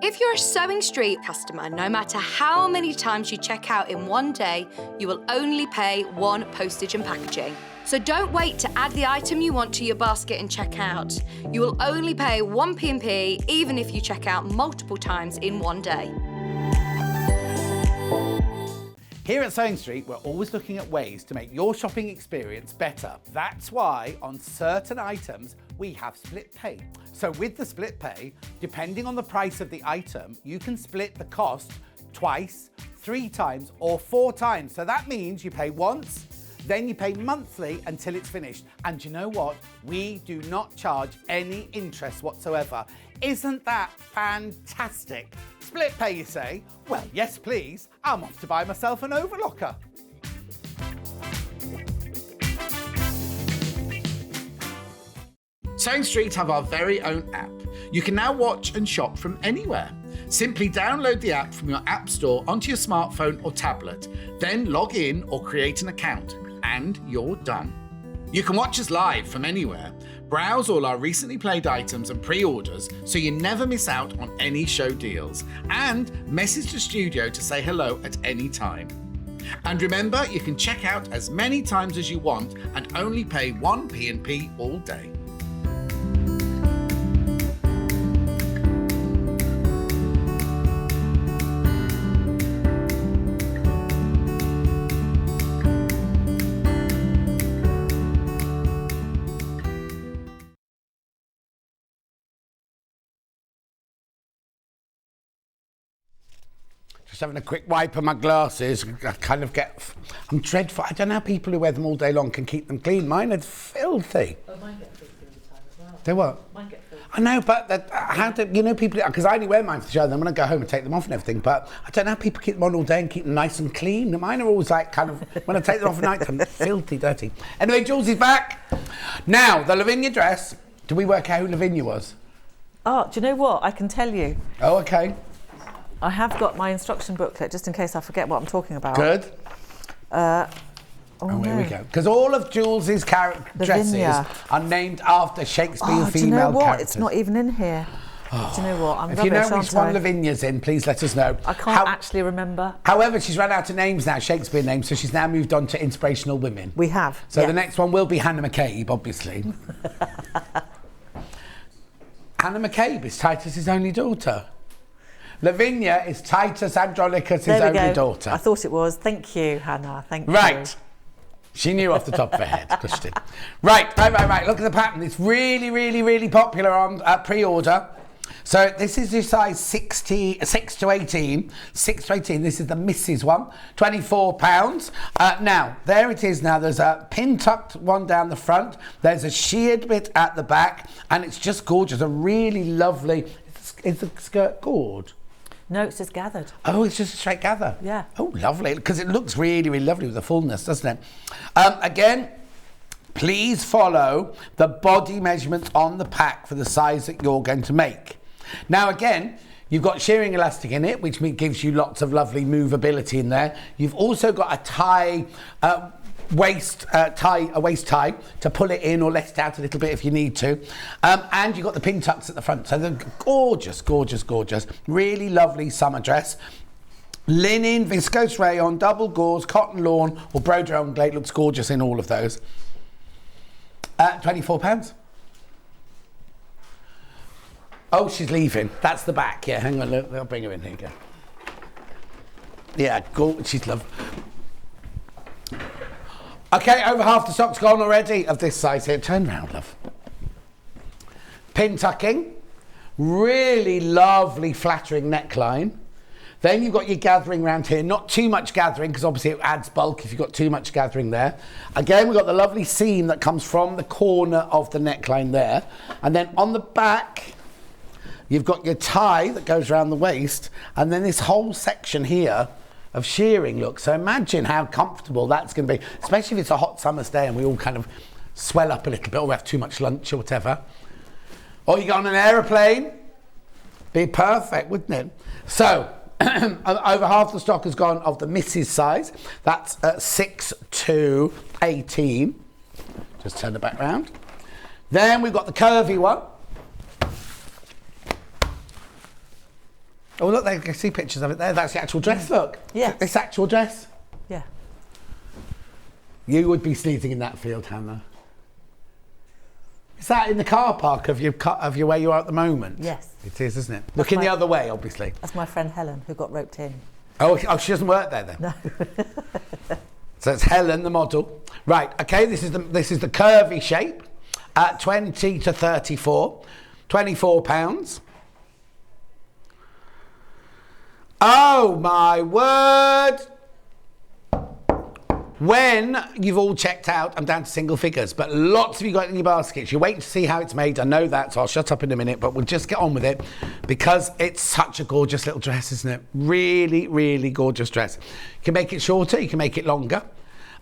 If you're a Sewing Street customer, no matter how many times you check out in one day, you will only pay one postage and packaging. So don't wait to add the item you want to your basket and check out. You will only pay one P&P even if you check out multiple times in one day. Here at Sewing Street, we're always looking at ways to make your shopping experience better. That's why on certain items, we have split pay. So with the split pay, depending on the price of the item, you can split the cost twice, 3 times, or 4 times. So that means you pay once, then you pay monthly until it's finished. And you know what? We do not charge any interest whatsoever. Isn't that fantastic? Split pay, you say? Well, yes, please. I'm off to buy myself an overlocker. Sewing Street have our very own app. You can now watch and shop from anywhere. Simply download the app from your app store onto your smartphone or tablet, then log in or create an account, and you're done. You can watch us live from anywhere, Browse all our recently played items and pre-orders so you never miss out on any show deals. And message the studio to say hello at any time. And remember, you can check out as many times as you want and only pay 1 P&P all day. Just having a quick wipe of my glasses. I kind of I'm dreadful. I don't know how people who wear them all day long can keep them clean. Mine are filthy. Oh, mine get filthy all the time as well. They what? Mine get filthy. I know, but how do you know people? Because I only wear mine for the show. Then when I go home and take them off and everything. But I don't know how people keep them on all day and keep them nice and clean. Mine are always like kind of when I take them off at night, they're filthy, dirty. Anyway, Jules is back. Now the Lavinia dress. Did we work out who Lavinia was? Oh, do you know what? I can tell you. Oh, okay. I have got my instruction booklet just in case I forget what I'm talking about. Good. Oh, here we go. Because all of Jules's dresses are named after Shakespeare female do you know what? characters. It's not even in here. Do you know what? I'm If rubbish, you know which aren't one I? Lavinia's in, please let us know. I can't actually remember. However, she's run out of names now, Shakespeare names, so she's now moved on to inspirational women. We have. So the next one will be Hannah McCabe, obviously. Hannah McCabe is Titus's only daughter. Lavinia is Titus Andronicus' only daughter. I thought it was. Thank you, Hannah. Thank you. Right. She knew off the top of her head, because she did. Right. Look at the pattern. It's really, really, really popular on pre-order. So this is your size 6 to 18. 6 to 18. This is the Mrs. one. £24. Now, there it is now. There's a pin-tucked one down the front. There's a sheared bit at the back. And it's just gorgeous. A really lovely... Is the skirt cord? No, it's just gathered. Oh, it's just a straight gather? Yeah. Oh, lovely. Because it looks really, really lovely with the fullness, doesn't it? Again, please follow the body measurements on the pack for the size that you're going to make. Now, again, you've got shearing elastic in it, which gives you lots of lovely movability in there. You've also got a tie... waist tie to pull it in or let it out a little bit if you need to, and you've got the pin tucks at the front, so they're gorgeous, gorgeous, gorgeous. Really lovely summer dress. Linen, viscose rayon, double gauze, cotton lawn or broder onglate. Looks gorgeous in all of those. £24. Oh, she's leaving. That's the back. Yeah, hang on, look, I'll bring her in. Here you go. Yeah, she's lovely. Okay, over half the stock's gone already of this size here. Turn round, love. Pin tucking. Really lovely flattering neckline. Then you've got your gathering round here. Not too much gathering, because obviously it adds bulk if you've got too much gathering there. Again, we've got the lovely seam that comes from the corner of the neckline there. And then on the back, you've got your tie that goes around the waist. And then this whole section here of shearing look. So imagine how comfortable that's going to be, especially if it's a hot summer's day and we all kind of swell up a little bit or we have too much lunch or whatever. Or you go on an aeroplane, be perfect, wouldn't it? So over half the stock has gone of the Mrs. size. That's 6 to 18. Just turn it back round. Then we've got the curvy one. Oh, look, I can see pictures of it there. That's the actual dress, look. Yeah. This actual dress. Yeah. You would be sleeping in that field, Hannah. Is that in the car park of your where you are at the moment? Yes. It is, isn't it? Looking the other way, obviously. That's my friend Helen, who got roped in. Oh, she doesn't work there then? No. So it's Helen, the model. Right, okay, this is the curvy shape at 20 to 34. £24. Oh my word! When you've all checked out, I'm down to single figures, but lots of you got it in your baskets. You're waiting to see how it's made. I know that, so I'll shut up in a minute, but we'll just get on with it because it's such a gorgeous little dress, isn't it? Really, really gorgeous dress. You can make it shorter, you can make it longer.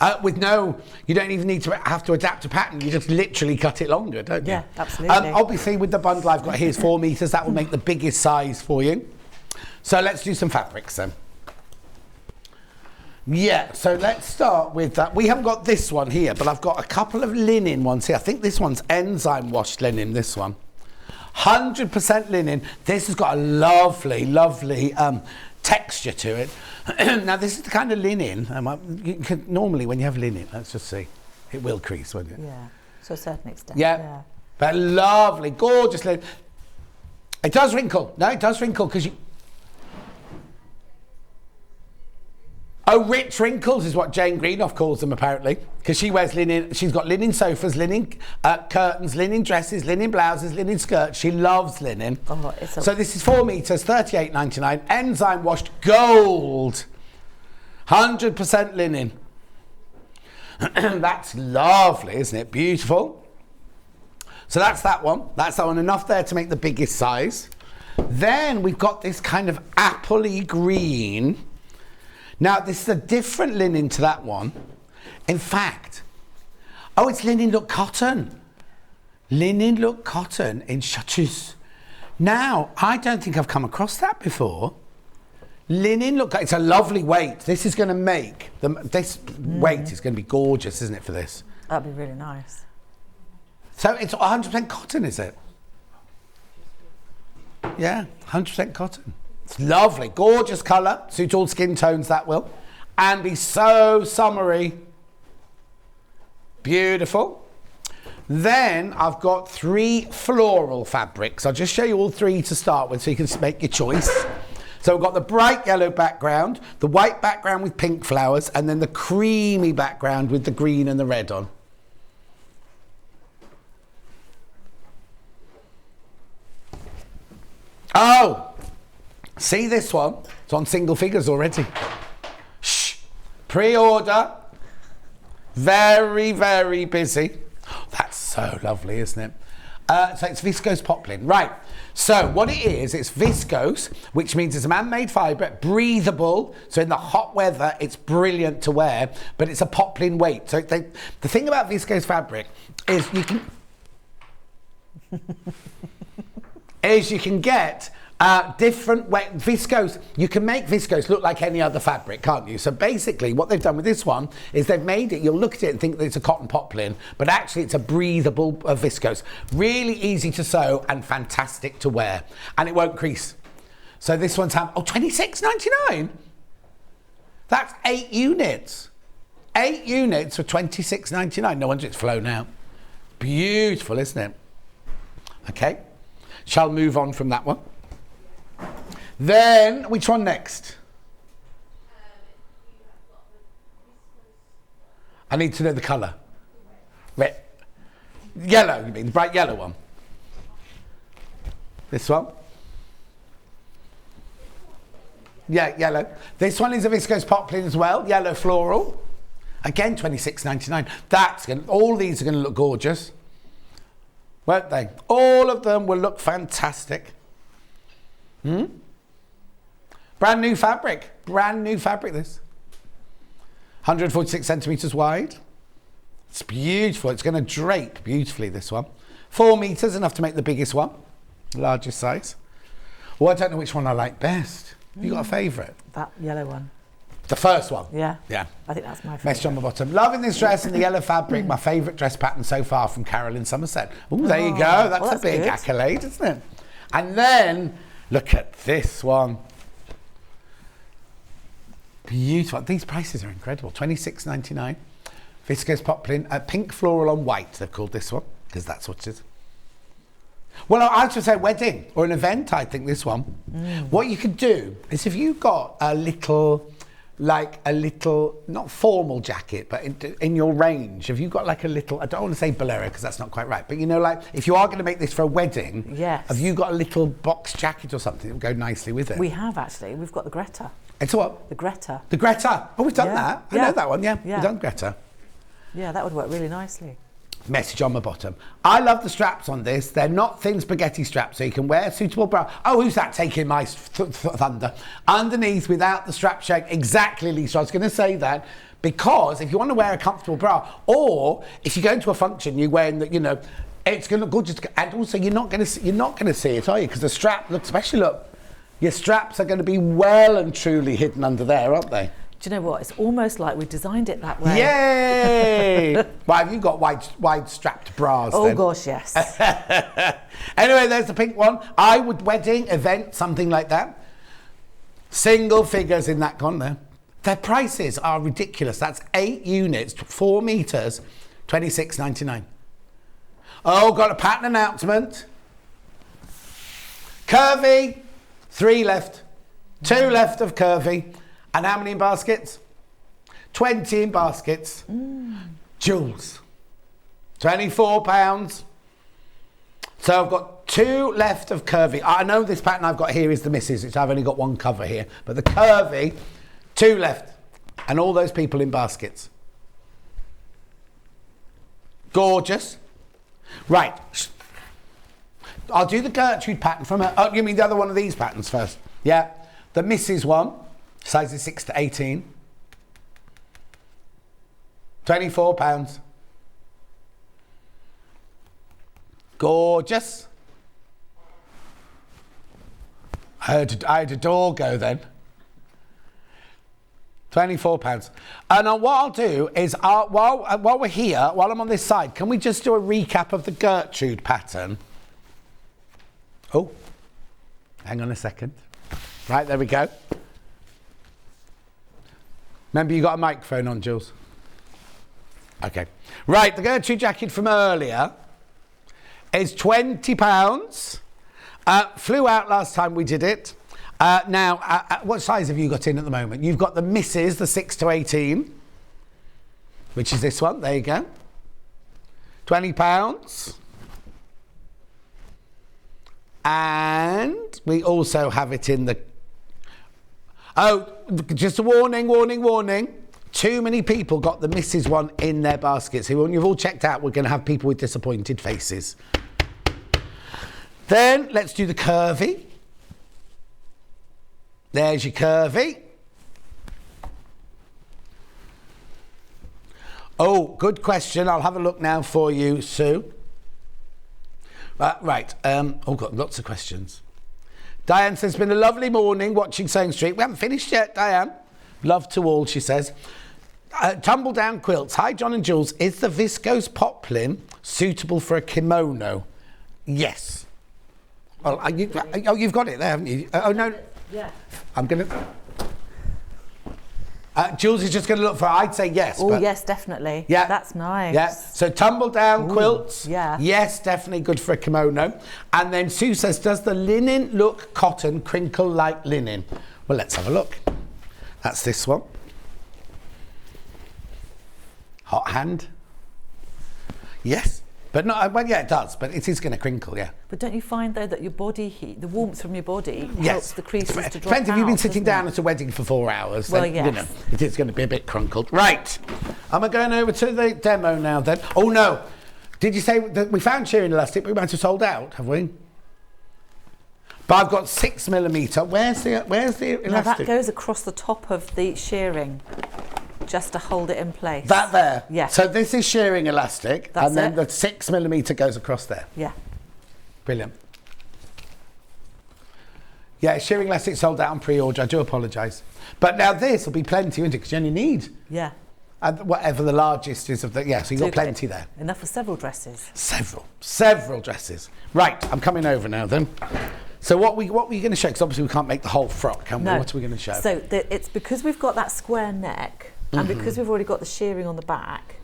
You don't even need to have to adapt a pattern. You just literally cut it longer, don't you? Yeah, absolutely. Obviously, with the bundle I've got here is 4 meters. That will make the biggest size for you. So let's do some fabrics then. Yeah, so let's start with that. We haven't got this one here, but I've got a couple of linen ones here. I think this one's enzyme washed linen, this one. 100% linen. This has got a lovely, lovely texture to it. Now, this is the kind of linen, normally when you have linen, let's just see, it will crease, won't it? Yeah, to a certain extent. Yeah. But lovely, gorgeous linen. It does wrinkle. No, it does wrinkle because you... Oh, rich wrinkles is what Jane Greenough calls them, apparently, because she wears linen. She's got linen sofas, linen curtains, linen dresses, linen blouses, linen skirts. She loves linen. Oh, so this is 4 meters, $38.99, enzyme washed gold, 100% linen. That's lovely, isn't it? Beautiful. So that's that one. That's that one. Enough there to make the biggest size. Then we've got this kind of appley green. Now, this is a different linen to that one. In fact, oh, it's linen look cotton. Linen look cotton in chartreuse. Now, I don't think I've come across that before. Linen look, it's a lovely weight. This is going to make, this weight is going to be gorgeous, isn't it, for this? That'd be really nice. So it's 100% cotton, is it? Yeah, 100% cotton. It's lovely, gorgeous colour, suit all skin tones, that will, and be so summery. Beautiful. Then I've got 3 floral fabrics. I'll just show you all 3 to start with so you can make your choice. So we've got the bright yellow background, the white background with pink flowers, and then the creamy background with the green and the red on. Oh! See this one? It's on single figures already. Shh. Pre-order. Very, very busy. Oh, that's so lovely, isn't it? So it's viscose poplin. Right. So what it is, it's viscose, which means it's a man-made fibre, breathable. So in the hot weather, it's brilliant to wear, but it's a poplin weight. So the thing about viscose fabric is you can get different weight viscose. You can make viscose look like any other fabric, can't you? So basically what they've done with this one is they've made it, you'll look at it and think that it's a cotton poplin, but actually it's a breathable viscose. Really easy to sew and fantastic to wear, and it won't crease. So this one's $26.99. That's 8 units. 8 units for $26.99. No wonder it's flown out. Beautiful, isn't it? Okay, shall move on from that one. Then, which one next? I need to know the colour. Red. Yellow, you mean, the bright yellow one? This one? Yeah, yellow. This one is a viscose poplin as well, yellow floral. Again, $26.99. All these are going to look gorgeous, won't they? All of them will look fantastic. Brand new fabric this. 146 centimetres wide. It's beautiful. It's going to drape beautifully, this one. 4 metres, enough to make the biggest one, largest size. Well, I don't know which one I like best. Have you got a favourite? That yellow one. The first one? Yeah. Yeah. I think that's my favourite. Message on my bottom. Loving this dress in the yellow fabric. My favourite dress pattern so far from Carol in Somerset. Oh, there you go. That's a big accolade, isn't it? And then, look at this one. Beautiful. These prices are incredible. $26.99. Viscose poplin. Pink floral on white, they've called this one, because that's what it is. Well, I should say wedding or an event, I think, this one. What you could do is if you've got a little, not formal jacket, but in your range, if you've got like a little, I don't want to say bolero because that's not quite right, but you know, like if you are going to make this for a wedding, have you got a little box jacket or something that will go nicely with it? We have actually. We've got the Greta. It's what? The Greta. The Greta. Oh, we've done that. I know that one, yeah. We've done Greta. Yeah, that would work really nicely. Message on the bottom. I love the straps on this. They're not thin spaghetti straps, so you can wear a suitable bra. Oh, who's that taking my thunder? Underneath without the strap showing. Exactly, Lisa. I was going to say that because if you want to wear a comfortable bra, or if you go into a function, you're wearing that, you know, it's going to look gorgeous, and also you're not going to see it, are you? Because the strap, look, especially look, your straps are going to be well and truly hidden under there, aren't they? Do you know what? It's almost like we designed it that way. Yay! Well, have you got wide strapped bras Oh then? gosh, yes. Anyway, there's the pink one. I would wedding, event, something like that. Single figures in that con there. Their prices are ridiculous. That's 8 units, 4 meters, $26.99. Oh, got a pattern announcement. Curvy, 3 left. 2 left of curvy. And how many in baskets? 20 in baskets. Jules, £24. So I've got 2 left of curvy. I know this pattern I've got here is the misses, which I've only got 1 cover here. But the curvy, 2 left. And all those people in baskets. Gorgeous. Right. I'll do the Gertrude pattern from her. Oh, you mean the other one of these patterns first? Yeah. The misses one. Sizes 6 to 18. £24. Gorgeous. I had a door go then. £24. And what I'll do is, while we're here, while I'm on this side, can we just do a recap of the Gertrude pattern? Oh, hang on a second. Right, there we go. Remember, you got a microphone on, Jules? Okay. Right, the Gertrude jacket from earlier is £20. Flew out last time we did it. Now, what size have you got in at the moment? You've got the misses, the 6 to 18, which is this one. There you go. £20. And we also have it in the... Oh, just a warning. Too many people got the misses one in their baskets. So when you've all checked out, we're going to have people with disappointed faces. Then let's do the curvy. There's your curvy. Oh, good question. I'll have a look now for you, Sue. Right. Got lots of questions. Diane says, it's been a lovely morning watching Sewing Street. We haven't finished yet, Diane. Love to all, she says. Tumble down quilts. Hi, John and Jules. Is the viscose poplin suitable for a kimono? Yes. Well, you've got it there, haven't you? Oh, no. Yeah. I'm going to... Jules is just going to look for... I'd say yes. Oh, yes, definitely. Yeah. That's nice. Yeah. So tumble down quilts. Yeah. Yes, definitely good for a kimono. And then Sue says, does the linen look cotton, crinkle like linen? Well, let's have a look. That's this one. Hot hand. Yes. But no, well, yeah, it does, but it is going to crinkle, yeah. But don't you find, though, that your body heat, the warmth from your body, yes, helps the creases to drop depends out? If you've been sitting down at a wedding for 4 hours, well, then, yes. you know, it is going to be a bit crunkled. Right. Am I going over to the demo now, then? Oh, no. Did you say that we found shearing elastic, but we might have sold out, have we? But I've got 6mm. Where's the elastic? Now, that goes across the top of the shearing, just to hold it in place. That there? Yeah. So this is shearing elastic, That's and then it. the 6mm goes across there. Yeah. Brilliant. Yeah, shearing elastic sold out on pre-order. I do apologise. But now this will be plenty, won't it? Because you only need... Yeah. Whatever the largest is of the... Yeah, so you've got plenty there. Enough for several dresses. Several dresses. Right, I'm coming over now then. So what were you going to show? Because obviously we can't make the whole frock, can we? No. What are we going to show? So it's because we've got that square neck, and because we've already got the shearing on the back,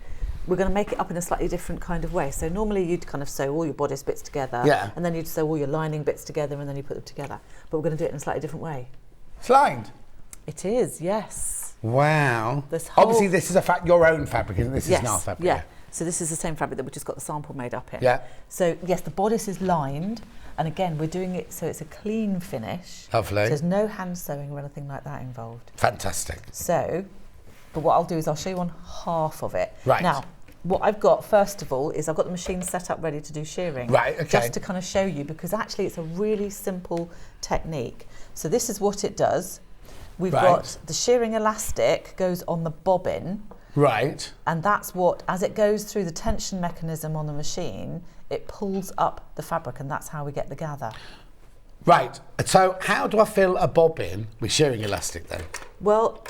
we're going to make it up in a slightly different kind of way. So normally you'd kind of sew all your bodice bits together, and then you'd sew all your lining bits together, and then you put them together. But we're going to do it in a slightly different way. It's lined? It is, yes. Wow. Obviously this is your own fabric, isn't it? This is our fabric. Yeah. So this is the same fabric that we just got the sample made up in. Yeah. So yes, the bodice is lined, and again we're doing it so it's a clean finish. Lovely. So there's no hand sewing or anything like that involved. Fantastic. So, but what I'll do is I'll show you on half of it. Right. Now, what I've got first of all is I've got the machine set up ready to do shearing. Right, okay. Just to kind of show you, because actually it's a really simple technique. So this is what it does. We've got the shearing elastic goes on the bobbin. Right. And that's what, as it goes through the tension mechanism on the machine, it pulls up the fabric, and that's how we get the gather. Right. So how do I fill a bobbin with shearing elastic then? Well,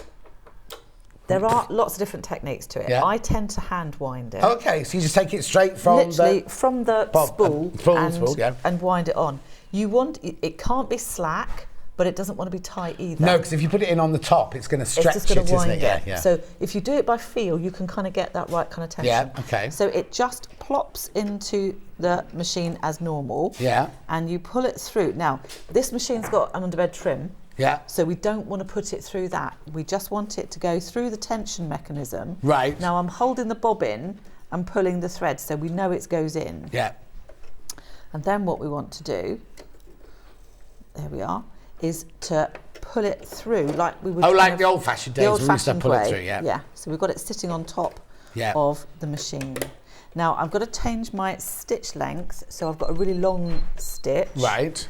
There are lots of different techniques to it. Yeah. I tend to hand wind it. Okay, so you just take it straight from literally from the spool, spool, yeah. and wind it on. You want it can't be slack, but it doesn't want to be tight either. No, because if you put it in on the top, it's going to stretch it's just going to wind isn't it? Yeah. So if you do it by feel, you can kind of get that right kind of tension. Yeah, okay. So it just plops into the machine as normal. Yeah. And you pull it through. Now, this machine's got an underbed trim. Yeah. So we don't want to put it through that. We just want it to go through the tension mechanism. Right. Now I'm holding the bobbin and pulling the thread so we know it goes in. Yeah. And then what we want to do, there we are, is to pull it through like we would. Like the old-fashioned days, the we used to old-fashioned pull it way. through, yeah. Yeah. So we've got it sitting on top Yeah. of the machine. Now I've got to change my stitch length, so I've got a really long stitch. Right.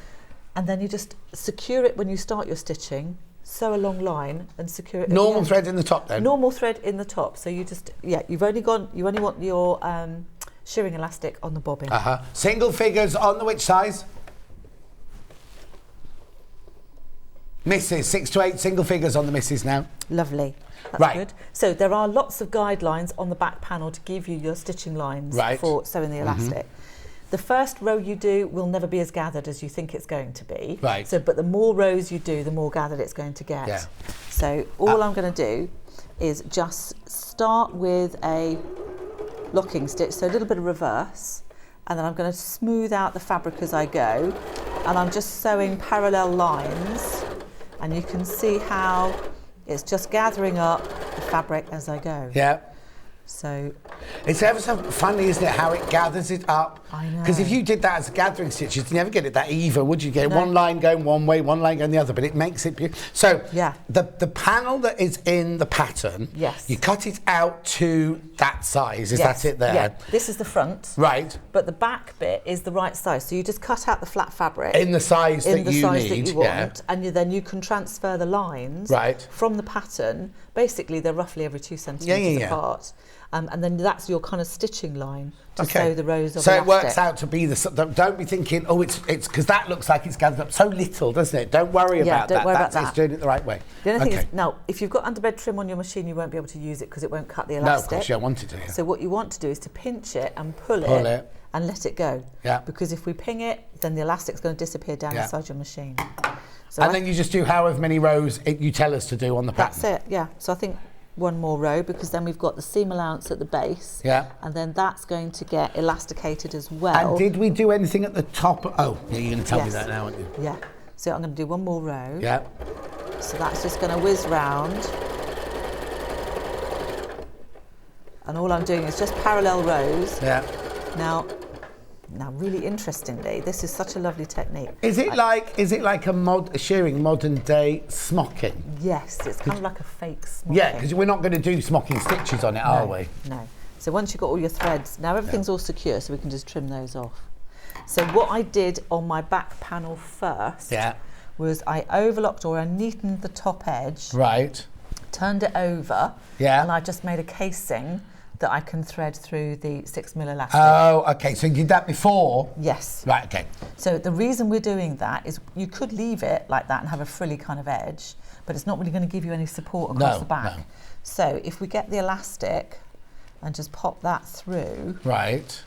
And then you just secure it when you start your stitching. Sew a long line and secure it. Normal thread in the top then? Normal thread in the top. So you just, you only want your shearing elastic on the bobbin. Single figures on the which size? Misses, 6 to 8 single figures on the misses now. Lovely. That's Right. good. So there are lots of guidelines on the back panel to give you your stitching lines for sewing the elastic. The first row you do will never be as gathered as you think it's going to be. Right. So, but the more rows you do, the more gathered it's going to get. Yeah. So all I'm going to do is just start with a locking stitch, so a little bit of reverse, and then I'm going to smooth out the fabric as I go, and I'm just sewing parallel lines, and you can see how it's just gathering up the fabric as I go. Yeah. So it's ever so funny, isn't it, how it gathers it up? I know. Because if you did that as a gathering stitch, you'd never get it that even, would you? Get one line going one way, one line going the other, but it makes it beautiful. So the panel that is in the pattern, you cut it out to that size. Is that it there? Yeah. This is the front. Right. But the back bit is the right size. So you just cut out the flat fabric. In the size that you that need, you want. And then you can transfer the lines from the pattern. Basically, they're roughly every 2 centimetres apart. And then that's your kind of stitching line to sew the rows of So elastic. it works out to be don't be thinking, oh, it's because that looks like it's gathered up so little, doesn't it? Don't worry about that. Don't worry about that. It's doing it the right way. The only thing is, now, if you've got underbed trim on your machine, you won't be able to use it because it won't cut the elastic. No, of course, you don't want it to. Yeah. So what you want to do is to pinch it and pull it and let it go. Yeah. Because if we ping it, then the elastic's going to disappear down inside your machine. So and then you just do however many rows you tell us to do on the pattern. That's it, yeah. So I think one more row, because then we've got the seam allowance at the base. Yeah. And then that's going to get elasticated as well. And did we do anything at the top? Oh, yeah, you're going to tell me that now, aren't you? Yeah. So I'm going to do one more row. Yeah. So that's just going to whiz round. And all I'm doing is just parallel rows. Yeah. Now, really interestingly, this is such a lovely technique. Is it like a shearing modern day smocking? Yes, it's kind of like a fake smocking. Yeah, because we're not going to do smocking stitches on it, are we? No. So once you've got all your threads, now everything's all secure, so we can just trim those off. So what I did on my back panel first was I overlocked or I neatened the top edge. Right. Turned it over. Yeah. And I just made a casing that I can thread through the 6mm elastic. Oh, okay. So you did that before? Yes. Right, okay. So the reason we're doing that is you could leave it like that and have a frilly kind of edge, but it's not really going to give you any support across the back. No. So if we get the elastic and just pop that through, right,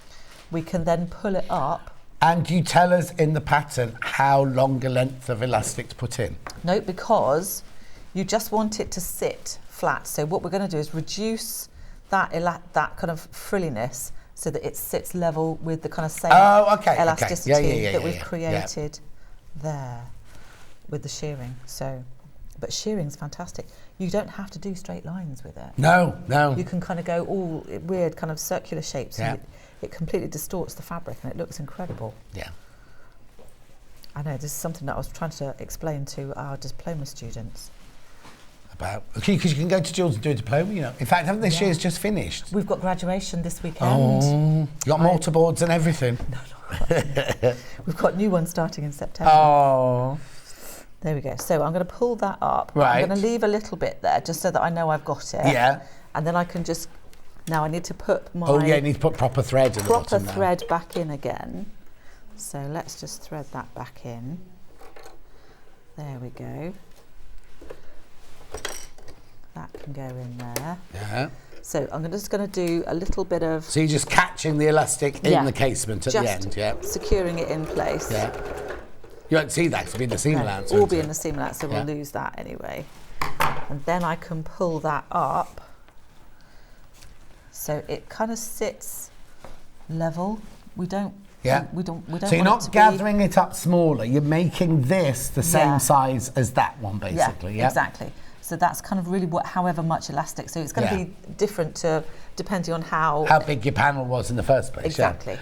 we can then pull it up. And you tell us in the pattern how long a length of elastic to put in? No, because you just want it to sit flat. So what we're going to do is reduce that kind of frilliness so that it sits level with the kind of same elasticity that we've created there with the shearing. So, but shearing's fantastic. You don't have to do straight lines with it. No, no. You can kind of go all weird kind of circular shapes. And it completely distorts the fabric and it looks incredible. Yeah. I know, this is something that I was trying to explain to our diploma students. Because you can go to Jules and do a diploma, you know. In fact, haven't this year's just finished? We've got graduation this weekend. Oh, you got mortarboards and everything. No. We've got new ones starting in September. Oh. There we go. So I'm going to pull that up. Right. I'm going to leave a little bit there just so that I know I've got it. Yeah. And then I can just... Now I need to put my... Oh, yeah, you need to put proper thread in the bottom now. Thread back in again. So let's just thread that back in. There we go. That can go in there. Yeah. So I'm just going to do a little bit of... So you're just catching the elastic in the casement at the end, securing it in place. Yeah. You won't see that, 'cause it'll be in the seam allowance. It will be in the seam allowance, so we'll lose that anyway. And then I can pull that up so it kind of sits level. We don't. So you're not gathering it up smaller. You're making this the same size as that one, basically. Yeah, exactly. So that's kind of really however much elastic. So it's going to be different depending on how big your panel was in the first place. Exactly.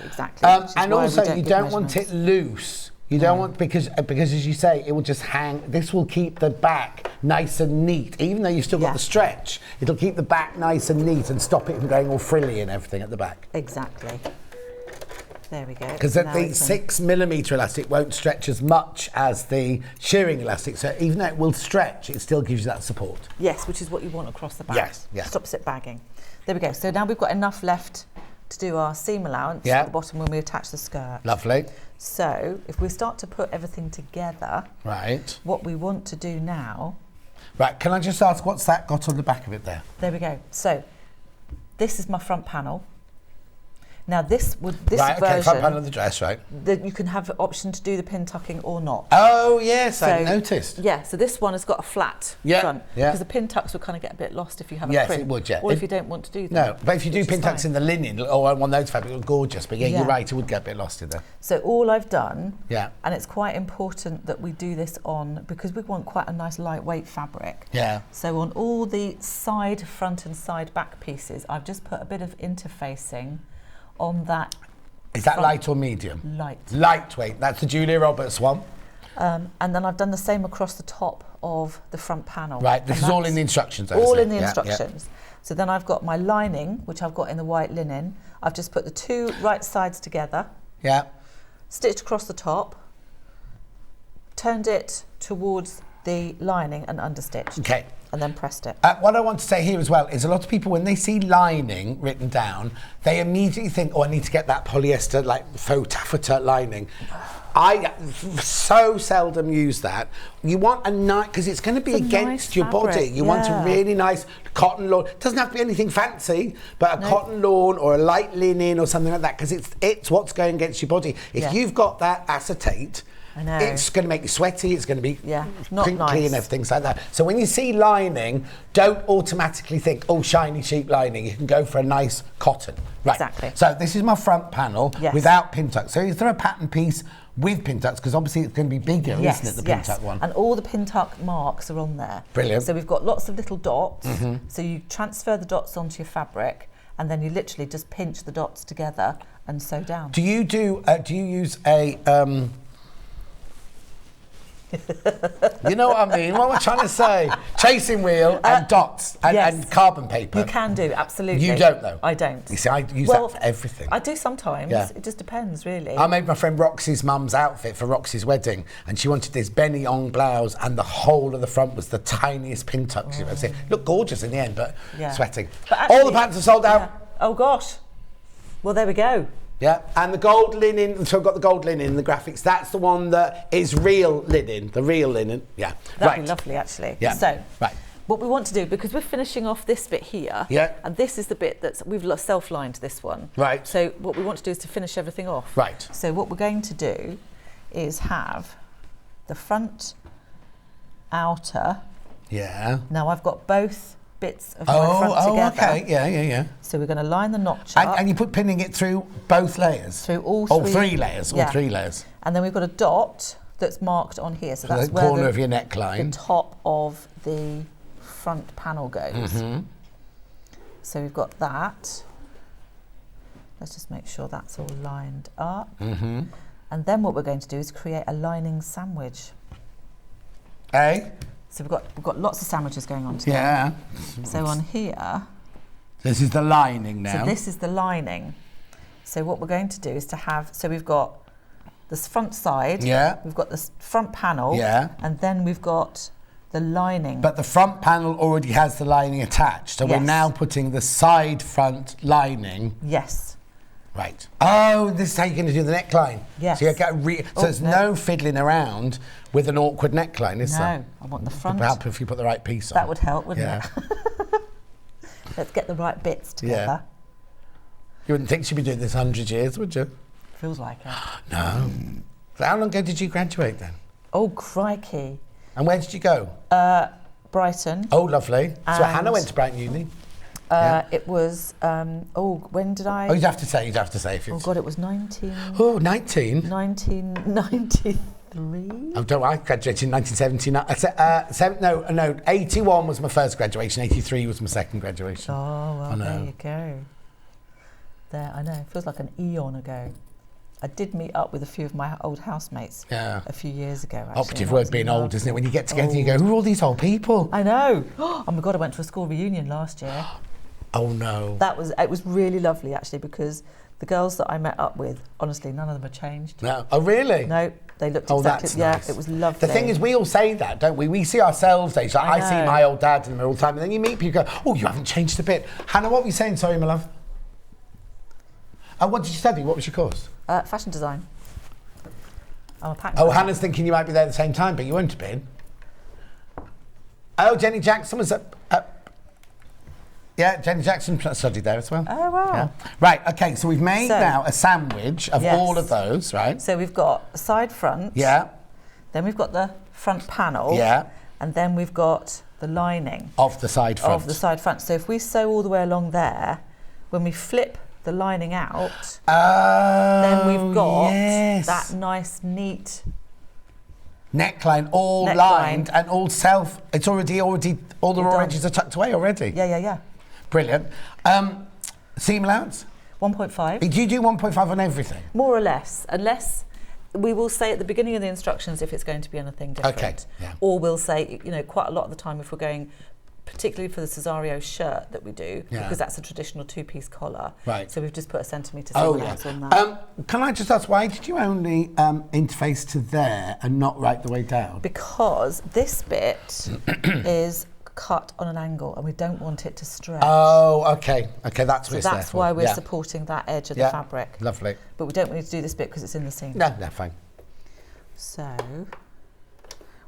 And also, you don't want it loose. You don't want, because as you say, it will just hang. This will keep the back nice and neat. Even though you've still got the stretch, it'll keep the back nice and neat and stop it from going all frilly and everything at the back. Exactly. There we go. Because the 6mm elastic won't stretch as much as the shearing elastic, so even though it will stretch, it still gives you that support. Yes, which is what you want across the back. Yes. Stops it bagging. There we go. So now we've got enough left to do our seam allowance at the bottom when we attach the skirt. Lovely. So if we start to put everything together, what we want to do now... Right, can I just ask, what's that got on the back of it there? There we go. So this is my front panel. Now this version, front panel of the dress, right? That you can have the option to do the pin tucking or not. Oh yes, I noticed. Yeah, so this one has got a flat front because the pin tucks will kind of get a bit lost if you have a print. Yes, it would. Yeah. Or if you don't want to do that. No, but if you do pin tucks in the linen or on one of those fabrics, it's gorgeous. But you're right, it would get a bit lost in there. So all I've done, and it's quite important that we do this on because we want quite a nice lightweight fabric. Yeah. So on all the side, front, and side back pieces, I've just put a bit of interfacing on that. Is that light or medium? Light. Lightweight. That's the Julia Roberts one. And then I've done the same across the top of the front panel. Right, this is all in the instructions. All in the instructions. So then I've got my lining, which I've got in the white linen. I've just put the two right sides together. Yeah. Stitched across the top. Turned it towards the lining and understitched. Okay. And then pressed it. What I want to say here as well is a lot of people, when they see lining written down, they immediately think, oh, I need to get that polyester, like faux taffeta lining. I so seldom use that. You want a nice, because it's going to be against your body. You want a really nice cotton lawn. It doesn't have to be anything fancy, but a cotton lawn or a light linen or something like that, because it's what's going against your body. If you've got that acetate, it's going to make you sweaty, it's going to be crinkly and everything like that. So when you see lining, don't automatically think, oh, shiny cheap lining. You can go for a nice cotton. Right. Exactly. So this is my front panel without pin tucks. So is there a pattern piece with pin tucks? Because obviously it's going to be bigger, isn't it, the pin tuck one? And all the pin tuck marks are on there. Brilliant. So we've got lots of little dots. So you transfer the dots onto your fabric and then you literally just pinch the dots together and sew down. Do you use a... you know what I mean? What am I trying to say? Chasing wheel and dots and carbon paper. You can do, absolutely. You don't, though? I don't. You see, I use that for everything. I do sometimes. Yeah. It just depends, really. I made my friend Roxy's mum's outfit for Roxy's wedding, and she wanted this Benny-on blouse, and the whole of the front was the tiniest pin tucks you've ever seen. Looked gorgeous in the end, but sweating. But actually, all the patterns are sold out. Oh, gosh. Well, there we go. Yeah, and the gold linen, so I've got the gold linen in the graphics. That's the one that is real linen, the real linen. Yeah, that'd be lovely, actually. Yeah. So, what we want to do, because we're finishing off this bit here, and this is the bit that we've self-lined this one. Right. So what we want to do is to finish everything off. Right. So what we're going to do is have the front outer. Yeah. Now I've got both bits of my front together. Okay, yeah. So we're going to line the notch up. And you put pinning it through both layers? Through all three layers, all 3 layers. And then we've got a dot that's marked on here. So that's the where corner of your neckline. The top of the front panel goes. So we've got that. Let's just make sure that's all lined up. And then what we're going to do is create a lining sandwich. So we've got lots of sandwiches going on today. Yeah. So on here. This is the lining now. So this is the lining. So what we're going to do is to have, so we've got this front side. Yeah. We've got this front panel. Yeah. And then we've got the lining. But the front panel already has the lining attached. So we're now putting the side front lining. Yes. Right. Oh, this is how you're going to do the neckline. Yes. So you get there's no fiddling around with an awkward neckline, is there? No, I want the front. It would help if you put the right piece on. That would help, wouldn't it? Let's get the right bits together. Yeah. You wouldn't think she'd be doing this 100 years, would you? Feels like it. No. So how long ago did you graduate then? Oh, crikey. And where did you go? Brighton. Oh, lovely. So And- Hannah went to Brighton Uni. It was, when did I... Oh, you'd have to say if Oh, it's... God, it was 19... Oh, 19? 1993? I graduated in 1979. No, 81 was my first graduation, 83 was my second graduation. Oh, well, I know. there you go. There, I know, it feels like an eon ago. I did meet up with a few of my old housemates a few years ago, actually. Operative word being old, isn't it? When you get together, you go, who are all these old people? I know. Oh my God, I went to a school reunion last year. Oh no. It was really lovely, actually, because the girls that I met up with, honestly, none of them had changed. No. Oh, really? No, they looked Oh, exactly... that's yeah, nice. it was lovely. The thing is, we all say that, don't we? We see ourselves age. Like, I see know. my old dad in the mirror all the time, and then you meet people, go, oh, you haven't changed a bit. Hannah, what were you saying? Sorry, my love. What did you study? What was your course? Fashion design. I'm a pattern. Oh, Hannah's thinking you might be there at the same time, but you wouldn't have been. Oh, Jenny Jackson was up. Yeah, Jenny Jackson studied there as well. Oh, wow. Yeah. Right, okay, so we've made now a sandwich of Yes. all of those, right? So we've got a side front. Yeah. Then we've got the front panel. Yeah. And then we've got the lining. Of the side front. Of the side front. So if we sew all the way along there, when we flip the lining out, then we've got that nice, neat neckline, all neckline. lined and all self. It's already all the raw edges are tucked away already. Yeah. Brilliant. Seam allowance? 1.5. Do you do 1.5 on everything? More or less, unless we will say at the beginning of the instructions if it's going to be anything different. Okay, yeah. Or we'll say, quite a lot of the time if we're going, particularly for the Cesario shirt that we do, because that's a traditional two-piece collar. Right. So we've just put a centimetre seam allowance on that. Can I just ask, why did you only interface to there and not right the way down? Because this bit is cut on an angle and we don't want it to stretch. Oh, okay. Okay, that's what it's there that's for. why we're Yeah. supporting that edge of the fabric. Lovely. But we don't need to do this bit because it's in the seam. No, fine. So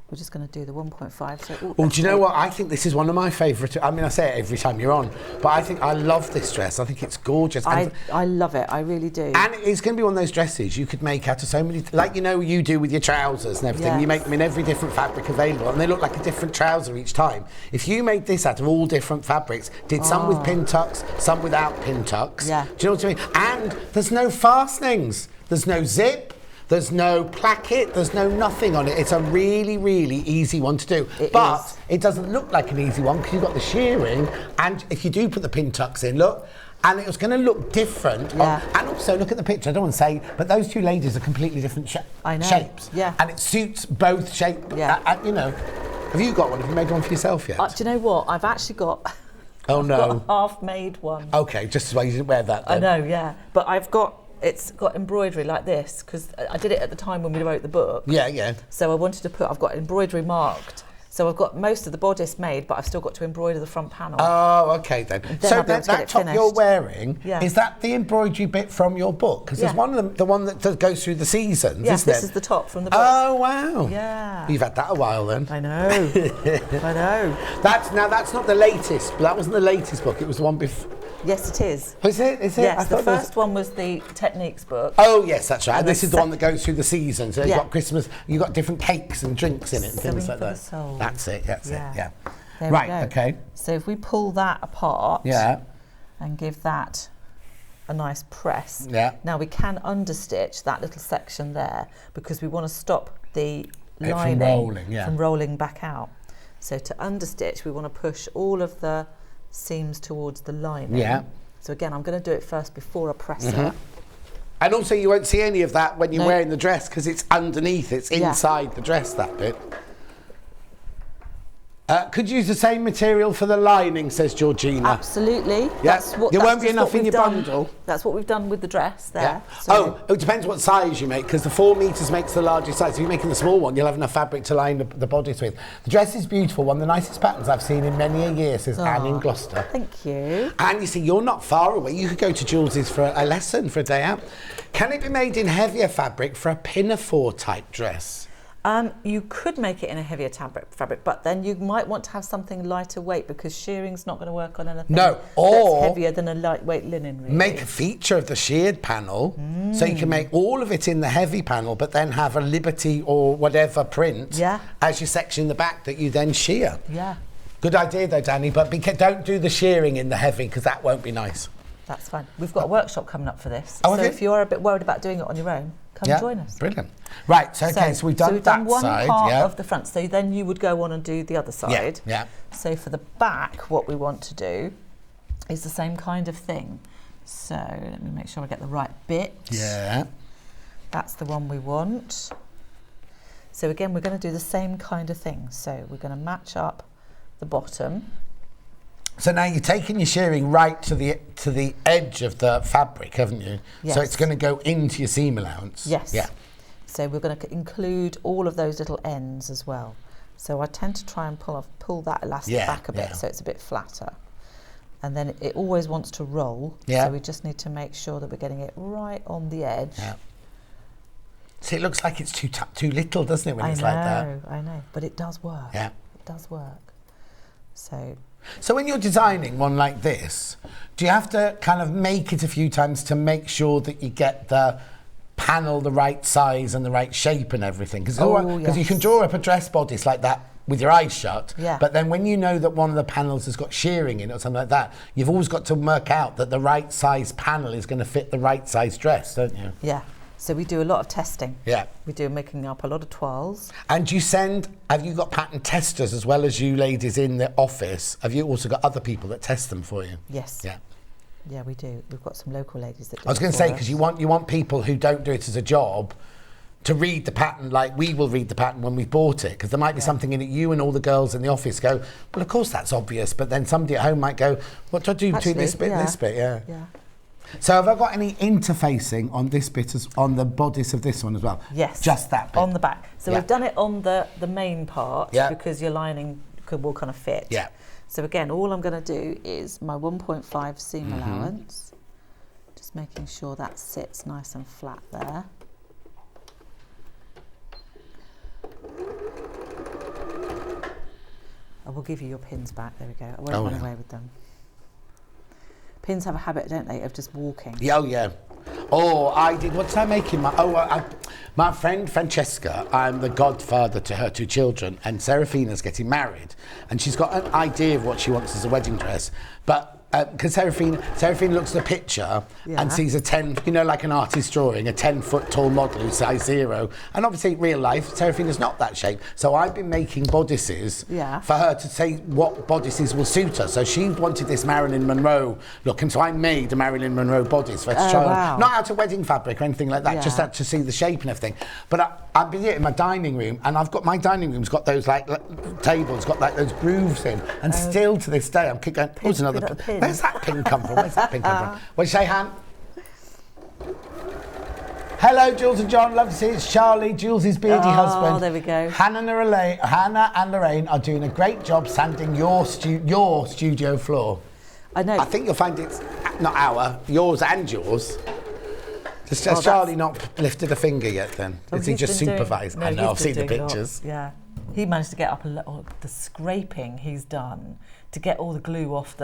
we're just going to do the 1.5. So, Well, do you know what? I think this is one of my favourite. I mean, I say it every time you're on, but I love this dress. I think it's gorgeous. I love it. I really do. And it's going to be one of those dresses you could make out of so many, like you do with your trousers and everything. Yes. You make them in every different fabric available, and they look like a different trouser each time. If you made this out of all different fabrics, did some with pin tucks, some without pin tucks. Yeah. Do you know what I mean? And there's no fastenings. There's no zip. There's no placket, there's no nothing on it. It's a really, really easy one to do. But it doesn't look like an easy one because you've got the shearing, and if you do put the pin tucks in, look, and it was going to look different. Yeah. And also, look at the picture, I don't want to say, but those two ladies are completely different shapes. Yeah. And it suits both shapes. Yeah. Have you got one? Have you made one for yourself yet? Do you know what? I've actually got... Oh, no. I've got a half-made one. Okay, just as well you didn't wear that then. I know, yeah. But it's got embroidery like this because I did it at the time when we wrote the book. Yeah. So I wanted to I've got embroidery marked. So I've got most of the bodice made, but I've still got to embroider the front panel. Oh, okay then. So that top you're wearing, is that the embroidery bit from your book? Because there's one of them, the one that goes through the seasons, yes, isn't it? this is the top from the book. Oh, wow. Yeah. You've had that a while then. I know. I know. That's not the latest, but that wasn't the latest book, it was the one before. Yes, it is. Is it? Yes, the first one was the techniques book. Oh, yes, that's right. And this is the the one that goes through the seasons. So you've got Christmas, you've got different cakes and drinks in it and things like that. That's it, yeah. There right, we go. okay. So if we pull that apart and give that a nice press. Yeah. Now we can understitch that little section there because we want to stop the lining from rolling back out. So to understitch, we want to push all of the seams towards the lining. Yeah. So again, I'm going to do it first before I press it. And also you won't see any of that when you're wearing the dress because it's underneath, it's inside the dress, that bit. Could you use the same material for the lining, says Georgina. Absolutely. Yeah. There won't be enough in your bundle. That's what we've done with the dress there. Yeah. So it depends what size you make, because the 4 metres makes the largest size. If you're making the small one, you'll have enough fabric to line the bodice with. The dress is beautiful, one of the nicest patterns I've seen in many a year, says Anne in Gloucester. Thank you. And you see, you're not far away. You could go to Jules's for a lesson for a day out. Can it be made in heavier fabric for a pinafore type dress? You could make it in a heavier fabric, but then you might want to have something lighter weight because shearing's not going to work on anything No, or that's heavier than a lightweight linen, really. Make a feature of the sheared panel, so you can make all of it in the heavy panel, but then have a Liberty or whatever print as your section in the back that you then shear. Yeah. Good idea though, Danny, but don't do the shearing in the heavy because that won't be nice. That's fine. We've got a workshop coming up for this. Oh, so if you're a bit worried about doing it on your own, come join us. Brilliant. Right, so we've done that one side, part of the front. So then you would go on and do the other side. Yeah. So for the back, what we want to do is the same kind of thing. So let me make sure I get the right bit. Yeah. That's the one we want. So again, we're going to do the same kind of thing. So we're going to match up the bottom. So now you're taking your shearing right to the edge of the fabric, haven't you? Yes. So it's going to go into your seam allowance. Yes. Yeah. So we're going to include all of those little ends as well. So I tend to try and pull that elastic back a bit so it's a bit flatter. And then it always wants to roll. Yeah. So we just need to make sure that we're getting it right on the edge. Yeah. See, it looks like it's too little, doesn't it, when it's like that? I know, but it does work. Yeah. It does work. So when you're designing one like this, do you have to kind of make it a few times to make sure that you get the panel the right size and the right shape and everything? Because you can draw up a dress bodice like that with your eyes shut, but then when you know that one of the panels has got shearing in it or something like that, you've always got to work out that the right size panel is going to fit the right size dress, don't you? Yeah. So we do a lot of testing. Yeah. We do making up a lot of toiles. And have you got pattern testers as well as you ladies in the office? Have you also got other people that test them for you? Yes. Yeah. Yeah, we do. We've got some local ladies that do I was going to say, because you want people who don't do it as a job to read the pattern like we will read the pattern when we've bought it, because there might be something in it you and all the girls in the office go, well, of course that's obvious, but then somebody at home might go, what do I do between this bit and this bit? Yeah. So have I got any interfacing on this bit, on the bodice of this one as well? Yes. Just that bit? On the back. So we've done it on the main part because your lining will kind of fit. Yeah. So again, all I'm going to do is my 1.5 seam allowance, just making sure that sits nice and flat there. I will give you your pins back. There we go. I won't run away with them. Pins have a habit, don't they, of just walking? Yeah, what did I make in my friend Francesca, I'm the godfather to her 2 children, and Serafina's getting married, and she's got an idea of what she wants as a wedding dress, but because Serafina looks at a picture and sees a 10, like an artist's drawing, a 10-foot tall model who's size 0. And obviously, in real life, Serafina's not that shape. So I've been making bodices for her to say what bodices will suit her. So she wanted this Marilyn Monroe look, and so I made a Marilyn Monroe bodice for her to try on. Not out of wedding fabric or anything like that, just out to see the shape and everything. But I've been in my dining room, and my dining room's got those tables, got those grooves in, and still to this day, I'm keep going, there's another pin. Where's that pin come from? Where's that pin come from? What do you say, Han? Hello, Jules and John. Love to see you. It's Charlie, Jules' beardy husband. Oh, there we go. Hannah and Lorraine are doing a great job sanding your studio floor. I know. I think you'll find it's not yours and yours. Has Charlie not lifted a finger yet then? Is he just supervised? I know, I've seen the pictures. Yeah. He managed to get up the scraping he's done to get all the glue off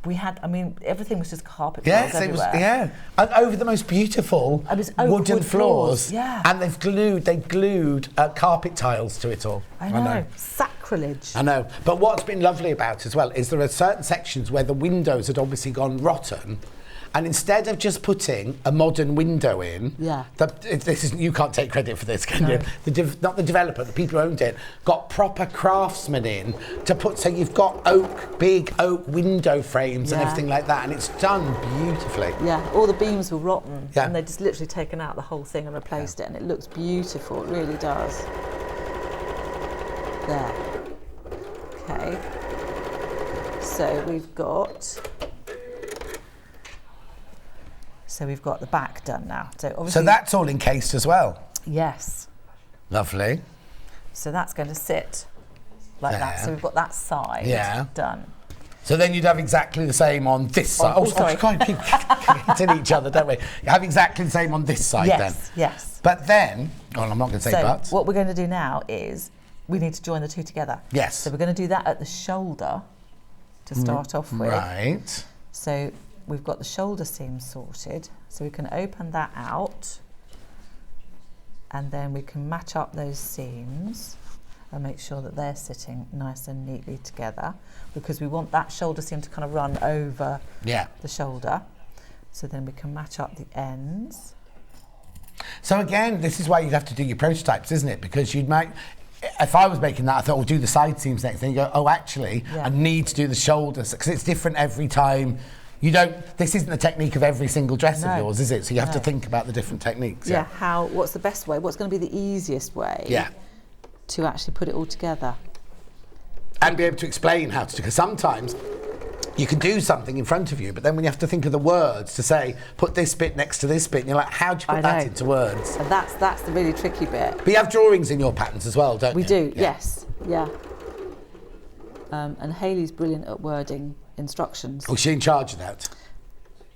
everything was just carpet tiles everywhere. And over the most beautiful wooden floors. Yeah. And they glued carpet tiles to it all. I know. Sacrilege. I know. But what's been lovely about it as well is there are certain sections where the windows had obviously gone rotten. And instead of just putting a modern window in, you can't take credit for this, can you? Not the developer, the people who owned it, got proper craftsmen in to put, so you've got big oak window frames and everything like that, and it's done beautifully. Yeah, all the beams were rotten, and they just literally taken out the whole thing and replaced it, and it looks beautiful, it really does. There. Okay. So we've got the back done now. So that's all encased as well? Yes. Lovely. So that's going to sit like that. So we've got that side done. So then you'd have exactly the same on this side. Sorry. God, keep hitting each other, don't we? You have exactly the same on this side then. Yes. But then, Oh, I'm not going to say so but. what we're going to do now is we need to join the two together. Yes. So we're going to do that at the shoulder to start off with. Right. So we've got the shoulder seam sorted. So we can open that out and then we can match up those seams and make sure that they're sitting nice and neatly together, because we want that shoulder seam to kind of run over the shoulder. So then we can match up the ends. So again, this is why you'd have to do your prototypes, isn't it? Because you'd make, if I was making that, I thought, we'll do the side seams next. Then you go, oh, actually, I need to do the shoulders, because it's different every time. You don't, this isn't the technique of every single dress of yours, is it? So you have to think about the different techniques. Yeah, what's the best way? What's going to be the easiest way to actually put it all together? And be able to explain how to, because sometimes you can do something in front of you, but then when you have to think of the words to say, put this bit next to this bit, and you're like, how do you put that into words? And that's the really tricky bit. But you have drawings in your patterns as well, don't you? We do, yes. Yeah. And Hayley's brilliant at wording instructions. Oh, she's in charge of that?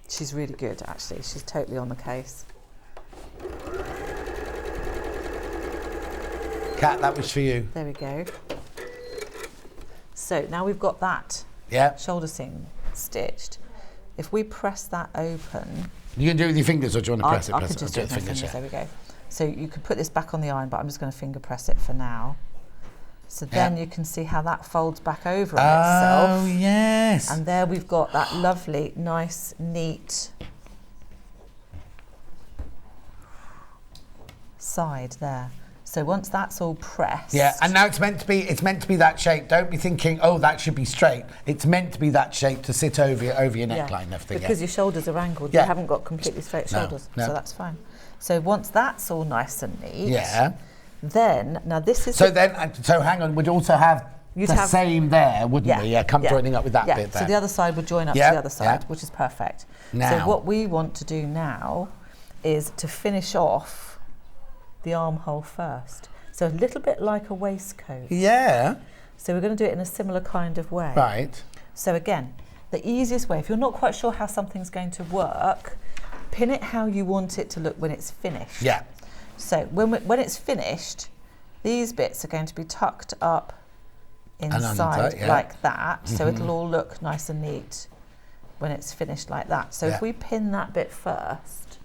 She's really good, actually. She's totally on the case. Kat, that was for you. There we go. So now we've got that shoulder seam stitched. If we press that open... You can do it with your fingers, or do you want to press it? I could just do it with my fingers, there we go. So you could put this back on the iron, but I'm just going to finger press it for now. So then you can see how that folds back over on itself. Oh, yes. And there we've got that lovely, nice, neat side there. So once that's all pressed... Yeah, and now it's meant to be that shape. Don't be thinking, oh, that should be straight. It's meant to be that shape to sit over your neckline and everything. Because your shoulders are angled, you haven't got completely straight shoulders, so that's fine. So once that's all nice and neat... Then, now this is... So hang on, we'd also have same there, wouldn't we? Yeah, joining up with that bit there. So the other side would join up to the other side, which is perfect. Now. So what we want to do now is to finish off the armhole first. So a little bit like a waistcoat. Yeah. So we're going to do it in a similar kind of way. Right. So again, the easiest way, if you're not quite sure how something's going to work, pin it how you want it to look when it's finished. Yeah. So when it's finished, these bits are going to be tucked up inside like that. So it'll all look nice and neat when it's finished like that. So if we pin that bit first,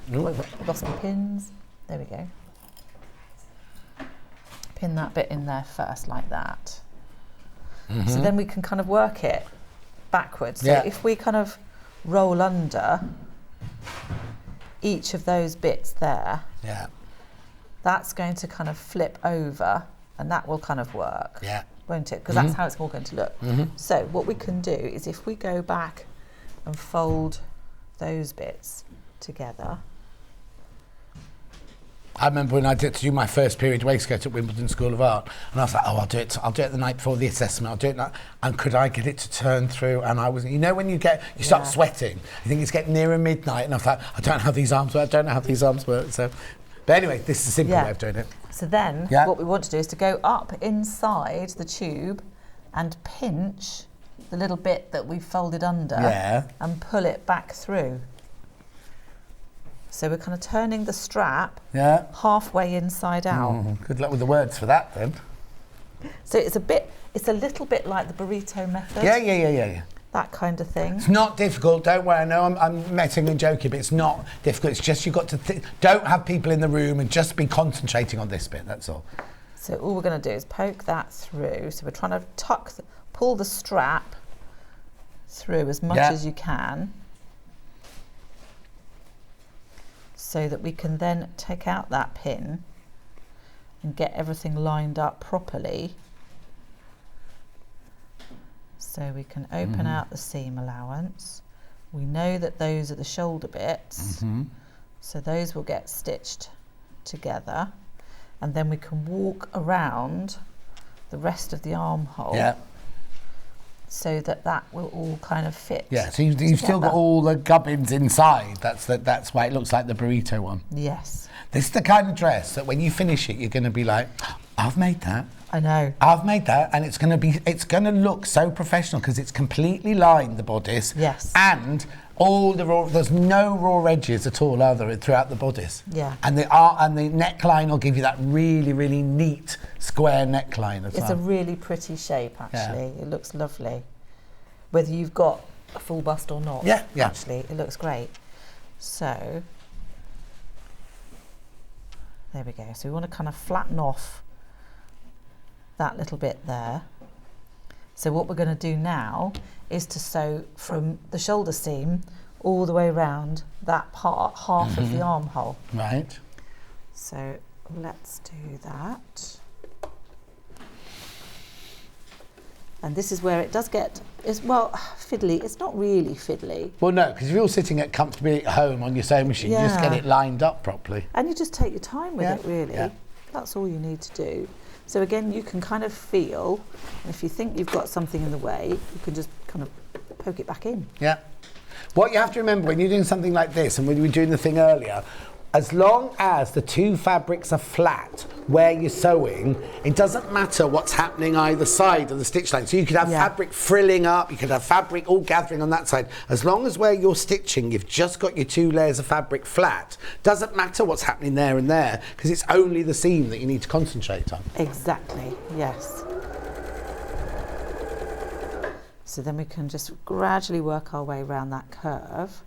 we've lost my pins. There we go. Pin that bit in there first like that. So then we can kind of work it backwards. So if we kind of roll under each of those bits there, that's going to kind of flip over, and that will kind of work, won't it? Because that's how it's all going to look. So what we can do is if we go back and fold those bits together. I remember when I did to do my first period waistcoat at Wimbledon School of Art, and I was like, oh, I'll do it the night before the assessment, I'll do it now. And could I get it to turn through? And I was, you know, when you start sweating, you think it's getting nearer midnight, and I was like, I don't know how these arms work, So, but anyway, this is a simple way of doing it. So then, what we want to do is to go up inside the tube and pinch the little bit that we folded under and pull it back through. So we're kind of turning the strap halfway inside out. Good luck with the words for that then. So it's a little bit like the burrito method. Yeah. That kind of thing. It's not difficult, don't worry. I know I'm messing and joking, but it's not difficult. It's just you've got to don't have people in the room and just be concentrating on this bit, that's all. So all we're going to do is poke that through. So we're trying to pull the strap through as much as you can, so that we can then take out that pin and get everything lined up properly. So we can open out the seam allowance. We know that those are the shoulder bits, so those will get stitched together, and then we can walk around the rest of the armhole so that will all kind of fit. Yeah, so you've still got all the gubbins inside. That's why it looks like the burrito one. Yes. This is the kind of dress that when you finish it, you're going to be like, I've made that. I know. I've made that, and it's going to look so professional because it's completely lined, the bodice. Yes. And there's no raw edges at all, are there, throughout the bodice? Yeah. And the neckline will give you that really, really neat square neckline as well. It's a really pretty shape, actually. Yeah. It looks lovely. Whether you've got a full bust or not. Yeah. Actually, it looks great. So, there we go. So we want to kind of flatten off that little bit there. So what we're going to do now is to sew from the shoulder seam all the way around that part, half of the armhole. Right. So let's do that. And this is where it does get, fiddly. It's not really fiddly. Well, no, because if you're sitting comfortably at home on your sewing machine, you just get it lined up properly. And you just take your time with it, really. Yeah. That's all you need to do. So again, you can kind of feel, and if you think you've got something in the way, you can just kind of poke it back in. Yeah. What you have to remember when you're doing something like this, and when you were doing the thing earlier, as long as the two fabrics are flat where you're sewing, it doesn't matter what's happening either side of the stitch line. So you could have fabric frilling up, you could have fabric all gathering on that side. As long as where you're stitching, you've just got your two layers of fabric flat, doesn't matter what's happening there and there, because it's only the seam that you need to concentrate on. Exactly, yes. So then we can just gradually work our way around that curve.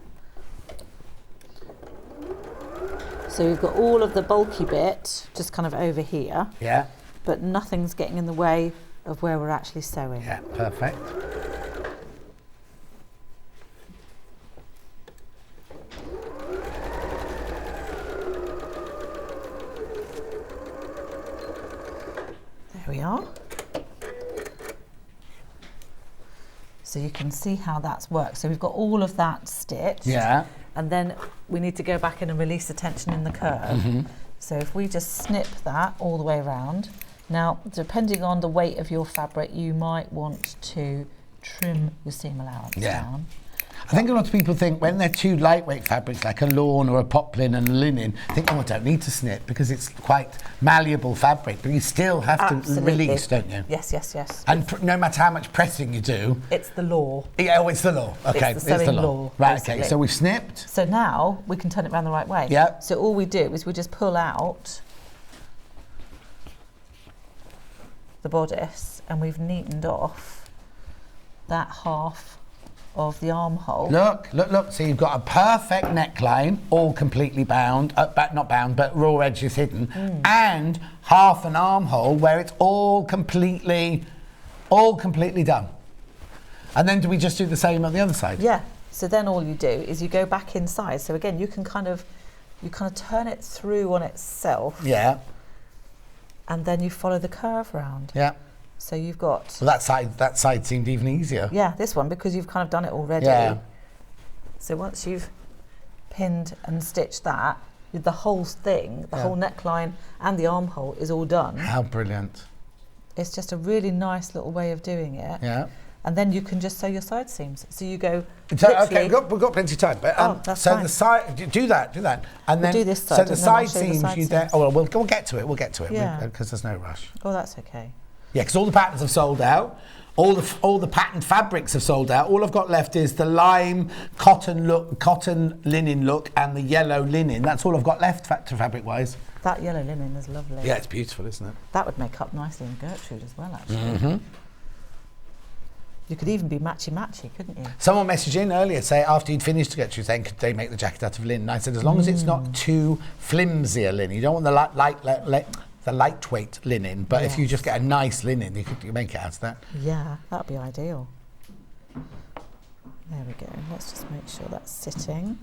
So we've got all of the bulky bit just kind of over here. Yeah. But nothing's getting in the way of where we're actually sewing. Yeah, perfect. There we are. So you can see how that's worked. So we've got all of that stitched. Yeah. And then we need to go back in and release the tension in the curve. So if we just snip that all the way around. Now, depending on the weight of your fabric, you might want to trim your seam allowance down. I think a lot of people think when they're too lightweight fabrics like a lawn or a poplin and a linen, think, I don't need to snip because it's quite malleable fabric, but you still have to release, don't you? Yes, yes, yes. And no matter how much pressing you do... It's the law. Yeah, it's the law. Okay, it's the law. Right, basically. okay, so we've snipped. So now we can turn it around the right way. Yeah. So all we do is we just pull out the bodice and we've neatened off that half of the armhole. Look. So you've got a perfect neckline, all completely bound, not bound, but raw edges hidden, and half an armhole where it's all completely done. And then do we just do the same on the other side? Yeah. So then all you do is you go back inside. So again, you kind of turn it through on itself. Yeah. And then you follow the curve round. Yeah. So you've got... So that side seemed even easier. Yeah, this one, because you've kind of done it already. Yeah. So once you've pinned and stitched that, the whole thing, the whole neckline and the armhole is all done. How brilliant. It's just a really nice little way of doing it. Yeah. And then you can just sew your side seams. So you go... Okay, we've got plenty of time. But, that's so fine. the side, do that. And then do this side, so the and then I'll side show you the seams, side you then... seams. Oh, well, we'll get to it. Yeah. Because there's no rush. Oh, that's okay. Yeah, because all the patterns have sold out. All the patterned fabrics have sold out. All I've got left is the lime cotton linen look and the yellow linen. That's all I've got left fabric-wise. That yellow linen is lovely. Yeah, it's beautiful, isn't it? That would make up nicely in Gertrude as well, actually. You could even be matchy-matchy, couldn't you? Someone messaged in earlier, say after you'd finished Gertrude, saying could they make the jacket out of linen? I said as long as it's not too flimsy a linen. You don't want the lightweight linen, but if you just get a nice linen, you could make it out of that. Yeah, that'd be ideal. There we go. Let's just make sure that's sitting.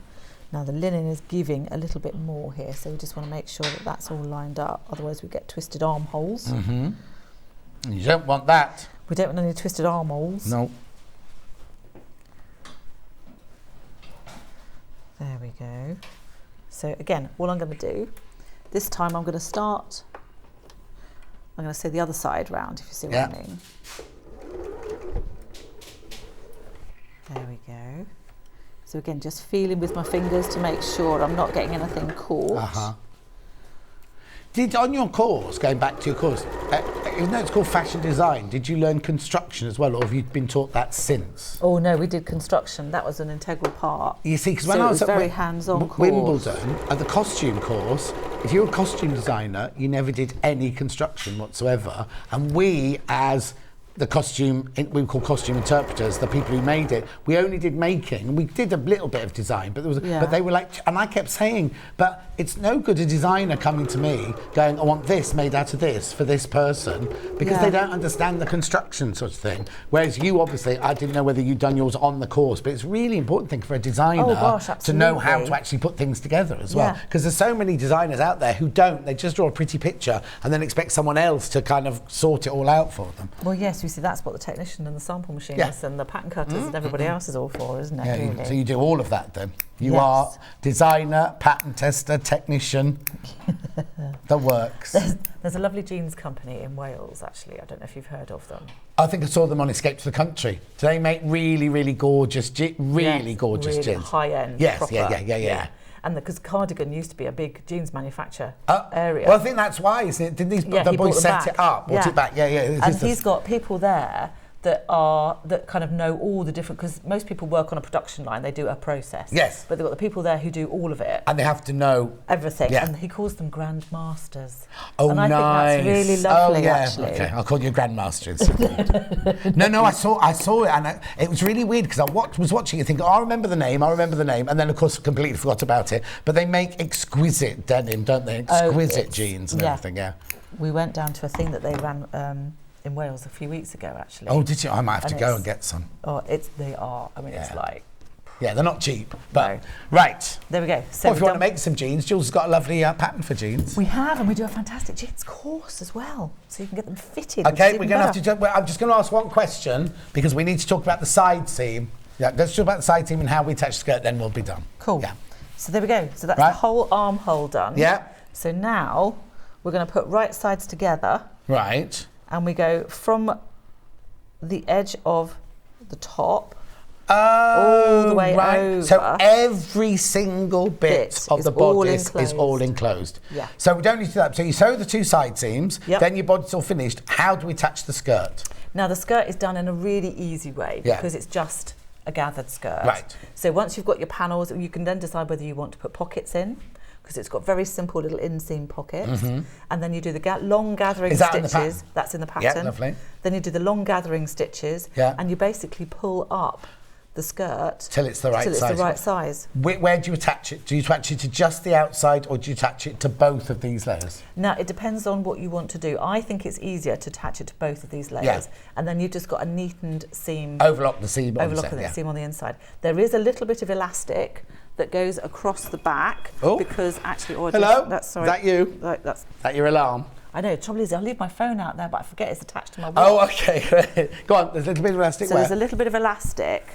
Now the linen is giving a little bit more here, so we just want to make sure that that's all lined up. Otherwise we get twisted armholes. You don't want that. We don't want any twisted armholes. No. There we go. So again, all I'm going to do, this time I'm going to start, I'm going to sew the other side round, if you see what I mean. There we go. So again, just feeling with my fingers to make sure I'm not getting anything caught. On your course, going back to your course, even though it's called fashion design, did you learn construction as well, or have you been taught that since? Oh no, we did construction. That was an integral part. You see, because when I was at very hands-on course. Wimbledon, at the costume course, if you're a costume designer, you never did any construction whatsoever. And we, as the costume, we call costume interpreters, the people who made it, we only did making, and we did a little bit of design, but but they were like, and I kept saying, but it's no good a designer coming to me going, I want this made out of this for this person, because they don't understand the construction sort of thing. Whereas you, obviously, I didn't know whether you'd done yours on the course, but it's a really important thing for a designer to know how to actually put things together as well. Because there's so many designers out there who don't, they just draw a pretty picture and then expect someone else to kind of sort it all out for them. Well, yes, you see, that's what the technician and the sample machinists and the pattern cutters and everybody else is all for, isn't it? Yeah, really? so you do all of that then. You are designer, pattern tester, technician, the works. There's a lovely jeans company in Wales, actually. I don't know if you've heard of them. I think I saw them on Escape to the Country. Do they make really, really gorgeous, gorgeous jeans? High-end, yes, proper. Yeah. And because Cardigan used to be a big jeans manufacturer area. Well, I think that's why, isn't it? Did the boys set it up, brought it back? Yeah. And he's got people there that kind of know all the different, because most people work on a production line, they do a process. Yes. But they've got the people there who do all of it. And they have to know everything. Yeah. And he calls them grandmasters. Oh, and I think that's really lovely, actually. Okay, I'll call you grandmaster instead. No, I saw it, and it was really weird because I was watching it thinking, I remember the name, and then of course completely forgot about it. But they make exquisite denim, don't they? Exquisite jeans and everything, We went down to a thing that they ran in Wales a few weeks ago, actually. Oh, did you? I might have to go and get some. Oh, they are. I mean, it's like... Yeah, they're not cheap, but... No. Right. There we go. So if you want to make some jeans, Jules has got a lovely pattern for jeans. We have, and we do a fantastic jeans course as well, so you can get them fitted. Okay, we're going to have to... I'm just going to ask one question, because we need to talk about the side seam. Yeah, let's talk about the side seam and how we attach the skirt, then we'll be done. Cool. Yeah. So there we go. So that's the whole armhole done. Yeah. So now we're going to put right sides together. Right. And we go from the edge of the top all the way over. So every single bit of the bodice is all enclosed. Yeah. So we don't need to do that. So you sew the two side seams, then your body's all finished. How do we attach the skirt? Now the skirt is done in a really easy way because it's just a gathered skirt. Right. So once you've got your panels, you can then decide whether you want to put pockets in, because it's got very simple little inseam pockets. And then you do the long gathering stitches. That's in the pattern. Yeah, lovely. Then you do the long gathering stitches, and you basically pull up the skirt till it's the right size. Where do you attach it? Do you attach it to just the outside, or do you attach it to both of these layers? Now, it depends on what you want to do. I think it's easier to attach it to both of these layers, and then you've just got a neatened seam. Overlock the seam on the seam on the inside. There is a little bit of elastic that goes across the back because actually... Hello? Is that you? That's that your alarm? I know, the trouble is I'll leave my phone out there, but I forget it's attached to my watch. Oh, okay. Go on, there's a little bit of elastic. So there's a little bit of elastic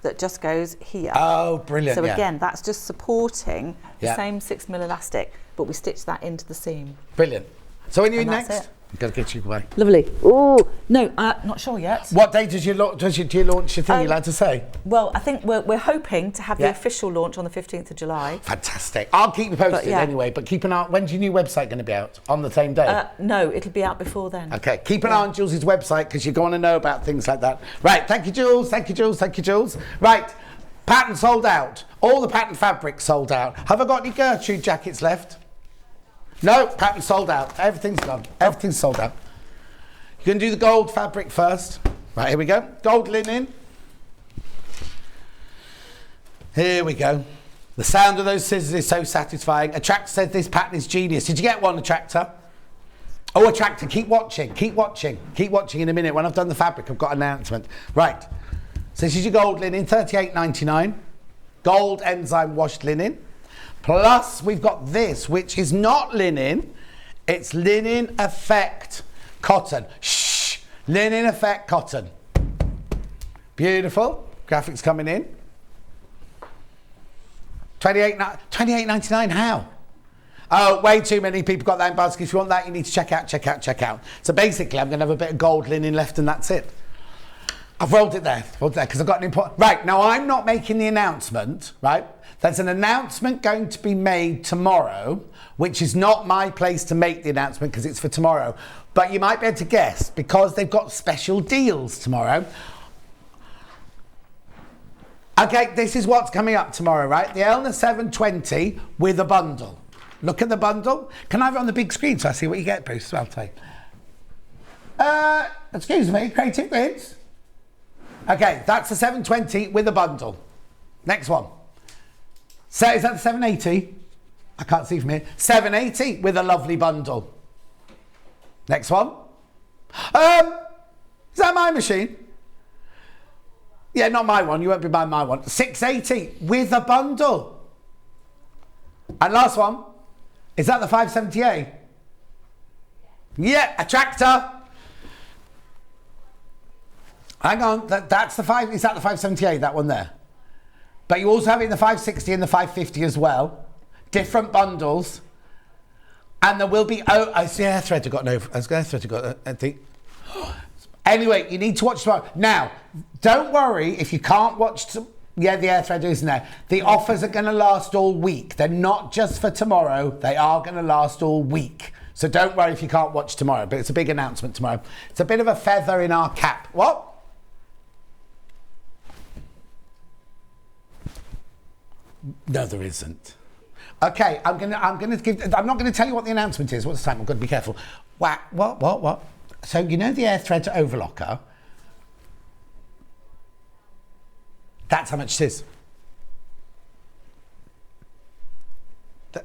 that just goes here. Oh, brilliant. So again, that's just supporting the same 6mm elastic, but we stitch that into the seam. Brilliant. So when are you next? I've got to get you away. Lovely. Oh, no, not sure yet. What day do you launch your thing, you like to say? Well, I think we're hoping to have the official launch on the 15th of July. Fantastic. I'll keep you posted anyway, but keep an eye. When's your new website going to be out? On the same day? No, it'll be out before then. Okay, keep an eye on Jules' website, because you're going to know about things like that. Right, thank you, Jules. Thank you, Jules. Thank you, Jules. Right, pattern sold out. All the pattern fabrics sold out. Have I got any Gertrude jackets left? No, pattern sold out. Everything's gone. Everything's sold out. You're going to do the gold fabric first. Right, here we go. Gold linen. Here we go. The sound of those scissors is so satisfying. Attractor says this pattern is genius. Did you get one, Attractor? Oh, Attractor, keep watching. Keep watching. Keep watching in a minute. When I've done the fabric, I've got an announcement. Right. So this is your gold linen, $38.99. Gold enzyme washed linen. Plus, we've got this, which is not linen. It's linen effect cotton. Shh! Linen effect cotton. Beautiful. Graphics coming in. $28.99. How? Oh, way too many people got that in baskets. If you want that, you need to check out. So basically, I'm going to have a bit of gold linen left, and that's it. I've rolled it there because I've got an important... Right, now I'm not making the announcement, right? There's an announcement going to be made tomorrow, which is not my place to make the announcement because it's for tomorrow. But you might be able to guess because they've got special deals tomorrow. Okay, this is what's coming up tomorrow, right? The Elna 720 with a bundle. Look at the bundle. Can I have it on the big screen so I see what you get, Bruce? I'll take. Excuse me, Creative Bids. Okay, that's the 720 with a bundle. Next one. So is that the 780? I can't see from here. 780 with a lovely bundle. Next one. Is that my machine? Yeah, not my one. You won't be buying my one. 680 with a bundle. And last one. Is that the 570A? Yeah, a tractor. Hang on, that's the 5. Is that the 578? That one there? But you also have it in the 560 and the 550 as well. Different bundles. And there will be... Oh, I see air thread. I think. Anyway, you need to watch tomorrow. Now, don't worry if you can't watch... Yeah, the air thread isn't there. The offers are going to last all week. They're not just for tomorrow. They are going to last all week. So don't worry if you can't watch tomorrow. But it's a big announcement tomorrow. It's a bit of a feather in our cap. What? No, there isn't. Okay, I'm not going to tell you what the announcement is. What's the time? I've got to be careful. What? So you know the air thread overlocker? That's how much it is.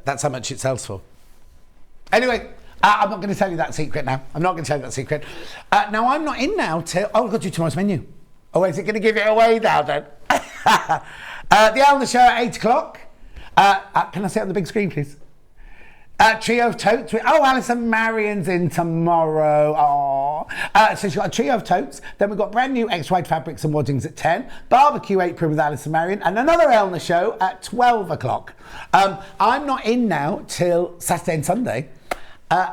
That's how much it sells for. Anyway, I'm not going to tell you that secret now. Now, I'm not in now till... Oh, I've got to do tomorrow's menu. Oh, is it going to give it away now then? The Elna show at 8 o'clock. Can I see it on the big screen, please? Trio of totes. Alison Marion's in tomorrow. So she's got a trio of totes. Then we've got brand new X-Wide fabrics and waddings at 10. Barbecue apron with Alison Marion. And another Elna show at 12 o'clock. I'm not in now till Saturday and Sunday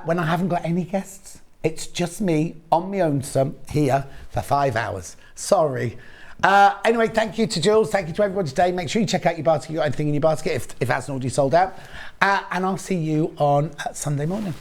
when I haven't got any guests. It's just me on my own here for 5 hours. Sorry. Anyway, thank you to Jules. Thank you to everybody today. Make sure you check out your basket. You got anything in your basket if it hasn't already sold out. And I'll see you on Saturday morning.